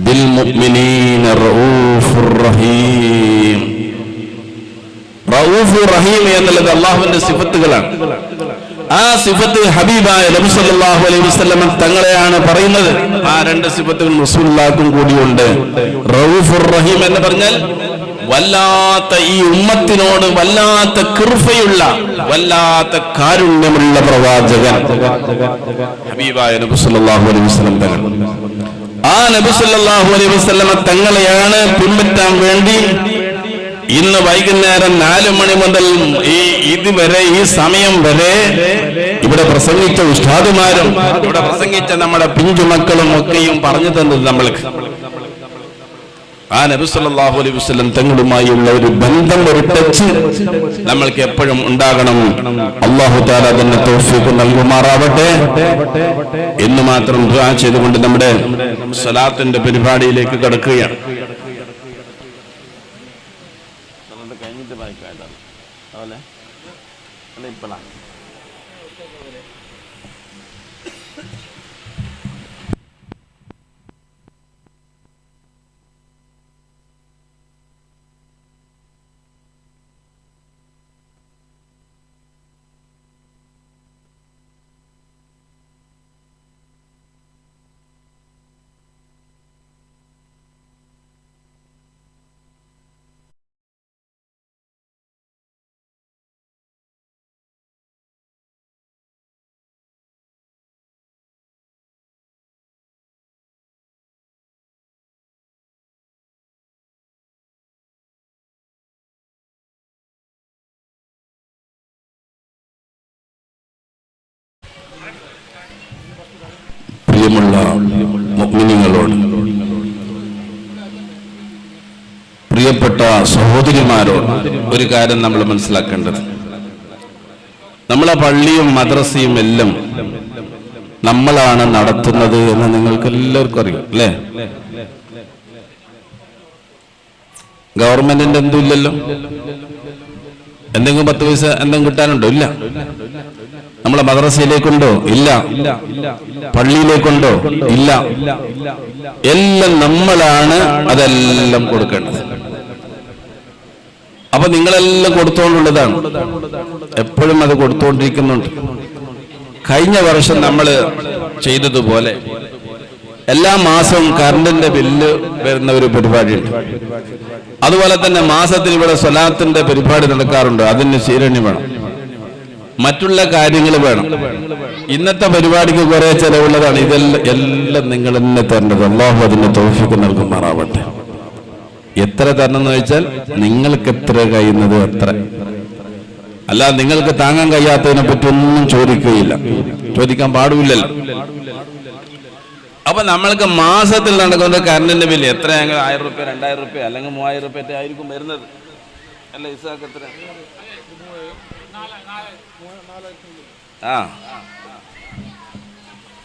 ബിൽ മുഅ്മിനീന റഊഫുർ റഹീം. റഊഫുർ റഹീം എന്നുള്ളത് അല്ലാഹുവിന്റെ സിഫത്തുകളാണ്. ആ സിഫത്ത് ഹബീബായ നബി സല്ലല്ലാഹു അലൈഹി വസല്ലം തങ്ങളെയാണ് പറയുന്നത്. ആ രണ്ട് സിഫത്തുകൾ റസൂലുള്ളാഹിക്കും കൂടിയുണ്ട്. റഊഫുർ റഹീം എന്ന് പറഞ്ഞാൽ വല്ലാത്ത ഈ ഉമ്മത്തിനോട് വല്ലാത്ത കൃപയുള്ള, വല്ലാത്ത കാരുണ്യമുള്ള പ്രവാചകൻ ഹബീബായ നബി സല്ലല്ലാഹു അലൈഹി വസല്ലം തങ്ങൾ. ആ നബി സല്ലല്ലാഹു അലൈഹി വസല്ലം തങ്ങളെയാണ് പിൻപറ്റാൻ വേണ്ടി ഇന്ന് വൈകുന്നേരം 4 മണി മുതൽ ഇതുവരെ, ഈ സമയം വരെ ഇവിടെ പ്രസംഗിച്ച ഉസ്താദുമാരും ഇവിടെ പ്രസംഗിച്ച നമ്മുടെ പിഞ്ചുമക്കളും ഒക്കെയും പറഞ്ഞു തന്നത് നമ്മൾക്ക് ആ നബി സല്ലല്ലാഹു അലൈഹി വസല്ലം തങ്ങളുമായുള്ള ഒരു ബന്ധം, ഒരു ടച്ച് നമ്മൾക്ക് എപ്പോഴും ഉണ്ടാകണം. അല്ലാഹു തആല അതിന് തൗഫീഖ് നൽകുമാറാവട്ടെ എന്ന് മാത്രം ദുആ ചെയ്തുകൊണ്ട് നമ്മുടെ സ്വലാത്തിന്റെ പരിപാടിയിലേക്ക് കടക്കുകയാണ്. കഴിഞ്ഞിട്ട് വായിക്കാം. അതുപോലെ അല്ല ഇപ്പോഴാണ് പ്രിയമുള്ള മുഅ്മിനീങ്ങളോട്, പ്രിയപ്പെട്ട സഹോദരിമാരോട് ഒരു കാര്യം നമ്മൾ മനസ്സിലാക്കേണ്ടത്, നമ്മളെ പള്ളിയും മദ്രസയും എല്ലാം നമ്മളാണ് നടത്തുന്നത് എന്ന് നിങ്ങൾക്ക് എല്ലാവർക്കും അറിയാം അല്ലേ? ഗവൺമെന്റിന്റെ എന്തും ഇല്ലല്ലോ. എന്തെങ്കിലും 10 പൈസ എന്തെങ്കിലും കിട്ടാനുണ്ടോ? ഇല്ല. നമ്മളെ മദ്രസയിലേക്കുണ്ടോ? ഇല്ല. പള്ളിയിലേക്കുണ്ടോ? ഇല്ല. എല്ലാം നമ്മളാണ് അതെല്ലാം കൊടുക്കേണ്ടത്. അപ്പൊ നിങ്ങളെല്ലാം കൊടുത്തോണ്ടുള്ളതാണ്, എപ്പോഴും അത് കൊടുത്തുകൊണ്ടിരിക്കുന്നുണ്ട്. കഴിഞ്ഞ വർഷം നമ്മൾ ചെയ്തതുപോലെ എല്ലാ മാസവും കറണ്ടിന്റെ ബില്ല് വരുന്ന ഒരു പരിപാടിയുണ്ട്. അതുപോലെ തന്നെ മാസത്തിൽ ഇവിടെ സ്വലാത്തിന്റെ പരിപാടി നടക്കാറുണ്ട്. അതിന് ശീരണി വേണം, മറ്റുള്ള കാര്യങ്ങൾ വേണം. ഇന്നത്തെ പരിപാടിക്ക് കുറെ ചെലവുള്ളതാണ്. എല്ലാം നിങ്ങൾ തന്നെ തരേണ്ടത്. അല്ലാഹു അതിന് തൗഫീഖ് നൽകുമാറാവട്ടെ. എത്ര തരണം എന്ന് വെച്ചാൽ നിങ്ങൾക്ക് എത്ര കഴിയുന്നത് എത്ര, അല്ല നിങ്ങൾക്ക് താങ്ങാൻ കഴിയാത്തതിനെ പറ്റി ഒന്നും ചോദിക്കുകയില്ല, ചോദിക്കാൻ പാടില്ലല്ലോ. അപ്പൊ നമ്മൾക്ക് മാസത്തിൽ നടക്കുന്ന കറണ്ടിന്റെ ബില്ല് എത്ര? 1000 രൂപ, 2000 രൂപ, അല്ലെങ്കിൽ 3000 രൂപ ആയിരിക്കും വരുന്നത് അല്ല ഇസാഖ്? എത്ര?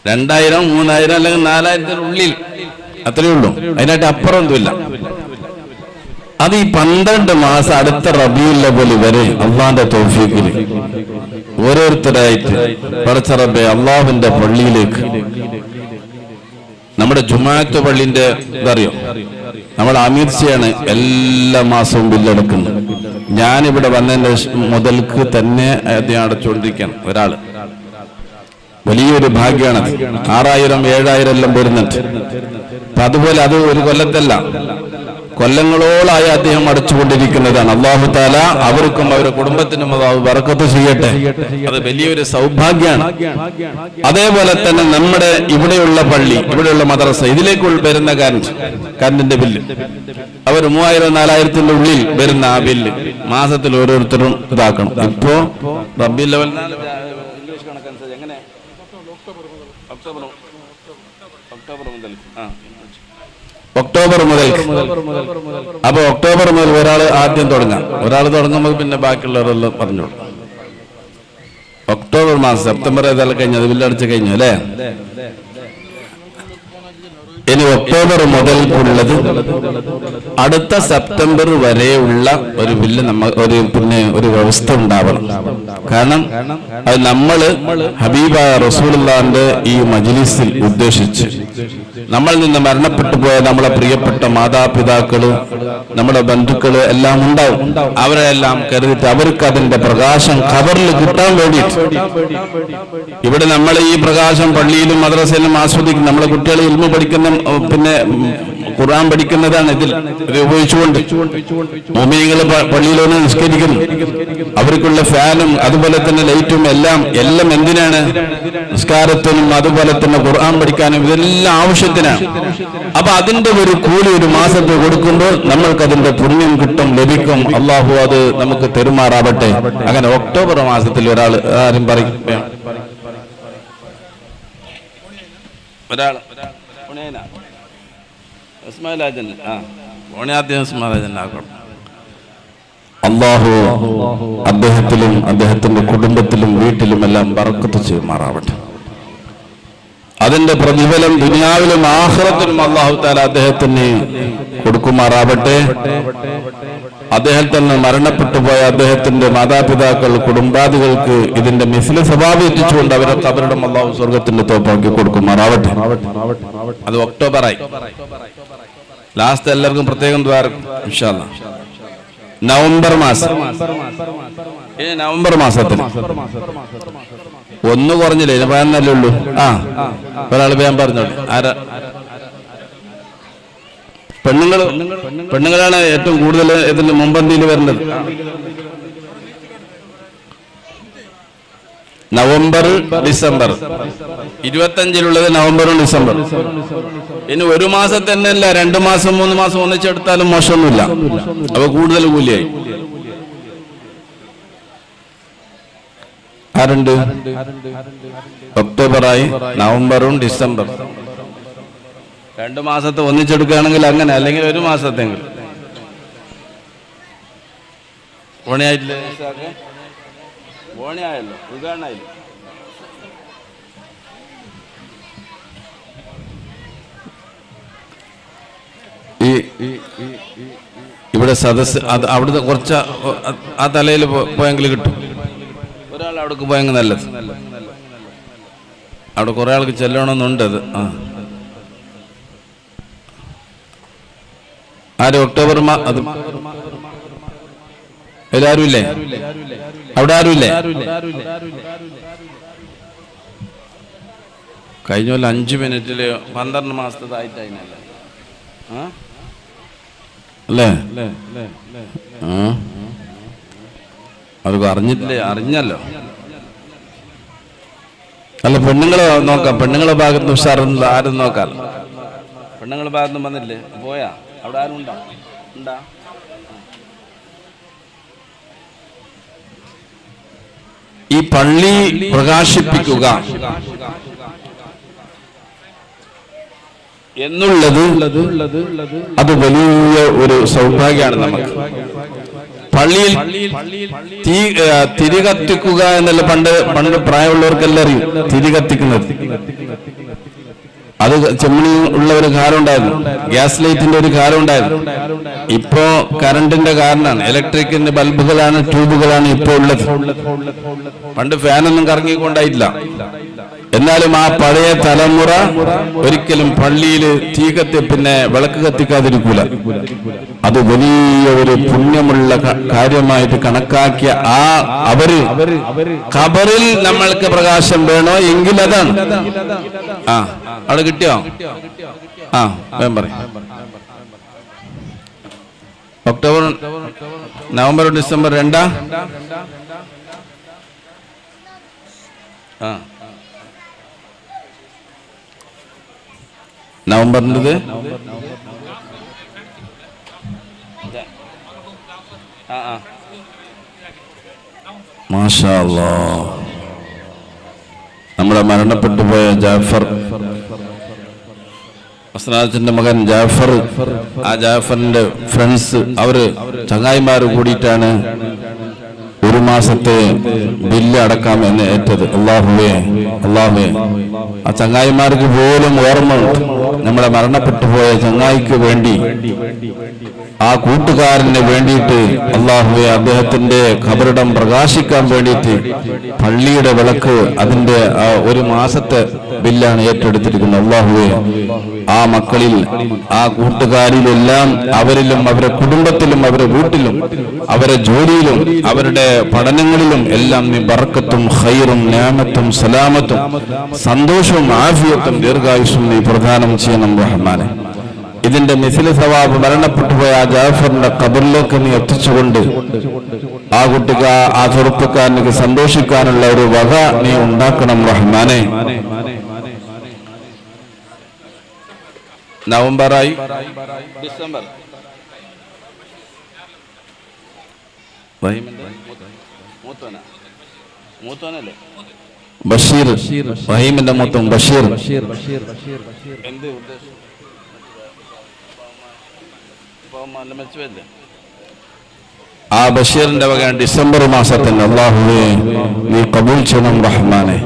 2000, 3000 അല്ലെങ്കിൽ 4000-നുള്ളിൽ, അത്രയേ ഉള്ളൂ. അതിനായിട്ട് അപ്പുറം ഒന്നുമില്ല. അത് ഈ 12 മാസം അടുത്ത റബീഉൽ അവ്വൽ വരെ അള്ളാന്റെ തൗഫീഖിൽ ഓരോരുത്തരായിട്ട് പടച്ച റബ്ബേ അള്ളാഹുവിന്റെ പള്ളിയിലേക്ക്, നമ്മുടെ ജുമാഅത്ത് പള്ളിന്റെ ഇതറിയോ, നമ്മുടെ അമീർച്ചയാണ് എല്ലാ മാസവും ബില്ലടക്കുന്നത്. ഞാനിവിടെ വന്നതിന്റെ മുതൽക്ക് തന്നെ അദ്ദേഹം അടച്ചുകൊണ്ടിരിക്കുകയാണ്. ഒരാള് വലിയൊരു ഭാഗ്യമാണ്. 6000, 7000 എല്ലാം വരുന്നുണ്ട്. അപ്പൊ അതുപോലെ അത് ഒരു കൊല്ലത്തല്ല, കൊല്ലങ്ങളോളായി അദ്ദേഹം അടച്ചുകൊണ്ടിരിക്കുന്നതാണ്. അല്ലാഹു തആല അവർക്കും അവരുടെ കുടുംബത്തിനും അല്ലാഹു ബറക്കത്ത് ചെയ്യട്ടെ. അത് വലിയൊരു സൗഭാഗ്യമാണ്. അതേപോലെ തന്നെ നമ്മുടെ ഇവിടെയുള്ള പള്ളി, ഇവിടെയുള്ള മദ്രസ, ഇതിലേക്ക് വരുന്ന കറണ്ടിന്റെ ബില്ല് അവർ 3000, 4000-ന്റെ ഉള്ളിൽ വരുന്ന ആ ബില്ല് മാസത്തിൽ ഓരോരുത്തരും ഇതാക്കണം. ഇപ്പോ റബീഉൽ അവ്വൽ ഇംഗ്ലീഷ് കണക്കനുസരിച്ച് എങ്ങനെ ഒക്ടോബർ മുതൽ അപ്പൊ ഒക്ടോബർ മുതൽ ഒരാൾ ആദ്യം തുടങ്ങാം. ഒരാൾ തുടങ്ങുമ്പോൾ പിന്നെ ബാക്കിയുള്ളവരെല്ലാം പറഞ്ഞോളൂ. ഒക്ടോബർ മാസം, സെപ്റ്റംബർ ഏതായാലും കഴിഞ്ഞു, അത് ബില്ലടിച്ച് കഴിഞ്ഞു അല്ലേ? ഇനി ഒക്ടോബർ മുതൽക്കുള്ളത് അടുത്ത സെപ്റ്റംബർ വരെയുള്ള ഒരു ബില്ല് ഒരു വ്യവസ്ഥ ഉണ്ടാവണം. കാരണം അത് നമ്മള് ഹബീബായ റസൂലുള്ളാഹിന്റെ ഈ മജ്ലിസിൽ ഉദ്ദേശിച്ച് നമ്മളിൽ നിന്ന് മരണപ്പെട്ടു പോയ നമ്മളെ പ്രിയപ്പെട്ട മാതാപിതാക്കള്, നമ്മുടെ ബന്ധുക്കള് എല്ലാം ഉണ്ടാവും. അവരെല്ലാം കരുതിട്ട് അവർക്ക് അതിന്റെ പ്രകാശം ഖബറിൽ കിട്ടാൻ വേണ്ടിയിട്ട് ഇവിടെ നമ്മൾ ഈ പ്രകാശം പള്ളിയിലും മദ്രസയിലും ആസ്വദിക്കും. നമ്മളെ കുട്ടികൾ ഇൽമു പഠിക്കുന്ന, പിന്നെ ഖുർആൻ പഠിക്കുന്നതാണ് ഇതിൽ ഉപയോഗിച്ചുകൊണ്ട്. മുഅ്മിനീങ്ങൾ പള്ളിയിലൊന്ന് നിസ്കരിക്കുന്നു, അവർക്കുള്ള ഫാനും അതുപോലെ തന്നെ ലൈറ്റും എല്ലാം എന്തിനാണ്? നിസ്കാരത്തിനും അതുപോലെ തന്നെ ഖുർആൻ പഠിക്കാനും ഇതെല്ലാം ആവശ്യത്തിനാണ്. അപ്പൊ അതിന്റെ ഒരു കൂലി ഒരു മാസത്തിൽ കൊടുക്കുമ്പോൾ നമ്മൾക്ക് അതിന്റെ പുണ്യം കിട്ടും, ലഭിക്കും. അള്ളാഹു അത് നമുക്ക് തെരുമാറാവട്ടെ. അങ്ങനെ ഒക്ടോബർ മാസത്തിൽ ഒരാൾ ആരും പറയും അള്ളാഹു അദ്ദേഹത്തിലും അദ്ദേഹത്തിന്റെ കുടുംബത്തിലും വീട്ടിലും എല്ലാം ബറക്കത്ത് ചെയ്യുമാറാവട്ടെ. അതിന്റെ പ്രതിഫലം ദുനിയാവിലും ആഖിറത്തിലും അല്ലാഹു തആല അദ്ദേഹത്തിന് കൊടുക്കുമാറാവട്ടെ. അദ്ദേഹത്തിന് മരണപ്പെട്ടു പോയ അദ്ദേഹത്തിന്റെ മാതാപിതാക്കൾ, കുടുംബാദികൾക്ക് ഇതിന്റെ മിസ്ല സ്വഭാവം എത്തിച്ചുകൊണ്ട് അവരൊക്കെ അവരുടെ അല്ലാഹു സ്വർഗത്തിന്റെ തോപ്പാക്കി കൊടുക്കുമാറാവട്ടെ. അത് ഒക്ടോബറായി. ലാസ്റ്റ് എല്ലാവർക്കും പ്രത്യേകം ദ്വാരക്കും ഇൻഷാ അല്ലാഹ്. നവംബർ മാസം, നവംബർ മാസത്തിൽ ഒന്ന് കുറഞ്ഞില്ലേ? പറയാനല്ലേ ഉള്ളൂ. ഒരാൾ വേഗം പറഞ്ഞോളൂ. ആരാ? പെണ്ണുങ്ങളാണ് ഏറ്റവും കൂടുതൽ ഇതിന്റെ മുമ്പന്തിയിൽ വരേണ്ടത്. നവംബർ, ഡിസംബർ 25 നവംബറും ഡിസംബർ. ഇനി ഒരു മാസം തന്നെ അല്ല, 2 മാസം 3 മാസം ഒന്നിച്ചെടുത്താലും മോശമൊന്നുമില്ല. അപ്പൊ കൂടുതൽ കൂലിയായി. ആരുണ്ട്? ഒക്ടോബറായി, നവംബറും ഡിസംബർ 2 മാസത്തെ ഒന്നിച്ചെടുക്കുകയാണെങ്കിൽ അങ്ങനെ, അല്ലെങ്കിൽ 1 മാസത്തെങ്കിലും. ഓണിയായിട്ടില്ലേ? ഓണിയായല്ലോ, ഉദ്ഘാടനമായില്ല. ഇവിടെ സദസ് അത് അവിടുത്തെ കുറച്ച് ആ തലയിൽ പോയെങ്കിൽ കിട്ടും. ഒരാൾ അവിടേക്ക് പോയെങ്കിൽ നല്ലത്. അവിടെ കുറെ ആൾക്ക് ചെല്ലണമെന്നുണ്ട്. അത് ആര്? ഒക്ടോബർ അത് എല്ലാരും ഇല്ലേ? അവിടെ ആരുമില്ലേ? കഴിഞ്ഞ പോലെ 5 മിനിറ്റില് 12 മാസത്തേതായിട്ടതിനല്ലേ അല്ലേ? അവർക്ക് അറിഞ്ഞിട്ടില്ലേ? അറിഞ്ഞല്ലോ. അല്ല, പെണ്ണുങ്ങളെ നോക്കാം. പെണ്ണുങ്ങളെ ഭാഗത്ത് ഉഷാറുണ്ട്. ആരും നോക്കാം. പെണ്ണുങ്ങളുടെ ഭാഗത്തും വന്നില്ലേ? പോയാ? അവിടെ ആരും ഉണ്ടാ? ഈ പള്ളി പ്രകാശിപ്പിക്കുക എന്നുള്ളത് അത് വലിയ ഒരു സൗഭാഗ്യമാണ് നമുക്ക്. പള്ളിയിൽ തിരി കത്തിക്കുക എന്നല്ല പണ്ട് പ്രായമുള്ളവർക്കെല്ലാം അറിയും. തിരി കത്തിക്കുന്നത് അത് ചെമ്മണി ഉള്ള ഒരു കാലം ഉണ്ടായിരുന്നു. ഗ്യാസ് ലൈറ്റിന്റെ ഒരു കാലം ഉണ്ടായിരുന്നു. ഇപ്പോ കറണ്ടിന്റെ കാരണമാണ്, ഇലക്ട്രിക്കിന്റെ ബൾബുകളാണ്, ട്യൂബുകളാണ് ഇപ്പോ ഉള്ളത്. പണ്ട് ഫാനൊന്നും കറങ്ങിക്കൊണ്ടായിട്ടില്ല. എന്നാലും ആ പഴയ തലമുറ ഒരിക്കലും പള്ളിയിൽ പിന്നെ വിളക്ക് കത്തിക്കാതിരിക്കൂല. അത് വലിയ ഒരു പുണ്യമുള്ള കാര്യമായിട്ട് കണക്കാക്കിയ അവര് ഖബറിൽ നമ്മൾക്ക് പ്രകാശം വേണോ എങ്കിൽ അതാണ്. അവിടെ കിട്ടിയോ? വേഗം പറയും. ഒക്ടോബർ, നവംബർ, ഡിസംബർ 2 നവംബറിൻ്റെത് മാഷാ അല്ലാഹ്. നമ്മുടെ മരണപ്പെട്ടു പോയ ജാഫർ അസ്നാദിന്റെ മകൻ ജാഫർ, ആ ജാഫറിന്റെ ഫ്രണ്ട്സ്, അവര് ചങ്ങായിമാര് കൂടിയിട്ടാണ് 1 മാസത്തെ ബില്ല് അടക്കാം എന്ന് ഏറ്റത്. അല്ലാഹുവേ, ആ ചങ്ങായിമാർക്ക് പോലും ഓർമ്മ നമ്മുടെ മരണപ്പെട്ടു പോയ ചങ്ങായിക്ക് വേണ്ടി, ആ കൂട്ടുകാരന് വേണ്ടിയിട്ട്, അല്ലാഹുവേ, അദ്ദേഹത്തിന്റെ ഖബറിടം പ്രകാശിക്കാൻ വേണ്ടിയിട്ട് പള്ളിയുടെ വിളക്ക് അതിന്റെ 1 മാസത്തെ ബില്ലാണ് ഏറ്റെടുത്തിരിക്കുന്നത്. അല്ലാഹുവേ, ആ മക്കളിൽ, ആ കൂട്ടുകാരിലെല്ലാം, അവരിലും അവരുടെ കുടുംബത്തിലും അവരുടെ വീട്ടിലും അവരുടെ ജോലിയിലും അവരുടെ പഠനങ്ങളിലും എല്ലാം നീ ബർക്കത്തും ഖൈറും നിഅമത്തും സലാമത്തും സന്തോഷവും ആഫിയത്തും ദീർഘായുസ്സും നീ പ്രദാനം ചെയ്യണം റഹ്മാനെ. ഇതിന്റെ മിസ്ല സവാബ് മരണപ്പെട്ടു പോയ ആ ജാഫറിന്റെ ഖബറിലേക്ക് നീ എത്തിച്ചുകൊണ്ട് ആ കുട്ടിക്ക്, ആ ചെറുപ്പക്കാരനിക്ക് സന്തോഷിക്കാനുള്ള ഒരു വക നീ ഉണ്ടാക്കണം റഹ്മാനെ. നവംബറായി, ഡിസംബർ മൂത്തോനല്ലേ? ബഷീർ, വഹീമിന്റെ മൂത്തം ബഷീർ. എന്ത് ഉദ്ദേശം? ആ ബഷീറിന്റെ വക ഡിസംബർ മാസത്തിന് അല്ലാഹുവേ നീ ഖബൂൽ ചെയ്യണം റഹ്മാനെ.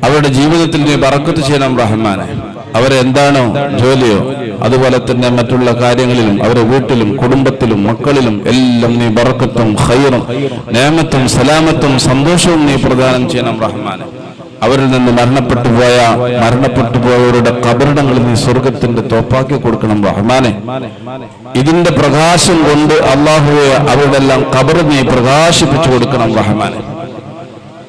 അവരുടെ ജീവിതത്തിൽ നീ ബറക്കത്ത് ചെയ്യണം റഹ്മാനെ. അവരെന്താണോ ജോലിയോ അതുപോലെ തന്നെ മറ്റുള്ള കാര്യങ്ങളിലും അവരുടെ വീട്ടിലും കുടുംബത്തിലും മക്കളിലും എല്ലാം നീ ബറക്കത്തും ഖൈറും നിഅമത്തും സലാമത്തും സന്തോഷവും നീ പ്രദാനം ചെയ്യണം റഹ്മാനെ. അവരിൽ നിന്ന് മരണപ്പെട്ടു പോയവരുടെ ഖബറിടങ്ങളിൽ നീ സ്വർഗത്തിന്റെ തോപ്പാക്കി കൊടുക്കണം റഹ്മാനെ. ഇതിന്റെ പ്രകാശം കൊണ്ട് അല്ലാഹുവേ അവരുടെ എല്ലാം ഖബർ നീ പ്രകാശിപ്പിച്ചു കൊടുക്കണം റഹ്മാനെ.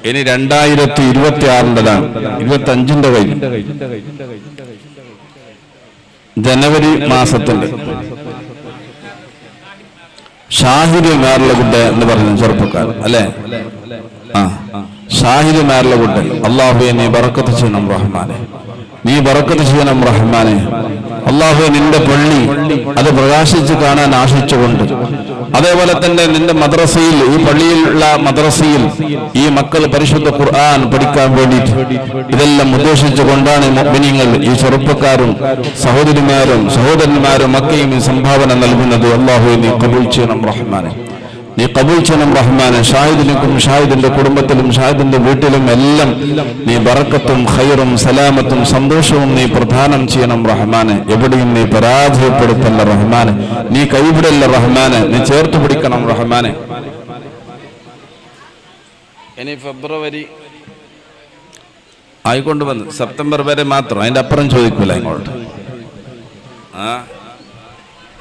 ഇനി 2026-താണ്, 25-ന്റെ കഴിഞ്ഞു, ജനുവരി മാസത്തിന്റെ ഷാഹിദ് മേർലഗുഡ് എന്ന് പറയുന്ന ചെറുപ്പക്കാരൻ അല്ലെ? ഷാഹിദ് മേർലഗുഡ്, അല്ലാഹുവേ നീ ബറക്കത്ത് ചെയ്യണം റഹ്മാനെ, നീ ബറക്കത്ത് ചെയ്യണം റഹ്മാനെ. അല്ലാഹുവേ നിന്റെ പള്ളി അത് പ്രകാശിച്ച് കാണാൻ ആശിച്ചുകൊണ്ട് അതേപോലെ തന്നെ നിന്റെ മദ്രസയിൽ, ഈ പള്ളിയിലുള്ള മദ്രസയിൽ ഈ മക്കൾ പരിശുദ്ധ ഖുർആൻ പഠിക്കാൻ വേണ്ടിയിട്ട് ഇതെല്ലാം ഉദ്ദേശിച്ചുകൊണ്ടാണ് മുഅ്മിനീങ്ങൾ, ഈ ചെറുപ്പക്കാരും സഹോദരന്മാരും മക്കയും ഈ സംഭാവന നൽകുന്നത്. അല്ലാഹുവേ നീ ഖബൂൽ ചെയ്യണം റഹ്മാനെ, നീ ഖബൂൽ ചെയ്യണം റഹ്മാനെ. ഷാഹിദിനും ഷാഹിദിന്റെ കുടുംബത്തിലും ഷാഹിദിന്റെ വീട്ടിലും എല്ലാം നീ ബറക്കത്തും ഖൈറും സലാമത്തും സന്തോഷവും നീ പ്രദാനം ചെയ്യണം റഹ്മാനെ. എവിടെയും നീ പരാജയപ്പെടുത്തല്ല റഹ്മാനെ, നീ കൈവിടല്ല റഹ്മാനെ, നീ ചേർത്ത് പിടിക്കണം റഹ്മാനെ. ഇനി ഫെബ്രുവരി ആയിക്കൊണ്ട് വന്ന് സെപ്റ്റംബർ വരെ മാത്രം, അതിന്റെ അപ്പുറം ചോദിക്കൂല ഇങ്ങോട്ട്.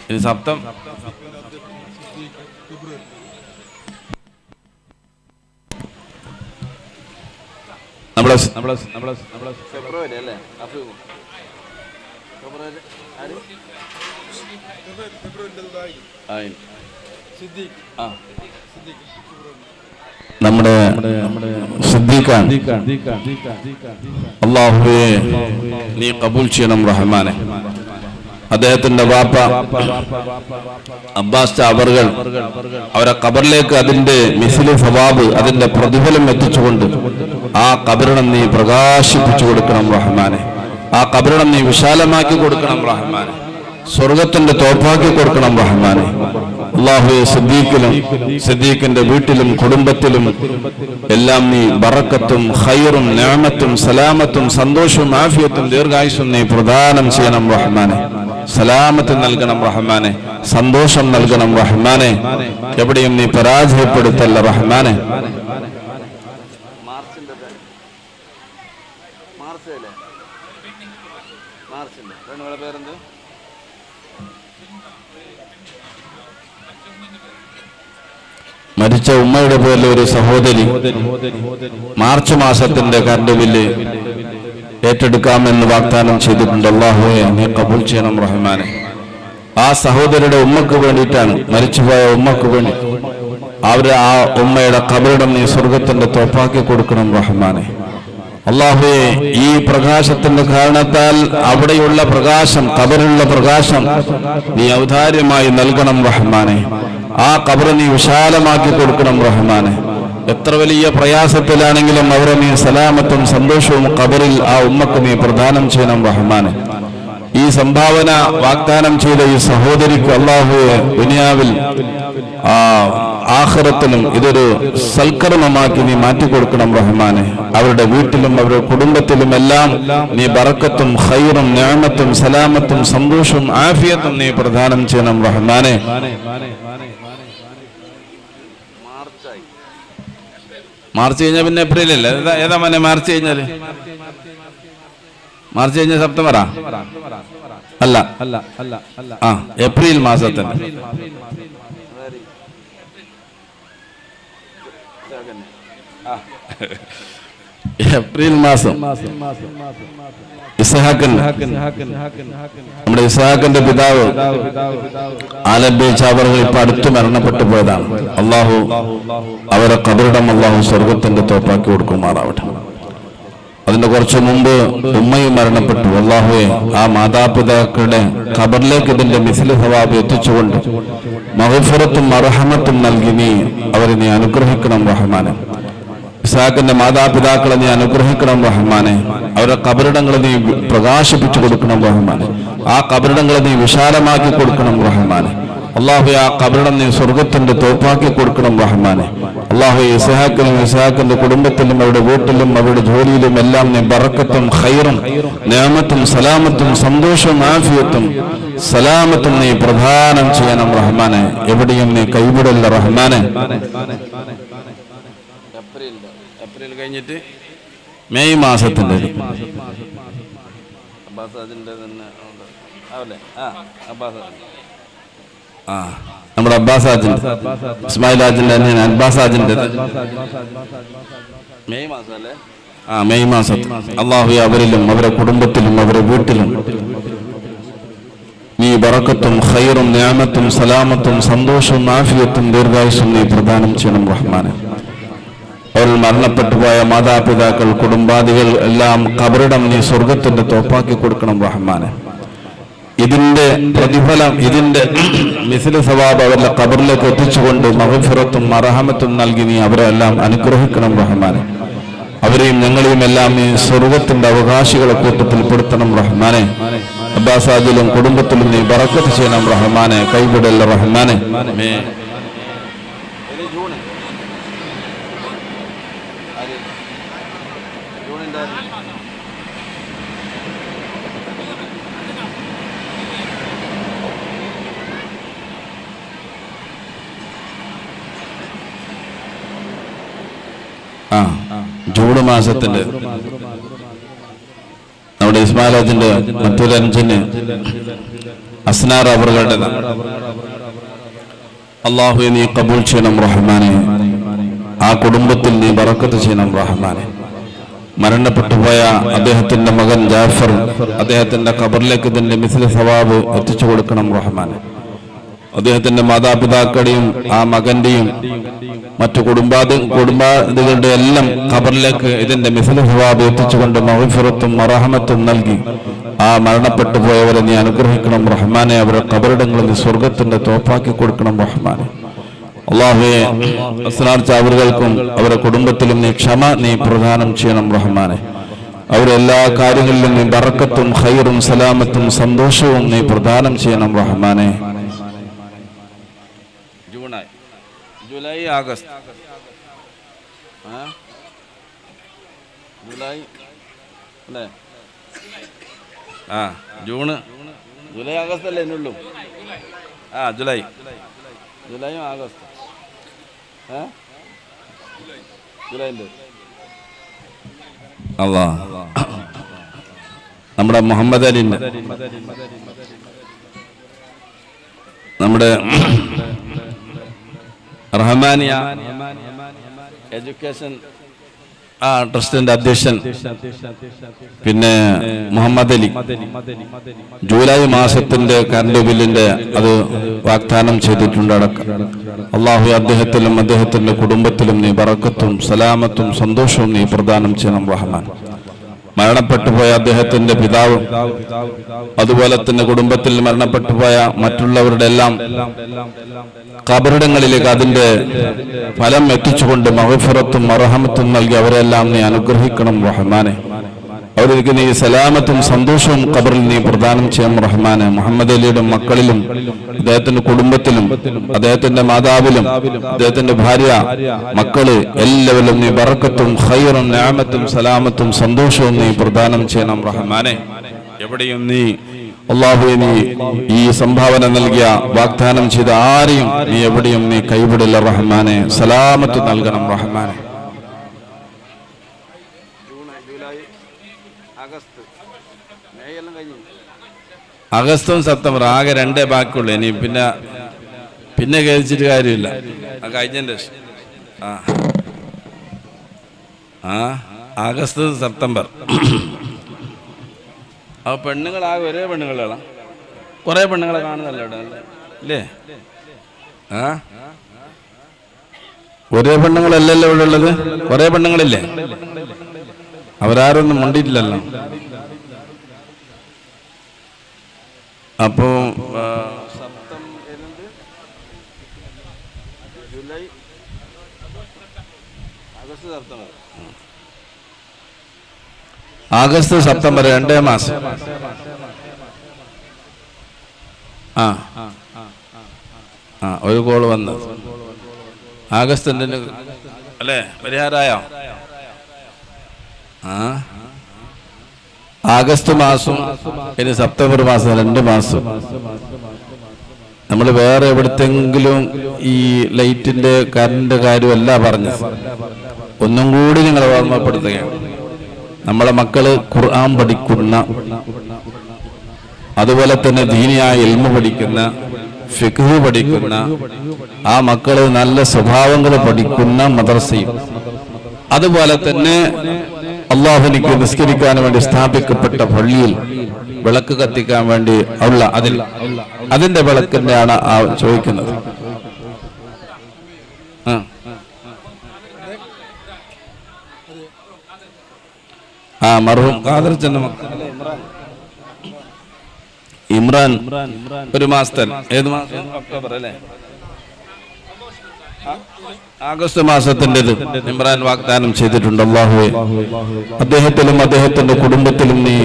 ഇനി നമ്മളെ ഫെബ്രുവരി അല്ലേ? നമ്മുടെ സിദ്ദീഖാൻ, അല്ലാഹുവേ നീ ഖബൂൽ ചെയ്യണം റഹ്മാനെ. അദ്ദേഹത്തിന്റെ വാപ്പ അബ്ബാസ് അവർകൾ അവരെ ഖബറിലേക്ക് അതിന്റെ മിസ്ലു സവാബ്, അതിന്റെ പ്രതിഫലം എത്തിച്ചുകൊണ്ട് ആ ഖബറിനെ നീ പ്രകാശിപ്പിച്ചു കൊടുക്കണം റഹ്മാനെ. ആ ഖബറിനെ നീ വിശാലമാക്കി കൊടുക്കണം റഹ്മാനെ. സ്വർഗത്തിന്റെ തോപ്പാക്കി കൊടുക്കണം റഹ്മാനെ. അല്ലാഹുവേ സിദ്ദീഖിന്റെ വീട്ടിലും കുടുംബത്തിലും എല്ലാം നീ ബറക്കത്തും ഖൈറും നിഅമത്തും സലാമത്തും സന്തോഷവും ആഫിയത്തും ദീർഘായുസ്സും നീ പ്രദാനം ചെയ്യണം റഹ്മാനെ. സലാമത്ത് നൽകണം റഹ്മാനെ, സന്തോഷം നൽകണം റഹ്മാനെ. എവിടെയും നീ പരാജയപ്പെടുത്തല്ല റഹ്മാനെ. മരിച്ച ഉമ്മയുടെ പോലെ ഒരു സഹോദരി മാർച്ച് മാസത്തിന്റെ കറണ്ട് ബില്ല് ഏറ്റെടുക്കാമെന്ന് വാഗ്ദാനം ചെയ്തിട്ടുണ്ട്. അല്ലാഹുവേ നീ ഖബൂൽ ചെയ്യണം റഹ്മാനെ. ആ സഹോദരിയുടെ ഉമ്മക്ക് വേണ്ടിയിട്ടാണ്, മരിച്ചുപോയ ഉമ്മക്ക് വേണ്ടി. ആ ഉമ്മയുടെ ഖബറിടം നീ സ്വർഗത്തിന്റെ തോപ്പാക്കി കൊടുക്കണം റഹ്മാനെ. അല്ലാഹുവേ ഈ പ്രകാശത്തിന്റെ കാരണത്താൽ അവിടെയുള്ള പ്രകാശം, ഖബറിലുള്ള പ്രകാശം നീ ഔദാര്യമായി നൽകണം റഹ്മാനെ. ആ ഖബർ നീ വിശാലമാക്കി കൊടുക്കണം റഹ്മാനെ. എത്ര വലിയ പ്രയാസത്തിലാണെങ്കിലും അവരെ നീ സലാമത്തും സന്തോഷവും ഖബറിൽ ആ ഉമ്മക്ക് നീ പ്രദാനം ചെയ്യണം റഹ്മാനെ. ഈ സംഭാവന വാഗ്ദാനം ചെയ്ത ഈ സഹോദരിക്ക് അല്ലാഹുവേ ദുനിയാവിൽ ആഖിറത്തിലും ഇതൊരു സൽക്കർമ്മമാക്കി നീ മാറ്റിക്കൊടുക്കണം റഹ്മാനെ. അവരുടെ വീട്ടിലും അവരുടെ കുടുംബത്തിലും എല്ലാം നീ ബറക്കത്തും ഖൈറും നിഅമത്തും സലാമത്തും സന്തോഷവും ആഫിയത്തും നീ പ്രദാനം ചെയ്യണം റഹ്മാനെ. മാർച്ച് കഴിഞ്ഞാൽ പിന്നെ ഏപ്രിൽ അല്ലേ? ഏതാ മോനെ മാർച്ച് കഴിഞ്ഞാല്? മാർച്ച് കഴിഞ്ഞ സെപ്റ്റംബറാ? അല്ല, ആ ഏപ്രിൽ മാസത്തിൽ. ഏപ്രിൽ മാസം നമ്മുടെ ഇസ്ഹാഖിന്റെ പിതാവ് ആലബി ചാവറുകൾ ഇപ്പൊ അടുത്ത് മരണപ്പെട്ടു പോയതാണ്. അള്ളാഹു അവരെ ഖബറിടം അള്ളാഹു സ്വർഗത്തിന്റെ തോപ്പാക്കി കൊടുക്കുമാറാവട്ടെ. അതിന്റെ കുറച്ചു മുമ്പ് ഉമ്മയും മരണപ്പെട്ടു. അല്ലാഹുവേ ആ മാതാപിതാക്കളുടെ ഖബറിലേക്ക് ഇതിന്റെ മിസ്ലു സവാബ് എത്തിച്ചുകൊണ്ട് മഗ്ഫിറത്തും മർഹമത്തും നൽകി നീ അവരെ നീ അനുഗ്രഹിക്കണം റഹ്മാനെ. ഇസ്ഹാഖിന്റെ മാതാപിതാക്കളെ നീ അനുഗ്രഹിക്കണം റഹ്മാനെ. അവരുടെ ഖബറിടങ്ങളെ നീ പ്രകാശിപ്പിച്ചു കൊടുക്കണം റഹ്മാനെ. ആ ഖബറിടങ്ങളെ നീ വിശാലമാക്കി കൊടുക്കണം റഹ്മാനെ. അല്ലാഹു ആ ഖബറിടം നീ സ്വർഗത്തിന്റെ തോപ്പാക്കി കൊടുക്കണം റഹ്മാനെ. അല്ലാഹു ഇസ്ഹാഖിനും ഇസ്ഹാഖിന്റെ കുടുംബത്തിലും അവരുടെ വീട്ടിലും അവരുടെ ജോലിയിലും എല്ലാം നീ ബറക്കത്തും ഖൈറും നിഅമത്തും സലാമത്തും സന്തോഷവും ആഫിയത്തും സലാമത്തും നീ പ്രദാനം ചെയ്യണം റഹ്മാനെ. എവിടെയും നീ കൈവിടല്ല റഹ്മാനെ. ഏപ്രിൽ കഴിഞ്ഞിട്ട് മെയ് മാസത്തിന്റെ നമ്മുടെ അബ്ബാസാജിന്റെ ഇസ്മായിൽ ആജിന്റെ അബ്ബാസാജിന്റെ മെയ് മാസം അല്ലേ? മെയ് മാസം. അല്ലാഹു അവരിലും അവരുടെ കുടുംബത്തിലും അവരുടെ വീട്ടിലും നീ ബറക്കത്തും ഖൈറും നിഅമത്തും സലാമത്തും സന്തോഷവും ആഫിയത്തും ദീർഘായുസ്സും നീ പ്രദാനം ചെയ്യണം റഹ്മാനെ. അവർ മരണപ്പെട്ടു പോയ മാതാപിതാക്കൾ കുടുംബാദികൾ എല്ലാം ഖബറിടം നീ സ്വർഗത്തിന്റെ തോപ്പാക്കി കൊടുക്കണം റഹ്മാനെ. ഇതിന്റെ പ്രതിഫലം, ഇതിന്റെ മിസ്ല സവാബ് അവരുടെ ഖബറിലേക്ക് എത്തിച്ചുകൊണ്ട് മഗ്ഫിറത്തും മർഹമത്തും നൽകി നീ അവരെല്ലാം അനുഗ്രഹിക്കണം റഹ്മാനെ. അവരെയും ഞങ്ങളെയും എല്ലാം നീ സ്വർഗത്തിന്റെ അവകാശികളെ കൂട്ടത്തിൽ പെടുത്തണം റഹ്മാനെ. അബ്ബാസാദിലും കുടുംബത്തിലും നീ ബറക്കത്ത് ചെയ്യണം റഹ്മാനെ. കൈവിടല്ല റഹ്മാനെ. ജൂൺ മാസത്തിന്റെ നമ്മുടെ ഇസ്മായിലത്തിന്റെ മറ്റൊരു അഞ്ചിന് അസ്നാർ അവറുകളുടെ അള്ളാഹു നീ കബൂൽ ചെയ്യണം റഹ്മാനെ. ആ കുടുംബത്തിൽ നീ ബറക്കത്ത് ചെയ്യണം റഹ്മാനെ. മരണപ്പെട്ടുപോയ അദ്ദേഹത്തിന്റെ മകൻ ജാഫർ, അദ്ദേഹത്തിന്റെ ഖബറിലേക്ക് ഇതിന്റെ മിസ്ല സവാബ് എത്തിച്ചു കൊടുക്കണം റഹ്മാനെ. അദ്ദേഹത്തിന്റെ മാതാപിതാക്കളുടെയും ആ മകന്റെയും മറ്റു കുടുംബാദികളുടെ എല്ലാം ഖബറിലേക്ക് ഇതിന്റെ മിസ്ല സവാബ് എത്തിച്ചുകൊണ്ട് മഗ്ഫിറത്തും മർഹമത്തും നൽകി ആ മരണപ്പെട്ടു പോയവരെ നീ അനുഗ്രഹിക്കണം റഹ്മാനെ. അവരുടെ ഖബറിടങ്ങളിൽ നീ സ്വർഗത്തിന്റെ തോപ്പാക്കി കൊടുക്കണം റഹ്മാനെ. അല്ലാഹുവേ, അസ്നാർ ചാവറുകൾക്കും അവരുടെ കുടുംബത്തിലും നീ ക്ഷമ നീ പ്രദാനം ചെയ്യണം റഹ്മാനെ. അവരെല്ലാ കാര്യങ്ങളിലും നീ ബറക്കത്തും ഖൈറും സലാമത്തും സന്തോഷവും നീ പ്രദാനം ചെയ്യണം റഹ്മാനെ. ജൂലൈ ആഗസ്റ്റ് ജൂലൈ അല്ലേ? ജൂണ് ജൂലൈ ആഗസ്റ്റ് അല്ലേ എന്നുള്ളൂ? ജൂലൈയും ആഗസ്റ്റ് ജൂലൈൻ്റെ അല്ലാ നമ്മുടെ മുഹമ്മദ് അലിൻ്റെ നമ്മുടെ റഹ്മാനിയ എഡ്യൂക്കേഷൻ ട്രസ്റ്റിന്റെ അധ്യക്ഷൻ പിന്നെ മുഹമ്മദ് അലി ജൂലൈ മാസത്തിന്റെ കറണ്ട് ബില്ലിന്റെ അത് വാഗ്ദാനം ചെയ്തിട്ടുണ്ട് അടക്കം. അള്ളാഹു അദ്ദേഹത്തിലും അദ്ദേഹത്തിന്റെ കുടുംബത്തിലും നീ ബറക്കത്തും സലാമത്തും സന്തോഷവും നീ പ്രദാനം ചെയ്യണം റഹ്മാൻ. മരണപ്പെട്ടുപോയ അദ്ദേഹത്തിന്റെ പിതാവും അതുപോലെ തന്നെ കുടുംബത്തിൽ മരണപ്പെട്ടുപോയ മറ്റുള്ളവരുടെ എല്ലാം ഖബറിടങ്ങളിലേക്ക് അതിന്റെ ഫലം എത്തിച്ചുകൊണ്ട് മഗ്ഫിറത്തും മർഹമത്തും നൽകി അവരെല്ലാം നീ അനുഗ്രഹിക്കണം റഹ്മാനെ. അവർക്ക് നീ സലാമത്തും സന്തോഷവും ഖബറിൽ നീ പ്രദാനം ചെയ്യണം റഹ്മാനെ. മുഹമ്മദ് അലിയുടെ മക്കളിലും അദ്ദേഹത്തിന്റെ കുടുംബത്തിലും അദ്ദേഹത്തിന്റെ മാതാവിലും അദ്ദേഹത്തിന്റെ ഭാര്യ മക്കള് എല്ലാവരിലും നീ ബറക്കത്തും ഖൈറും നിഅമത്തും സലാമത്തും സന്തോഷവും നീ പ്രദാനം ചെയ്യണം റഹ്മാനെ. എവിടെയും നീ അല്ലാഹുവേ നീ ഈ സംഭാവന നൽകിയ വാഗ്ദാനം ചെയ്ത ആരെയും നീ എവിടെയും നീ കൈവിടില്ല റഹ്മാനെ. സലാമത്ത് നൽകണം റഹ്മാനെ. അഗസ്റ്റും സെപ്റ്റംബർ ആകെ 2 ബാക്കിയുള്ളൂ. ഇനി പിന്നെ കഴിച്ചിട്ട് കാര്യമില്ല. കഴിഞ്ഞതിൻ്റെ ആഗസ്റ്റ് സെപ്റ്റംബർ. ആ പെണ്ണുങ്ങളാകെ ഒരേ പെണ്ണുങ്ങളാണ്. കുറേ പെണ്ണുങ്ങളെ കാണുന്നല്ലോ അല്ലേ? ഒരേ പെണ്ണുങ്ങളല്ലല്ലോ ഇവിടെ ഉള്ളത്, കുറേ പെണ്ണുങ്ങളില്ലേ? അവരാരൊന്നും മുണ്ടിയിട്ടില്ലല്ലോ. അപ്പോൾ ജൂലൈ ആഗസ്റ്റ് സെപ്റ്റംബർ 2 മാസം. ഒരു കോള് വന്നത് ആഗസ്റ്റ് അല്ലേ? പരിഹാരമായോ? ആഗസ്റ്റ് മാസം ഇനി സെപ്റ്റംബർ മാസം 2 മാസം. നമ്മൾ വേറെ എവിടത്തെങ്കിലും ഈ ലൈറ്റിന്റെ കറണ്ട് കാര്യമല്ല പറഞ്ഞത്. ഒന്നും കൂടി നിങ്ങളെ ഓർമ്മപ്പെടുത്തുകയാണ്. നമ്മളെ മക്കള് ഖുർആൻ പഠിക്കുന്ന, അതുപോലെ തന്നെ ദീനിയായ ഇൽമു പഠിക്കുന്ന, ഫിഖ് പഠിക്കുന്ന, ആ മക്കള് നല്ല സ്വഭാവങ്ങൾ പഠിക്കുന്ന മദ്രസയും, അതുപോലെ തന്നെ അള്ളാഹുവിനിക്ക് നിസ്കരിക്കാൻ വേണ്ടി സ്ഥാപിക്കപ്പെട്ട പള്ളിയിൽ വിളക്ക് കത്തിക്കാൻ വേണ്ടി ഉള്ള അതിന്റെ വിളക്കിന്റെയാണ് ചോദിക്കുന്നത്. മർഹൂം ഖാദർ ചെന്ന ഇമ്രാൻ ഒരു മാസത്തിൽ ഏത് മാസം? ഒക്ടോബർ അല്ലേ? ആഗസ്റ്റ് മാസത്തിൻ്റെത് ഇമ്രാൻ വാഗ്ദാനം ചെയ്തിട്ടുണ്ട്. അല്ലാഹുവേ, അദ്ദേഹത്തിലും അദ്ദേഹത്തിന്റെ കുടുംബത്തിലും നീ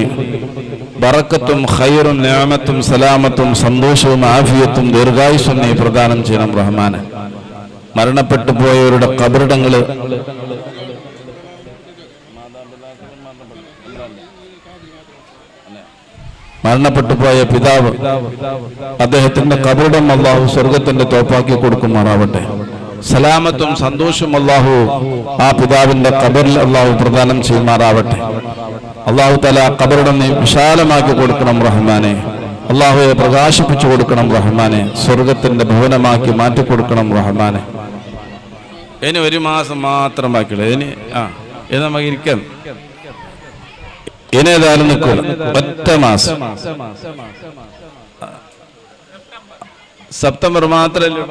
ബറക്കത്തും ഖൈറും നിഅമത്തും സലാമത്തും സന്തോഷവും ആഫിയത്തും ദീർഘായുസ്സും നീ പ്രദാനം ചെയ്യണം റഹ്മാനെ. മരണപ്പെട്ടു പോയവരുടെ ഖബറിടങ്ങള് മരണപ്പെട്ടു പോയ പിതാവ് അദ്ദേഹത്തിന്റെ ഖബറിടം അല്ലാഹു സ്വർഗത്തിന്റെ തോപ്പാക്കി കൊടുക്കുമാറാവട്ടെ. സലാമത്തും സന്തോഷവും അല്ലാഹു ആ പിതാവിന്റെ ഖബറിൽ അല്ലാഹു പ്രദാനം ചെയ്യുമാറാവട്ടെ. അല്ലാഹു തആല ഖബറിടം നീ വിശാലമാക്കി കൊടുക്കണം റഹ്മാനെ. അല്ലാഹുവെ പ്രകാശിപ്പിച്ചു കൊടുക്കണം റഹ്മാനെ. സ്വർഗത്തിന്റെ ഭവനമാക്കി മാറ്റി കൊടുക്കണം റഹ്മാനെ. ഇനി ഒരു മാസം മാത്രം ബാക്കിയുള്ളൂ. ഇനി നമുക്ക് ഇരിക്കാം. ഇനി ഏതായാലും നിൽക്കൂല, ഒറ്റ മാസം. സെപ്റ്റംബർ മാത്രമല്ലേ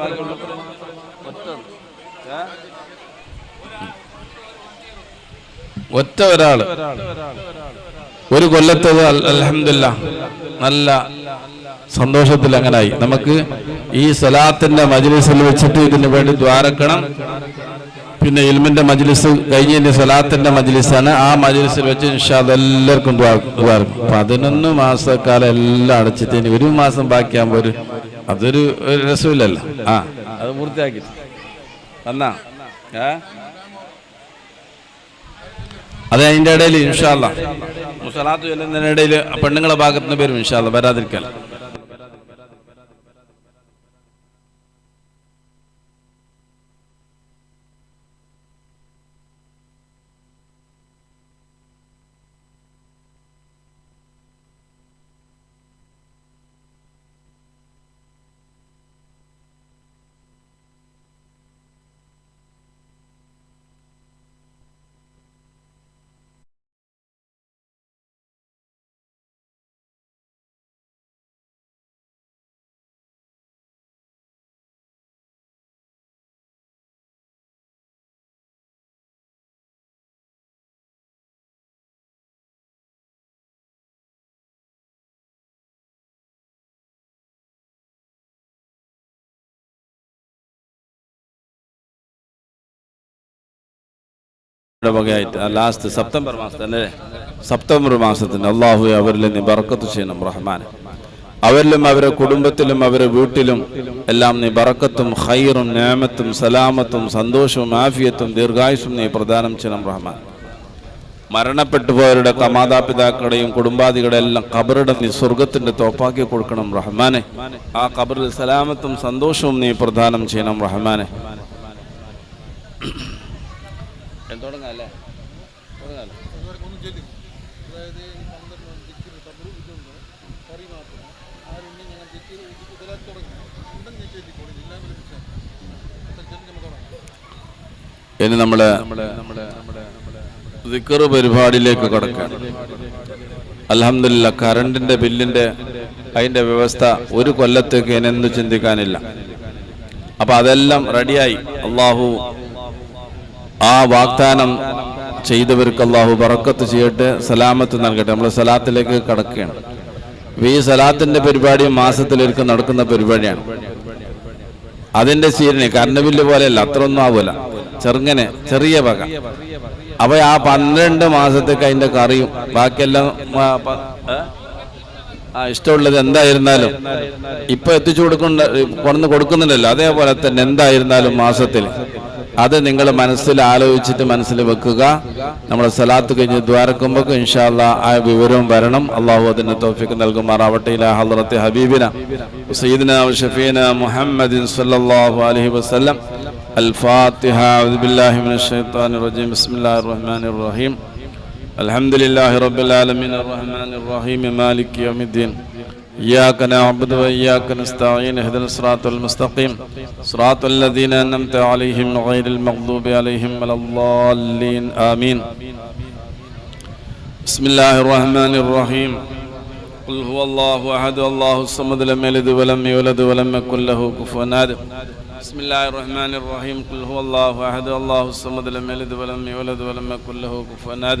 ഒറ്റ ഒരാള് ഒരു കൊല്ലത്തത് അൽഹംദുലില്ലാ നല്ല സന്തോഷത്തിൽ അങ്ങനായി. നമുക്ക് ഈ സലാത്തിന്റെ മജ്ലിസിൽ വെച്ചിട്ട് ഇതിനു വേണ്ടി ദ്വാരക്കണം. പിന്നെ ഇൽമിന്റെ മജ്ലിസ് കഴിഞ്ഞ സലാത്തിന്റെ മജ്ലിസാണ്. ആ മജ്ലിസിൽ വെച്ച് ഇൻഷാ അല്ലാഹ് എല്ലാവർക്കും ദ്വാരക്കും. 11 മാസക്കാലം എല്ലാം അടച്ചിട്ട് ഇനി ഒരു മാസം ബാക്കിയാകുമ്പോൾ അതൊരു രസമില്ലല്ലോ. അത് പൂർത്തിയാക്കി വന്നാ അത് അതിൻ്റെ ഇടയിൽ ഇൻഷാ അല്ലാഹ് മുസലാത്ത് ചൊല്ലുന്നതിനിടയിൽ പെണ്ണുങ്ങളെ ഭാഗത്തുനിന്ന് വരും ഇൻഷാ അല്ലാഹ്, വരാതിരിക്കാൻ. വകയായിട്ട് ലാസ്റ്റ് സെപ്റ്റംബർ മാസത്തല്ലേ, സെപ്റ്റംബർ മാസത്തിന് അള്ളാഹുവെ അവരിൽ നീ ബറക്കത്ത് ചെയ്യണം റഹ്മാൻ. അവരിലും അവരുടെ കുടുംബത്തിലും അവരുടെ വീട്ടിലും എല്ലാം നീ ബറക്കത്തും ഖൈറും നിഅമത്തും സലാമത്തും സന്തോഷവും ആഫിയത്തും ദീർഘായുസ്സും നീ പ്രദാനം ചെയ്യണം റഹ്മാൻ. മരണപ്പെട്ടു പോയവരുടെ മാതാപിതാക്കളുടെയും കുടുംബാദികളുടെ എല്ലാം ഖബറിടം നീ സ്വർഗത്തിന്റെ തോപ്പാക്കി കൊടുക്കണം റഹ്മാനെ. ആ ഖബറിൽ സലാമത്തും സന്തോഷവും നീ പ്രദാനം ചെയ്യണം റഹ്മാനെ. തുടങ്ങാല്ലേ ഇനി നമ്മളെ ദിക്ർ പരിപാടിയിലേക്ക് കടക്കാം. അൽഹംദുലില്ലാ, കറണ്ടിന്റെ ബില്ലിന്റെ അതിന്റെ വ്യവസ്ഥ ഒരു കൊല്ലത്തേക്ക് ഇനെന്ത് ചിന്തിക്കാനില്ല. അപ്പൊ അതെല്ലാം റെഡിയായി. അള്ളാഹു ആ വാഗ്ദാനം ചെയ്തവർക്ക് അള്ളാഹു ബറക്കത്ത് ചെയ്യട്ടെ, സലാമത്ത് നൽകട്ടെ. നമ്മൾ സലാത്തിലേക്ക് കടക്കുകയാണ്. ഈ സലാത്തിന്റെ പരിപാടി മാസത്തിലൊരിക്കൽ നടക്കുന്ന പരിപാടിയാണ്. അതിന്റെ സീരിന് കറണ്ട് ബില്ല് പോലെയല്ല, അത്ര ഒന്നും ആവൂല, ചെറുങ്ങനെ ചെറിയ വക. അപ്പൊ ആ 12 മാസത്തേക്ക് അതിന്റെ കറിയും ബാക്കിയെല്ലാം ഇഷ്ടമുള്ളത് എന്തായിരുന്നാലും ഇപ്പൊ എത്തിച്ചു കൊടുക്കുന്നുണ്ടല്ലോ, അതേപോലെ തന്നെ എന്തായിരുന്നാലും മാസത്തിൽ അത് നിങ്ങൾ മനസ്സിൽ ആലോചിച്ചിട്ട് മനസ്സിൽ വെക്കുക. നമ്മൾ സലാത്ത് കഴിഞ്ഞ് ദ്വാരക്കുമ്പോൾ ഇൻഷാ അല്ലാഹ് ആ വിവരവും വരണം. അള്ളാഹു അതിന് തൗഫീഖ് നൽകുമാറാവട്ടെ. ഇലാ ഹദ്റത്തി ഹബീബിന സയ്യിദിന വശഫീന മുഹമ്മദിൻ സ്വല്ലല്ലാഹു അലൈഹി വസല്ലം. الفاتحة. أعوذ بالله من الشيطان الرجيم. بسم الله الرحمن الرحيم. الحمد لله رب العالمين الرحمن الرحيم مالك يوم الدين. إياك نعبد وإياك نستعين. اهدنا الصراط المستقيم صراط الذين أنعمت عليهم غير المغضوب عليهم ولا الضالين آمين. بسم الله الرحمن الرحيم. قل هو الله أحد الله الصمد لم يلد ولم يولد ولم يكن له كفوا أحد. بسم الله الرحمن الرحيم. قل هو الله أحد الله الصمد لم يلد ولم يولد ولم يكن له كفوا أحد.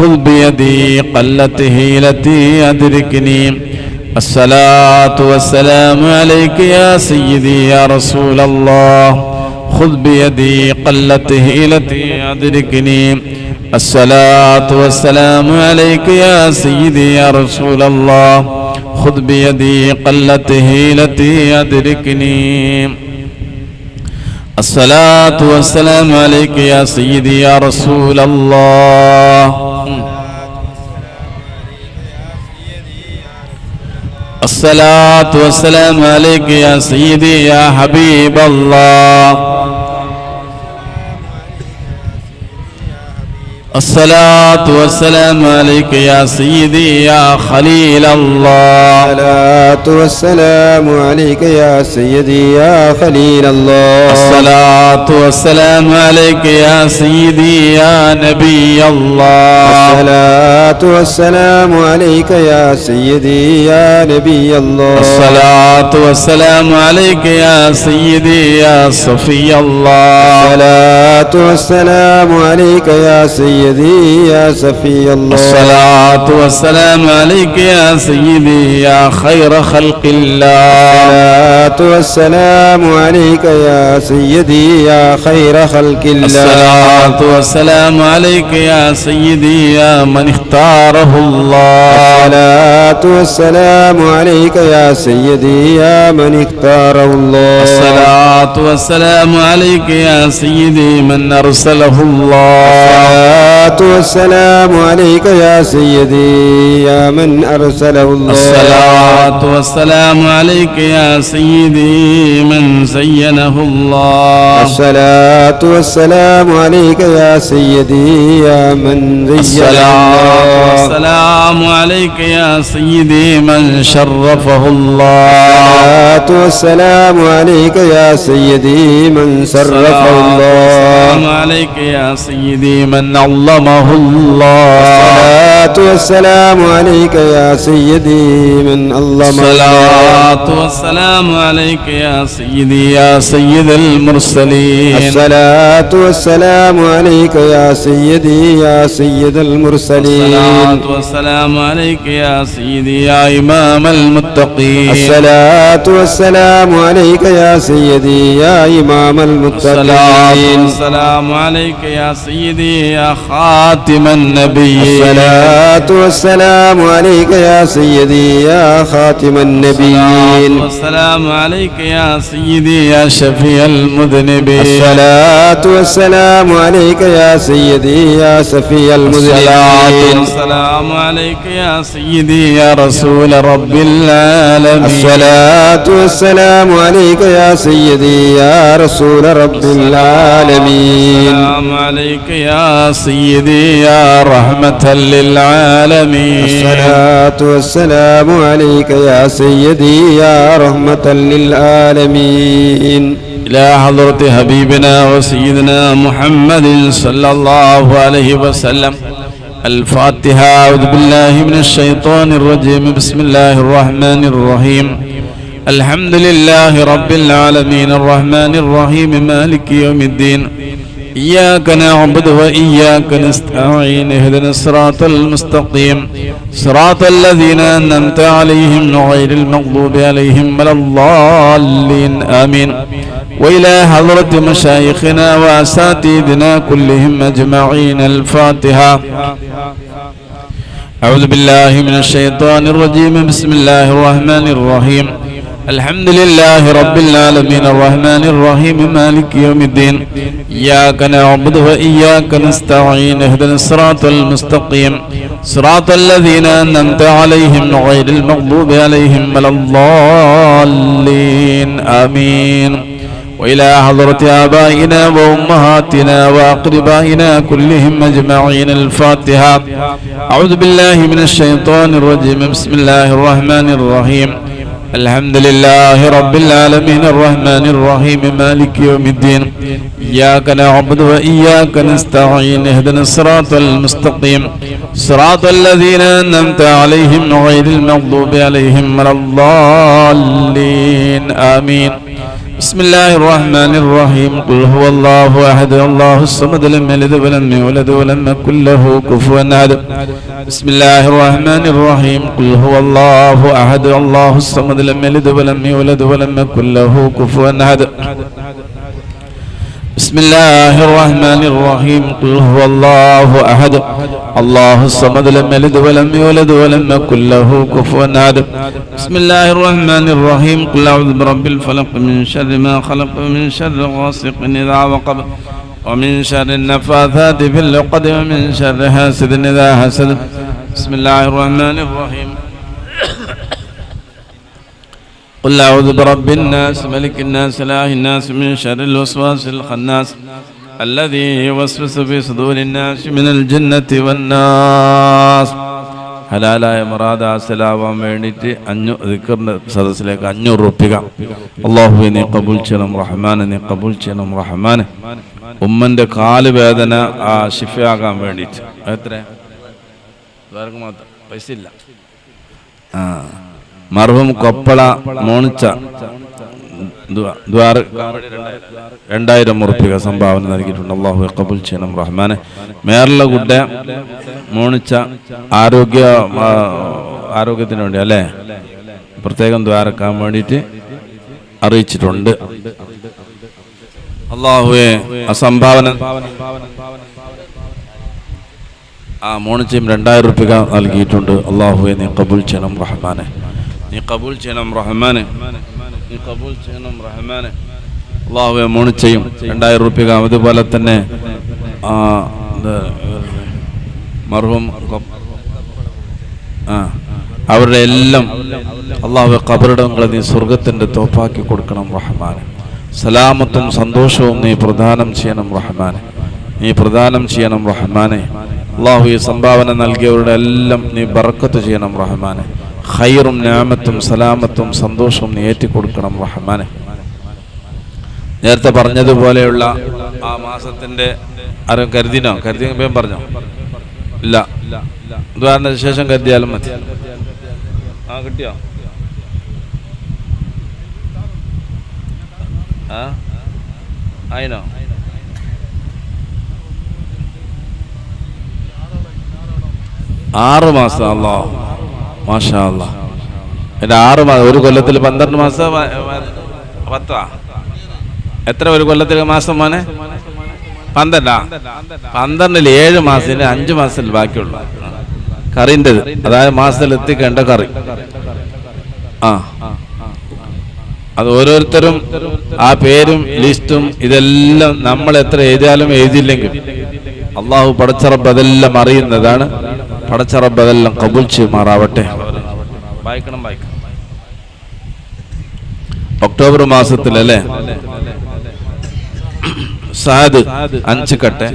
خذ بيدي قلت هيلتي أدركني. الصلاة والسلام عليك يا سيدي يا رسول الله. خذ بيدي قلت هيلتي أدركني. الصلاة والسلام عليك يا سيدي يا رسول الله. خذ بيدي قلت هيلتي أدركني. الصلاة والسلام عليك يا سيدي يا رسول الله. الصلاة والسلام عليك يا سيدي يا حبيب الله. الصلاة والسلام عليك يا سيدي يا خليل الله. الصلاة والسلام عليك يا سيدي يا خليل الله. الصلاة والسلام عليك يا سيدي يا نبي الله. الصلاة والسلام عليك يا سيدي يا نبي الله. الصلاة والسلام عليك يا سيدي يا صفي الله. الصلاة والسلام عليك يا سيدي يا صفي الله. الصلاة والسلام عليك يا سيدي يا خير خلق الله. الصلاة والسلام عليك يا سيدي يا خير خلق الله. الصلاة والسلام عليك يا سيدي يا من اختاره الله. الصلاة والسلام عليك يا سيدي يا من اختاره الله. الصلاة والسلام عليك يا سيدي من أرسله الله. الصلاة والسلام عليك يا سيدي يا من أرسله الله. الصلاة والسلام عليك يا سيدي من زينه الله. الصلاة والسلام عليك يا سيدي يا من زينه الله. الصلاة والسلام عليك يا سيدي من شرفه الله. الصلاة والسلام عليك يا سيدي من شرفه الله. السلام عليك يا سيدي من علمه الله. الصلاة والسلام عليك يا سيدي من علمه الله. الصلاة والسلام عليك يا سيدي يا سيد المرسلين. الصلاة والسلام عليك يا سيدي يا سيد المرسلين. الصلاة والسلام عليك يا سيدي يا إمام المتقين. الصلاة والسلام عليك يا سيدي يا إمام المتقين. الصلاة والسلام عليك يا سيدي يا خاتم النبيين. الصلاة والسلام عليك يا سيدي يا خاتم النبيين. والسلام عليك يا سيدي يا شفيع المذنبين. الصلاة والسلام عليك يا سيدي يا شفيع المذنبين. والسلام عليك يا سيدي يا رسول رب العالمين. الصلاة والسلام عليك يا سيدي يا رسول رب العالمين. السلام عليك يا سيدي يا رحمة للعالمين. الصلاة والسلام عليك يا سيدي يا رحمة للعالمين. إلى حضرة حبيبنا وسيدنا محمد صلى الله عليه وسلم. الفاتحة. أعوذ بالله من الشيطان الرجيم. بسم الله الرحمن الرحيم. الحمد لله رب العالمين الرحمن الرحيم مالك يوم الدين. إياك نعبد وإياك نستعين. اهدنا الصراط المستقيم صراط الذين أنعمت عليهم غير المغضوب عليهم ولا الضالين آمين. وإلى حضرة مشايخنا وأساتذتنا كلهم أجمعين. الفاتحة. أعوذ بالله من الشيطان الرجيم. بسم الله الرحمن الرحيم. الحمد لله رب العالمين الرحمن الرحيم مالك يوم الدين. إياك نعبد وإياك نستعين. اهدنا الصراط المستقيم صراط الذين أنعمت عليهم غير المغضوب عليهم ولا الضالين آمين. وإلى حضرة آبائنا وأمهاتنا وأقربائنا كلهم أجمعين. الفاتحة. أعوذ بالله من الشيطان الرجيم. بسم الله الرحمن الرحيم. الحمد لله رب العالمين الرحمن الرحيم مالك يوم الدين. إياك نعبد وإياك نستعين. اهدنا الصراط المستقيم صراط الذين أنعمت عليهم غير المغضوب عليهم ولا الضالين آمين. بسم الله الرحمن الرحيم قل هو الله أحد الله الصمد لم يلد ولم يولد ولم يكن له كفوا أحد بسم الله الرحمن الرحيم قل هو الله أحد الله الصمد لم يلد ولم يولد ولم يكن له كفوا أحد بسم الله الرحمن الرحيم قل هو الله أحد الله الصمد لم يلد ولم يولد ولم يكن له كفوا أحد بسم الله الرحمن الرحيم قل أعوذ برب الفلق من شر ما خلق ومن شر غاسق إذا وقب ومن شر النفاثات في العقد ومن شر حاسد إذا حسد بسم الله الرحمن الرحيم قل أعوذ برب الناس ملك الناس إله الناس من شر الوسواس الخناس الذي يوسوس في صدور الناس من الجنة والناس ഹലാലായ മറാദ ആസലാവാൻ വേണ്ടിയിട്ട് ദിക്റിന്റെ സദസ്സിലേക്ക് 500 റുപ്യ അല്ലാഹുവേ നീ കബൂൽ ചെയ്യണം റഹ്മാനെ, നീ കബൂൽ ചെയ്യണം റഹ്മാനെ. ഉമ്മന്റെ കാല് വേദന ശിഫയാകാൻ വേണ്ടിയിട്ട് എത്ര മാത്രം പൈസ ഇല്ല. മർഹൂം കൊപ്പള മോണിച്ച 2000 റുപ്യ സംഭാവന നൽകിയിട്ടുണ്ട്. അല്ലാഹു കബൂൽ ചെയ്യണം റഹ്മാനെ. മേറല ഗുഡ മോണിച്ച ആരോഗ്യത്തിന് വേണ്ടി അല്ലേ പ്രത്യേകം ദ്വാരക്കാൻ വേണ്ടിയിട്ട് അറിയിച്ചിട്ടുണ്ട്. അല്ലാഹുവേ ആ സംഭാവന മോണിച്ചയും 2000 റുപ്യ നൽകിയിട്ടുണ്ട്. അല്ലാഹുവേ നീ കബൂൽ ചെയ്യണം റഹ്മാനെ, നീ കബൂൽ ചെയ്യണം റഹ്മാനെ, നീ കബൂൽ ചെയ്യണം റഹ്മാനെ. അല്ലാഹുവേ മോണിച്ചയും 2000 റുപ്യ, അതുപോലെ തന്നെ മർഹൂം അവരുടെ എല്ലാം അല്ലാഹുവേ ഖബറിടങ്ങളെ നീ സ്വർഗത്തിന്റെ തോപ്പാക്കി കൊടുക്കണം റഹ്മാനെ. സലാമത്തും സന്തോഷവും നീ പ്രദാനം ചെയ്യണം റഹ്മാനെ, നീ പ്രദാനം ചെയ്യണം റഹ്മാനെ. അല്ലാഹു ഈ സംഭാവന നൽകിയവരുടെ എല്ലാം നീ ബറക്കത്ത് ചെയ്യണം റഹ്മാനെ. ഖൈറും നിഅമത്തും സലാമത്തും സന്തോഷവും നീ ഏറ്റിക്കൊടുക്കണം റഹ്മാനെ. നേരത്തെ പറഞ്ഞതുപോലെയുള്ള ആ മാസത്തിന്റെ ആരും കരുതിനോ? കരുതിയും പറഞ്ഞോ? ഇല്ല, ഉദാഹരണത്തിന് ശേഷം കരുതിയാലും മതി. കിട്ടിയോ? ആയിനോ? 6 മാസം. അല്ലാഹ് മാഷാ അല്ലാഹ്. എൻ്റെ 6 മാസം, ഒരു കൊല്ലത്തിൽ 12 മാസം 10 എത്ര ഒരു കൊല്ലത്തിൽ മാസം മോനെ? 12. 12 7 മാസത്തിന് 5 മാസത്തിൽ ബാക്കിയുള്ളൂ കറിൻ്റെത്, അതായത് മാസത്തിൽ എത്തിക്കേണ്ട കറി. അത് ഓരോരുത്തരും ആ പേരും ലിസ്റ്റും ഇതെല്ലാം നമ്മൾ എത്ര എഴുതിയാലും എഴുതിയില്ലെങ്കിൽ അള്ളാഹു പടച്ച റബ്ബ് അതെല്ലാം അറിയുന്നതാണ്. പടച്ച റബ്ബ് അതെല്ലാം കബൂൽ ചെയ്യുമാറാവട്ടെ. വായിക്കണം. ഒക്ടോബർ മാസത്തിലല്ലേ സഹദ് 5 കട്ടെ,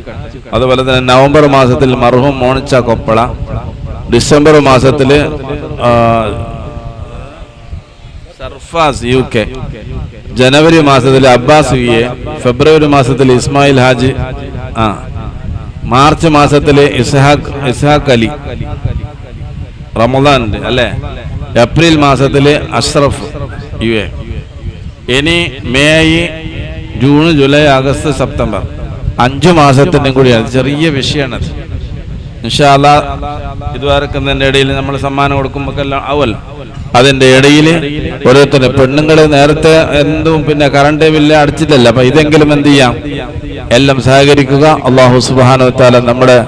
അതുപോലെ തന്നെ നവംബർ മാസത്തിൽ മർഹൂം മോണിച്ച കൊപ്പള, ഡിസംബർ മാസത്തില് സർഫാസ് UK, ജനുവരി മാസത്തിൽ അബ്ബാസ് VA, ഫെബ്രുവരി മാസത്തിൽ ഇസ്മായിൽ ഹാജി, മാർച്ച് മാസത്തിൽ ഇസ്ഹാഖ് അലി റമദാൻ അല്ലേ, ഏപ്രിൽ മാസത്തിൽ അഷ്റഫ് UA. ഇനി May June July August September 5 മാസത്തിനും കൂടിയാണ്. ചെറിയ വിഷയമാണത്. ഇൻഷാ അല്ലാഹ് ഇതുവരക്കുന്നതിൻ്റെ ഇടയിൽ നമ്മൾ സമ്മാനം കൊടുക്കുമ്പോഴെല്ലാം ആവുമല്ലോ, അതിൻ്റെ ഇടയിൽ ഓരോരുത്തരും പെണ്ണുങ്ങൾ നേരത്തെ എന്തും പിന്നെ കറണ്ട് ബില്ല് അടിച്ചിട്ടല്ല, അപ്പൊ ഇതെങ്കിലും എന്ത് ചെയ്യാം, എല്ലാം സഹകരിക്കുക. അല്ലാഹു സുബ്ഹാനഹു വ തആല നമ്മുടെ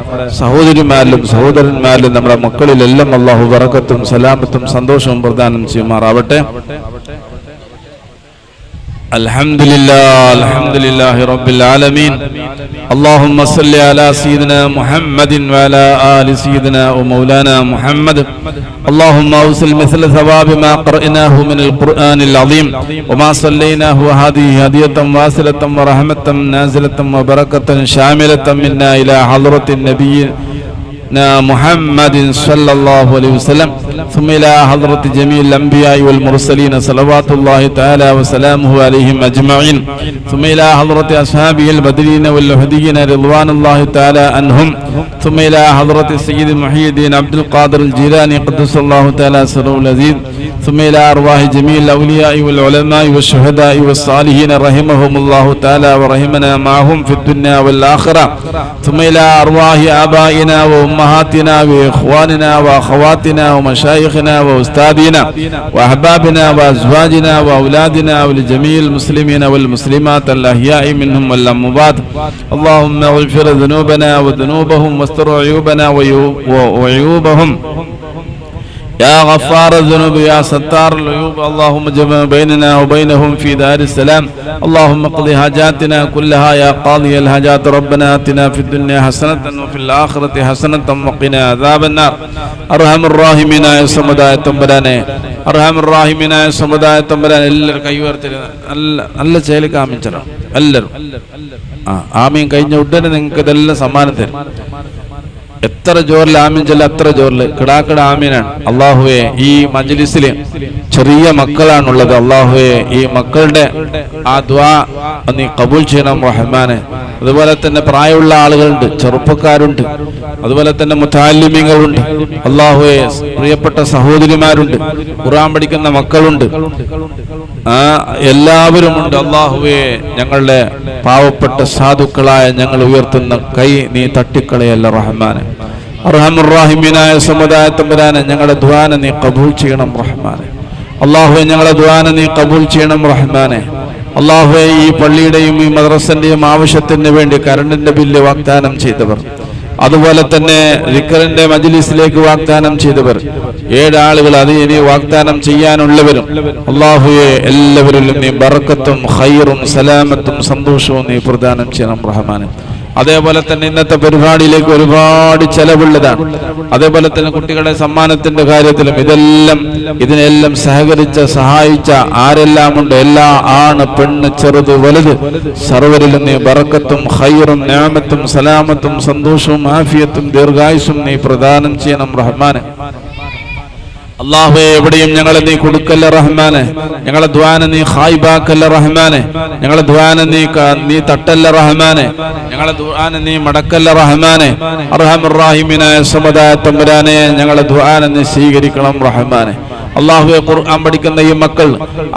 സഹോദരിമാരിലും സഹോദരന്മാരിലും നമ്മുടെ മക്കളിലെല്ലാം അല്ലാഹു ബറക്കത്തും സലാമത്തും സന്തോഷവും പ്രദാനം ചെയ്യുമാറാവട്ടെ. അൽഹംദുലില്ലാഹി റബ്ബിൽ ആലമീൻ. اللهم صل على سيدنا محمد وعلى آل سيدنا ومولانا محمد. اللهم أوصل مثل ثواب ما قرأناه من القرآن العظيم وما صليناه، هذه هدية واصلة ورحمة نازلة وبركة شاملة منا إلى حضرة النبي محمد صلى الله عليه وسلم. ثم إلى حضرة جميع الأنبياء والمرسلين صلوات الله تعالى وسلامه عليهم أجمعين ثم إلى حضرة أصحابه البدرين والوحديين رضوان الله تعالى عنهم ثم إلى حضرة السيد محي الدين عبد القادر الجيلاني قدس الله تعالى سره العزيز ثم إلى أرواح جميع الأولياء والعلماء والشهداء والصالحين رحمهم الله تعالى ورحمنا معهم في الدنيا والآخرة ثم إلى أرواح آبائنا وأمهاتنا وإخواننا وأخواتنا ومشايخنا وأستاذنا وأحبابنا وأزواجنا وأولادنا ولجميع المسلمين والمسلمات الأحياء منهم والأموات اللهم اغفر ذنوبنا وذنوبهم واستر عيوبنا وعيوبهم يا غفار الذنوب يا ستار العيوب اللهم جمع بيننا وبينهم في دار السلام اللهم اقض حاجاتنا كلها يا قاضي الحاجات ربنا آتنا في الدنيا حسنة وفي الآخرة حسنة وقنا عذاب النار أرحم الراحمين يا സമുദായ തമ്പുരാനെ അർഹമർ റഹീമീനായ സമുദായ തമ്പുരാനെ എല്ലാവരും കൈ ഉയർത്തി നല്ല ചേലിക്ക് ആമീൻ ചൊല്ലാം എല്ലാവരും ആമീൻ കഴിഞ്ഞ ഉടനെ നിങ്ങൾക്ക് ഇതെല്ലാം സമ്മാനം തരും എത്ര ജോറിൽ ആമീൻ ചൊല്ല അത്ര ജോറിൽ കിടാക്കിട ആമീനാണ് അള്ളാഹുവെ ഈ മജ്ലിസില് ചെറിയ മക്കളാണുള്ളത് അള്ളാഹുവെ ഈ മക്കളുടെ ആ ദുആ നീ കബൂൽ ചെയ്യണം റഹ്മാനെ അതുപോലെ തന്നെ പ്രായമുള്ള ആളുകളുണ്ട് ചെറുപ്പക്കാരുണ്ട് അതുപോലെ തന്നെ മുതഅല്ലിമീങ്ങളുണ്ട് അള്ളാഹുവെ പ്രിയപ്പെട്ട സഹോദരിമാരുണ്ട് ഖുർആൻ പഠിക്കുന്ന മക്കളുണ്ട് എല്ലാവരും ഉണ്ട് അള്ളാഹുവെ ഞങ്ങളുടെ പാവപ്പെട്ട സാധുക്കളായ ഞങ്ങൾ ഉയർത്തുന്ന കൈ നീ തട്ടിക്കളയല്ല റഹ്മാനെ അർഹമർ റഹീമീനായ സമുദായ തമ്പുരാനെ ഞങ്ങളുടെ ദുആനെ നീ കബൂൽ ചെയ്യണം റഹ്മാനെ അള്ളാഹുവെ ഞങ്ങളുടെ ദുആനെ നീ കബൂൽ ചെയ്യണം റഹ്മാനെ അള്ളാഹുവെ ഈ പള്ളിയുടെയും ഈ മദ്രസന്റെയും ആവശ്യത്തിന് വേണ്ടി കറണ്ടിന്റെ ബില്ല് വാഗ്ദാനം ചെയ്തവർ അതുപോലെ തന്നെ റിക്കറിന്റെ മജ്ലിസിലേക്ക് വാഗ്ദാനം ചെയ്തവർ 7 ആളുകൾ അത് ഇനി വാഗ്ദാനം ചെയ്യാനുള്ളവരും അള്ളാഹുവെ എല്ലാവരിലും നീ ബറക്കത്തും ഖൈറും സലാമത്തും സന്തോഷവും നീ പ്രദാനം ചെയ്യണം റഹ്മാനെ അതേപോലെ തന്നെ ഇന്നത്തെ പരിപാടിയിലേക്ക് ഒരുപാട് ചെലവുള്ളതാണ് അതേപോലെ തന്നെ കുട്ടികളുടെ സമ്മാനത്തിന്റെ കാര്യത്തിലും ഇതിനെല്ലാം സഹായിച്ച ആരെല്ലാം ഉണ്ട് എല്ലാ ആണ് പെണ്ണ് ചെറുത് വലുത് സർവരിലും നീ ബറക്കത്തും ഖൈറും നിഅമത്തും സലാമത്തും സന്തോഷവും ആഫിയത്തും ദീർഘായുസ്സും നീ പ്രദാനം ചെയ്യണം റഹ്മാനെ അല്ലാഹുവേ എവിടെയും ഞങ്ങളെ നീ കൊടുക്കല്ല റഹ്മാനെ ഞങ്ങളെ ദുആനെ നീ ഖായിബാക്കല്ല റഹ്മാനെ ഞങ്ങളെ ദുആനെ നീ തട്ടല്ല റഹ്മാനെ ഞങ്ങളെ ദുആനെ നീ മടക്കല്ല റഹ്മാനെ അർഹമർ റഹീമീനായ സമുദായ തമ്പുരാനെ ഞങ്ങളെ ദുആനെ നീ സ്വീകരിക്കണം റഹ്മാനെ അല്ലാഹുവേ ഖുർആൻ പഠിക്കുന്ന ഈ മക്കൾ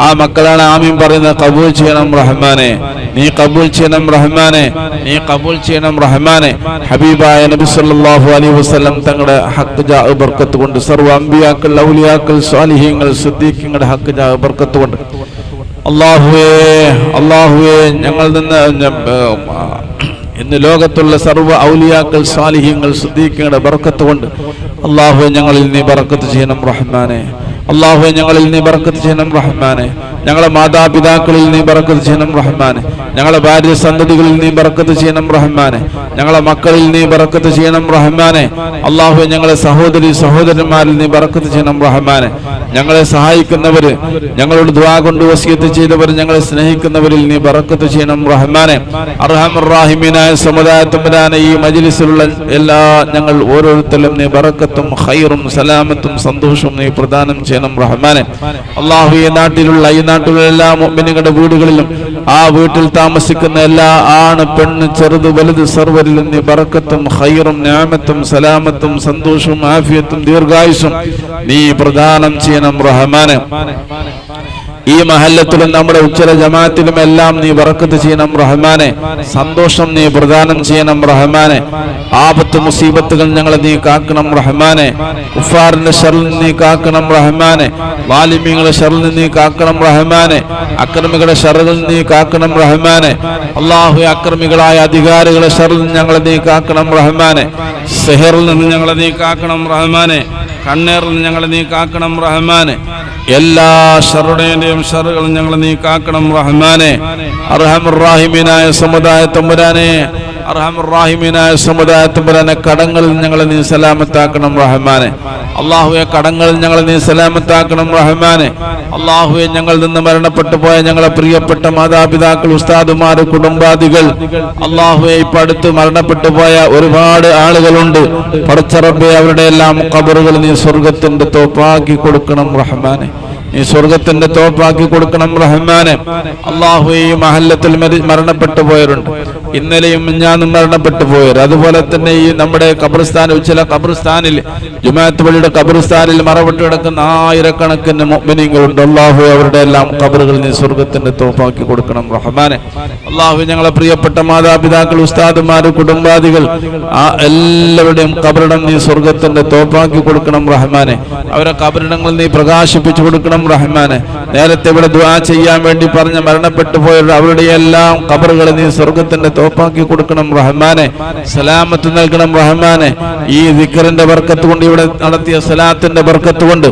ആ മക്കളാണ് ആമീൻ പറയുന്നത് കബൂൽ ചെയ്യണം റഹ്മാനെ നീ കബൂൽ ചെയ്യണം റഹ്മാനെ നീ കബൂൽ ചെയ്യണം റഹ്മാനെ ഹബീബായ നബി സല്ലല്ലാഹു അലൈഹി വസല്ലം തങ്ങളുടെ ഹഖ് ജാ ബർക്കത്ത് കൊണ്ട് സർവ്വ അമ്പിയാക്കൾ ഔലിയാക്കൾ സ്വാലിഹീങ്ങൾ സിദ്ദീഖീങ്ങളുടെ ഹഖ് ജാ ബർക്കത്ത് കൊണ്ട് അല്ലാഹുവേ ഞങ്ങൾ ഇന്ന് ലോകത്തുള്ള സർവ്വ ഔലിയാക്കൾ സ്വാലിഹീങ്ങൾ സിദ്ദീഖീങ്ങളുടെ ബർക്കത്ത് കൊണ്ട് അല്ലാഹുവേ ഞങ്ങളിൽ നീ ബർക്കത്ത് ചെയ്യണം റഹ്മാനെ അല്ലാഹുവേ ഞങ്ങളിൽ നീ ബർക്കത്ത് ചെയ്യണം റഹ്മാനെ ഞങ്ങളെ മാതാപിതാക്കളിൽ നീ ബർക്കത്ത് ചെയ്യണം റഹ്മാനെ ഞങ്ങളെ ഭാര്യ സന്തതികളിൽ നീ ബർക്കത്ത് ചെയ്യണം റഹ്മാനെ ഞങ്ങളെ മക്കളിൽ നീ ബർക്കത്ത് ചെയ്യണം റഹ്മാനെ അല്ലാഹുവേ ഞങ്ങളെ സഹോദരന്മാരിൽ നീ ബർക്കത്ത് ചെയ്യണം റഹ്മാനെ ഞങ്ങളെ സഹായിക്കുന്നവര് ഞങ്ങളോട് ദുആ കൊണ്ട് വസിയത്ത് ചെയ്തവർ ഞങ്ങളെ സ്നേഹിക്കുന്നവരിൽ നീ ബർക്കത്ത് ചെയ്യണം റഹ്മാനെ അർഹമർ റഹീമീനായ സമുദായ തമ്പുരാനെ ഈ മജ്ലിസിലുള്ള എല്ലാ ഞങ്ങൾ ഓരോരുത്തരും നീ ബർക്കത്തും ഖൈറും സലാമത്തും സന്തോഷവും നീ പ്രദാനം ചെയ്യണം റഹ്മാനെ അല്ലാഹു ഈ നാട്ടിലുള്ള എല്ലാ മുഅ്മിനീങ്ങളുടെ വീടുകളിലും ആ വീട്ടിൽ താമസിക്കുന്ന എല്ലാ ആണ് പെണ്ണ് ചെറുത് വലുത് സർവരിലും നീ ബറക്കത്തും ഖൈറും നിഅമത്തും സലാമത്തും സന്തോഷവും ആഫിയത്തും ദീർഘായുസ്സും നീ പ്രദാനം ചെയ്യണം റഹ്മാനെ ഈ മഹല്ലത്തിലും നമ്മുടെ ഉച്ചര ജമാഅത്തിലും എല്ലാം നീ ബറക്കത്ത് ചെയ്യണം റഹ്മാനെ സന്തോഷം നീ പ്രദാനം ചെയ്യണം റഹ്മാനെ ആപത്ത് മുസീബത്തുകൾ ഞങ്ങളെ നീ കാക്കണം റഹ്മാനെ കുഫാറിന്റെ ശർറിൽ നീ കാക്കണം റഹ്മാനെ വാലിമീങ്ങളുടെ ശർറിൽ നീ കാക്കണം റഹ്മാനെ അക്രമികളുടെ ശർറിൽ നീ കാക്കണം റഹ്മാനെ അല്ലാഹു അക്രമികളായ അധികാരികളുടെ ശർറിൽ ഞങ്ങളെ നീ കാക്കണം റഹ്മാനെ സിഹറിൽ നിന്ന് ഞങ്ങളെ നീ കാക്കണം റഹ്മാനെ കണ്ണേറിൽ നിന്ന് ഞങ്ങളെ നീ കാക്കണം റഹ്മാനെ എല്ലാ ശറുടെയും ശറുകളും ഞങ്ങളെ നീ കാക്കണം റഹ്മാനെ അർഹമർ റഹീമീനായ സമുദായ തമ്പുരാനെ അർഹമർ റഹീമീനായ സമുദായ തമ്പുരാനെ കടങ്ങളിൽ ഞങ്ങളെ നീ സലാമത്താക്കണം റഹ്മാനെ അല്ലാഹുവേ കടങ്ങളിൽ ഞങ്ങളെ നീ സലാമത്താക്കണം റഹ്മാനെ അള്ളാഹുവെ ഞങ്ങളിൽ നിന്ന് മരണപ്പെട്ടു പോയ ഞങ്ങളെ പ്രിയപ്പെട്ട മാതാപിതാക്കൾ, ഉസ്താദുമാര്, കുടുംബാദികൾ, അള്ളാഹുവെ ഇപ്പൊ അടുത്ത് മരണപ്പെട്ടു പോയ ഒരുപാട് ആളുകളുണ്ട്. പടച്ച റബ്ബേ, അവരുടെ എല്ലാം ഖബറുകൾ നീ സ്വർഗത്തിന്റെ തോപ്പാക്കി കൊടുക്കണം റഹ്മാനെ. നീ സ്വർഗത്തിന്റെ തോപ്പാക്കി കൊടുക്കണം റഹ്മാനെ. അള്ളാഹുവെ ഈ മഹല്ലത്തിൽ മരണപ്പെട്ടു പോയവരുണ്ട്, ഇന്നലെയും മിഞ്ഞാന്നും മരണപ്പെട്ടു പോയവർ. അതുപോലെ തന്നെ ഈ നമ്മുടെ ഖബർസ്ഥാനിൽ, ചില ഖബർസ്ഥാനിൽ, ജുമാഅത്ത് പള്ളിയുടെ ഖബർസ്ഥാനിൽ മറവിട്ട് കിടക്കുന്ന ആയിരക്കണക്കിന് മുഅ്മിനീങ്ങളുണ്ട്. അള്ളാഹു അവരുടെ എല്ലാം ഖബറുകൾ നീ സ്വർഗത്തിന്റെ തോപ്പാക്കി കൊടുക്കണം റഹ്മാനെ. അള്ളാഹു ഞങ്ങളെ പ്രിയപ്പെട്ട മാതാപിതാക്കൾ, ഉസ്താദുമാര്, കുടുംബാദികൾ, ആ എല്ലാവരുടെയും ഖബറിടം നീ സ്വർഗത്തിന്റെ തോപ്പാക്കി കൊടുക്കണം റഹ്മാനെ. അവരെ ഖബറിടങ്ങൾ നീ പ്രകാശിപ്പിച്ചു കൊടുക്കണം റഹ്മാനെ. നേരത്തെ ഇവിടെ ദുആ ചെയ്യാൻ വേണ്ടി പറഞ്ഞ മരണപ്പെട്ടു പോയവരുടെ അവരുടെ എല്ലാം ഖബറുകൾ നീ സ്വർഗത്തിന്റെ തോപ്പാക്കി കൊടുക്കണം റഹ്മാനെ. സലാമത്ത് നൽകണം റഹ്മാനെ. ഈ ദിക്റിന്റെ ബർക്കത്ത് കൊണ്ട്, ഇവിടെ നടത്തിയ സലാത്തിന്റെ ബർക്കത്ത് കൊണ്ട്,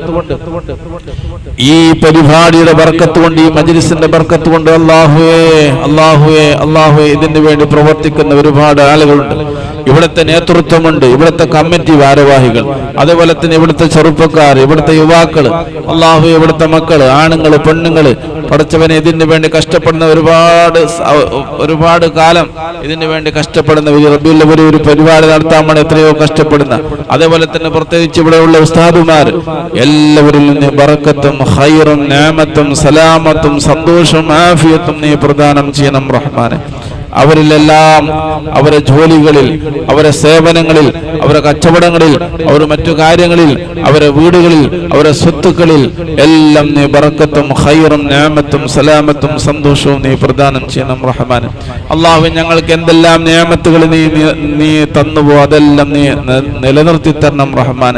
ഈ പരിപാടിയുടെ ബർക്കത്ത് കൊണ്ട്, ഈ മജ്ലിസിന്റെ ബർക്കത്ത് കൊണ്ട് അല്ലാഹുവേ അല്ലാഹുവേ അല്ലാഹുവേ ഇതിനു വേണ്ടി പ്രവർത്തിക്കുന്ന ഒരുപാട് ആളുകളുണ്ട്. ഇവിടുത്തെ നേതൃത്വമുണ്ട്, ഇവിടുത്തെ കമ്മിറ്റി ഭാരവാഹികൾ, അതുപോലെ തന്നെ ഇവിടുത്തെ ചെറുപ്പക്കാർ, ഇവിടുത്തെ യുവാക്കൾ, അല്ലാഹുവേ ഇവിടുത്തെ മക്കള്, ആണുങ്ങള്, പെണ്ണുങ്ങള്, പടച്ചവനെ ഇതിനു വേണ്ടി കഷ്ടപ്പെടുന്ന ഒരുപാട് കാലം ഇതിനു വേണ്ടി കഷ്ടപ്പെടുന്ന റബീഉൽ അവ്വൽ ഒരു പരിപാടി നടത്താൻ വേണ്ടി എത്രയോ കഷ്ടപ്പെടുന്ന, അതേപോലെ തന്നെ പ്രത്യേകിച്ച് ഇവിടെയുള്ള ഉസ്താദുമാർ, എല്ലാവരിൽ നിന്ന് ബറക്കത്തും ഖൈറും നിഅമത്തും സലാമത്തും സന്തോഷവും ആഫിയത്തും നീ പ്രദാനം ചെയ്യണം റഹ്മാനെ. അവരിലെല്ലാം അവരെ ജോലികളിൽ, അവരെ സേവനങ്ങളിൽ, അവരെ കച്ചവടങ്ങളിൽ, അവരുടെ മറ്റു കാര്യങ്ങളിൽ, അവരെ വീടുകളിൽ, അവരെ സ്വത്തുക്കളിൽ എല്ലാം നീ ബറക്കത്തും ഖൈറും നിഅമത്തും സലാമത്തും സന്തോഷവും നീ പ്രദാനം ചെയ്യണം റഹ്മാൻ. അല്ലാഹു ഞങ്ങൾക്ക് എന്തെല്ലാം നിഅമത്തുകൾ നീ തന്നുവോ അതെല്ലാം നീ നിലനിർത്തി തരണം റഹ്മാൻ.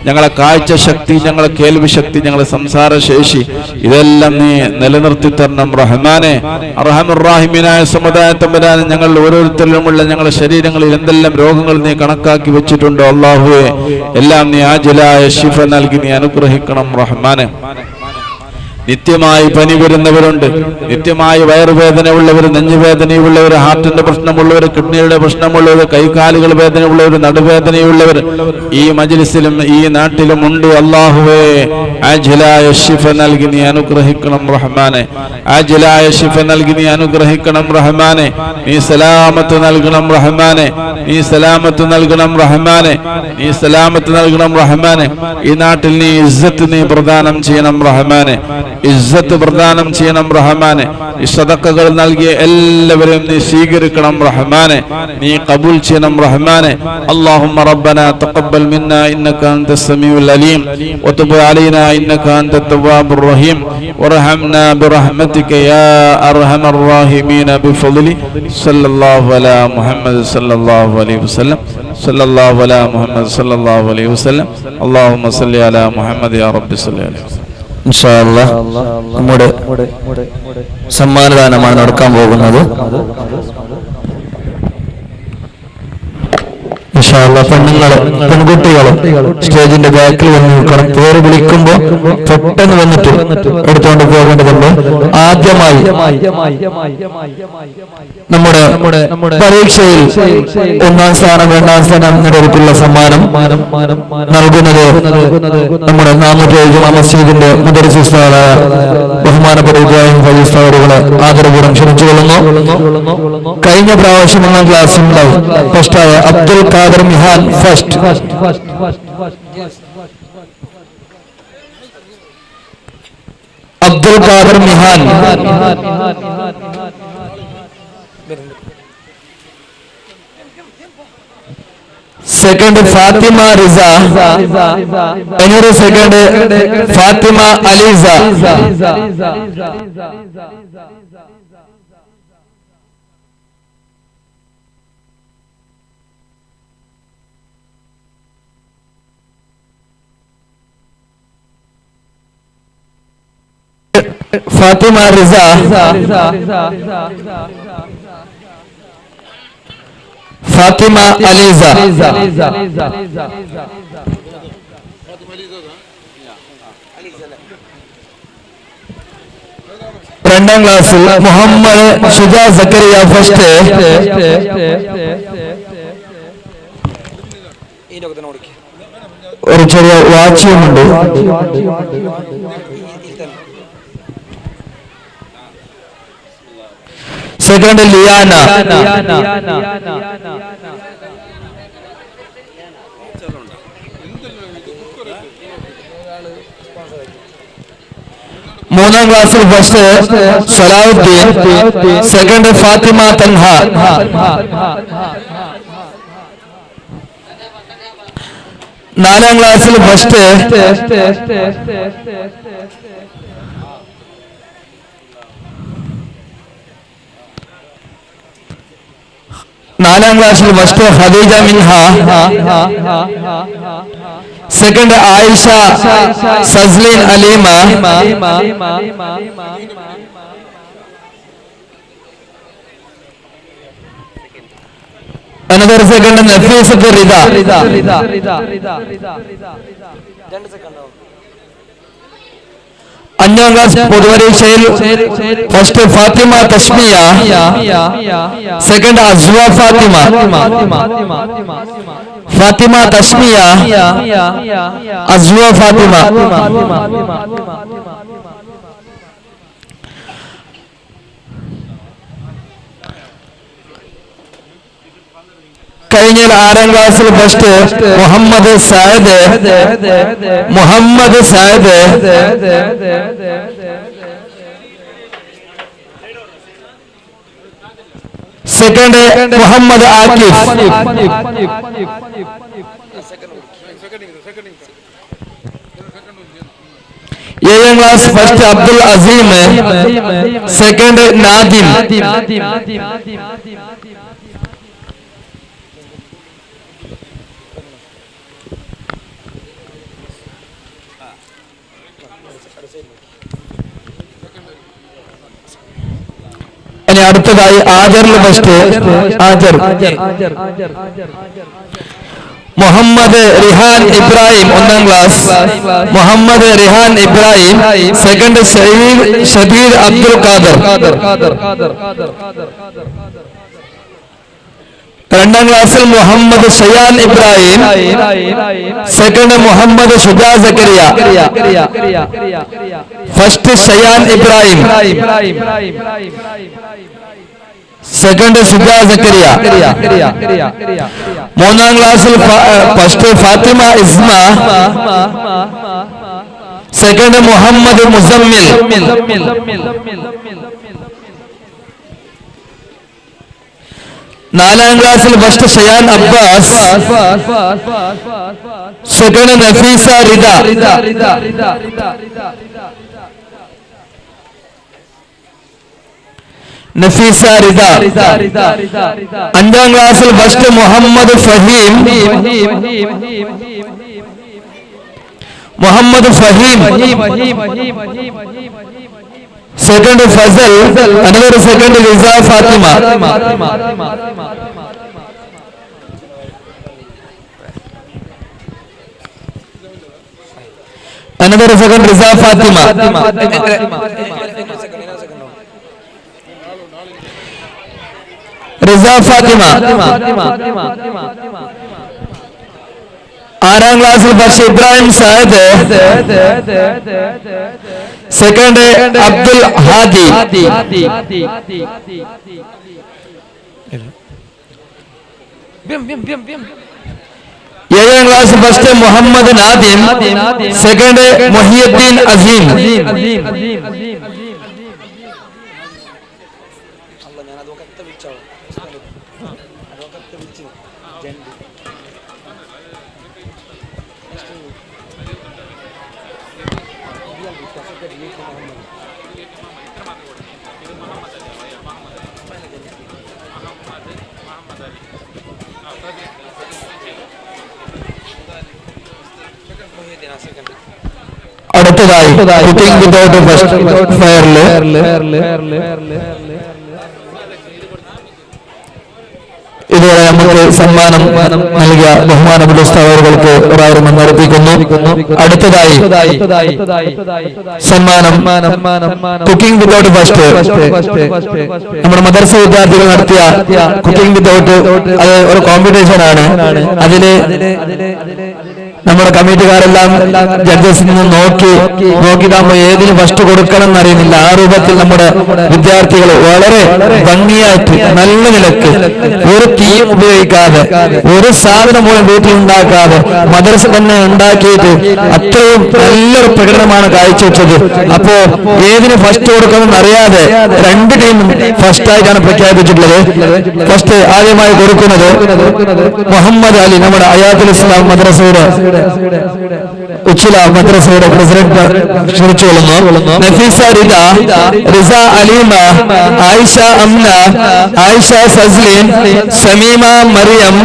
ഞങ്ങളെ കാഴ്ച ശക്തി, ഞങ്ങളെ കേൾവി ശക്തി, ഞങ്ങളെ സംസാര ശേഷി ഇതെല്ലാം നീ നിലനിർത്തി തരണം റഹ്മാനെ. അർഹമുർ റഹീമിനായ സമുദായത്തെ ഞങ്ങൾ ഓരോരുത്തരിലുമുള്ള ഞങ്ങളുടെ ശരീരങ്ങളിൽ എന്തെല്ലാം രോഗങ്ങൾ നീ കണക്കാക്കി വെച്ചിട്ടുണ്ടോ അല്ലാഹുവേ, എല്ലാം നീ ആജിലായ ശിഫ നൽകി നീ അനുഗ്രഹിക്കണം റഹ്മാനെ. നിത്യമായി പനി വരുന്നവരുണ്ട്, നിത്യമായി വയറുവേദന ഉള്ളവർ, നെഞ്ഞുവേദനയുള്ളവർ, ഹാർട്ടിന്റെ പ്രശ്നമുള്ളവർ, കിഡ്നിയുടെ പ്രശ്നമുള്ളവർ, കൈകാലുകൾ വേദനയുള്ളവർ, നടുവേദനയുള്ളവർ ഈ മജ്ലിസിലും ഈ നാട്ടിലും ഉണ്ട്. അല്ലാഹുവേ ആജിലായ ശിഫ നൽകി നീ അനുഗ്രഹിക്കണം റഹ്മാനെ. ആജിലായ ശിഫ നൽകി നീ അനുഗ്രഹിക്കണം റഹ്മാനെ. നീ സലാമത്ത് നൽകണം റഹ്മാനെ. നീ സലാമത്ത് നൽകണം റഹ്മാനെ. നീ സലാമത്ത് നൽകണം റഹ്മാനെ. ഈ നാട്ടിൽ നീ ഇസ്സത്ത് നീ പ്രദാനം ചെയ്യണം റഹ്മാനെ. ഇസ്സത്ത് പ്രദാനം ചെയ്യണം റഹ്മാനെ. ഈ സദഖകൾ നൽകിയ എല്ലാവരെയും നീ സ്വീകരിക്കണം റഹ്മാനെ. നീ ഖബൂൽ ചെയ്യണം റഹ്മാനെ. അല്ലാഹുമ്മ റബ്ബനാ തഖബ്ബൽ മിന്നാ ഇന്നക അൻതസ് സമീഉൽ അലീം വതുബ് അലൈനാ ഇന്നക അൻതത് തവ്വാബുർ റഹീം വർഹംനാ ബിറഹ്മതിക യാ അർഹമർ റഹീമീൻ ബിഫദ്ലി സല്ലല്ലാഹു അലാ മുഹമ്മദ് സല്ലല്ലാഹു അലൈഹി വസല്ലം സല്ലല്ലാഹു അലാ മുഹമ്മദ് സല്ലല്ലാഹു അലൈഹി വസല്ലം അല്ലാഹുമ്മ സല്ലി അലാ മുഹമ്മദ് യാ റബ്ബി സല്ലി അലൈഹി വസല്ലം. ഇൻഷാ അല്ലാഹ് നമ്മുടെ സമ്മാനദാനമാണ് നടക്കാൻ പോകുന്നത്. ഇൻഷാ അല്ലാഹ് പെണ്ണുങ്ങളും പെൺകുട്ടികളും സ്റ്റേജിന്റെ ബാക്കിൽ വന്ന് നിൽക്കണം. പേര് വിളിക്കുമ്പോൾ പെട്ടെന്ന് വന്നിട്ട് എടുത്തുകൊണ്ട് പോകേണ്ടതുണ്ട്. ആദ്യമായി നമ്മുടെ പരീക്ഷയിൽ 1ാം സ്ഥാനം 2ാം സ്ഥാനം നേടിയിട്ടുള്ള സമ്മാനം നൽകുന്നത് നമ്മുടെ 407 മസ്ജിദിന്റെ മുദരിസ് ഉസ്താദായ ബഹുമാനപ്പെട്ട ഇബ്രാഹിം ഫൈസി ഉസ്താദുകളെ ആദരപൂർവ്വം ക്ഷണിച്ചുകൊള്ളുന്നു. കഴിഞ്ഞ പ്രാവശ്യം 1ാം ക്ലാസ്സിലുണ്ടായി ഫസ്റ്റായ അബ്ദുൽ ഖാദർ മിഹാൻ ഫസ്റ്റ്. അബ്ദുൽ ഖാദർ മിഹാൻ. സെക്കൻഡ് ഫാത്തിമ റിസ. എന്നൊരു സെക്കൻഡ് ഫാത്തിമ അലീസ. ഫാത്തിമ റിസ. ഫാത്തിമ അലീസ. രണ്ടാം ക്ലാസ്സിൽ മുഹമ്മദ് ഷുജാ സക്കരിയ ഫസ്റ്റ്. ഒരു ചെറിയ വാച്യമുണ്ട്. സെക്കൻഡ് ലിയാന, മൂന്നാം ക്ലാസ്സിൽ ഫസ്റ്റ് സലാഹുദ്ദീൻ, സെക്കൻഡ് ഫാത്തിമ തൻഹ, നാലാം ക്ലാസ്സിൽ first Khadeeja Minha, second Ayisha Sasleen Aleema, another second Nafeesath Rida, അഞ്ചാം ക്ലാസ് പൊതുപരീക്ഷയിൽ ഫസ്റ്റ് ഫാത്തിമ തസ്മിയ, സെക്കൻഡ് അസ്വ ഫാത്തിമ, ഫാത്തിമ തസ്മിയ, അസ്വ ഫാത്തിമ. കഴിഞ്ഞ ആറാം ക്ലാസ്സിൽ ഫസ്റ്റ് മുഹമ്മദ് സായദ്, സെക്കൻഡ് മുഹമ്മദ് ആക്കിഫ്, ഏഴാം class first Abdul Aseem, second Nadim, ഇനി അടുത്തതായി ആജറിൽ ഫസ്റ്റ് ആജർ, മുഹമ്മദ് റിഹാൻ ഇബ്രാഹിം ഒന്നാം ക്ലാസ്, മുഹമ്മദ് റിഹാൻ ഇബ്രാഹിം, സെക്കൻഡ് ഷബീർ അബ്ദുൽ ഖാദർ, രണ്ടാം ക്ലാസ്സിൽ മുഹമ്മദ് ഷയാൻ ഇബ്രാഹിം, സെക്കൻഡ് മുഹമ്മദ് ഷുജാ സക്കരിയ, ഫസ്റ്റ് ഷയാൻ ഇബ്രാഹിം, സെക്കൻഡ് ഷുജാ സക്കരിയ, മൂന്നാം ക്ലാസ്സിൽ ഫസ്റ്റ് ഫാത്തിമ ഇസ്മ, സെക്കൻഡ് മുഹമ്മദ് മുസമ്മിൽ, നാലാം ക്ലാസ്സിൽ ഫസ്റ്റ് ഷയാൻ അബ്ബാസ്, സെക്കൻഡ് നഫീസ റിദ, അഞ്ചാം ക്ലാസ്സിൽ first Muhammad Faheem, second Fazal, another second Riza Fathima, another second Riza Fathima, ആറാം ക്ലാസ്സിൽ ഫസ്റ്റ് ഇബ്രാഹിം സായദ്, സെക്കൻഡ് അബ്ദുൽ ഹാദി, ഏഴാം class first Muhammad Nadim, second Muhiyuddin Aseem, അടുത്തതായി കുക്കിംഗ് വിതൗട്ട് ഫയറില് ഇതുവരെ നമുക്ക് സമ്മാനം നൽകിയ ബഹുമാനപ്പെട്ട ഉസ്താദുകൾക്ക് ഒരായിരം അർപ്പിക്കുന്നു. അടുത്തതായി സമ്മാനം കുക്കിംഗ് വിതൗട്ട് ഫസ്റ്റ് നമ്മുടെ മദർസ വിദ്യാർത്ഥികൾ നടത്തിയ കുക്കിംഗ് വിതൗട്ട് അത് ഒരു കോമ്പറ്റീഷൻ ആണ്. അതില് നമ്മുടെ കമ്മിറ്റിക്കാരെല്ലാം ജഡ്ജസിൽ നിന്ന് നോക്കിതാകുമ്പോൾ ഏതിന് ഫസ്റ്റ് കൊടുക്കണം എന്നറിയുന്നില്ല. ആ രൂപത്തിൽ നമ്മുടെ വിദ്യാർത്ഥികൾ വളരെ ഭംഗിയായിട്ട് നല്ല നിലക്ക് ഒരു തീയും ഉപയോഗിക്കാതെ ഒരു സാധനം പോലും വീട്ടിലുണ്ടാക്കാതെ മദ്രസ തന്നെ ഉണ്ടാക്കിയിട്ട് അത്രയും നല്ലൊരു പ്രകടനമാണ് കാഴ്ചവെച്ചത്. അപ്പോ ഏതിന് ഫസ്റ്റ് കൊടുക്കണമെന്ന് അറിയാതെ രണ്ട് ടീമും ഫസ്റ്റ് ആയിട്ടാണ് പ്രഖ്യാപിച്ചിട്ടുള്ളത്. ഫസ്റ്റ് ആദ്യമായി കൊടുക്കുന്നത് മുഹമ്മദ് അലി, നമ്മുടെ അയാത്തുൽ ഇസ്ലാം മദ്രസയുടെ ഉച്ചില മദ്രസയുടെ പ്രസിഡന്റ് ക്ഷണിച്ചുകൊള്ളുന്നു. നഫീസ റിസ അലീമ, ആയിഷ അംന, ആയിഷ ഫസ്ലിൻ, സമീമ മറിയം,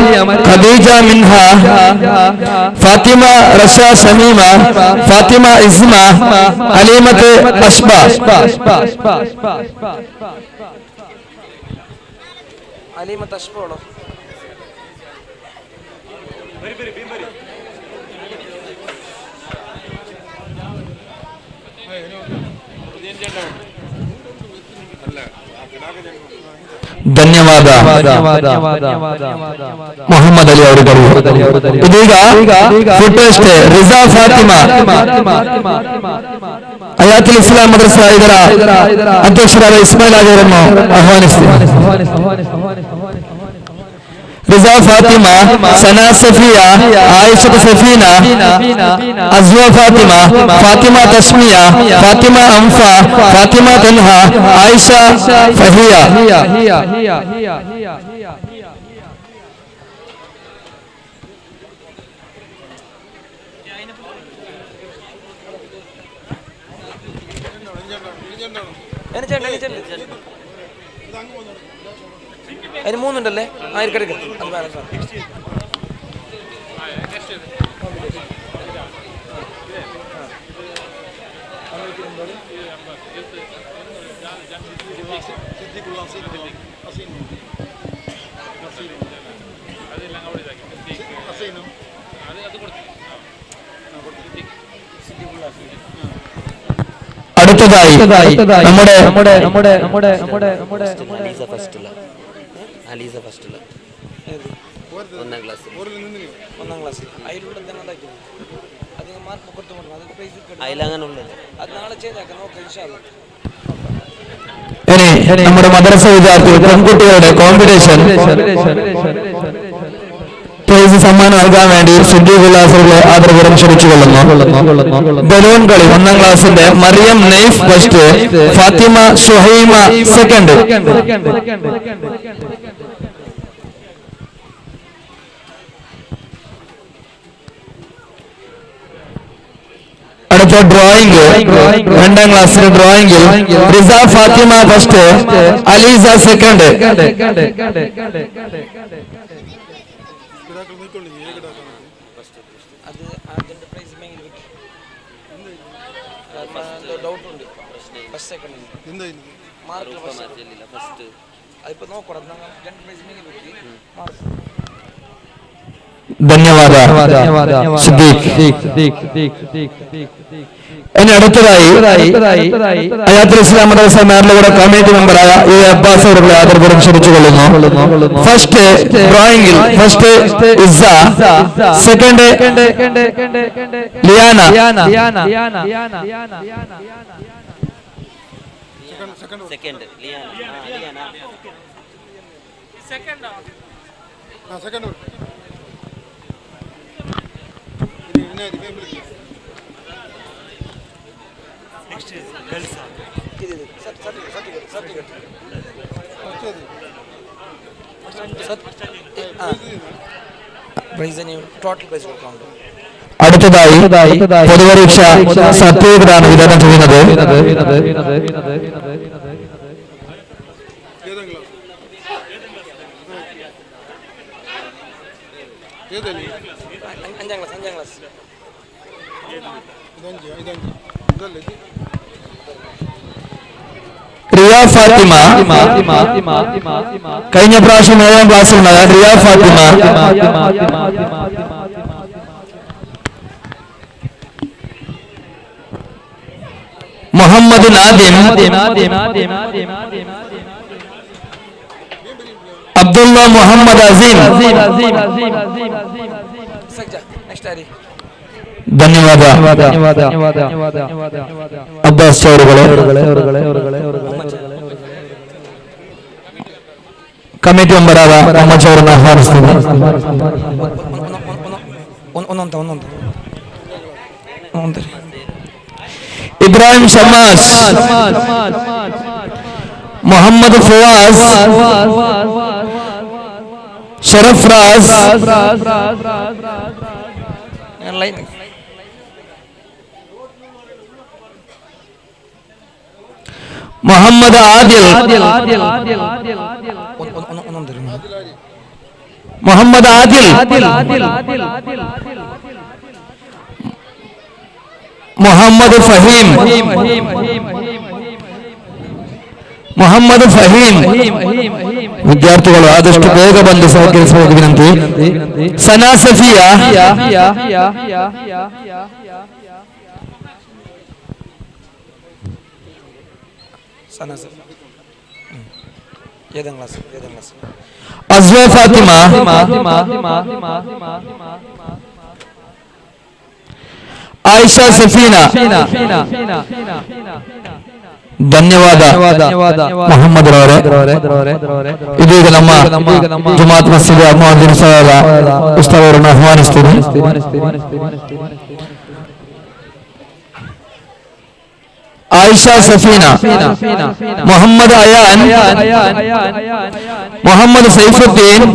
ഖദീജ മിൻഹ, ഫാത്തിമ റഷ ഷമീമ, ഫാത്തിമ ഇസ്മ, അലീമത്ത് അഷ്ബ. ಧನ್ಯವಾದ ಮೊಹಮ್ಮದ್ ಅಲಿ ಅವರಿಗೂ. ಇದೀಗ ಫುಟೇಸ್ಟ್ ರಿಜಾ ಫಾತಿಮಾ, ಅಯಾತುಲ್ ಇಸ್ಲಾಂ ಮದ್ರಸಾ ಇದರ ಅಧ್ಯಕ್ಷರಾದ ಇಸ್ಮಾಯಿಲ್ ಅವರನ್ನು ಆಹ್ವಾನಿಸ್ತೀನಿ. ರಿಜಾ ಫಾತಿಮಾ, ಸನಾ ಸಫಿಯಾ, ಆಯಿಷಾ ಸಫೀನಾ, ಅಜ್ವಾ ಫಾತಿಮಾ, ಫಾತಿಮಾ ತಸ್ಮಿಯಾ, ಫಾತಿಮಾ ಅಂಫಾ, ಫಾತಿಮಾ ತನ್ಹಾ, ಆಯಿಷಾ ಫಹಿಯಾ. അതിന് മൂന്നുണ്ടല്ലേ? ആയിരിക്കടുക്ക് അത് ബാലൻസ്. അടുത്തതായി നമ്മുടെ അലീസ ഫസ്റ്റിൽ ഒന്നാം ക്ലാസ് അതിലങ്ങനെ ഉള്ളത് അത് നാളെ ചെയ്തേക്കാം. നോക്കാം ഇൻഷാ അല്ലാഹ്. ഇനി നമ്മുടെ മദ്രസ വിദ്യാർത്ഥികൾ പെൺകുട്ടികളുടെ കോമ്പറ്റീഷൻ പ്രൈസ് സമ്മാനം നൽകാൻ വേണ്ടി സുദ്ദീ ഉല്ലാസകളെ ആദരപൂർവ്വം ക്ഷണിച്ചുകൊള്ളുന്നു. ബലൂൺ കളി ഒന്നാം ക്ലാസിന്റെ മറിയം നൈഫ് ഫസ്റ്റ്, ഫാത്തിമ ഷുഹൈമ സെക്കൻഡ്. അടുത്ത ഡ്രോയിങ് രണ്ടാം ക്ലാസ്സിലെ ഡ്രോയിങ്ങിൽ റിസ ഫാത്തിമ ഫസ്റ്റ്, അലീസ സെക്കൻഡ്. ധന്യവാദ സിദ്ദീഖ്. ഇനി അടുത്തതായി അയാത്തുൽ ഇസ്ലാം മദ്രസ മേർലയുടെ കമ്മിറ്റി മെമ്പറായ എ അബ്ബാസ് അവരുടെ ആദരപൂർവ്വം ക്ഷണിച്ചുകൊള്ളുന്നു. ഫസ്റ്റ് ഡ്രോയിങ്ങിൽ ഫസ്റ്റ് ഇസ്സ, സെക്കൻഡ് ലിയാന. അടുത്തതായി പൊതുപരീക്ഷ സർട്ടിഫിക്കറ്റാണ് വിതരണം ചെയ്യുന്നത്. റിയ ഫാത്തിമ കഴിഞ്ഞ പ്രാവശ്യം 7ാം ക്ലാസ്സിലുണ്ടായ റിയ ഫാത്തിമ. മുഹമ്മദ് നാദിം, അബ്ദുള്ള മുഹമ്മദ് അസീം. ಧನ್ಯವಾದ ಅಬ್ಬಾಸ್ ಅವರುಗಳೇ. ಕಮಿಟಿ ಮೆಂಬರಾದ ಅಮ್ಮಚ್ ಅವರನ್ನು ಆಹ್ವಾನಿಸ್ತೀನಿ. ಇಬ್ರಾಹಿಂ ಶಮಾಸ್, ಮೊಹಮ್ಮದ್ ಫವಾಜ್, ಶರಫ್ ರಾಜ್, ಮೊಹಮ್ಮದ್ ಆದಿಲ್, ಮೊಹಮ್ಮದ್ ಆದಿಲ್, ಮೊಹಮ್ಮದ್ ಫಹೀಮ್, ಮೊಹಮ್ಮದ್ ಫಹೀಮ್. ವಿದ್ಯಾರ್ಥಿಗಳು ಆದಷ್ಟು ಬೇಗ ಬಂದು ಸಹಕರಿಸಬೇಕು ವಿನಂತಿ. ಸನಾ ಸಫಿಯಾ, ಅಜ್ವಾ ಫಾತಿಮಾ, ಆಯಿಷಾ ಸಫೀನಾ. ಧನ್ಯವಾದ ಮೊಹಮ್ಮದ್ ರವರೇ. ಇದೀಗ ನಮ್ಮ ಜಮಾತ್ ಮಸ್ಜಿದ್ ಮುಅದ್ದಿನ್ ಸಹೋದರ ಉಸ್ತಾದ್ ಅವರನ್ನು ಆಹ್ವಾನಿಸ್ತೀನಿ. ಆಯಿಷಾ ಸಫೀನಾ, ಮೊಹಮ್ಮದ್ ಅಯಾನ್, ಮೊಹಮ್ಮದ್ ಸೈಫುದ್ದೀನ್,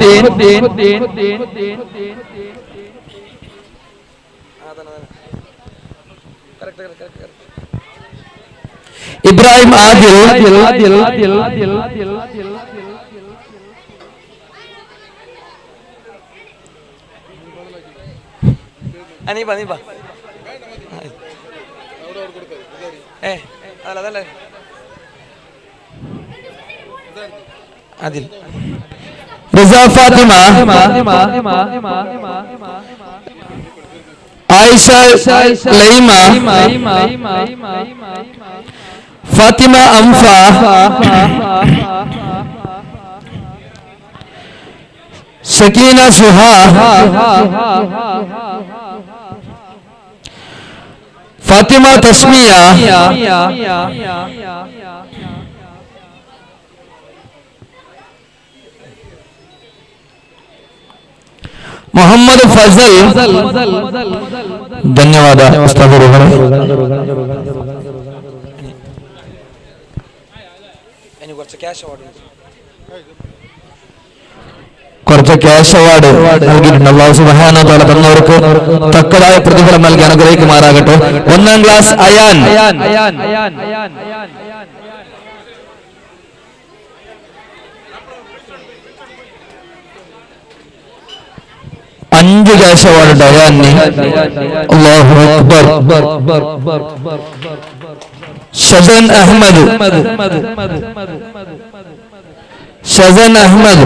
ಇಬ್ರಾಹಿಂ ಆದಿಲ್, ರಿಜಾ ಫಾತಿಮಾ, ಆಯಿಷಾ ಲೈಮಾ, ಫಾತಿಮಾ ಅಂಫಾ, ಶಕೀನಾ ಸುಹಾ, ಫಾತಿಮಾ ತಸ್ಮಿಯಾ, ಮೊಹಮ್ಮದ್ ಫಜಲ್. ಧನ್ಯವಾದ ಉಸ್ತಾದರೇ. കുറച്ച് ക്യാഷ് അവാർഡ് നൽകിയിട്ടുണ്ട്. അല്ലാഹു സുബ്ഹാനഹു വ തആല തന്നവർക്ക് തക്കതായ പ്രതിഫലം നൽകി അനുഗ്രഹിക്കുമാറാകട്ടെ. 1ാം ക്ലാസ് അയാൻ, 5 ക്യാഷ് അവാർഡ് അയാന്. അല്ലാഹു അക്ബർ. ഷസൻ അഹ്മദ്, ഷസൻ അഹ്മദ്,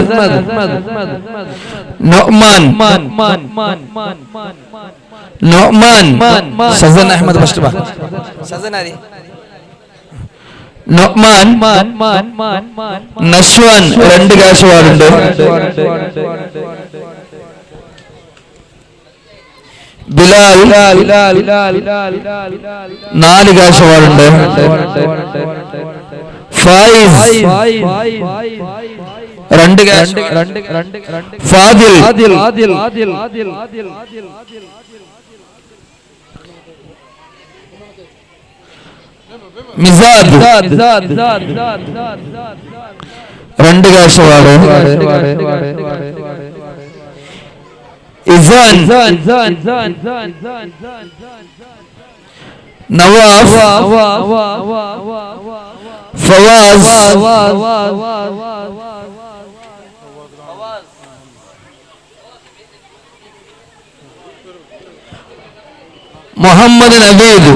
നൊമാൻ, നൊമാൻ, ഷസൻ അഹ്മദ് ഫസ്റ്റ് ബാ, ഷസൻ ആരി, നൊമാൻ, നശ്വാൻ 2 ക്യാഷ് അവാർഡ് ഉണ്ട്. ബിലാൽ 4 ക്യാഷ് അവാർഡ് ഉണ്ട്. Faiz 2 cash. Fadil, Misad 2 cash award. Isan, Nawaf, Fawaz, Muhammad Nabeed,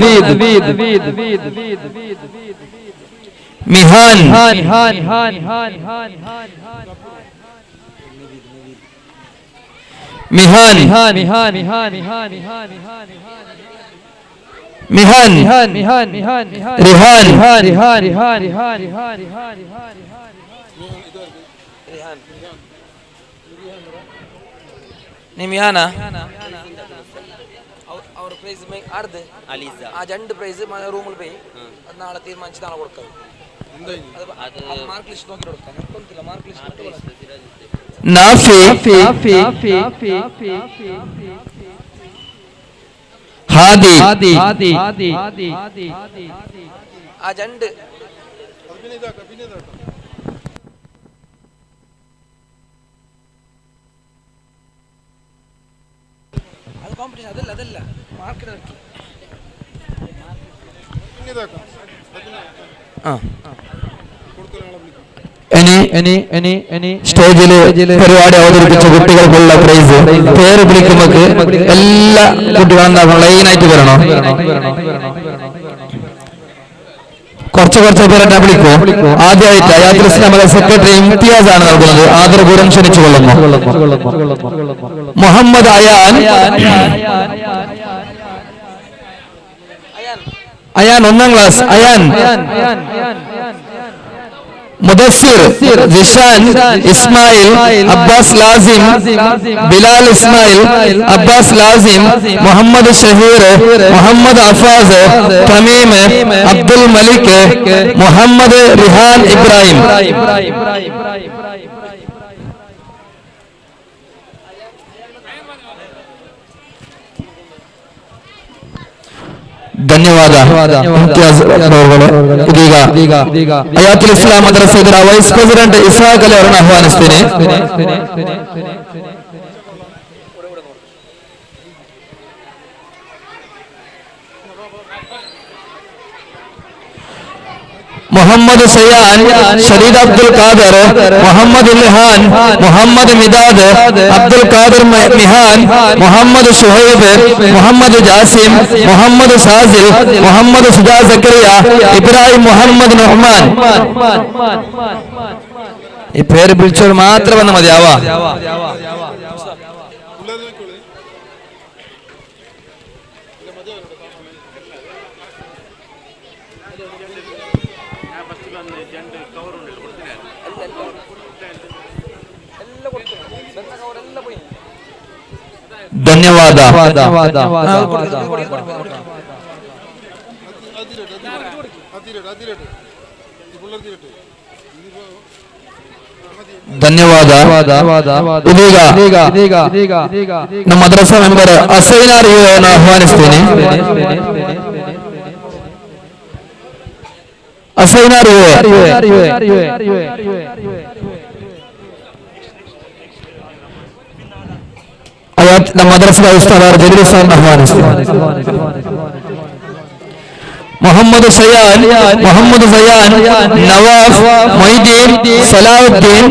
Mihan, Mihan, Mihan, Rihan, അവർ പ്രൈസ് ആ 2 പ്രൈസ് റൂമിൽ പോയി അത് നാളെ തീരുമാനിച്ച് നാളെ കൊടുക്കാം. മാർക്ക് ലിസ്റ്റ് നോക്കി കൊടുക്കാം. നമുക്കൊന്നുമില്ല മാർക്ക് ലിസ്റ്റ് ആ 2 അത് കോമ്പറ്റീഷൻ അതല്ല മാർക്കറ്റ് സ്റ്റേജില് പരിപാടി അവതരിപ്പിച്ച കുട്ടികൾക്കുള്ള പ്രൈസ് പേര് വിളിക്കുമ്പോൾ എല്ലാ കുട്ടികളും ലൈനായിട്ട് വരണോ? കുറച്ച് പേരെ വിളിക്കോ? ആദ്യമായിട്ട് ഹയാത്തുൽ ഇസ്ലാമിലെ സെക്രട്ടറി ഇംതിയാസ് ആണ് നൽകുന്നത്. ആദരപൂർവ്വം ക്ഷണിച്ചു കൊള്ളുന്നു. മുഹമ്മദ് അയാൻ 1ാം ക്ലാസ്. അയാൻ മുദസ്സിർ, ജിഷാൻ ഇസ്മായിൽ, അബ്ബാസ് ലാസിം, ബിലാൽ ഇസ്മായിൽ, അബ്ബാസ് ലാസിം, മുഹമ്മദ് ഷഹീർ, മുഹമ്മദ് അഫാസ്, തമീം, അബ്ദുൽ മലിക്, മുഹമ്മദ് റിഹാൻ ഇബ്രാഹിം. ಧನ್ಯವಾದ. ಇದೀಗ ಹಯಾತುಲ್ ಇಸ್ಲಾಂ ಮದ್ರಸೆಯ ವೈಸ್ ಪ್ರೆಸಿಡೆಂಟ್ ಇಸಾಕ್ ಅಲಿ ಅವರನ್ನು ಆಹ್ವಾನಿಸ್ತೇನೆ. मोहम्मद सयान, शरीद अब्दुल कादर, मोहम्मद इल्हान, मोहम्मद मिदाद, अब्दुल कादर मिहान, मोहम्मद शुहैब, मोहम्मद जासिम, मोहम्मद साजिल, मोहम्मद सुजा जकरिया, इब्राहिम मोहम्मद नुहमान. ഈ പേര് വിളിച്ചവർ മാത്രം വന്നാൽ മതിയാവാ. ಧನ್ಯವಾದ. ಧನ್ಯವಾದ. ಇದೀಗ ನಮ್ಮ ಮದ್ರಸಾ ಮೆಂಬರ್ ಅಸೈನಾರ್ ಇವರನ್ನು ಆಹ್ವಾನಿಸ್ತೇನೆ. ಅಸೈನಾರ್ ನಮ್ಮ ಮದ್ರಸಾ ಉಸ್ತಾದ್ ಜಲೀಲ್ ಸಾಹೇಬ್ ಆಹ್ವಾನಿಸ್ತೇನೆ. ಮೊಹಮ್ಮದ್ ಸಯಾನ್, ಮೊಹಮ್ಮದ್ ಸಯಾನ್, ನವಾಫ್, ಮೊಯ್ದೀನ್, ಸಲಾವುದ್ದೀನ್.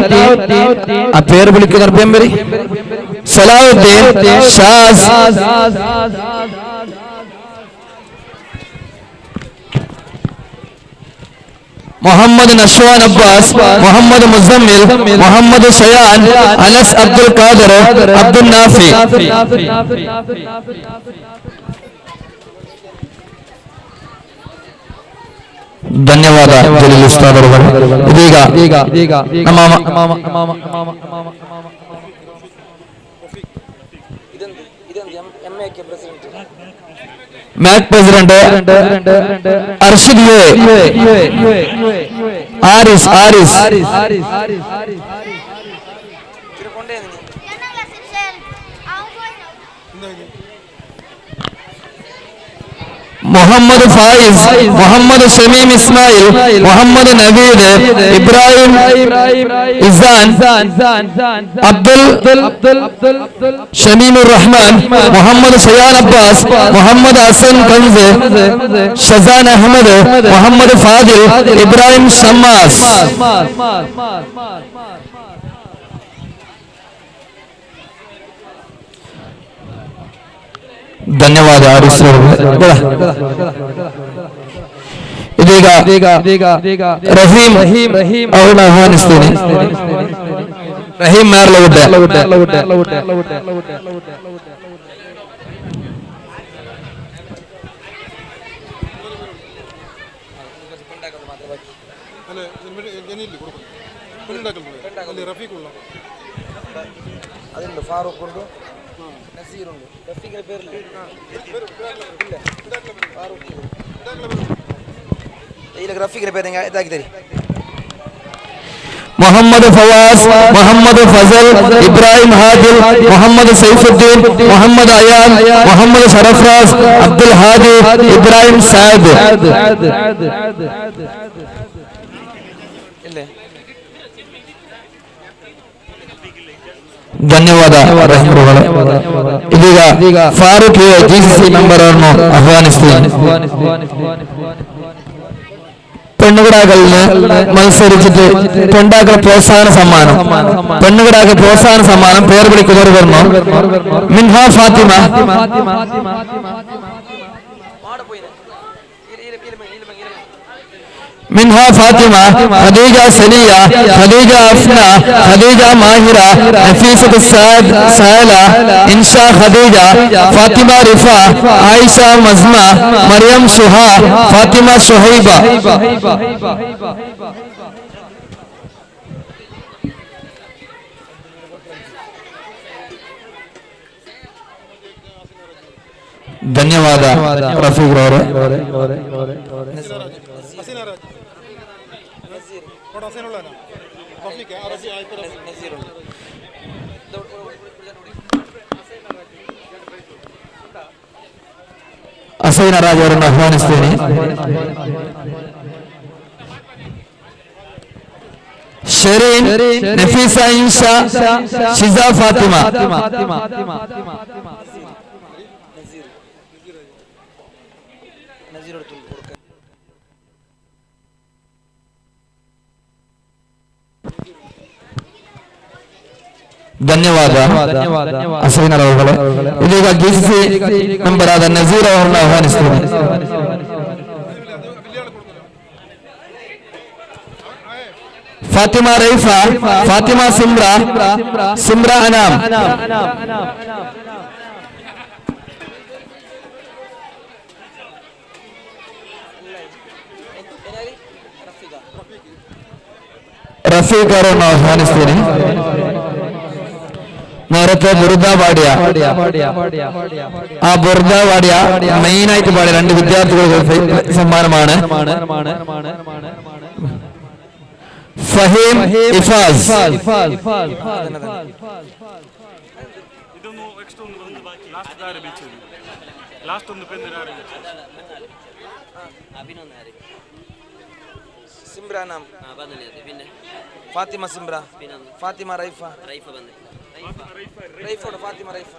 ಆ പേര് വിളിക്കുന്നവർ പേമ്പരി ಸಲಾವುದ್ದೀൻ, ഷാസ്, मोहम्मद नशवान अब्बास, मोहम्मद मुजम्मिल, मोहम्मद सयान, अनस अब्दुल कादर, अब्दुल नाफी. ಧನ್ಯವಾದ ಜಲೀಲ್ ಉಸ್ತಾದ್ ಅವರು. ಇದೀಗ ನಮ್ಮ ಮ್ಯಾಕ್ ಪ್ರೆಸಿಡೆಂಟ್ ಅರ್ಷದ್ ಆರಿಸ್ मोहम्मद फाइज, मोहम्मद शमीम इस्माइल, मोहम्मद नवीद, इब्राहिम इज़ान, अब्दुल शमीम रहमान, मोहम्मद सयान अब्बास, मोहम्मद हसन कंज, शजान अहमद, मोहम्मद फादिल, इब्राहिम शम्मास. ಧನ್ಯವಾದ. ಇದೀಗ ರಹೀಂ ಅವರನ್ನು ಆಹ್ವಾನಿಸ್ತೇನೆ. ರಹೀಂ ಮ್ಯಾರ್ಲವುಡ್ಡೆ. ಫಾರೂಕ್ ಉಂಟು, നസീറുണ്ട് റഫീഖിന്റെ പേരില്ല റഫീഖിന്റെ പേര് ഇതാക്കി തരും. മുഹമ്മദ് ഫവാസ്, മുഹമ്മദ് ഫസൽ, ഇബ്രാഹിം ഹാദിൽ, മുഹമ്മദ് സൈഫുദ്ദീൻ, മുഹമ്മദ് അയാൻ, മുഹമ്മദ് ഷറഫ്രാസ്, അബ്ദുൽ ഹാദി, ഇബ്രാഹിം സാദ്. ധന്യവാದ. ಇದೀಗ ಫಾರೂಕ್ GCC ಮೆಂಬರ್ ಅವರನ್ನು ಆಹ್ವಾನಿಸ್ತೀನಿ. പെണ്ണുകിടാക്കളിന് മത്സരിച്ചിട്ട് പെണ്ണാക്കൾ പ്രോത്സാഹന സമ്മാനം, പെണ്ണുകിടാക്കൾ പ്രോത്സാഹന സമ്മാനം പേർ വിളിക്കുന്നവർ പറഞ്ഞു. മിൻഹ ഫാത്തിമ, മിൻഹ ഫാത്തിമ, ഖദീജ സനിയ, ഖദീജ അഫ്ന, ഖദീജ മാഹിറ, നഫീസത്ത് സഹല, ഇൻഷ ഖദീജ, ഫാത്തിമ റിഫ, ആയിഷ മസ്മ, മറിയം സുഹ, ഫാത്തിമ ഷുഹൈബ. ಧನ್ಯವಾದ ರಫೀಕ್ ಅವರೇ. ಅಸೈನ ರಾಜ್ ಅವರನ್ನು ಆಹ್ವಾನಿಸ್ತೇನೆ. ಶರೀನ್, ನಫೀಸಾ, ಇನ್ಶಾ, ಶಿಜಾ, ಫಾತಿಮಾ. ಧನ್ಯವಾದ ಅಸೈನರ್ ಅವர்களே. ಇದೀಗ GCC ಮೆಂಬರ್ ಆದ ನಜೀರ್ ಅವರನ್ನು ಆಹ್ವಾನಿಸ್ತೇನೆ. ಫಾತಿಮಾ ರೈಫಾ, ಫಾತಿಮಾ ಸಿಮ್ರಾ, ಸಿಮ್ರಾ ಅನಾಮ್. ರಫೀಕ್ ಅವರನ್ನು ಆಹ್ವಾನಿಸ್ತೇನೆ. നേരത്തെ ബുർദ പാടിയ ആ ബുർദ പാടിയ മെയിൻ ആയിട്ട് പാടിയ 2 വിദ്യാർത്ഥികൾക്ക് സമ്മാനമാണ്. ഫഹീം, ഇഫാസ്. സിംബ്രാനാം ഫാത്തിമ സിംബ്ര, ഫാത്തിമ റൈഫ, റൈഫോട് ഫാത്തിമ റൈഫ.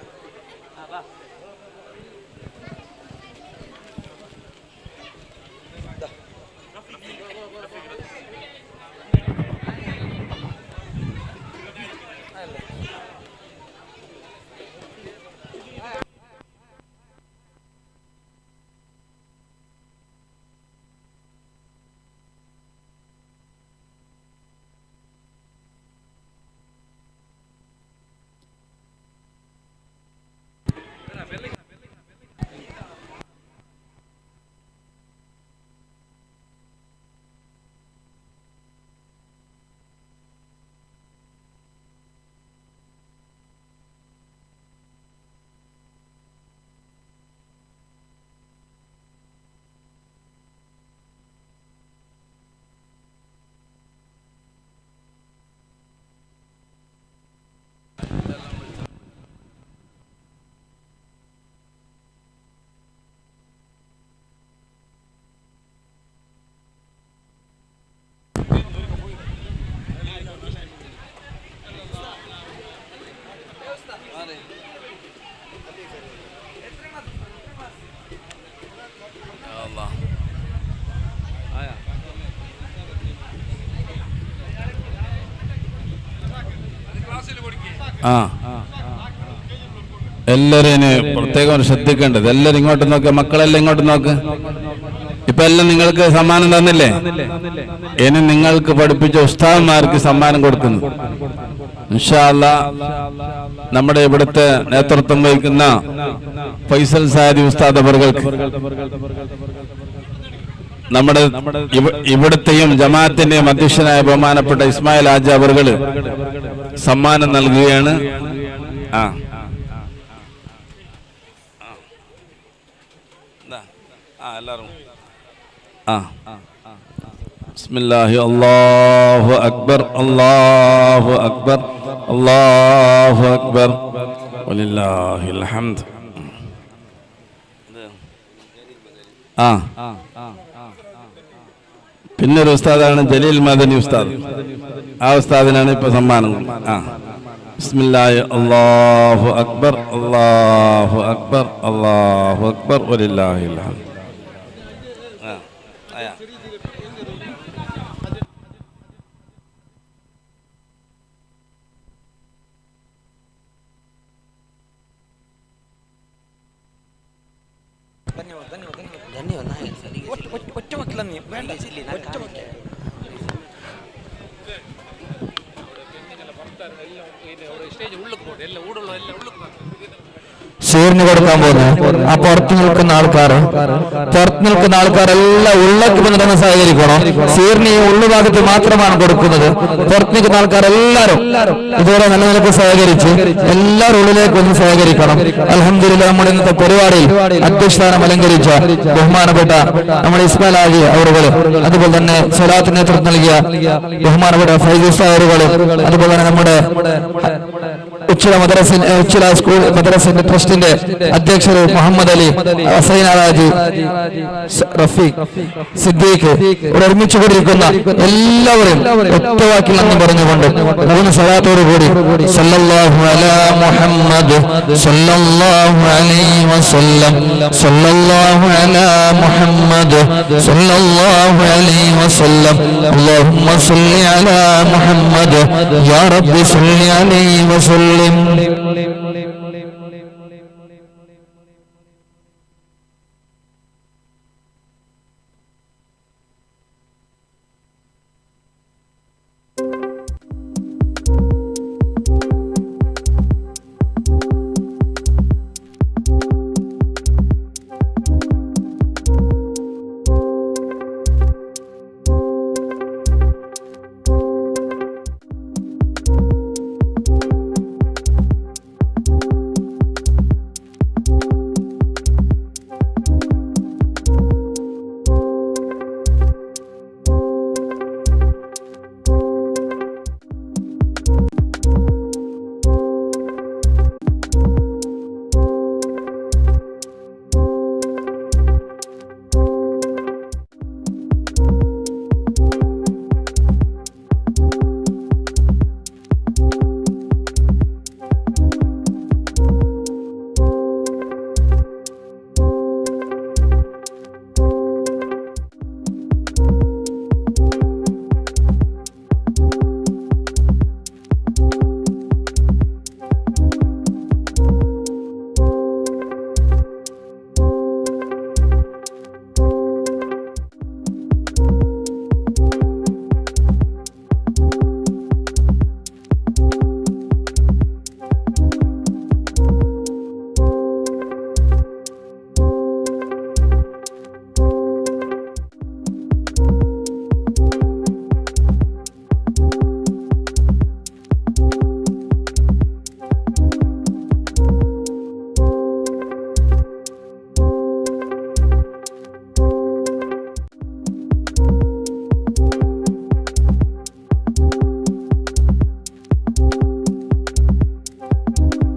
എല്ലാരും പ്രത്യേകം ശ്രദ്ധിക്കേണ്ടത്, എല്ലാരും ഇങ്ങോട്ട് നോക്ക്, മക്കളെല്ലാം ഇങ്ങോട്ട് നോക്ക്. ഇപ്പൊ എല്ലാം നിങ്ങൾക്ക് സമ്മാനം തന്നില്ലേ? ഇനി നിങ്ങൾക്ക് പഠിപ്പിച്ച ഉസ്താദന്മാർക്ക് സമ്മാനം കൊടുക്കുന്നു. ഇൻഷാ അല്ലാഹ് നമ്മുടെ ഇവിടുത്തെ നേതൃത്വം വഹിക്കുന്ന ഫൈസൽ സാദി ഉസ്താദ് അവർക്ക്, നമ്മുടെ ഇവിടുത്തെയും ജമാഅത്തിന്റെയും അധ്യക്ഷനായ ബഹുമാനപ്പെട്ട ഇസ്മായിൽ ഹാജി അവർക്ക് സമ്മാനം നൽകുകയാണ്. ബിസ്മില്ലാഹി അല്ലാഹു അക്ബർ അല്ലാഹു അക്ബർ അല്ലാഹു അക്ബർ വലില്ലാഹിൽ ഹംദ്. പിന്നെ ഒരു ഉസ്താദാണ് ജലീൽ മദനി ഉസ്താദ്. ആ ഉസ്താദിനാണ് ഇപ്പൊ സമ്മാനം. ബിസ്മില്ലാഹി അല്ലാഹു അക്ബർ അല്ലാഹു അക്ബർ അല്ലാഹു അക്ബർ വലില്ലാഹിൽ ഹംദ്. ഒറ്റ മക്കളെ നീ വേണ്ട ഷീറിന് കൊടുക്കാൻ പോകുന്നത് ആ പുറത്തു നിൽക്കുന്ന ആൾക്കാരെല്ലാം ഉള്ളേക്ക് വന്നിട്ടൊന്ന് സഹകരിക്കണം. ഷീറിന് ഈ ഉള്ളുഭാഗത്ത് മാത്രമാണ് കൊടുക്കുന്നത്. പുറത്തു നിൽക്കുന്ന ആൾക്കാരെല്ലാരും ഇതുവരെ നല്ല നിലക്ക് സഹകരിച്ച് എല്ലാവരും ഉള്ളിലേക്ക് ഒന്ന് സഹകരിക്കണം. അൽഹംദുലില്ലാഹ് നമ്മുടെ ഇന്നത്തെ പരിപാടിയിൽ അധ്യക്ഷസ്ഥാനം അലങ്കരിച്ച ബഹുമാനപ്പെട്ട നമ്മുടെ ഇസ്മായിൽ ഹാജി അവറുകൾ, അതുപോലെ തന്നെ സ്വലാത്തിന് നേതൃത്വം നൽകിയ ബഹുമാനപ്പെട്ട ഫൈസ് ഉസ്താദ് അവറുകൾ, അതുപോലെ തന്നെ നമ്മുടെ ഉച്ചില സ്കൂൾ മദ്രസിന്റെ ട്രസ്റ്റിന്റെ അധ്യക്ഷർ മുഹമ്മദ് അലി, ഹസൈൻ ഹാജി, റഫീഖ്, സിദ്ദീഖ്, ഇവിടെ ഒരുമിച്ച് കൊണ്ടിരിക്കുന്ന എല്ലാവരും ഒറ്റവാക്കിൽ നന്ദി പറഞ്ഞുകൊണ്ട് മൂന്ന് സ്വലാത്തോടു കൂടി സല്ലല്ലാഹു അലാ മുഹമ്മദ് സല്ലല്ലാഹു അലൈഹി വസല്ലം സല്ലല്ലാഹു അലാ മുഹമ്മദ് സല്ലല്ലാഹു അലൈഹി വസല്ലം അല്ലാഹുമ്മ സല്ലി അലാ മുഹമ്മദ് യാ റബ്ബി സല്ലി അലൈഹി വസല്ലം.